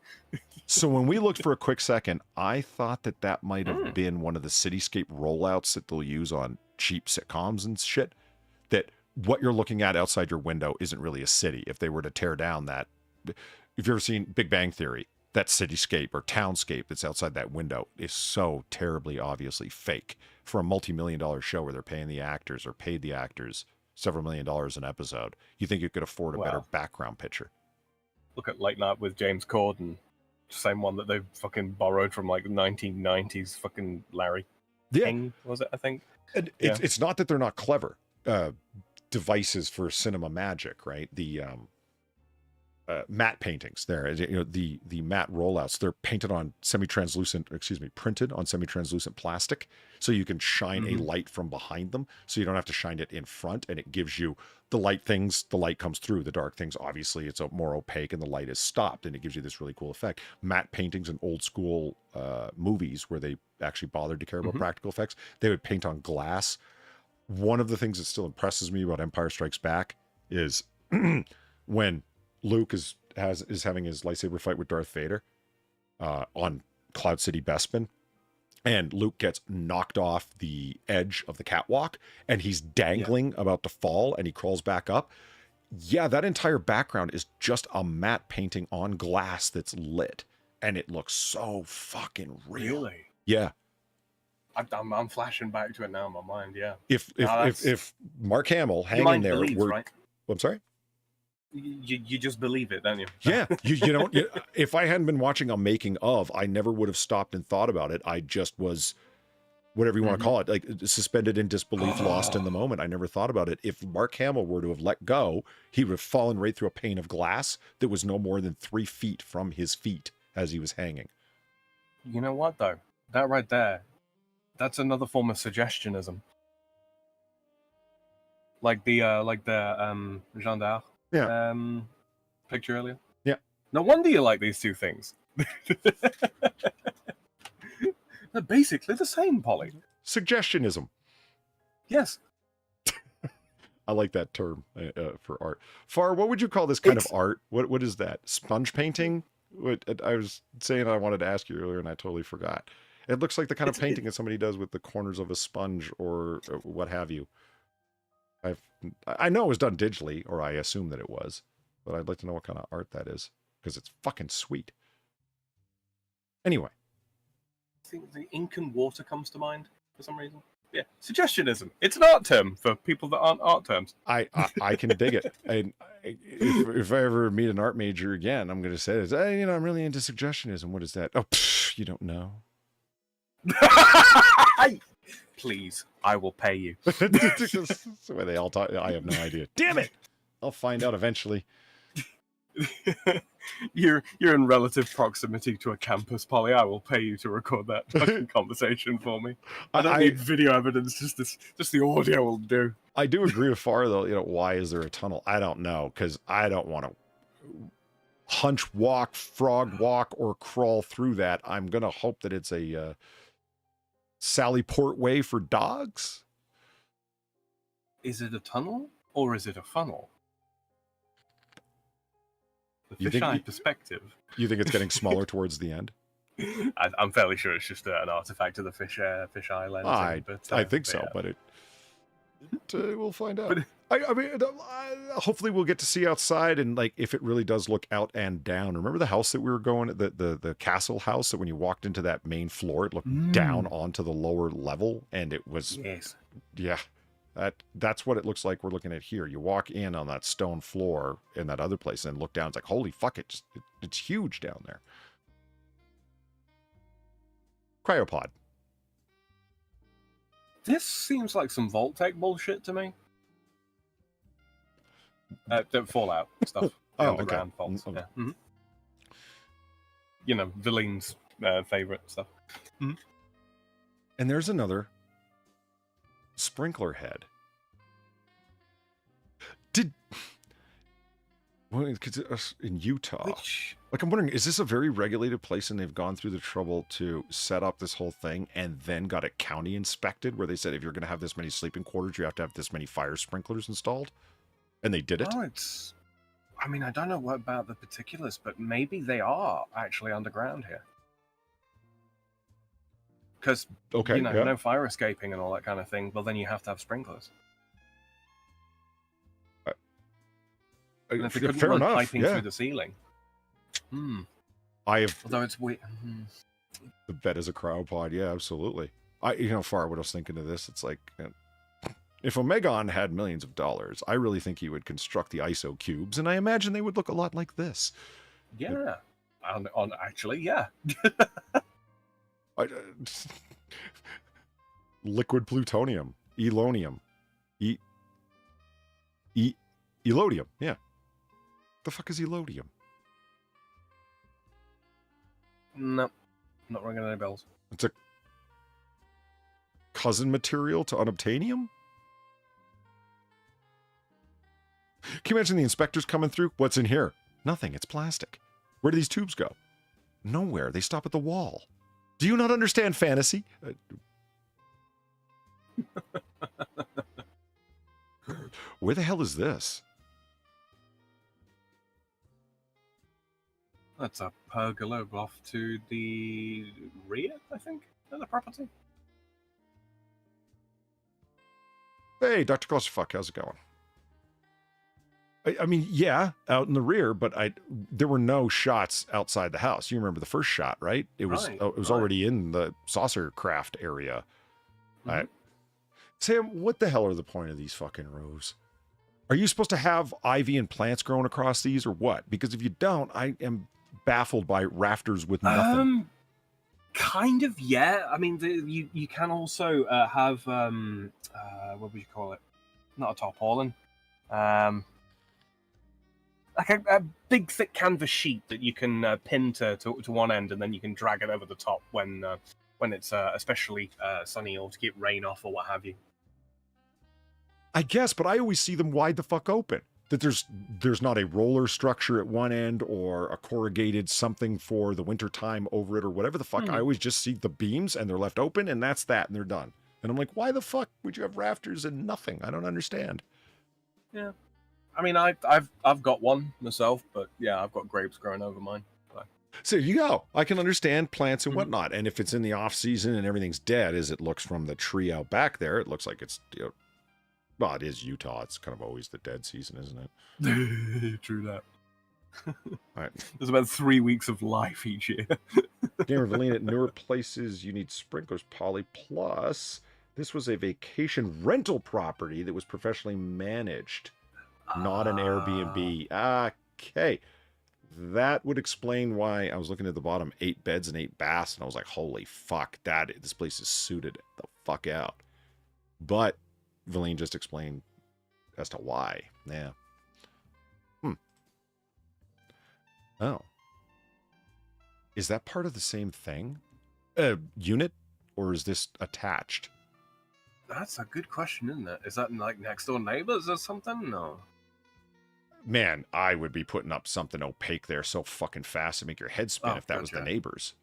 So when we looked for a quick second, I thought that might have been one of the cityscape rollouts that they'll use on cheap sitcoms and shit. That what you're looking at outside your window isn't really a city. If they were to tear down that, if you've ever seen Big Bang Theory, that cityscape or townscape that's outside that window is so terribly obviously fake for a multi-million-dollar show where they're paying the actors or paid the actors several $1 million an episode. You think you could afford a better background picture? Look at Late Night with James Corden, same one that they fucking borrowed from like 1990s fucking Larry King, was it? I think. And it's not that they're not clever devices for cinema magic, right? The matte paintings there, the matte rollouts, they're printed on semi-translucent plastic, so you can shine a light from behind them, so you don't have to shine it in front, and it gives you the light comes through. The dark things, obviously, it's more opaque, and the light is stopped, and it gives you this really cool effect. Matte paintings in old school movies where they actually bothered to care about practical effects, they would paint on glass. One of the things that still impresses me about Empire Strikes Back is when Luke is having his lightsaber fight with Darth Vader on Cloud City Bespin, and Luke gets knocked off the edge of the catwalk, and he's dangling about to fall, and he crawls back up. Yeah, that entire background is just a matte painting on glass that's lit, and it looks so fucking real. Really? Yeah. I'm flashing back to it now in my mind. Yeah. If Mark Hamill hanging there were, right? I'm sorry. You just believe it, don't you? Yeah, you don't. If I hadn't been watching a making of, I never would have stopped and thought about it. I just was, whatever you want to call it, like suspended in disbelief, lost in the moment. I never thought about it. If Mark Hamill were to have let go, he would have fallen right through a pane of glass that was no more than 3 feet from his feet as he was hanging. You know what though? That right there, that's another form of suggestionism. Like the Jeanne d'Arc. Yeah. Picture earlier. Yeah. No wonder you like these two things. They're basically the same, Polly. Suggestionism. Yes. I like that term for art. Far, what would you call this kind of art? What is that? Sponge painting? What I was saying I wanted to ask you earlier, and I totally forgot. It looks like the kind of painting that somebody does with the corners of a sponge or what have you. I know it was done digitally, or I assume that it was, but I'd like to know what kind of art that is, because it's fucking sweet. Anyway. I think the ink and water comes to mind for some reason. Yeah, suggestionism. It's an art term for people that aren't art terms. I can dig it. If I ever meet an art major again, I'm going to say this. I'm really into suggestionism. What is that? Oh, you don't know. Please, I will pay you. That's the way they all talk. I have no idea. Damn it! I'll find out eventually. You're in relative proximity to a campus, Polly. I will pay you to record that fucking conversation for me. I don't need video evidence. Just the audio will do. I do agree with Far though. Why is there a tunnel? I don't know, because I don't want to hunch walk, frog walk, or crawl through that. I'm gonna hope that it's a Sally Port way for dogs. Is it a tunnel or is it a funnel? The fisheye perspective. You think it's getting smaller towards the end? I'm fairly sure it's just an artifact of the fish eye lens. I think so, yeah. but we'll find out. But- I mean, hopefully we'll get to see outside, and like if it really does look out and down. Remember the house that we were going, the castle house, that when you walked into that main floor, it looked down onto the lower level, and it was Yes. yeah. That's what it looks like we're looking at here. You walk in on that stone floor in that other place and look down. It's like, holy fuck, it's huge down there. Cryopod. This seems like some Vault Tech bullshit to me. The Fallout stuff. The Oh, underground okay. vaults. Okay. Yeah. Mhm. You know, Villeen's favorite stuff. And there's another sprinkler head. In Utah, Which like I'm wondering, is this a very regulated place and they've gone through the trouble to set up this whole thing and then got it county inspected, where they said if you're going to have this many sleeping quarters, you have to have this many fire sprinklers installed, and they did it. Oh, it's. I mean, I don't know what about the particulars, but maybe they are actually underground here. Because Okay, you know, yeah. no fire escaping and all that kind of thing. Well, then you have to have sprinklers. And if they couldn't Fair run enough. piping Yeah, through the ceiling. I have Although it's weird. the bed as a cryopod. Yeah, absolutely. Far what I was thinking of this. It's like, if Omegon had millions of dollars, I really think he would construct the ISO cubes, and I imagine they would look a lot like this. Yeah. Actually, yeah. Liquid plutonium, elonium, elodium. Yeah. The fuck is elodium? No. Not ringing any bells. It's a cousin material to unobtainium? Can you imagine the inspectors coming through? What's in here? Nothing. It's plastic. Where do these tubes go? Nowhere. They stop at the wall. Do you not understand fantasy? Where the hell is this? That's a pergola off to the rear, I think, of the property. Hey, Dr. Clusterfuck, how's it going? I mean, yeah, out in the rear, but there were no shots outside the house. You remember the first shot, right? It was Right, it was right. already in the saucer craft area. Mhm. Sam, what the hell are the point of these fucking rows? Are you supposed to have ivy and plants growing across these or what? Because if you don't, I am baffled by rafters with nothing. Kind of, yeah. I mean, you can also have what would you call it? Not a tarpaulin. Like a big thick canvas sheet that you can pin to one end, and then you can drag it over the top when it's especially sunny or to keep rain off or what have you. I guess, but I always see them wide the fuck open. That there's not a roller structure at one end or a corrugated something for the winter time over it or whatever the fuck. I always just see the beams and they're left open and that's that and they're done. And I'm like, why the fuck would you have rafters and nothing? I don't understand. Yeah, I mean, I've got one myself, but yeah, I've got grapes growing over mine. So you go. I can understand plants and whatnot. And if it's in the off season and everything's dead, as it looks from the tree out back there, it looks like it's, well, it is Utah. It's kind of always the dead season, isn't it? True that. All right. There's about 3 weeks of life each year. Gamer Valine, at newer places, you need sprinklers, Poly. Plus, this was a vacation rental property that was professionally managed, not an Airbnb. Okay. That would explain why I was looking at the bottom, 8 beds and 8 baths, and I was like, holy fuck, this place is suited the fuck out. But Valine just explained as to why. Yeah. Oh. Is that part of the same thing? Unit? Or is this attached? That's a good question, isn't it? Is that like next door neighbors or something? No. Man, I would be putting up something opaque there so fucking fast to make your head spin if that was the gotcha. neighbors.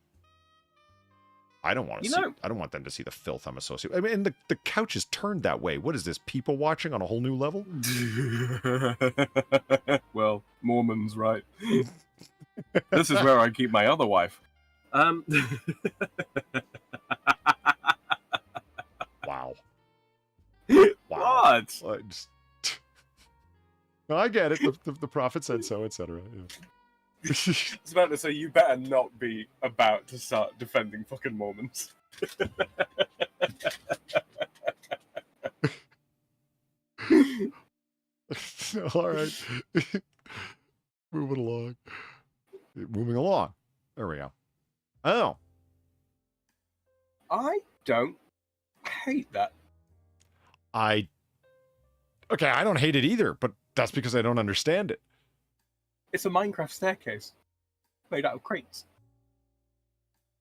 I don't want to see. I don't want them to see the filth I'm associated. I mean, the couch is turned that way. What is this? People watching on a whole new level? Well, Mormons, right? This is where I keep my other wife. Um, Wow. What? No, I get it. The prophet said so, etc. Yeah. I was about to say, you better not be about to start defending fucking Mormons. All right. Moving along. Moving along. There we go. Oh. I don't hate that. Okay, I don't hate it either, but that's because I don't understand it. It's a Minecraft staircase made out of crates.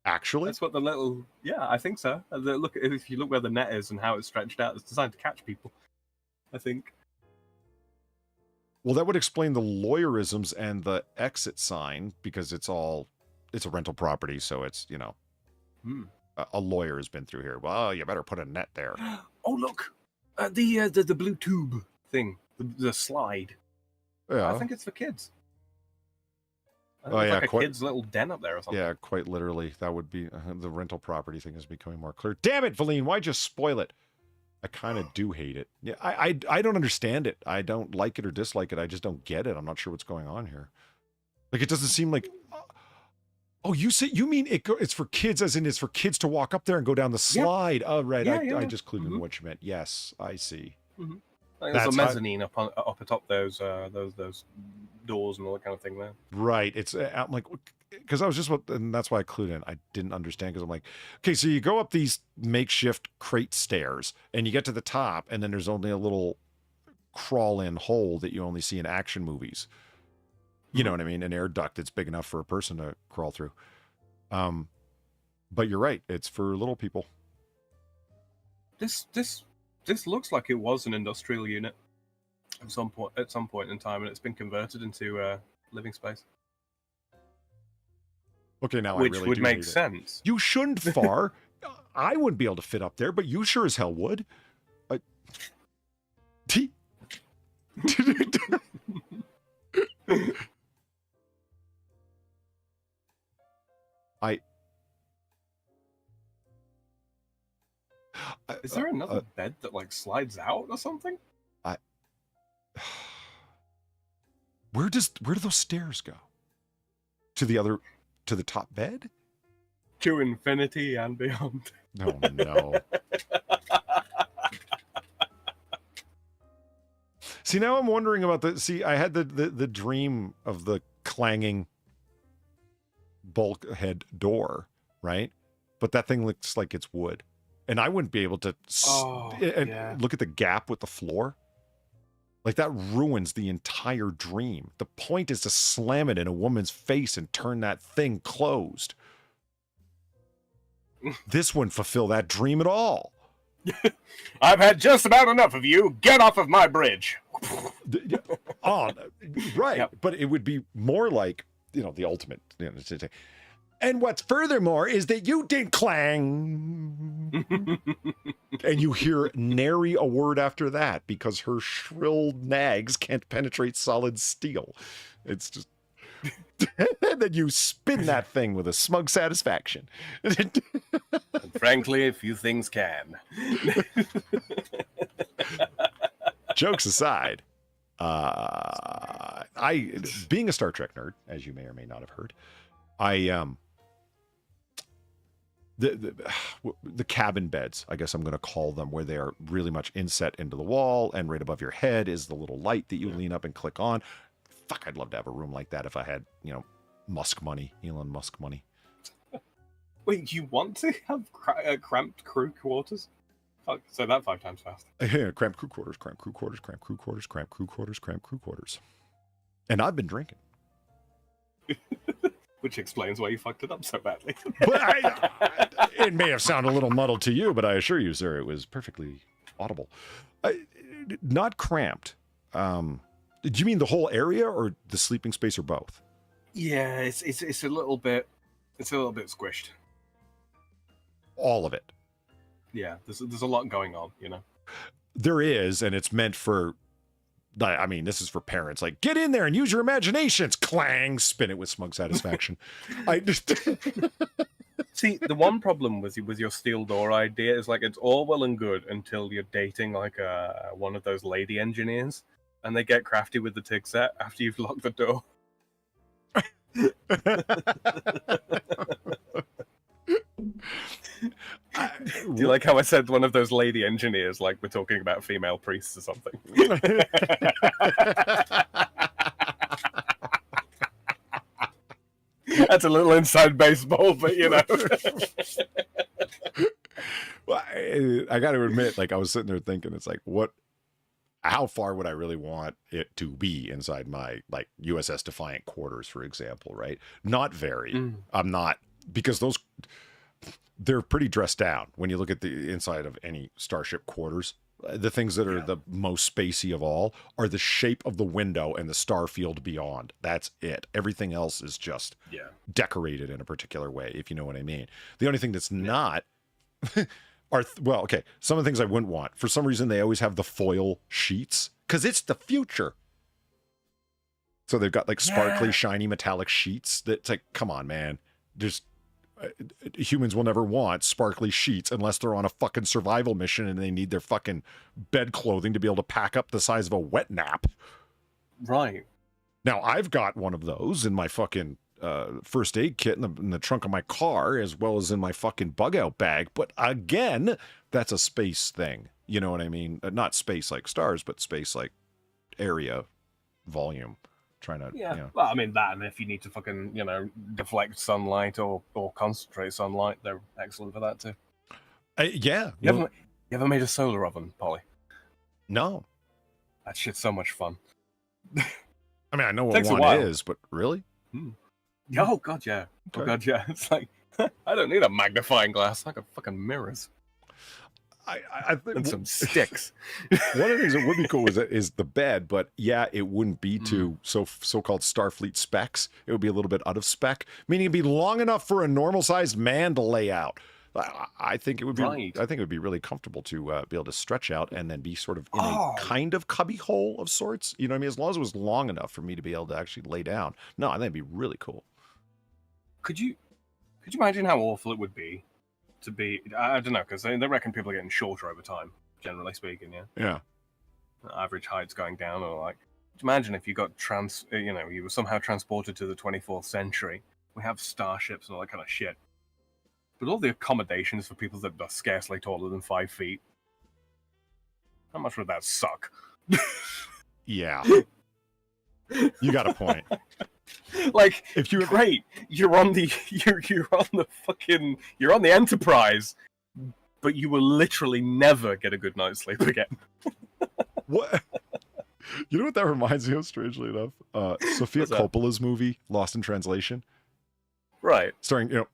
Actually? That's what the little... Yeah, I think so. Look, if you look where the net is and how it's stretched out, it's designed to catch people, I think. Well, that would explain the lawyerisms and the exit sign, because it's a rental property, so it's, you know, a lawyer has been through here. Well, you better put a net there. Oh, look! The blue tube thing, the slide. Yeah. I think it's for kids. Oh, yeah, like a quite- kid's little den up there or something. Yeah, quite literally. That would be the rental property thing is becoming more clear. Damn it, Valine, why'd you spoil it? I kind of do hate it. Yeah, I don't understand it. I don't like it or dislike it. I just don't get it. I'm not sure what's going on here. Like, it doesn't seem like... Oh, you mean it's for kids, as in it's for kids to walk up there and go down the slide. Oh, right. Yeah, I just clued in what you meant. Yes, I see. Like, there's a mezzanine up atop those doors and all that kind of thing there. Right. It's I'm like, because I was just, and that's why I clued in. I didn't understand, because I'm like, okay, so you go up these makeshift crate stairs and you get to the top, and then there's only a little crawl-in hole that you only see in action movies. You know what I mean? An air duct that's big enough for a person to crawl through. But you're right. It's for little people. This looks like it was an industrial unit at some point in time, and it's been converted into living space. Okay, now Which I really would do make hate it. sense. You shouldn't far. I wouldn't be able to fit up there, but you sure as hell would. Is there another bed that like slides out or something? Where do those stairs go? To the top bed? To infinity and beyond. No, no. See, now I'm wondering about I had the dream of the clanging bulkhead door, right? But that thing looks like it's wood. And I wouldn't be able to look at the gap with the floor. Like, that ruins the entire dream. The point is to slam it in a woman's face and turn that thing closed. This wouldn't fulfill that dream at all. I've had just about enough of you. Get off of my bridge. Oh, right. Yep. But it would be more like, the ultimate. And what's furthermore is that you did clang. And you hear nary a word after that, because her shrill nags can't penetrate solid steel. It's just... And then you spin that thing with a smug satisfaction. And frankly, a few things can. Jokes aside, being a Star Trek nerd, as you may or may not have heard, the cabin beds, I guess I'm going to call them, where they are really much inset into the wall, and right above your head is the little light that you lean up and click on. Fuck, I'd love to have a room like that if I had, Musk money, Elon Musk money. Wait, you want to have cramped crew quarters? Fuck, say that 5 times fast. Cramped crew quarters, cramped crew quarters, cramped crew quarters, cramped crew quarters, cramped crew quarters. And I've been drinking. Which explains why you fucked it up so badly. But it may have sounded a little muddled to you, but I assure you, sir, it was perfectly audible. Not cramped. Do you mean the whole area, or the sleeping space, or both? Yeah, it's a little bit squished. All of it. Yeah, there's a lot going on, There is, and it's meant for I mean, this is for parents. Like, get in there and use your imaginations. Clang, spin it with smug satisfaction. I just See, the one problem with your steel door idea is like it's all well and good until you're dating like one of those lady engineers, and they get crafty with the TIG set after you've locked the door. Do you like how I said one of those lady engineers, like we're talking about female priests or something? That's a little inside baseball, but you know. Well, I got to admit, like I was sitting there thinking, it's like, how far would I really want it to be inside my like USS Defiant quarters, for example, right? Not very. I'm not, because they're pretty dressed down when you look at the inside of any starship quarters. The things that are the most spacey of all are the shape of the window and the star field beyond. That's it. Everything else is just decorated in a particular way, if you know what I mean. The only thing that's not are, some of the things I wouldn't want. For some reason, they always have the foil sheets because it's the future. So they've got like sparkly, shiny, metallic sheets. That's like, come on, man. Humans will never want sparkly sheets unless they're on a fucking survival mission and they need their fucking bed clothing to be able to pack up the size of a wet nap. Right. Now, I've got one of those in my fucking first aid kit in the trunk of my car, as well as in my fucking bug out bag. But again, that's a space thing. You know what I mean? Not space like stars, but space like area, volume. Trying to, Well, I mean that, and if you need to fucking, deflect sunlight or concentrate sunlight, they're excellent for that too. You ever made a solar oven, Polly? No. That shit's so much fun. I mean, I know what one is, but really? Oh god, yeah. Okay. Oh god, yeah. It's like I don't need a magnifying glass. I got fucking mirrors. I think and some sticks. One of the things that would be cool is the bed, but it wouldn't be to so-called Starfleet specs. It would be a little bit out of spec, meaning it'd be long enough for a normal-sized man to lay out. I think it would be. Right. I think it would be really comfortable to be able to stretch out and then be sort of in a kind of cubby hole of sorts. You know what I mean? As long as it was long enough for me to be able to actually lay down. No, I think it'd be really cool. Could you imagine how awful it would be? To be, I don't know, because they reckon people are getting shorter over time, generally speaking. Yeah. Average height's going down, or like, imagine if you got you were somehow transported to the 24th century. We have starships and all that kind of shit, but all the accommodations for people that are scarcely taller than 5 feet. How much would that suck? Yeah, you got a point. Like, if you're great, you're on the Enterprise, but you will literally never get a good night's sleep again. What? You know what that reminds me of, strangely enough? Sofia Coppola's movie, Lost in Translation. Right. Starring,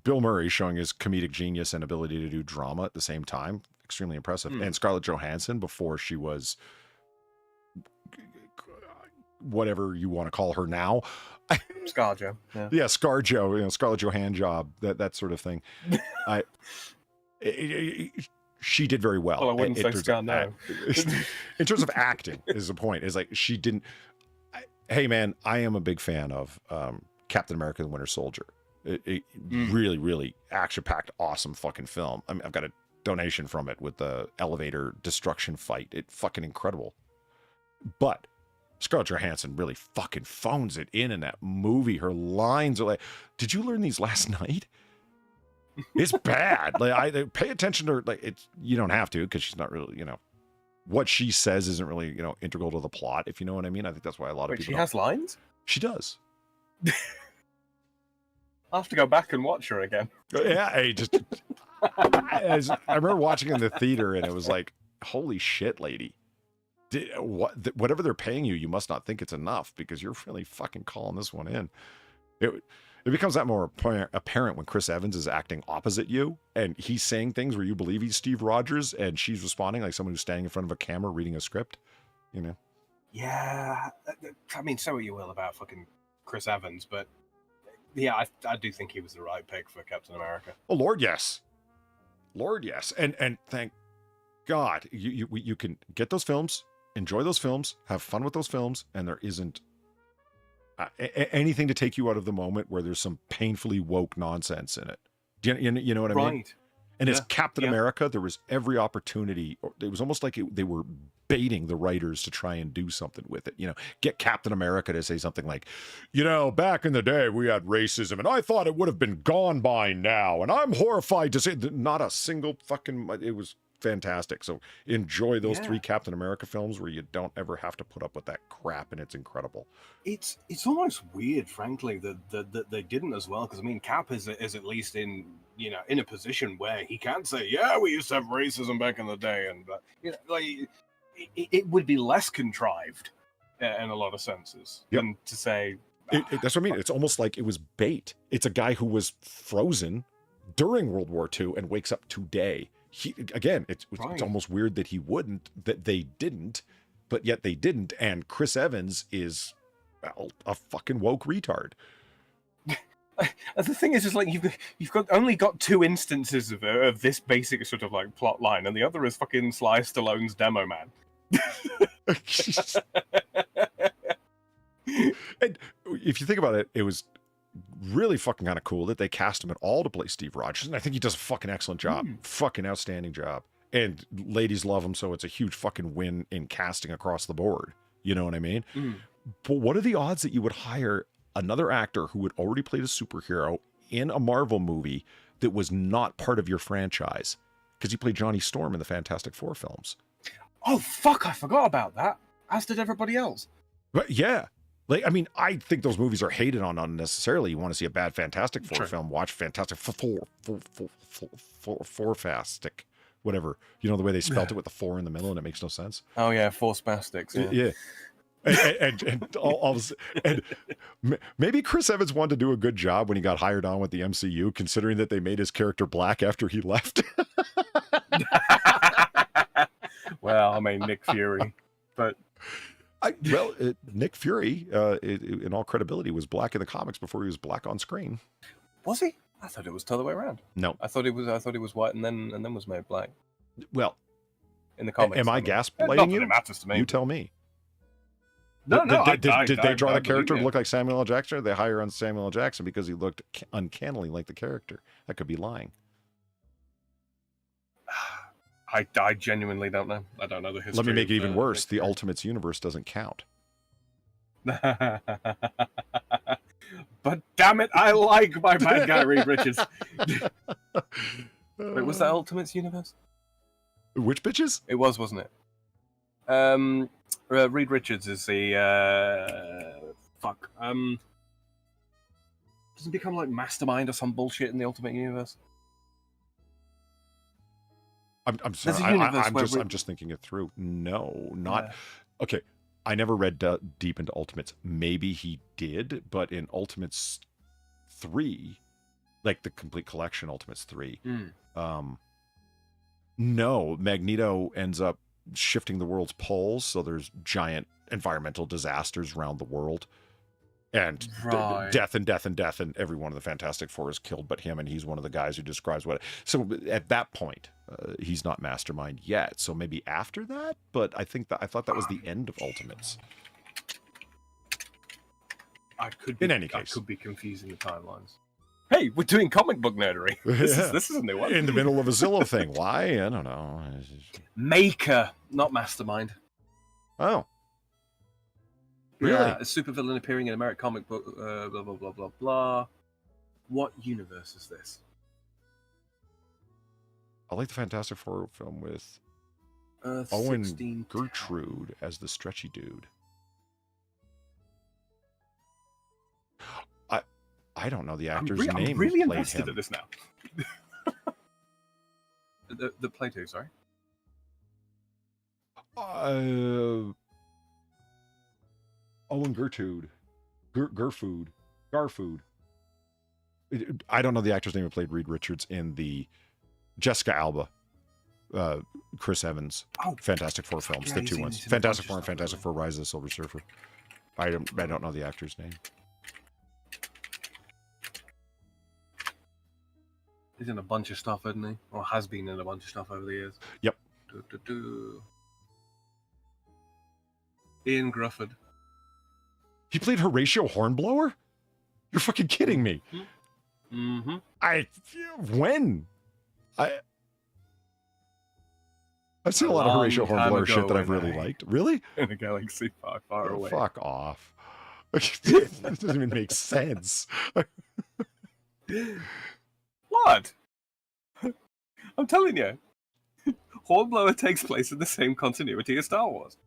Bill Murray showing his comedic genius and ability to do drama at the same time. Extremely impressive. And Scarlett Johansson before she was whatever you want to call her now. ScarJo. Yeah, ScarJo, Scarlett Johansson job, that sort of thing. She did very well. Well, I wouldn't say Scar, no. In terms of acting, is the point. Is like she didn't. Hey, man, I am a big fan of Captain America: The Winter Soldier. Really, really action-packed, awesome fucking film. I mean, I've got a donation from it with the elevator destruction fight. It's fucking incredible. But Scarlett Johansson really fucking phones it in that movie. Her lines are like, "Did you learn these last night?" It's bad. Like, I pay attention to her. Like, it's, you don't have to, because she's not really, what she says isn't really, integral to the plot. If you know what I mean. I think that's why a lot of people. She has lines. She does. I'll have to go back and watch her again. Yeah, I remember watching in the theater, and it was like, holy shit, lady. Whatever they're paying you, you must not think it's enough, because you're really fucking calling this one in. It becomes that more apparent when Chris Evans is acting opposite you, and he's saying things where you believe he's Steve Rogers, and she's responding like someone who's standing in front of a camera reading a script. Yeah, I mean, so you will about fucking Chris Evans, but yeah, I do think he was the right pick for Captain America. Oh, Lord, yes. And thank God you can get those films enjoy those films, have fun with those films, and there isn't anything to take you out of the moment where there's some painfully woke nonsense in it. Do you know what I mean? Right. And as Yeah. Captain Yeah. America, there was every opportunity. It was almost like they were baiting the writers to try and do something with it. Get Captain America to say something like, back in the day we had racism, and I thought it would have been gone by now, and I'm horrified to say that not a single fucking. It was fantastic. So enjoy those 3 Captain America films where you don't ever have to put up with that crap, and it's incredible. It's almost weird, frankly, that they didn't as well. Because I mean, Cap is at least in a position where he can say, "Yeah, we used to have racism back in the day," and it would be less contrived in a lot of senses than to say. That's what I mean. It's almost like it was bait. It's a guy who was frozen during World War II and wakes up today. It's almost weird that they didn't, but yet they didn't. And Chris Evans is a fucking woke retard. The thing is like you've only got 2 instances of this basic sort of like plot line, and the other is fucking Sly Stallone's Demo Man. And if you think about it, it was really fucking kind of cool that they cast him at all to play Steve Rogers, and I think he does a fucking excellent job. Fucking outstanding job. And ladies love him, so it's a huge fucking win in casting across the board. You know what I mean? But what are the odds that you would hire another actor who had already played a superhero in a Marvel movie that was not part of your franchise? Because he played Johnny Storm in the Fantastic Four films. Oh, fuck, I forgot about that. As did everybody else. But yeah. I think those movies are hated on unnecessarily. You want to see a bad Fantastic Four film, watch Fantastic Four Fastic, whatever. The way they spelt it with the 4 in the middle, and it makes no sense. Oh yeah, 4 spastics. Yeah. And maybe Chris Evans wanted to do a good job when he got hired on with the MCU, considering that they made his character black after he left. Well, I mean, Nick Fury, but Nick Fury, in all credibility, was black in the comics before he was black on screen. Was he? I thought it was the other way around. No, I thought he was white and then was made black. Well, in the comics, am I gaslighting you? It matters to me. You tell me. No, did they draw the character to look like Samuel L. Jackson? Or they hire on Samuel L. Jackson because he looked uncannily like the character? That could be lying. I genuinely don't know. I don't know the history. Let me make it even worse. The Ultimates universe doesn't count. But damn it, I like my bad guy Reed Richards. Wait, was that Ultimates universe? Which bitches? It was, wasn't it? Reed Richards is the doesn't become like Mastermind or some bullshit in the Ultimate Universe. I'm sorry. I'm just thinking it through. No, not. Yeah. Okay, I never read deep into Ultimates. Maybe he did, but in Ultimates 3, like the complete collection, Ultimates 3, no, Magneto ends up shifting the world's poles, so there's giant environmental disasters around the world. And death, and every one of the Fantastic Four is killed but him, and he's one of the guys who describes what. So at that point, he's not Mastermind yet. So maybe after that, but I thought that was the end of Ultimates. In any case, I could be confusing the timelines. Hey, we're doing comic book nerdery. This is a new one. In the middle of a Zillow thing. Why? I don't know. Maker, not Mastermind. Oh. Really? Yeah, a supervillain appearing in American comic book, blah, blah, blah, blah, blah. What universe is this? I like the Fantastic Four film with Earth Owen 16... Gertrude as the stretchy dude. I don't know the actor's name. I'm really played invested him. in this now. the play two, sorry. Owen Gertrude. Garfood. I don't know the actor's name who played Reed Richards in the Jessica Alba, Chris Evans, Fantastic Four films, the 2 ones. Fantastic Four and Fantastic Four Rise of the Silver Surfer. I don't know the actor's name. He's in a bunch of stuff, isn't he? Or has been in a bunch of stuff over the years. Yep. Ian Grufford. He played Horatio Hornblower? You're fucking kidding me. Mm-hmm. When? I've seen a lot of long Horatio time Hornblower shit ago that I've when really I- liked. Really? In a galaxy far, far away. Fuck off. It doesn't even make sense. What? I'm telling you. Hornblower takes place in the same continuity as Star Wars.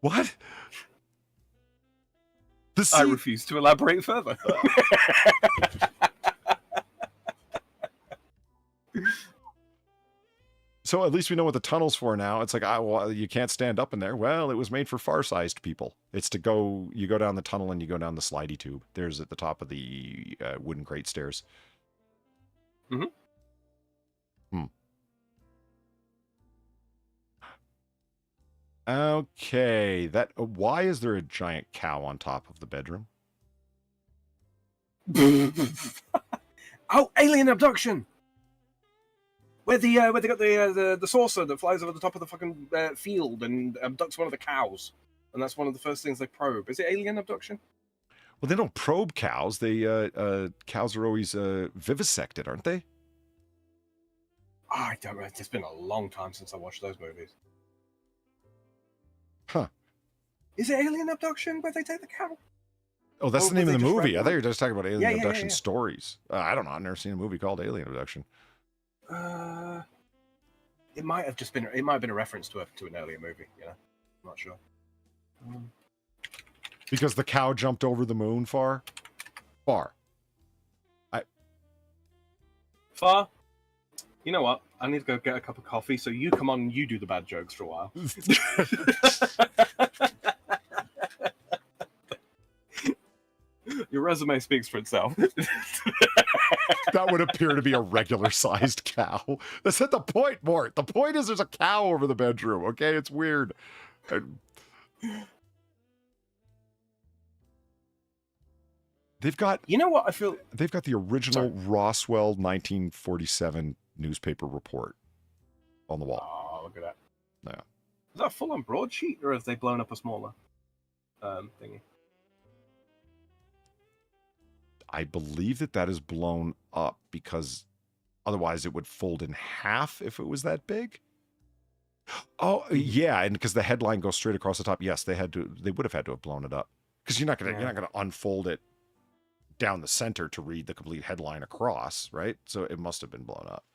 What? I refuse to elaborate further. So at least we know what the tunnel's for now. It's like, well, you can't stand up in there. Well, it was made for far-sized people. It's to go, you go down the tunnel and you go down the slidey tube. There's at the top of the wooden crate stairs. Mm-hmm. Okay, why is there a giant cow on top of the bedroom? Oh, alien abduction! Where they got the saucer that flies over the top of the fucking field and abducts one of the cows, and that's one of the first things they probe. Is it alien abduction? Well, they don't probe cows. They cows are always vivisected, aren't they? Oh, I don't know. It's been a long time since I watched those movies. Huh. Is it alien abduction where they take the cow? Oh, that's Oh, the name but of they the just movie. ran I thought you were just talking about alien Yeah. abduction stories. I don't know. I've never seen a movie called Alien Abduction. It might have just been. It might have been a reference to an earlier movie. You know, I'm not sure. Because the cow jumped over the moon far? Far. Far. You know what? I need to go get a cup of coffee. So you come on and you do the bad jokes for a while. Your resume speaks for itself. That would appear to be a regular-sized cow. That's not the point, Mort. The point is there's a cow over the bedroom, okay? It's weird. They've got... You know what? I feel... They've got the original Roswell 1947 newspaper report on the wall. Oh, look at that. Yeah. Is that a full-on broadsheet, or have they blown up a smaller thingy? I believe that is blown up because otherwise it would fold in half if it was that big. Oh, yeah, and because the headline goes straight across the top. Yes, they would have had to have blown it up. Because you're not gonna unfold it down the center to read the complete headline across, right? So it must have been blown up.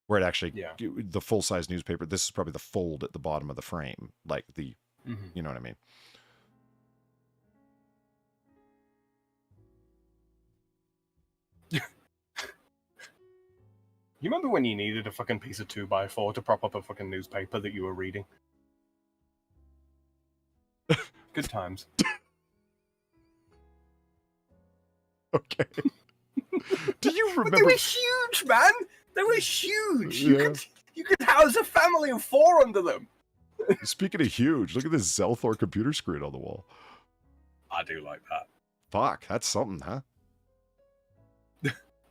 Where it actually the full-size newspaper, this is probably the fold at the bottom of the frame, like the you know what I mean. You remember when you needed a fucking piece of 2x4 to prop up a fucking newspaper that you were reading? Good times. Okay. Do you remember? But they were huge, man! They were huge! Yeah. You could house a family of 4 under them! Speaking of huge, look at this Zelthor computer screen on the wall. I do like that. Fuck, that's something, huh?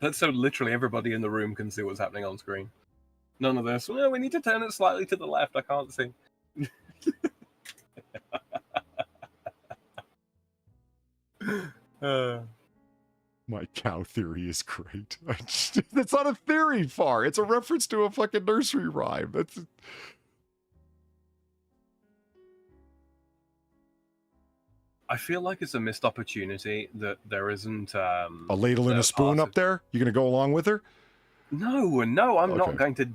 That's so literally everybody in the room can see what's happening on screen. None of this, well, we need to turn it slightly to the left, I can't see. My cow theory is great. That's not a theory, Far. It's a reference to a fucking nursery rhyme. That's... I feel like it's a missed opportunity that there isn't a ladle and a spoon up there? You gonna go along with her? No, I'm not going to.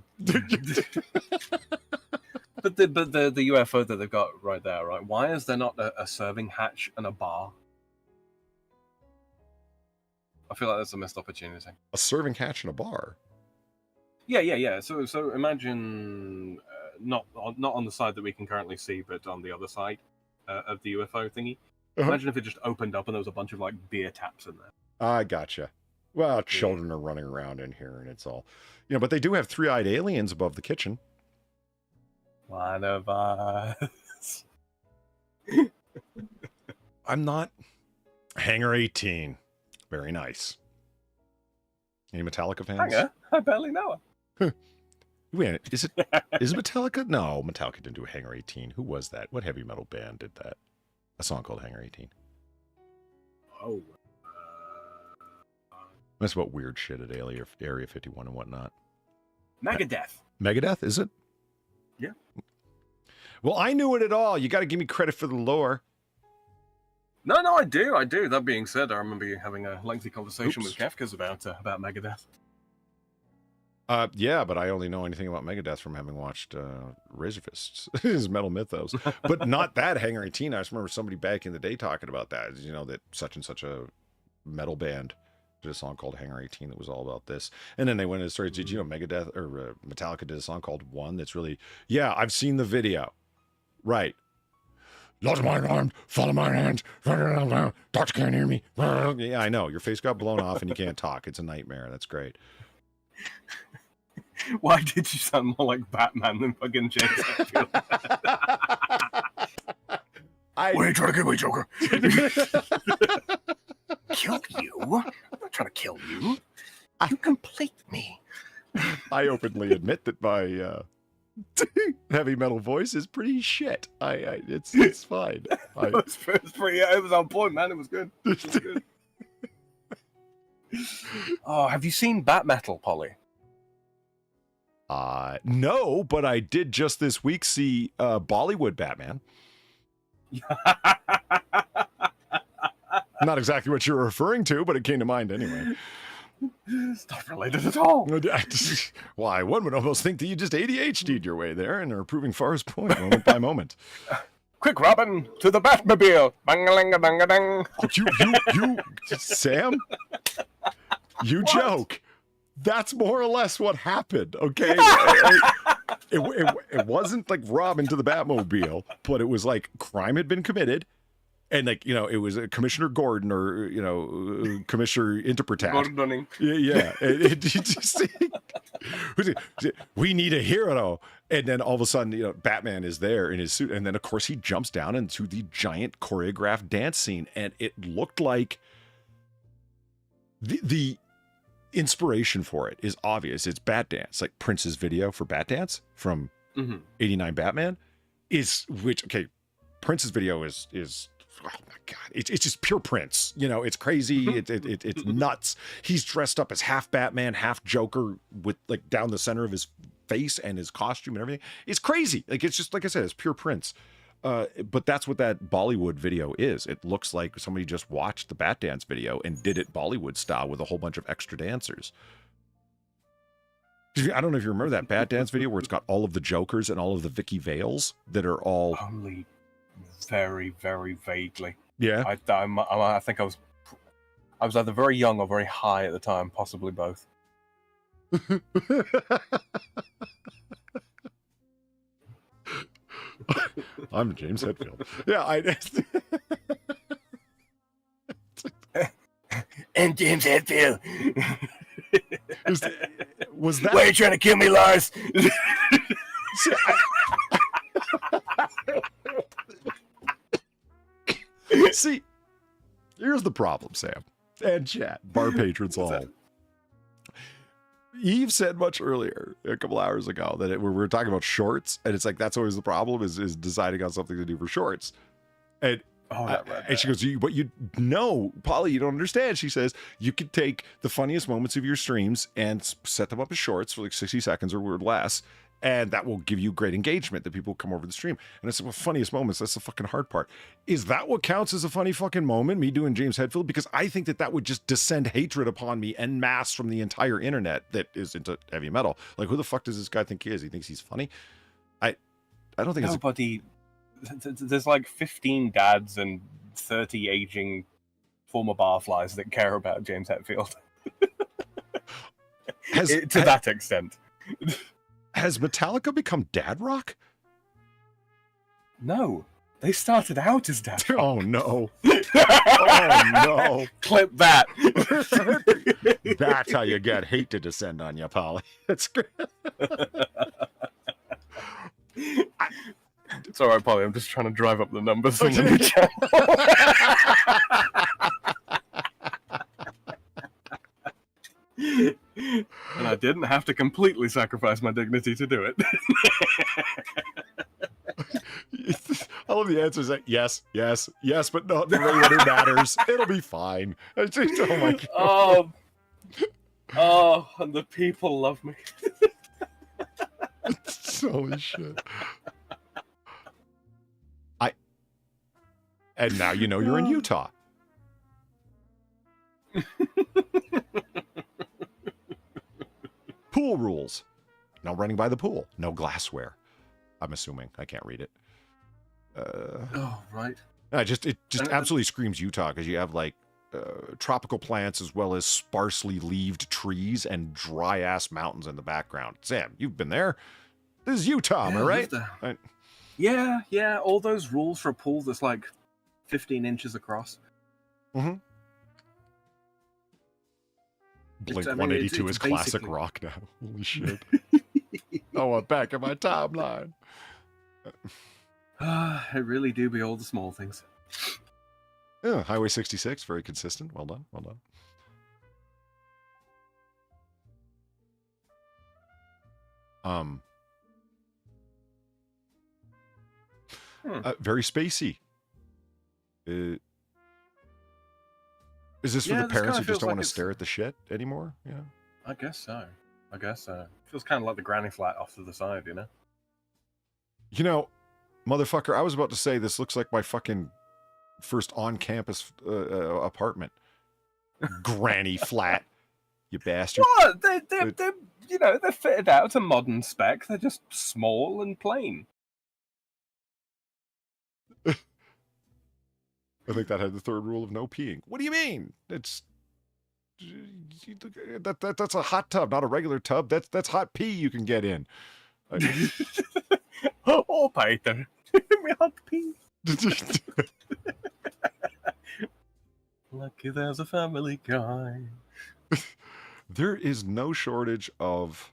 But the UFO that they've got right there, right? Why is there not a serving hatch and a bar? I feel like that's a missed opportunity. A serving hatch and a bar? Yeah. So imagine not on the side that we can currently see, but on the other side of the UFO thingy. Imagine if it just opened up and there was a bunch of like beer taps in there. I gotcha. Well, children are running around in here and it's all, but they do have 3-eyed aliens above the kitchen. One of us. I'm not. Hangar 18. Very nice. Any Metallica fans? Hanger? I barely know her. Wait, is it Metallica? No, Metallica didn't do Hangar 18. Who was that? What heavy metal band did that? A song called Hangar 18. Oh. That's about weird shit at Area 51 and whatnot. Megadeth. Megadeth, is it? Yeah. Well, I knew it at all. You got to give me credit for the lore. No, I do. That being said, I remember you having a lengthy conversation with Kefkas about Megadeth. Yeah, but I only know anything about Megadeth from having watched Razor Fists, his Metal Mythos, but not that Hangar 18. I just remember somebody back in the day talking about that. You know, that such and such a metal band did a song called Hangar 18 that was all about this. And then they went into stories. Did you know Megadeth or Metallica did a song called One that's really, yeah, I've seen the video. Right. Lost my arm, follow my hands, doctor can't hear me. Yeah, I know. Your face got blown off and you can't talk. It's a nightmare. That's great. Why did you sound more like Batman than fucking James Hetfield? What are you trying to get me, Joker? Kill you? I'm not trying to kill you. You complete me. I openly admit that my heavy metal voice is pretty shit. It's fine. It was on point, man. It was good. Oh, have you seen Bat Metal, Polly? No, but I did just this week see Bollywood Batman. Not exactly what you're referring to, but it came to mind anyway. It's not related at all. Why, one would almost think that you just ADHD'd your way there and are proving Farr's point moment by moment. Quick, Robin, to the Batmobile! Bang-a-ling-a-bang-a-dang! You, Sam? You joke. That's more or less what happened, okay? It wasn't like Robin to the Batmobile, but it was like crime had been committed. And like, you know, it was Commissioner Gordon or, you know, Commissioner Interpretat. Gordon Dunning. Yeah. We need a hero. And then all of a sudden, you know, Batman is there in his suit. And then, of course, he jumps down into the giant choreographed dance scene. And it looked like the inspiration for it is obvious. It's Bat Dance, like Prince's video for Bat Dance from 89 Batman Prince's video is oh my God, it's just pure Prince. You know, it's crazy. It's nuts. He's dressed up as half Batman, half Joker with like down the center of his face and his costume and everything. It's crazy. Like, it's just, like I said, it's pure Prince. But that's what that Bollywood video is. It looks like somebody just watched the Bat Dance video and did it Bollywood style with a whole bunch of extra dancers. I don't know if you remember that Bat Dance video where it's got all of the Jokers and all of the Vicky Vales that are all... Only very, very vaguely. Yeah? I think I was either very young or very high at the time, possibly both. I'm James Hetfield. Yeah, And James Hetfield. Was that... Why are you trying to kill me, Lars? See, here's the problem, Sam. And chat, bar patrons all. Eve said much earlier, a couple hours ago, that we were talking about shorts, and it's like that's always the problem is deciding on something to do for shorts. And she goes, but you know, Polly, you don't understand. She says you could take the funniest moments of your streams and set them up as shorts for like 60 seconds or less, and that will give you great engagement that people come over the stream. And it's the funniest moments. That's the fucking hard part. Is that what counts as a funny fucking moment, me doing James Hetfield? Because I think that would just descend hatred upon me en masse from the entire internet that is into heavy metal. Like, who the fuck does this guy think he is? He thinks he's funny? I don't think nobody. There's like 15 dads and 30 aging former barflies that care about James Hetfield. To that extent. Has Metallica become dad rock? No. They started out as dad rock. Oh, no. Oh, no. Clip that. That's how you get hate to descend on you, Polly. That's great. It's all right, Polly. I'm just trying to drive up the numbers on the new channel. And didn't have to completely sacrifice my dignity to do it. I love the answers that yes, yes, yes, but not for anyone who matters. It'll be fine. I just, oh my god. And the people love me. Holy shit. And now you know you're in Utah. Pool rules. No running by the pool. No glassware. I'm assuming. I can't read it. Right. It just absolutely screams Utah because you have like tropical plants as well as sparsely leaved trees and dry ass mountains in the background. Sam, you've been there. This is Utah, am I right? Yeah. All those rules for a pool that's like 15 inches across. Mm-hmm. Blink 182 is classic rock now. Holy shit. Oh, I'm back in my timeline. It really do be all the small things. Yeah, Highway 66, very consistent. Well done, well done. Very spacey. Is this for the parents who just don't want to stare at the shit anymore? Yeah. I guess so. Feels kind of like the granny flat off to the side, you know? You know, motherfucker, I was about to say this looks like my fucking first on-campus apartment. Granny flat, you bastard. What? They're you know, they're fitted out to modern spec. They're just small and plain. I think that had the third rule of no peeing. What do you mean? It's that's a hot tub, not a regular tub. That's hot pee you can get in. Oh, Peter, me hot pee. Lucky there's a family guy. There is no shortage of.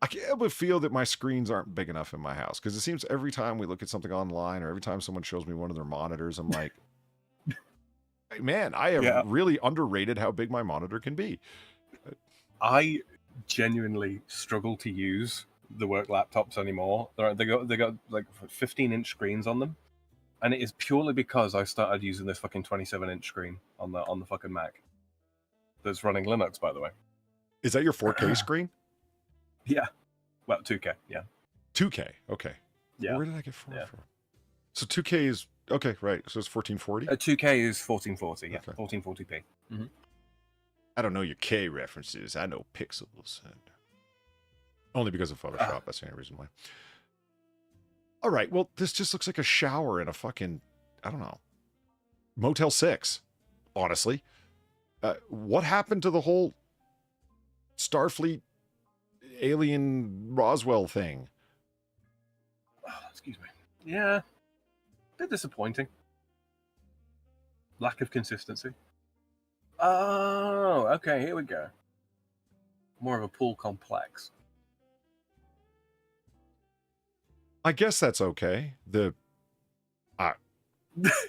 I can't but feel that my screens aren't big enough in my house because it seems every time we look at something online or every time someone shows me one of their monitors, I'm like, hey, man, I have really underrated how big my monitor can be. I genuinely struggle to use the work laptops anymore. They got like 15-inch screens on them, and it is purely because I started using this fucking 27-inch screen on the fucking Mac. That's running Linux, by the way. Is that your 4K screen? Yeah. Well, 2K, yeah. 2K, okay. Yeah. Where did I get 4 from? So 2K is, okay, right. So it's 1440? 2K is 1440, yeah. Okay. 1440p. Mm-hmm. I don't know your K references. I know pixels. Only because of Photoshop. That's the only reason why. All right, well, this just looks like a shower in a fucking, I don't know, Motel 6, honestly. What happened to the whole Starfleet alien Roswell thing? Excuse me. Yeah. Bit disappointing. Lack of consistency. Oh, okay, here we go. More of a pool complex. I guess that's okay. The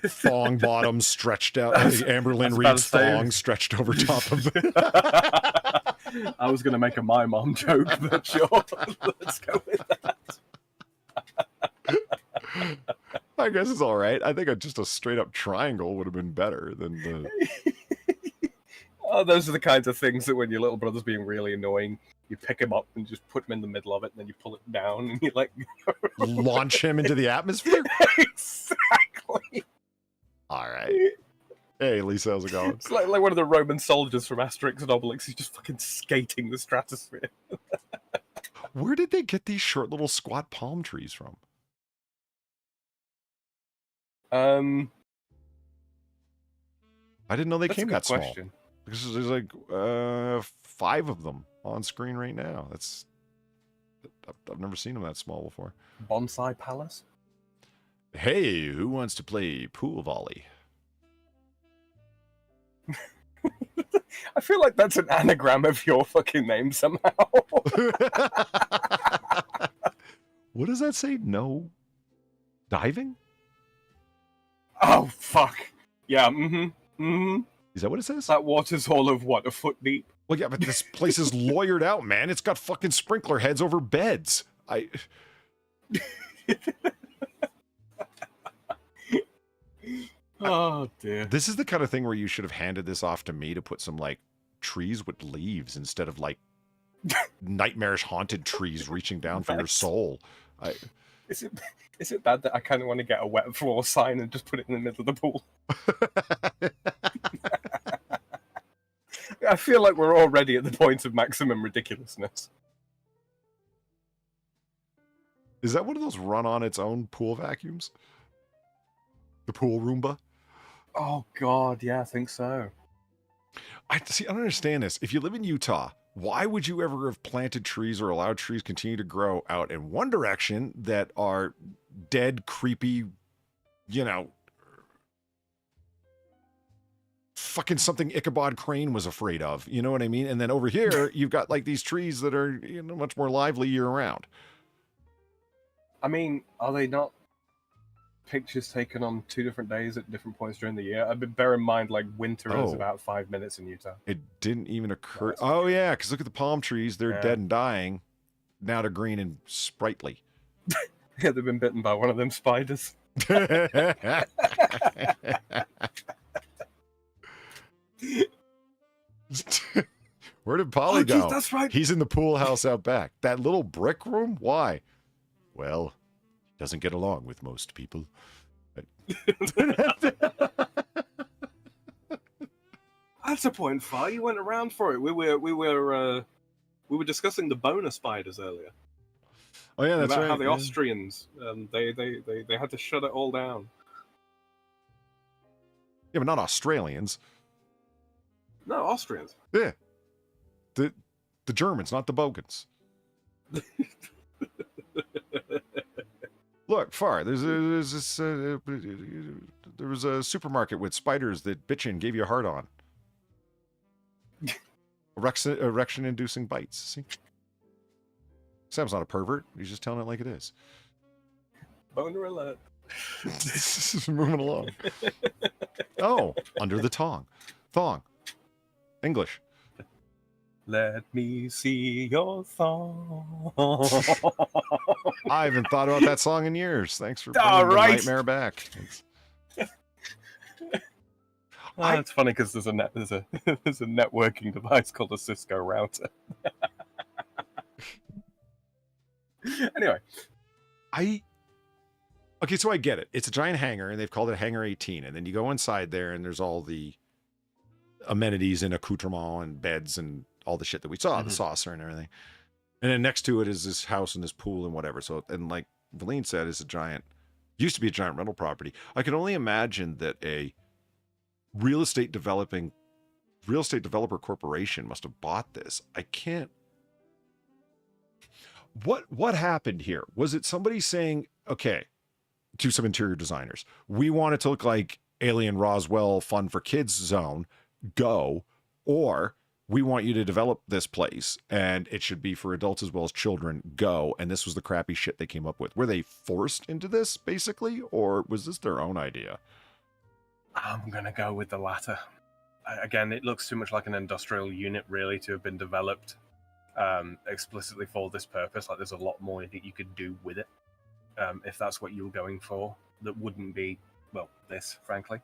thong bottom stretched out. Amberlynn Reed's thong stretched over top of the... I was going to make a my mom joke, but sure, let's go with that. I guess it's all right. I think just a straight up triangle would have been better than the... Oh, those are the kinds of things that when your little brother's being really annoying, you pick him up and just put him in the middle of it, and then you pull it down, and you like... launch him into the atmosphere? Exactly. All right. Hey, Lisa, how's it going? It's like one of the Roman soldiers from Asterix and Obelix. He's just fucking skating the stratosphere. Where did they get these short little squat palm trees from? I didn't know they came that small. Because there's like 5 of them on screen right now. I've never seen them that small before. Bonsai Palace? Hey, who wants to play pool volley? I feel like that's an anagram of your fucking name somehow. What does that say? No diving? Oh, fuck. Yeah, mm-hmm. Mm-hmm. Is that what it says? That water's all of what, a foot deep? Well, yeah, but this place is lawyered out, man. It's got fucking sprinkler heads over beds. Oh dear. This is the kind of thing where you should have handed this off to me to put some like trees with leaves instead of like nightmarish haunted trees reaching down for your soul. Is it bad that I kind of want to get a wet floor sign and just put it in the middle of the pool? I feel like we're already at the point of maximum ridiculousness. Is that one of those run on its own pool vacuums? The pool Roomba? Oh god, yeah, I think so. I don't understand this. If you live in Utah, why would you ever have planted trees or allowed trees continue to grow out in one direction that are dead, creepy, fucking something Ichabod Crane was afraid of? You know what I mean? And then over here, you've got like these trees that are much more lively year round. I mean, are they not pictures taken on 2 different days at different points during the year? Bear in mind, like, winter is about 5 minutes in Utah. It didn't even occur. Oh, yeah, because look at the palm trees. They're dead and dying. Now they're green and sprightly. Yeah, they've been bitten by one of them spiders. Where did Polly go? Geez, that's right. He's in the pool house out back. That little brick room? Why? Well, he doesn't get along with most people. That's a point far. You went around for it. We were discussing the boner spiders earlier. Oh yeah, that's about right. How the Austrians they had to shut it all down. Yeah, but not Australians. No, Austrians. Yeah, the Germans, not the Bogans. Look, Far. There was a supermarket with spiders that bitchin' gave you a hard on. Erection-inducing bites. See, Sam's not a pervert. He's just telling it like it is. Boner alert. Moving along. Oh, under the thong. English. Let me see your thong. I haven't thought about that song in years. Thanks for bringing the nightmare back. It's funny because there's a networking device called a Cisco router. Anyway, okay, so I get it. It's a giant hangar, and they've called it Hangar 18. And then you go inside there, and there's all the amenities and accoutrement and beds and all the shit that we saw, the saucer and everything. And then next to it is this house and this pool and whatever. So, and like Valine said, it's used to be a giant rental property. I can only imagine that a real estate developer corporation must have bought this. I can't. What happened here? Was it somebody saying, okay, to some interior designers, we want it to look like Alien Roswell Fun for Kids Zone, go, or we want you to develop this place and it should be for adults as well as children, go. And this was the crappy shit they came up with. Were they forced into this basically, or was this their own idea? I'm gonna go with the latter. Again, it looks too much like an industrial unit really to have been developed explicitly for this purpose. Like, there's a lot more that you could do with it if that's what you were going for. That wouldn't be, well, this, frankly.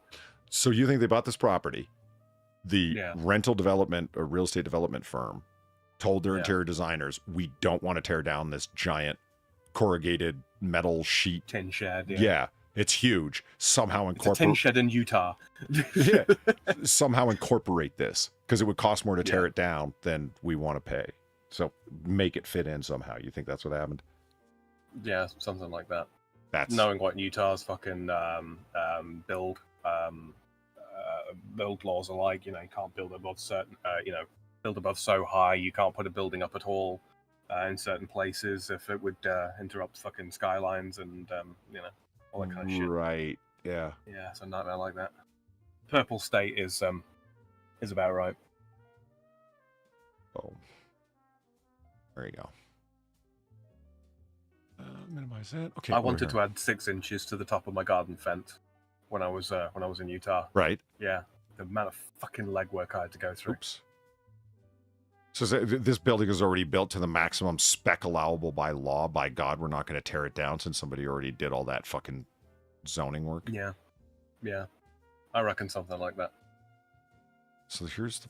So you think they bought this property? The rental development or real estate development firm told their interior designers, we don't want to tear down this giant corrugated metal sheet. Tin shed. Yeah, it's huge. Somehow incorporate. It's a tin shed in Utah. Yeah. Somehow incorporate this because it would cost more to tear it down than we want to pay. So make it fit in somehow. You think that's what happened? Yeah, something like that. That's knowing what Utah's fucking build laws are like. You know, you can't build above certain, build above so high. You can't put a building up at all in certain places if it would interrupt fucking skylines and all that kind of shit. Right. Yeah. Yeah, it's a nightmare like that. Purple State is about right. Oh. There you go. Minimize that. Okay. I wanted to add 6 inches to the top of my garden fence when I was in Utah. Right. Yeah. The amount of fucking legwork I had to go through. Oops. So this building is already built to the maximum spec allowable by law. By God, we're not going to tear it down since somebody already did all that fucking zoning work. Yeah. Yeah. I reckon something like that. So here's the...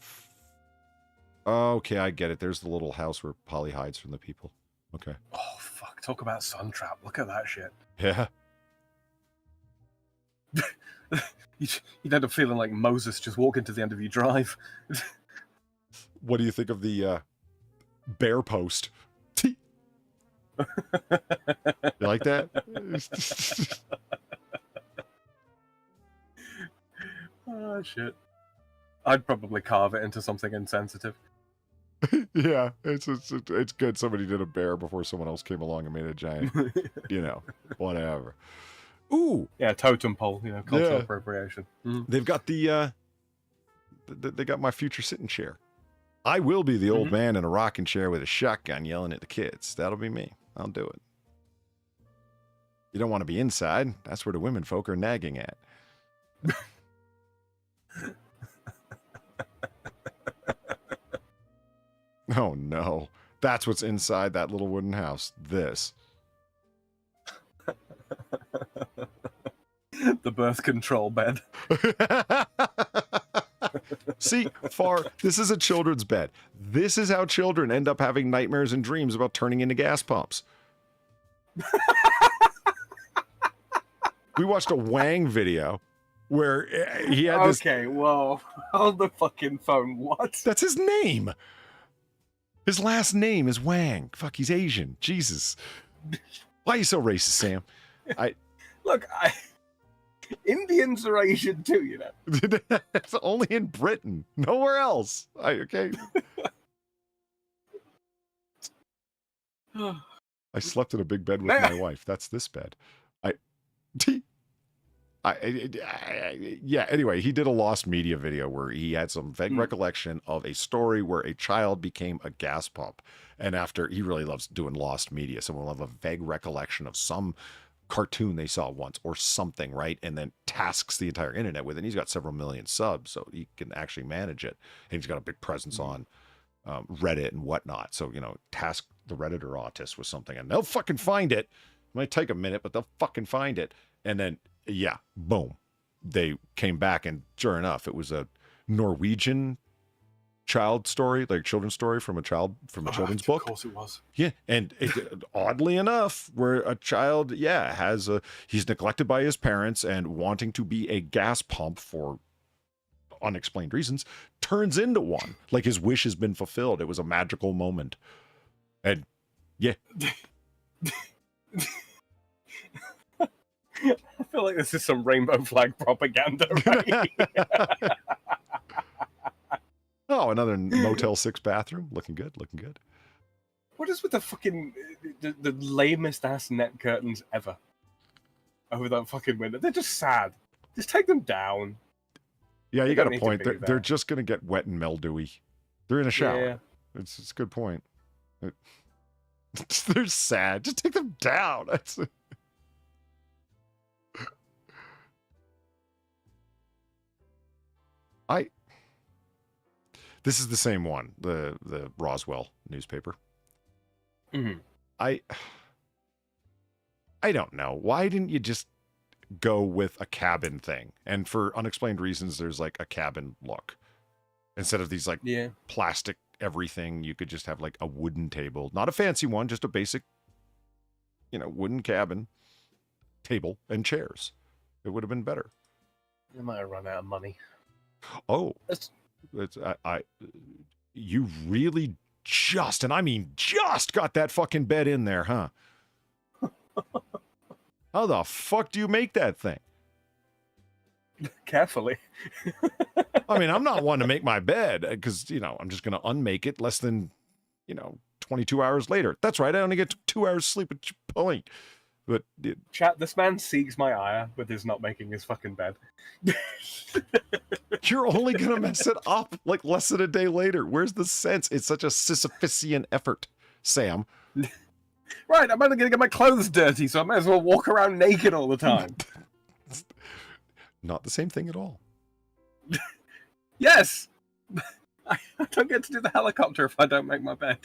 okay, I get it. There's the little house where Polly hides from the people. Okay. Oh, fuck. Talk about sun trap. Look at that shit. Yeah. You'd end up feeling like Moses just walking to the end of your drive. What do you think of the bear post? You like that? Oh, shit. I'd probably carve it into something insensitive. Yeah, it's good somebody did a bear before someone else came along and made a giant, whatever. Ooh, yeah, totem pole, cultural appropriation. They've got they got my future sitting chair. I will be the old man in a rocking chair with a shotgun yelling at the kids. That'll be me. I'll do it. You don't want to be inside. That's where the women folk are nagging at. Oh no. That's what's inside that little wooden house. This. The birth control bed. See, this is a children's bed. This is how children end up having nightmares and dreams about turning into gas pumps. We watched a Wang video where he had this... Okay, whoa. Hold the fucking phone. What? That's his name. His last name is Wang. Fuck, he's Asian. Jesus. Why are you so racist, Sam? Look, Indians are Asian too, It's only in Britain. Nowhere else. Okay. I slept in a big bed with my wife. That's this bed. Anyway, he did a lost media video where he had some vague recollection of a story where a child became a gas pump. And after, he really loves doing lost media. Someone will have a vague recollection of some cartoon they saw once or something, right? And then tasks the entire internet with it. And he's got several million subs, so he can actually manage it. And he's got a big presence on Reddit and whatnot. So, task the Redditor autist with something and they'll fucking find it. It might take a minute, but they'll fucking find it. And then, yeah, boom. They came back and sure enough, it was a Norwegian child story, like children's story from a children's book. Of course it was. Yeah, and oddly enough, where a child, he's neglected by his parents and wanting to be a gas pump for unexplained reasons, turns into one. Like his wish has been fulfilled. It was a magical moment. And yeah. I feel like this is some rainbow flag propaganda, right? Oh, another Motel 6 bathroom. Looking good. What is with the fucking the lamest ass net curtains ever over that fucking window? They're just sad. Just take them down. Yeah, you They got don't a need to point. be They're just going to get wet and mildewy. They're in a shower. Yeah. It's a good point. They're sad. Just take them down. This is the same one, the Roswell newspaper. Mm-hmm. I don't know. Why didn't you just go with a cabin thing? And for unexplained reasons, there's like a cabin look. Instead of these like plastic everything, you could just have like a wooden table. Not a fancy one, just a basic, wooden cabin table and chairs. It would have been better. They might have run out of money. Oh. You really just, and I mean just, got that fucking bed in there, huh? How the fuck do you make that thing? Carefully. I mean, I'm not one to make my bed because, I'm just going to unmake it less than, 22 hours later. That's right. I only get 2 hours sleep at your point. But Chat, this man seeks my ire with his not making his fucking bed. You're only going to mess it up like less than a day later. Where's the sense? It's such a Sisyphusian effort, Sam. Right, I'm only going to get my clothes dirty, so I might as well walk around naked all the time. Not the same thing at all. Yes! I don't get to do the helicopter if I don't make my bed.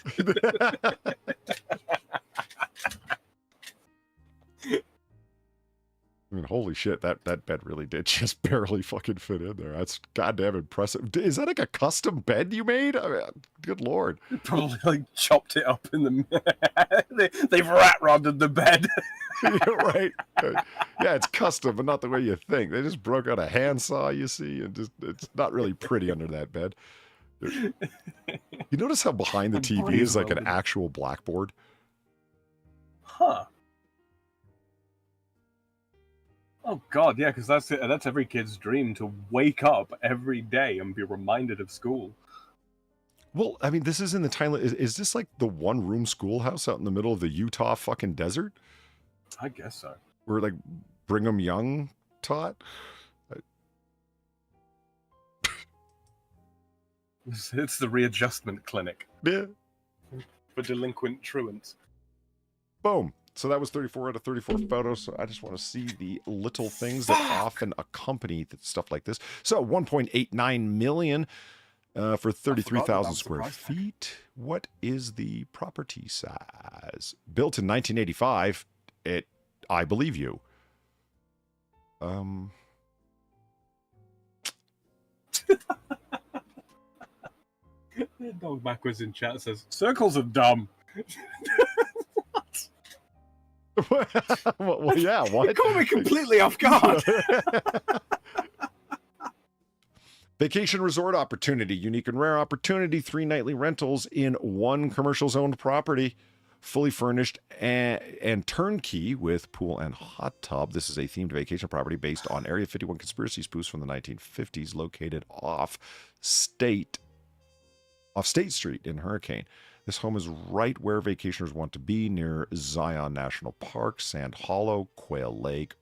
I mean, holy shit, that bed really did just barely fucking fit in there. That's goddamn impressive. Is that like a custom bed you made? I mean, good lord. Probably like chopped it up in the. They've rat rodded the bed. Right. Yeah, it's custom, but not the way you think. They just broke out a handsaw, you see, and just it's not really pretty under that bed. You notice how behind the TV is like an actual blackboard? Huh. Oh god, yeah, because that's every kid's dream, to wake up every day and be reminded of school. Well, I mean, this is in the Thailand. Is this like the one-room schoolhouse out in the middle of the Utah fucking desert? I guess so. Where like Brigham Young taught? It's the readjustment clinic. Yeah. For delinquent truants. Boom. So that was 34 out of 34 photos. So I just want to see the little things that often accompany stuff like this. So 1.89 million for 33,000 square feet. What is the property size? Built in 1985. I believe you. Dog backwards in chat says, circles are dumb. Well, yeah, what? You caught me completely off guard. Vacation resort opportunity, unique and rare opportunity, 3 nightly rentals in 1 commercial zoned property, fully furnished and turnkey with pool and hot tub. This is a themed vacation property based on Area 51 conspiracy spoofs from the 1950s, located off State Street in Hurricane. This home is right where vacationers want to be, near Zion National Park, Sand Hollow, Quail Lake,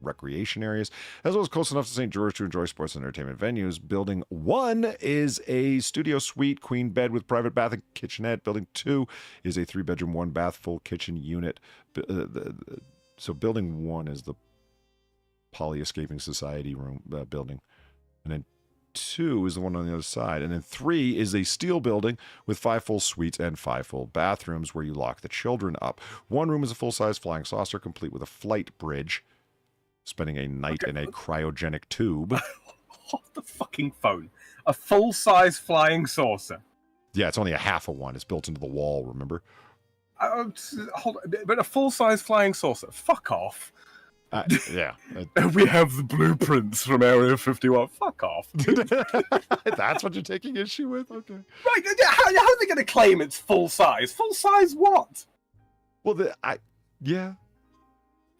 recreation areas, as well as close enough to St. George to enjoy sports and entertainment venues. Building 1 is a studio suite, queen bed with private bath and kitchenette. Building 2 is a 3-bedroom, 1-bath, full kitchen unit. So building 1 is the Poly Escaping Society room building. And then 2 is the one on the other side. And then 3 is a steel building with 5 full suites and 5 full bathrooms where you lock the children up. 1 room is a full-size flying saucer complete with a flight bridge. Spending a night in a cryogenic tube. Off the fucking phone. A full-size flying saucer. Yeah, it's only a half of one. It's built into the wall, remember? Hold on, but a full-size flying saucer. Fuck off. Yeah. We have the blueprints from Area 51. Fuck off. That's what you're taking issue with? Okay. Right, how are they going to claim it's full-size? Full-size what? Well, yeah.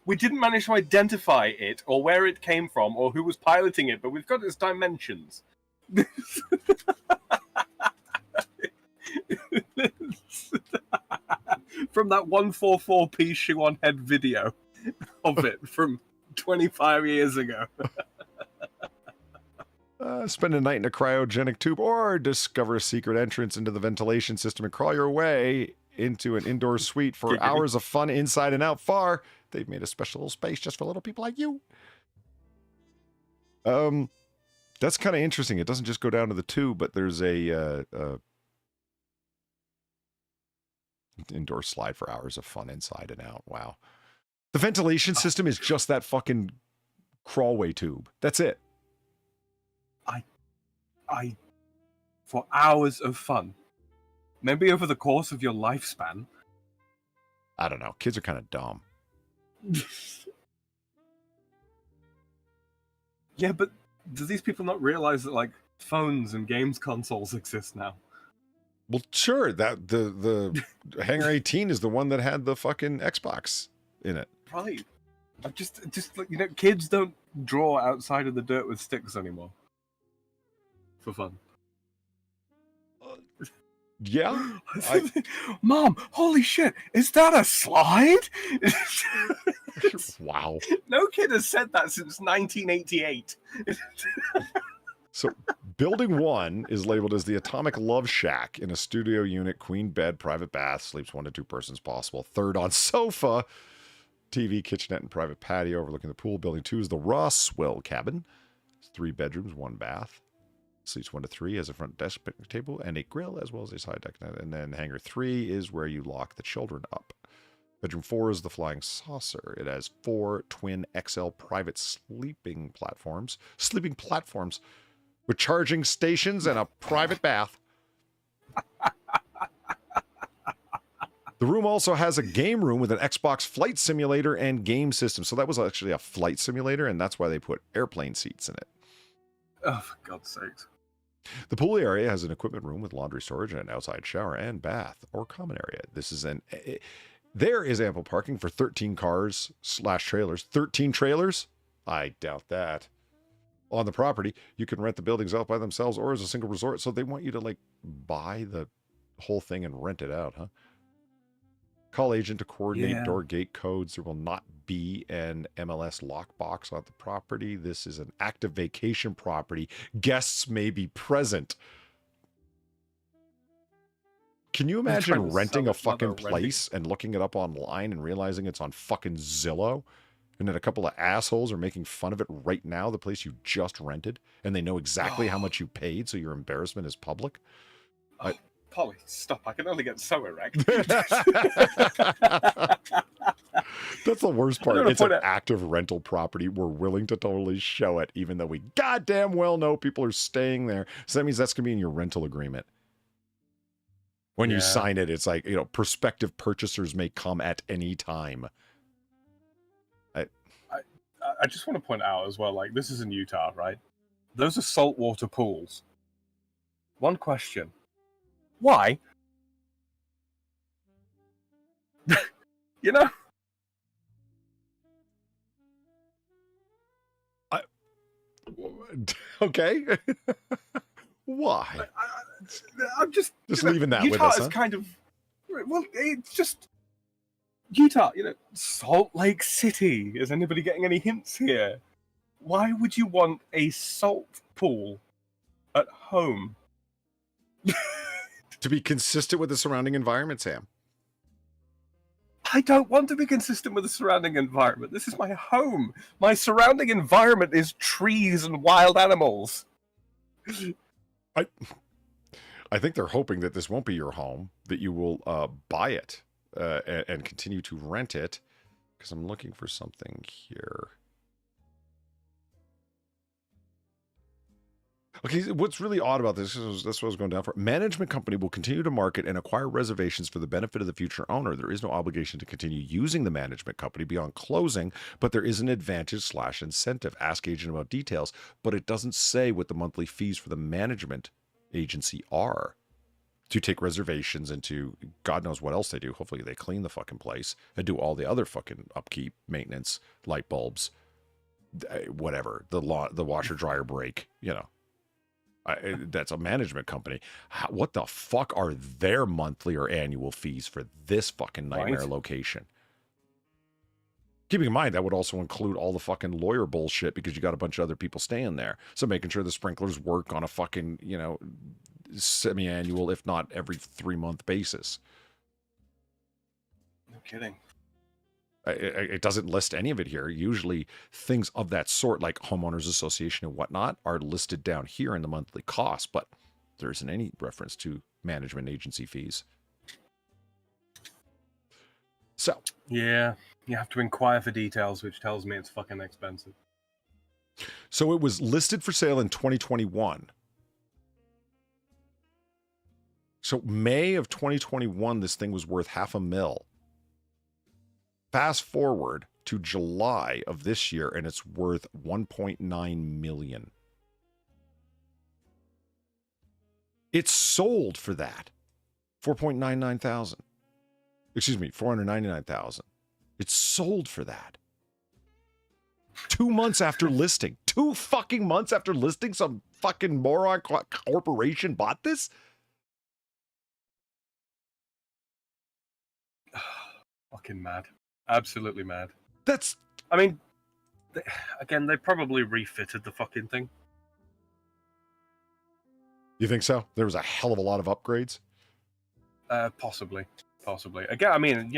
We didn't manage to identify it, or where it came from, or who was piloting it, but we've got its dimensions. From that 144p shoe on head video of it from 25 years ago. Spend a night in a cryogenic tube, or discover a secret entrance into the ventilation system and crawl your way into an indoor suite for hours of fun inside and out. Far. They've made a special space just for little people like you. That's kind of interesting. It doesn't just go down to the tube, but there's a indoor slide for hours of fun inside and out. Wow. The ventilation system is just that fucking crawlway tube. That's it. For hours of fun. Maybe over the course of your lifespan. I don't know. Kids are kind of dumb. Yeah, but do these people not realize that, like, phones and games consoles exist now? Well, sure. That the Hangar 18 is the one that had the fucking Xbox in it. Right. I just kids don't draw outside of the dirt with sticks anymore. For fun. Yeah. Mom, holy shit, is that a slide? Wow. No kid has said that since 1988. So, building 1 is labeled as the Atomic Love Shack in a studio unit, queen bed, private bath, sleeps 1 to 2 persons possible. 3rd on sofa, TV, kitchenette, and private patio overlooking the pool. Building 2 is the Roswell cabin. It's 3 bedrooms, 1 bath. Seats 1 to 3 has a front desk picnic table and a grill, as well as a side deck. And then hangar 3 is where you lock the children up. Bedroom 4 is the flying saucer. It has 4 twin XL private sleeping platforms with charging stations and a private bath. The room also has a game room with an Xbox flight simulator and game system. So that was actually a flight simulator, and that's why they put airplane seats in it. Oh, for God's sakes. The pool area has an equipment room with laundry storage and an outside shower and bath or common area. There is ample parking for 13 cars / trailers. 13 trailers? I doubt that. On the property, you can rent the buildings out by themselves or as a single resort. So they want you to like buy the whole thing and rent it out, huh? Call agent to coordinate door gate codes. There will not be an MLS lockbox on the property. This is an active vacation property. Guests may be present. Can you imagine renting a fucking place and looking it up online and realizing it's on fucking Zillow? And then a couple of assholes are making fun of it right now, the place you just rented, and they know exactly how much you paid, so your embarrassment is public? Polly, stop. I can only get so erect. That's the worst part. It's an active rental property. We're willing to totally show it, even though we goddamn well know people are staying there. So that means that's going to be in your rental agreement. When you sign it, it's like, prospective purchasers may come at any time. I just want to point out as well, like, this is in Utah, right? Those are saltwater pools. One question. Why? Okay. Why? I'm just leaving that Utah with us. Utah is kind of, well, it's just Utah, Salt Lake City. Is anybody getting any hints here? Why would you want a salt pool at home? To be consistent with the surrounding environment, Sam. I don't want to be consistent with the surrounding environment. This is my home. My surrounding environment is trees and wild animals. I think they're hoping that this won't be your home, that you will buy it and continue to rent it, because I'm looking for something here. Okay, what's really odd about this is that's what I was going down for. Management company will continue to market and acquire reservations for the benefit of the future owner. There is no obligation to continue using the management company beyond closing, but there is an advantage / incentive. Ask agent about details, but it doesn't say what the monthly fees for the management agency are to take reservations and to God knows what else they do. Hopefully they clean the fucking place and do all the other fucking upkeep, maintenance, light bulbs, whatever, the washer dryer break, that's a management company. What the fuck are their monthly or annual fees for this fucking nightmare location? Keeping in mind, that would also include all the fucking lawyer bullshit because you got a bunch of other people staying there. So making sure the sprinklers work on a fucking, semi-annual, if not every 3-month basis. No kidding. It doesn't list any of it here. Usually things of that sort, like homeowners association and whatnot, are listed down here in the monthly cost, but there isn't any reference to management agency fees. So yeah, you have to inquire for details, which tells me it's fucking expensive. So it was listed for sale in 2021. So May of 2021, this thing was worth $500,000. Fast forward to July of this year, and it's worth $1.9 million. It's sold for that. $499,000. It's sold for that. 2 months after listing. 2 fucking months after listing, some fucking moron corporation bought this? Fucking mad. Absolutely mad. That's... I mean, they probably refitted the fucking thing. You think so? There was a hell of a lot of upgrades? Possibly. Again, I mean,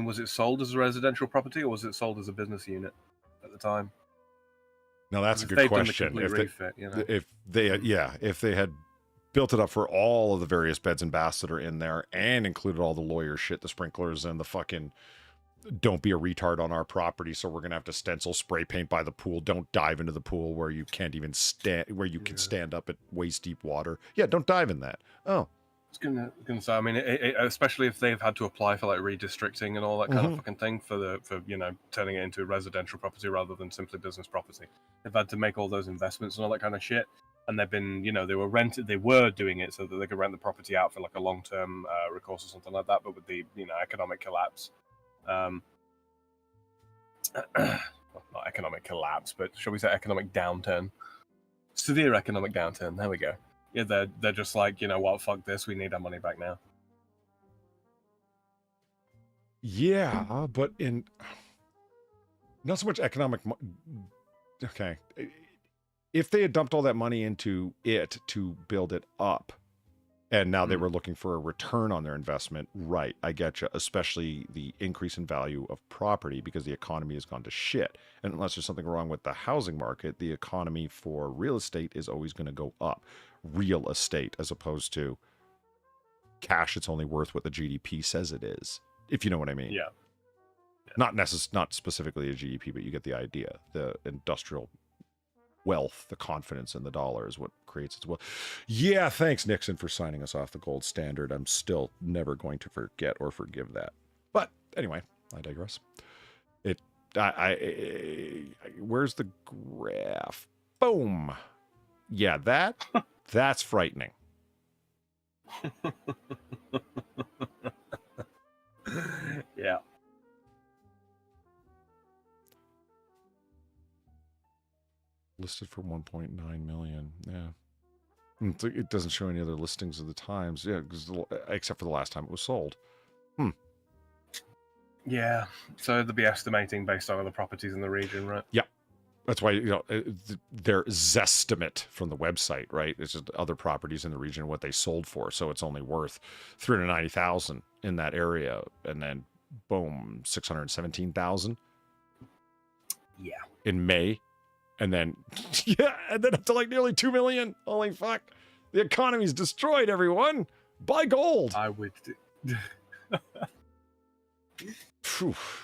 was it sold as a residential property or was it sold as a business unit at the time? Now that's a If good they've done the question. complete refit, you know. If they had built it up for all of the various beds and baths that are in there and included all the lawyer shit, the sprinklers and the fucking don't be a retard on our property, so we're gonna have to stencil spray paint by the pool. Don't dive into the pool where you can't even stand, where you can stand up at waist deep water. Yeah, don't dive in that. Oh, I was gonna say, I mean, especially if they've had to apply for like redistricting and all that kind of fucking thing for turning it into a residential property rather than simply business property. They've had to make all those investments and all that kind of shit, and they've been, they were doing it so that they could rent the property out for like a long-term recourse or something like that. But with the economic collapse, well, not economic collapse, but shall we say economic downturn, severe economic downturn. There we go. Yeah, they're just like, you know what, fuck this, we need our money back now. yeah, but in not so much economic. Okay, if they had dumped all that money into it to build it up, and now they were looking for a return on their investment, right? I get you. Especially the increase in value of property because the economy has gone to shit. And unless there's something wrong with the housing market, the economy for real estate is always going to go up. Real estate, as opposed to cash, it's only worth what the GDP says it is. If you know what I mean. Yeah. Not specifically a GDP, but you get the idea. The industrial wealth, the confidence in the dollar is what creates its wealth. Yeah, thanks Nixon for signing us off the gold standard. I'm still never going to forget or forgive that. But anyway, I digress. Where's the graph? Boom. Yeah, that's frightening. Yeah. Listed for 1.9 million. Yeah. It doesn't show any other listings of the times. Yeah, except for the last time it was sold. Yeah. So they'll be estimating based on other properties in the region, right? Yeah. That's why, their zestimate from the website, right? It's just other properties in the region, what they sold for. So it's only worth $390,000 in that area. And then, boom, $617,000. Yeah. In May. And then, and then up to like nearly 2 million. Holy fuck. The economy's destroyed, everyone. Buy gold. I would.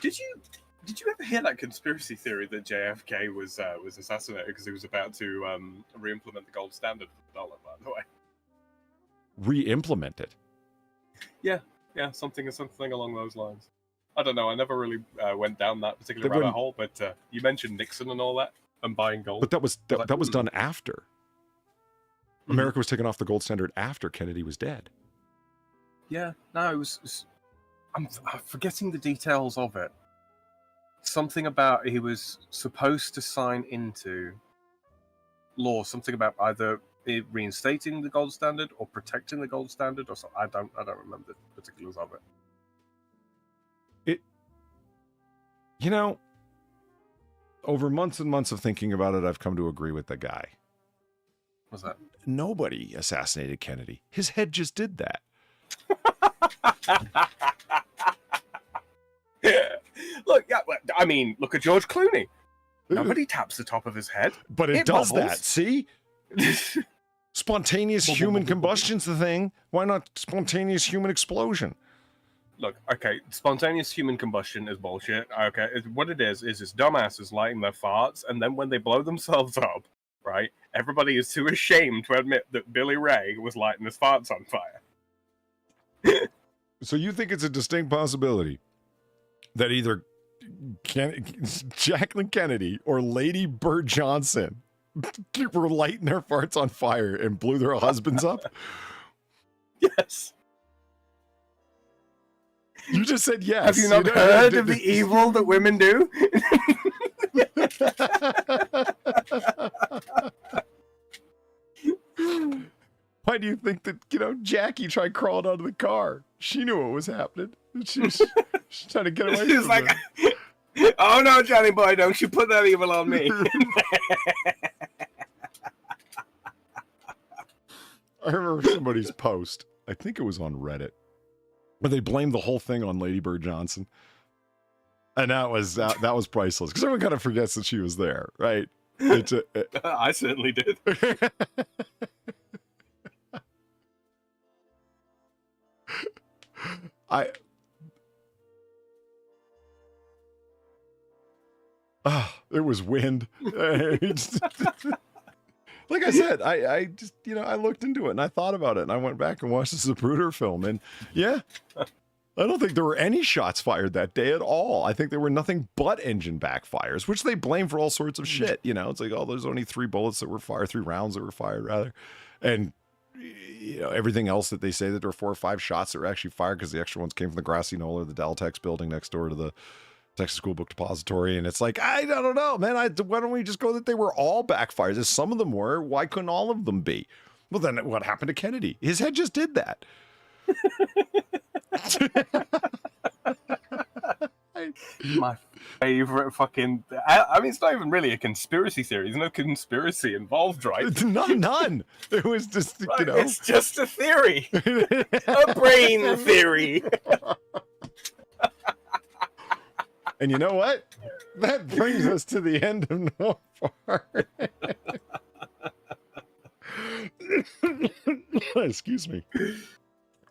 Did you ever hear that conspiracy theory that JFK was assassinated because he was about to re-implement the gold standard for the dollar? By the way, re-implement it. Yeah, something along those lines. I don't know. I never really went down that particular rabbit hole, but you mentioned Nixon and all that and buying gold. But that was done after. America was taken off the gold standard after Kennedy was dead. Yeah, no, it was I'm forgetting the details of it. Something about he was supposed to sign into law, something about either reinstating the gold standard or protecting the gold standard or something. I don't remember the particulars of it. Over months and months of thinking about it, I've come to agree with the guy. What's that? Nobody assassinated Kennedy. His head just did that. Look, I mean, look at George Clooney. Nobody taps the top of his head. But it does bubbles. that, see? Spontaneous human combustion's the thing. Why not spontaneous human explosion? Look, okay, spontaneous human combustion is bullshit. Okay, what it is this dumbasses lighting their farts, and then when they blow themselves up, right, everybody is too ashamed to admit that Billy Ray was lighting his farts on fire. So you think it's a distinct possibility that either Jacqueline Kennedy or Lady Bird Johnson were lighting their farts on fire and blew their husbands up? Yes. You just said yes. Have you not heard of the evil that women do? Why do you think that, Jackie tried crawling out of the car? She knew what was happening. She's trying to get away She's from like, it. Oh no, Johnny boy, don't you put that evil on me. I remember somebody's post, I think it was on Reddit, where they blamed the whole thing on Lady Bird Johnson. And that was priceless, because everyone kind of forgets that she was there, right? It's a, I certainly did. It was wind. Like I said, I just, I looked into it and I thought about it and I went back and watched the Zapruder film and yeah, I don't think there were any shots fired that day at all. I think there were nothing but engine backfires, which they blame for all sorts of shit. It's like, oh, there's only 3 rounds that were fired rather. And, everything else that they say that there were 4 or 5 shots that were actually fired because the extra ones came from the grassy knoll or the Daltex building next door to the Texas School Book Depository. And it's like, I don't know, man. Why don't we just go that they were all backfires? If some of them were, why couldn't all of them be? Well, then what happened to Kennedy? His head just did that. My favorite fucking. I mean, it's not even really a conspiracy theory. There's no conspiracy involved, right? None. It was just, It's just a theory. A brain theory. And you know what? That brings us to the end of Noir Bar. Excuse me.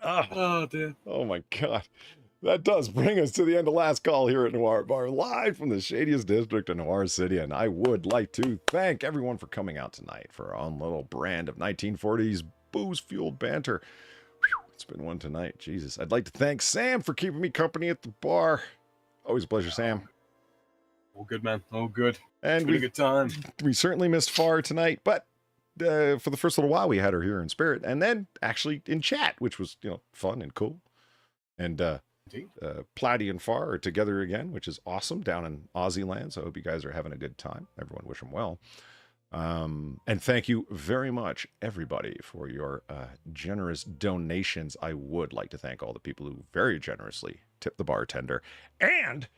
Oh, dear. Oh, my God. That does bring us to the end of Last Call here at Noir Bar, live from the shadiest district of Noir City. And I would like to thank everyone for coming out tonight for our own little brand of 1940s booze-fueled banter. Whew, it's been one tonight. Jesus. I'd like to thank Sam for keeping me company at the bar. Always a pleasure, Sam. All good, man. All good. And It's been a good time. we certainly missed Far tonight, but for the first little while, we had her here in spirit, and then actually in chat, which was fun and cool. And Platy and Far are together again, which is awesome down in Aussie land. So I hope you guys are having a good time. Everyone wish them well. And thank you very much, everybody, for your generous donations. I would like to thank all the people who very generously tipped the bartender, and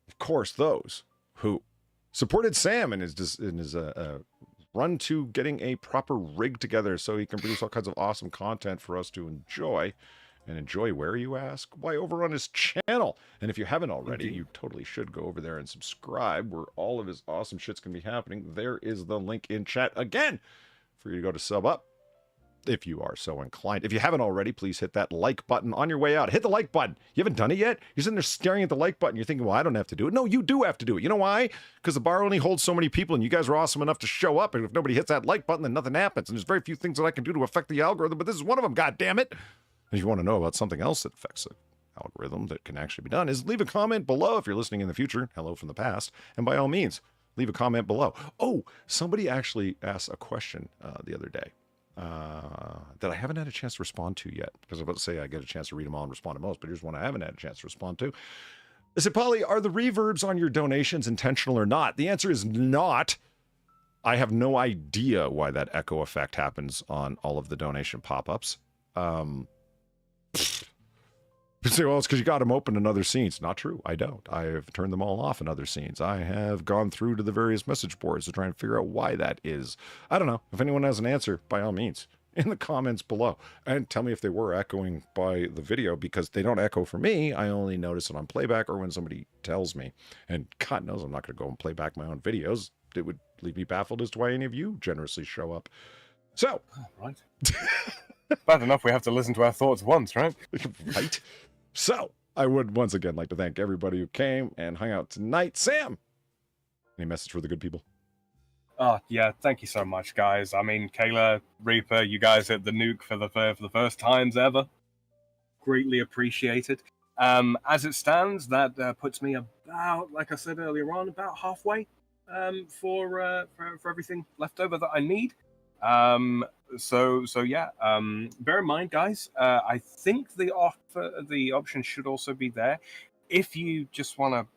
of course those who supported Sam in his run to getting a proper rig together so he can produce all kinds of awesome content for us to enjoy. And enjoy where, you ask? Why, over on his channel. And if you haven't already, you totally should go over there and subscribe, where all of his awesome shit's going to be happening. There is the link in chat again for you to go to sub up, if you are so inclined. If you haven't already, please hit that like button on your way out. Hit the like button. You haven't done it yet? You're sitting there staring at the like button. You're thinking, well, I don't have to do it. No, you do have to do it. You know why? Because the bar only holds so many people, and you guys are awesome enough to show up. And if nobody hits that like button, then nothing happens. And there's very few things that I can do to affect the algorithm, but this is one of them, God damn it. If you want to know about something else that affects the algorithm that can actually be done, is leave a comment below if you're listening in the future. Hello from the past. And by all means, leave a comment below. Oh, somebody actually asked a question the other day that I haven't had a chance to respond to yet, because I was about to say I get a chance to read them all and respond to most, but here's one I haven't had a chance to respond to. I said, Polly, are the reverbs on your donations intentional or not? The answer is not. I have no idea why that echo effect happens on all of the donation pop-ups. You say, well, it's because you got them open in other scenes. Not true. I don't. I have turned them all off in other scenes. I have gone through to the various message boards to try and figure out why that is. I don't know. If anyone has an answer, by all means, in the comments below. And tell me if they were echoing by the video, because they don't echo for me. I only notice it on playback or when somebody tells me. And God knows I'm not going to go and play back my own videos. It would leave me baffled as to why any of you generously show up. So. Right. Bad enough we have to listen to our thoughts once, right? Right. So, I would once again like to thank everybody who came and hung out tonight. Sam, any message for the good people? Oh, yeah, thank you so much, guys. I mean, Kayla, Reaper, you guys hit the nuke for the first times ever. Greatly appreciated. As it stands, that puts me about, like I said earlier on, about halfway for everything left over that I need. So yeah, bear in mind, guys, I think the option should also be there if you just want to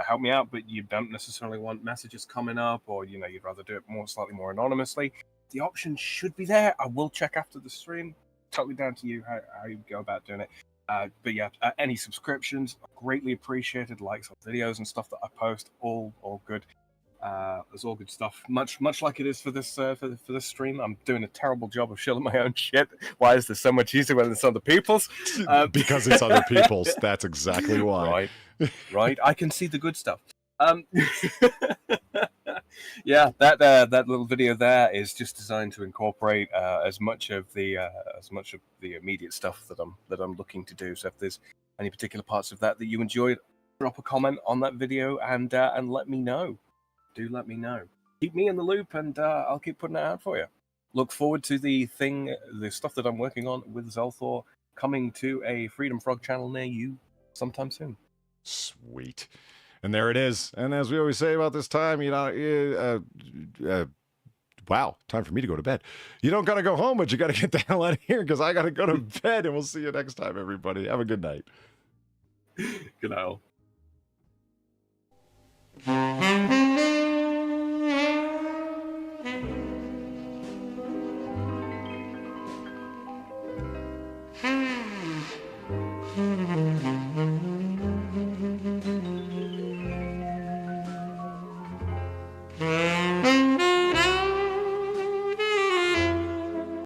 help me out, but you don't necessarily want messages coming up, or you'd rather do it slightly more anonymously. The option should be there. I will check after the stream. Totally down to you how you go about doing it. But yeah, any subscriptions are greatly appreciated. Likes on videos and stuff that I post, all good. It's all good stuff. Much like it is for this this stream. I'm doing a terrible job of shilling my own shit. Why is this so much easier when it's other people's? Because it's other people's. That's exactly why. Right. I can see the good stuff. Yeah, that little video there is just designed to incorporate as much of the immediate stuff that I'm looking to do. So if there's any particular parts of that you enjoyed, drop a comment on that video and let me know. Do let me know. Keep me in the loop, and I'll keep putting it out for you. Look forward to the stuff that I'm working on with Zelthor coming to a Freedom Frog channel near you sometime soon. Sweet. And there it is. And as we always say about this time, wow, time for me to go to bed. You don't got to go home, but you got to get the hell out of here because I got to go to bed. And we'll see you next time, everybody. Have a good night. Good night all.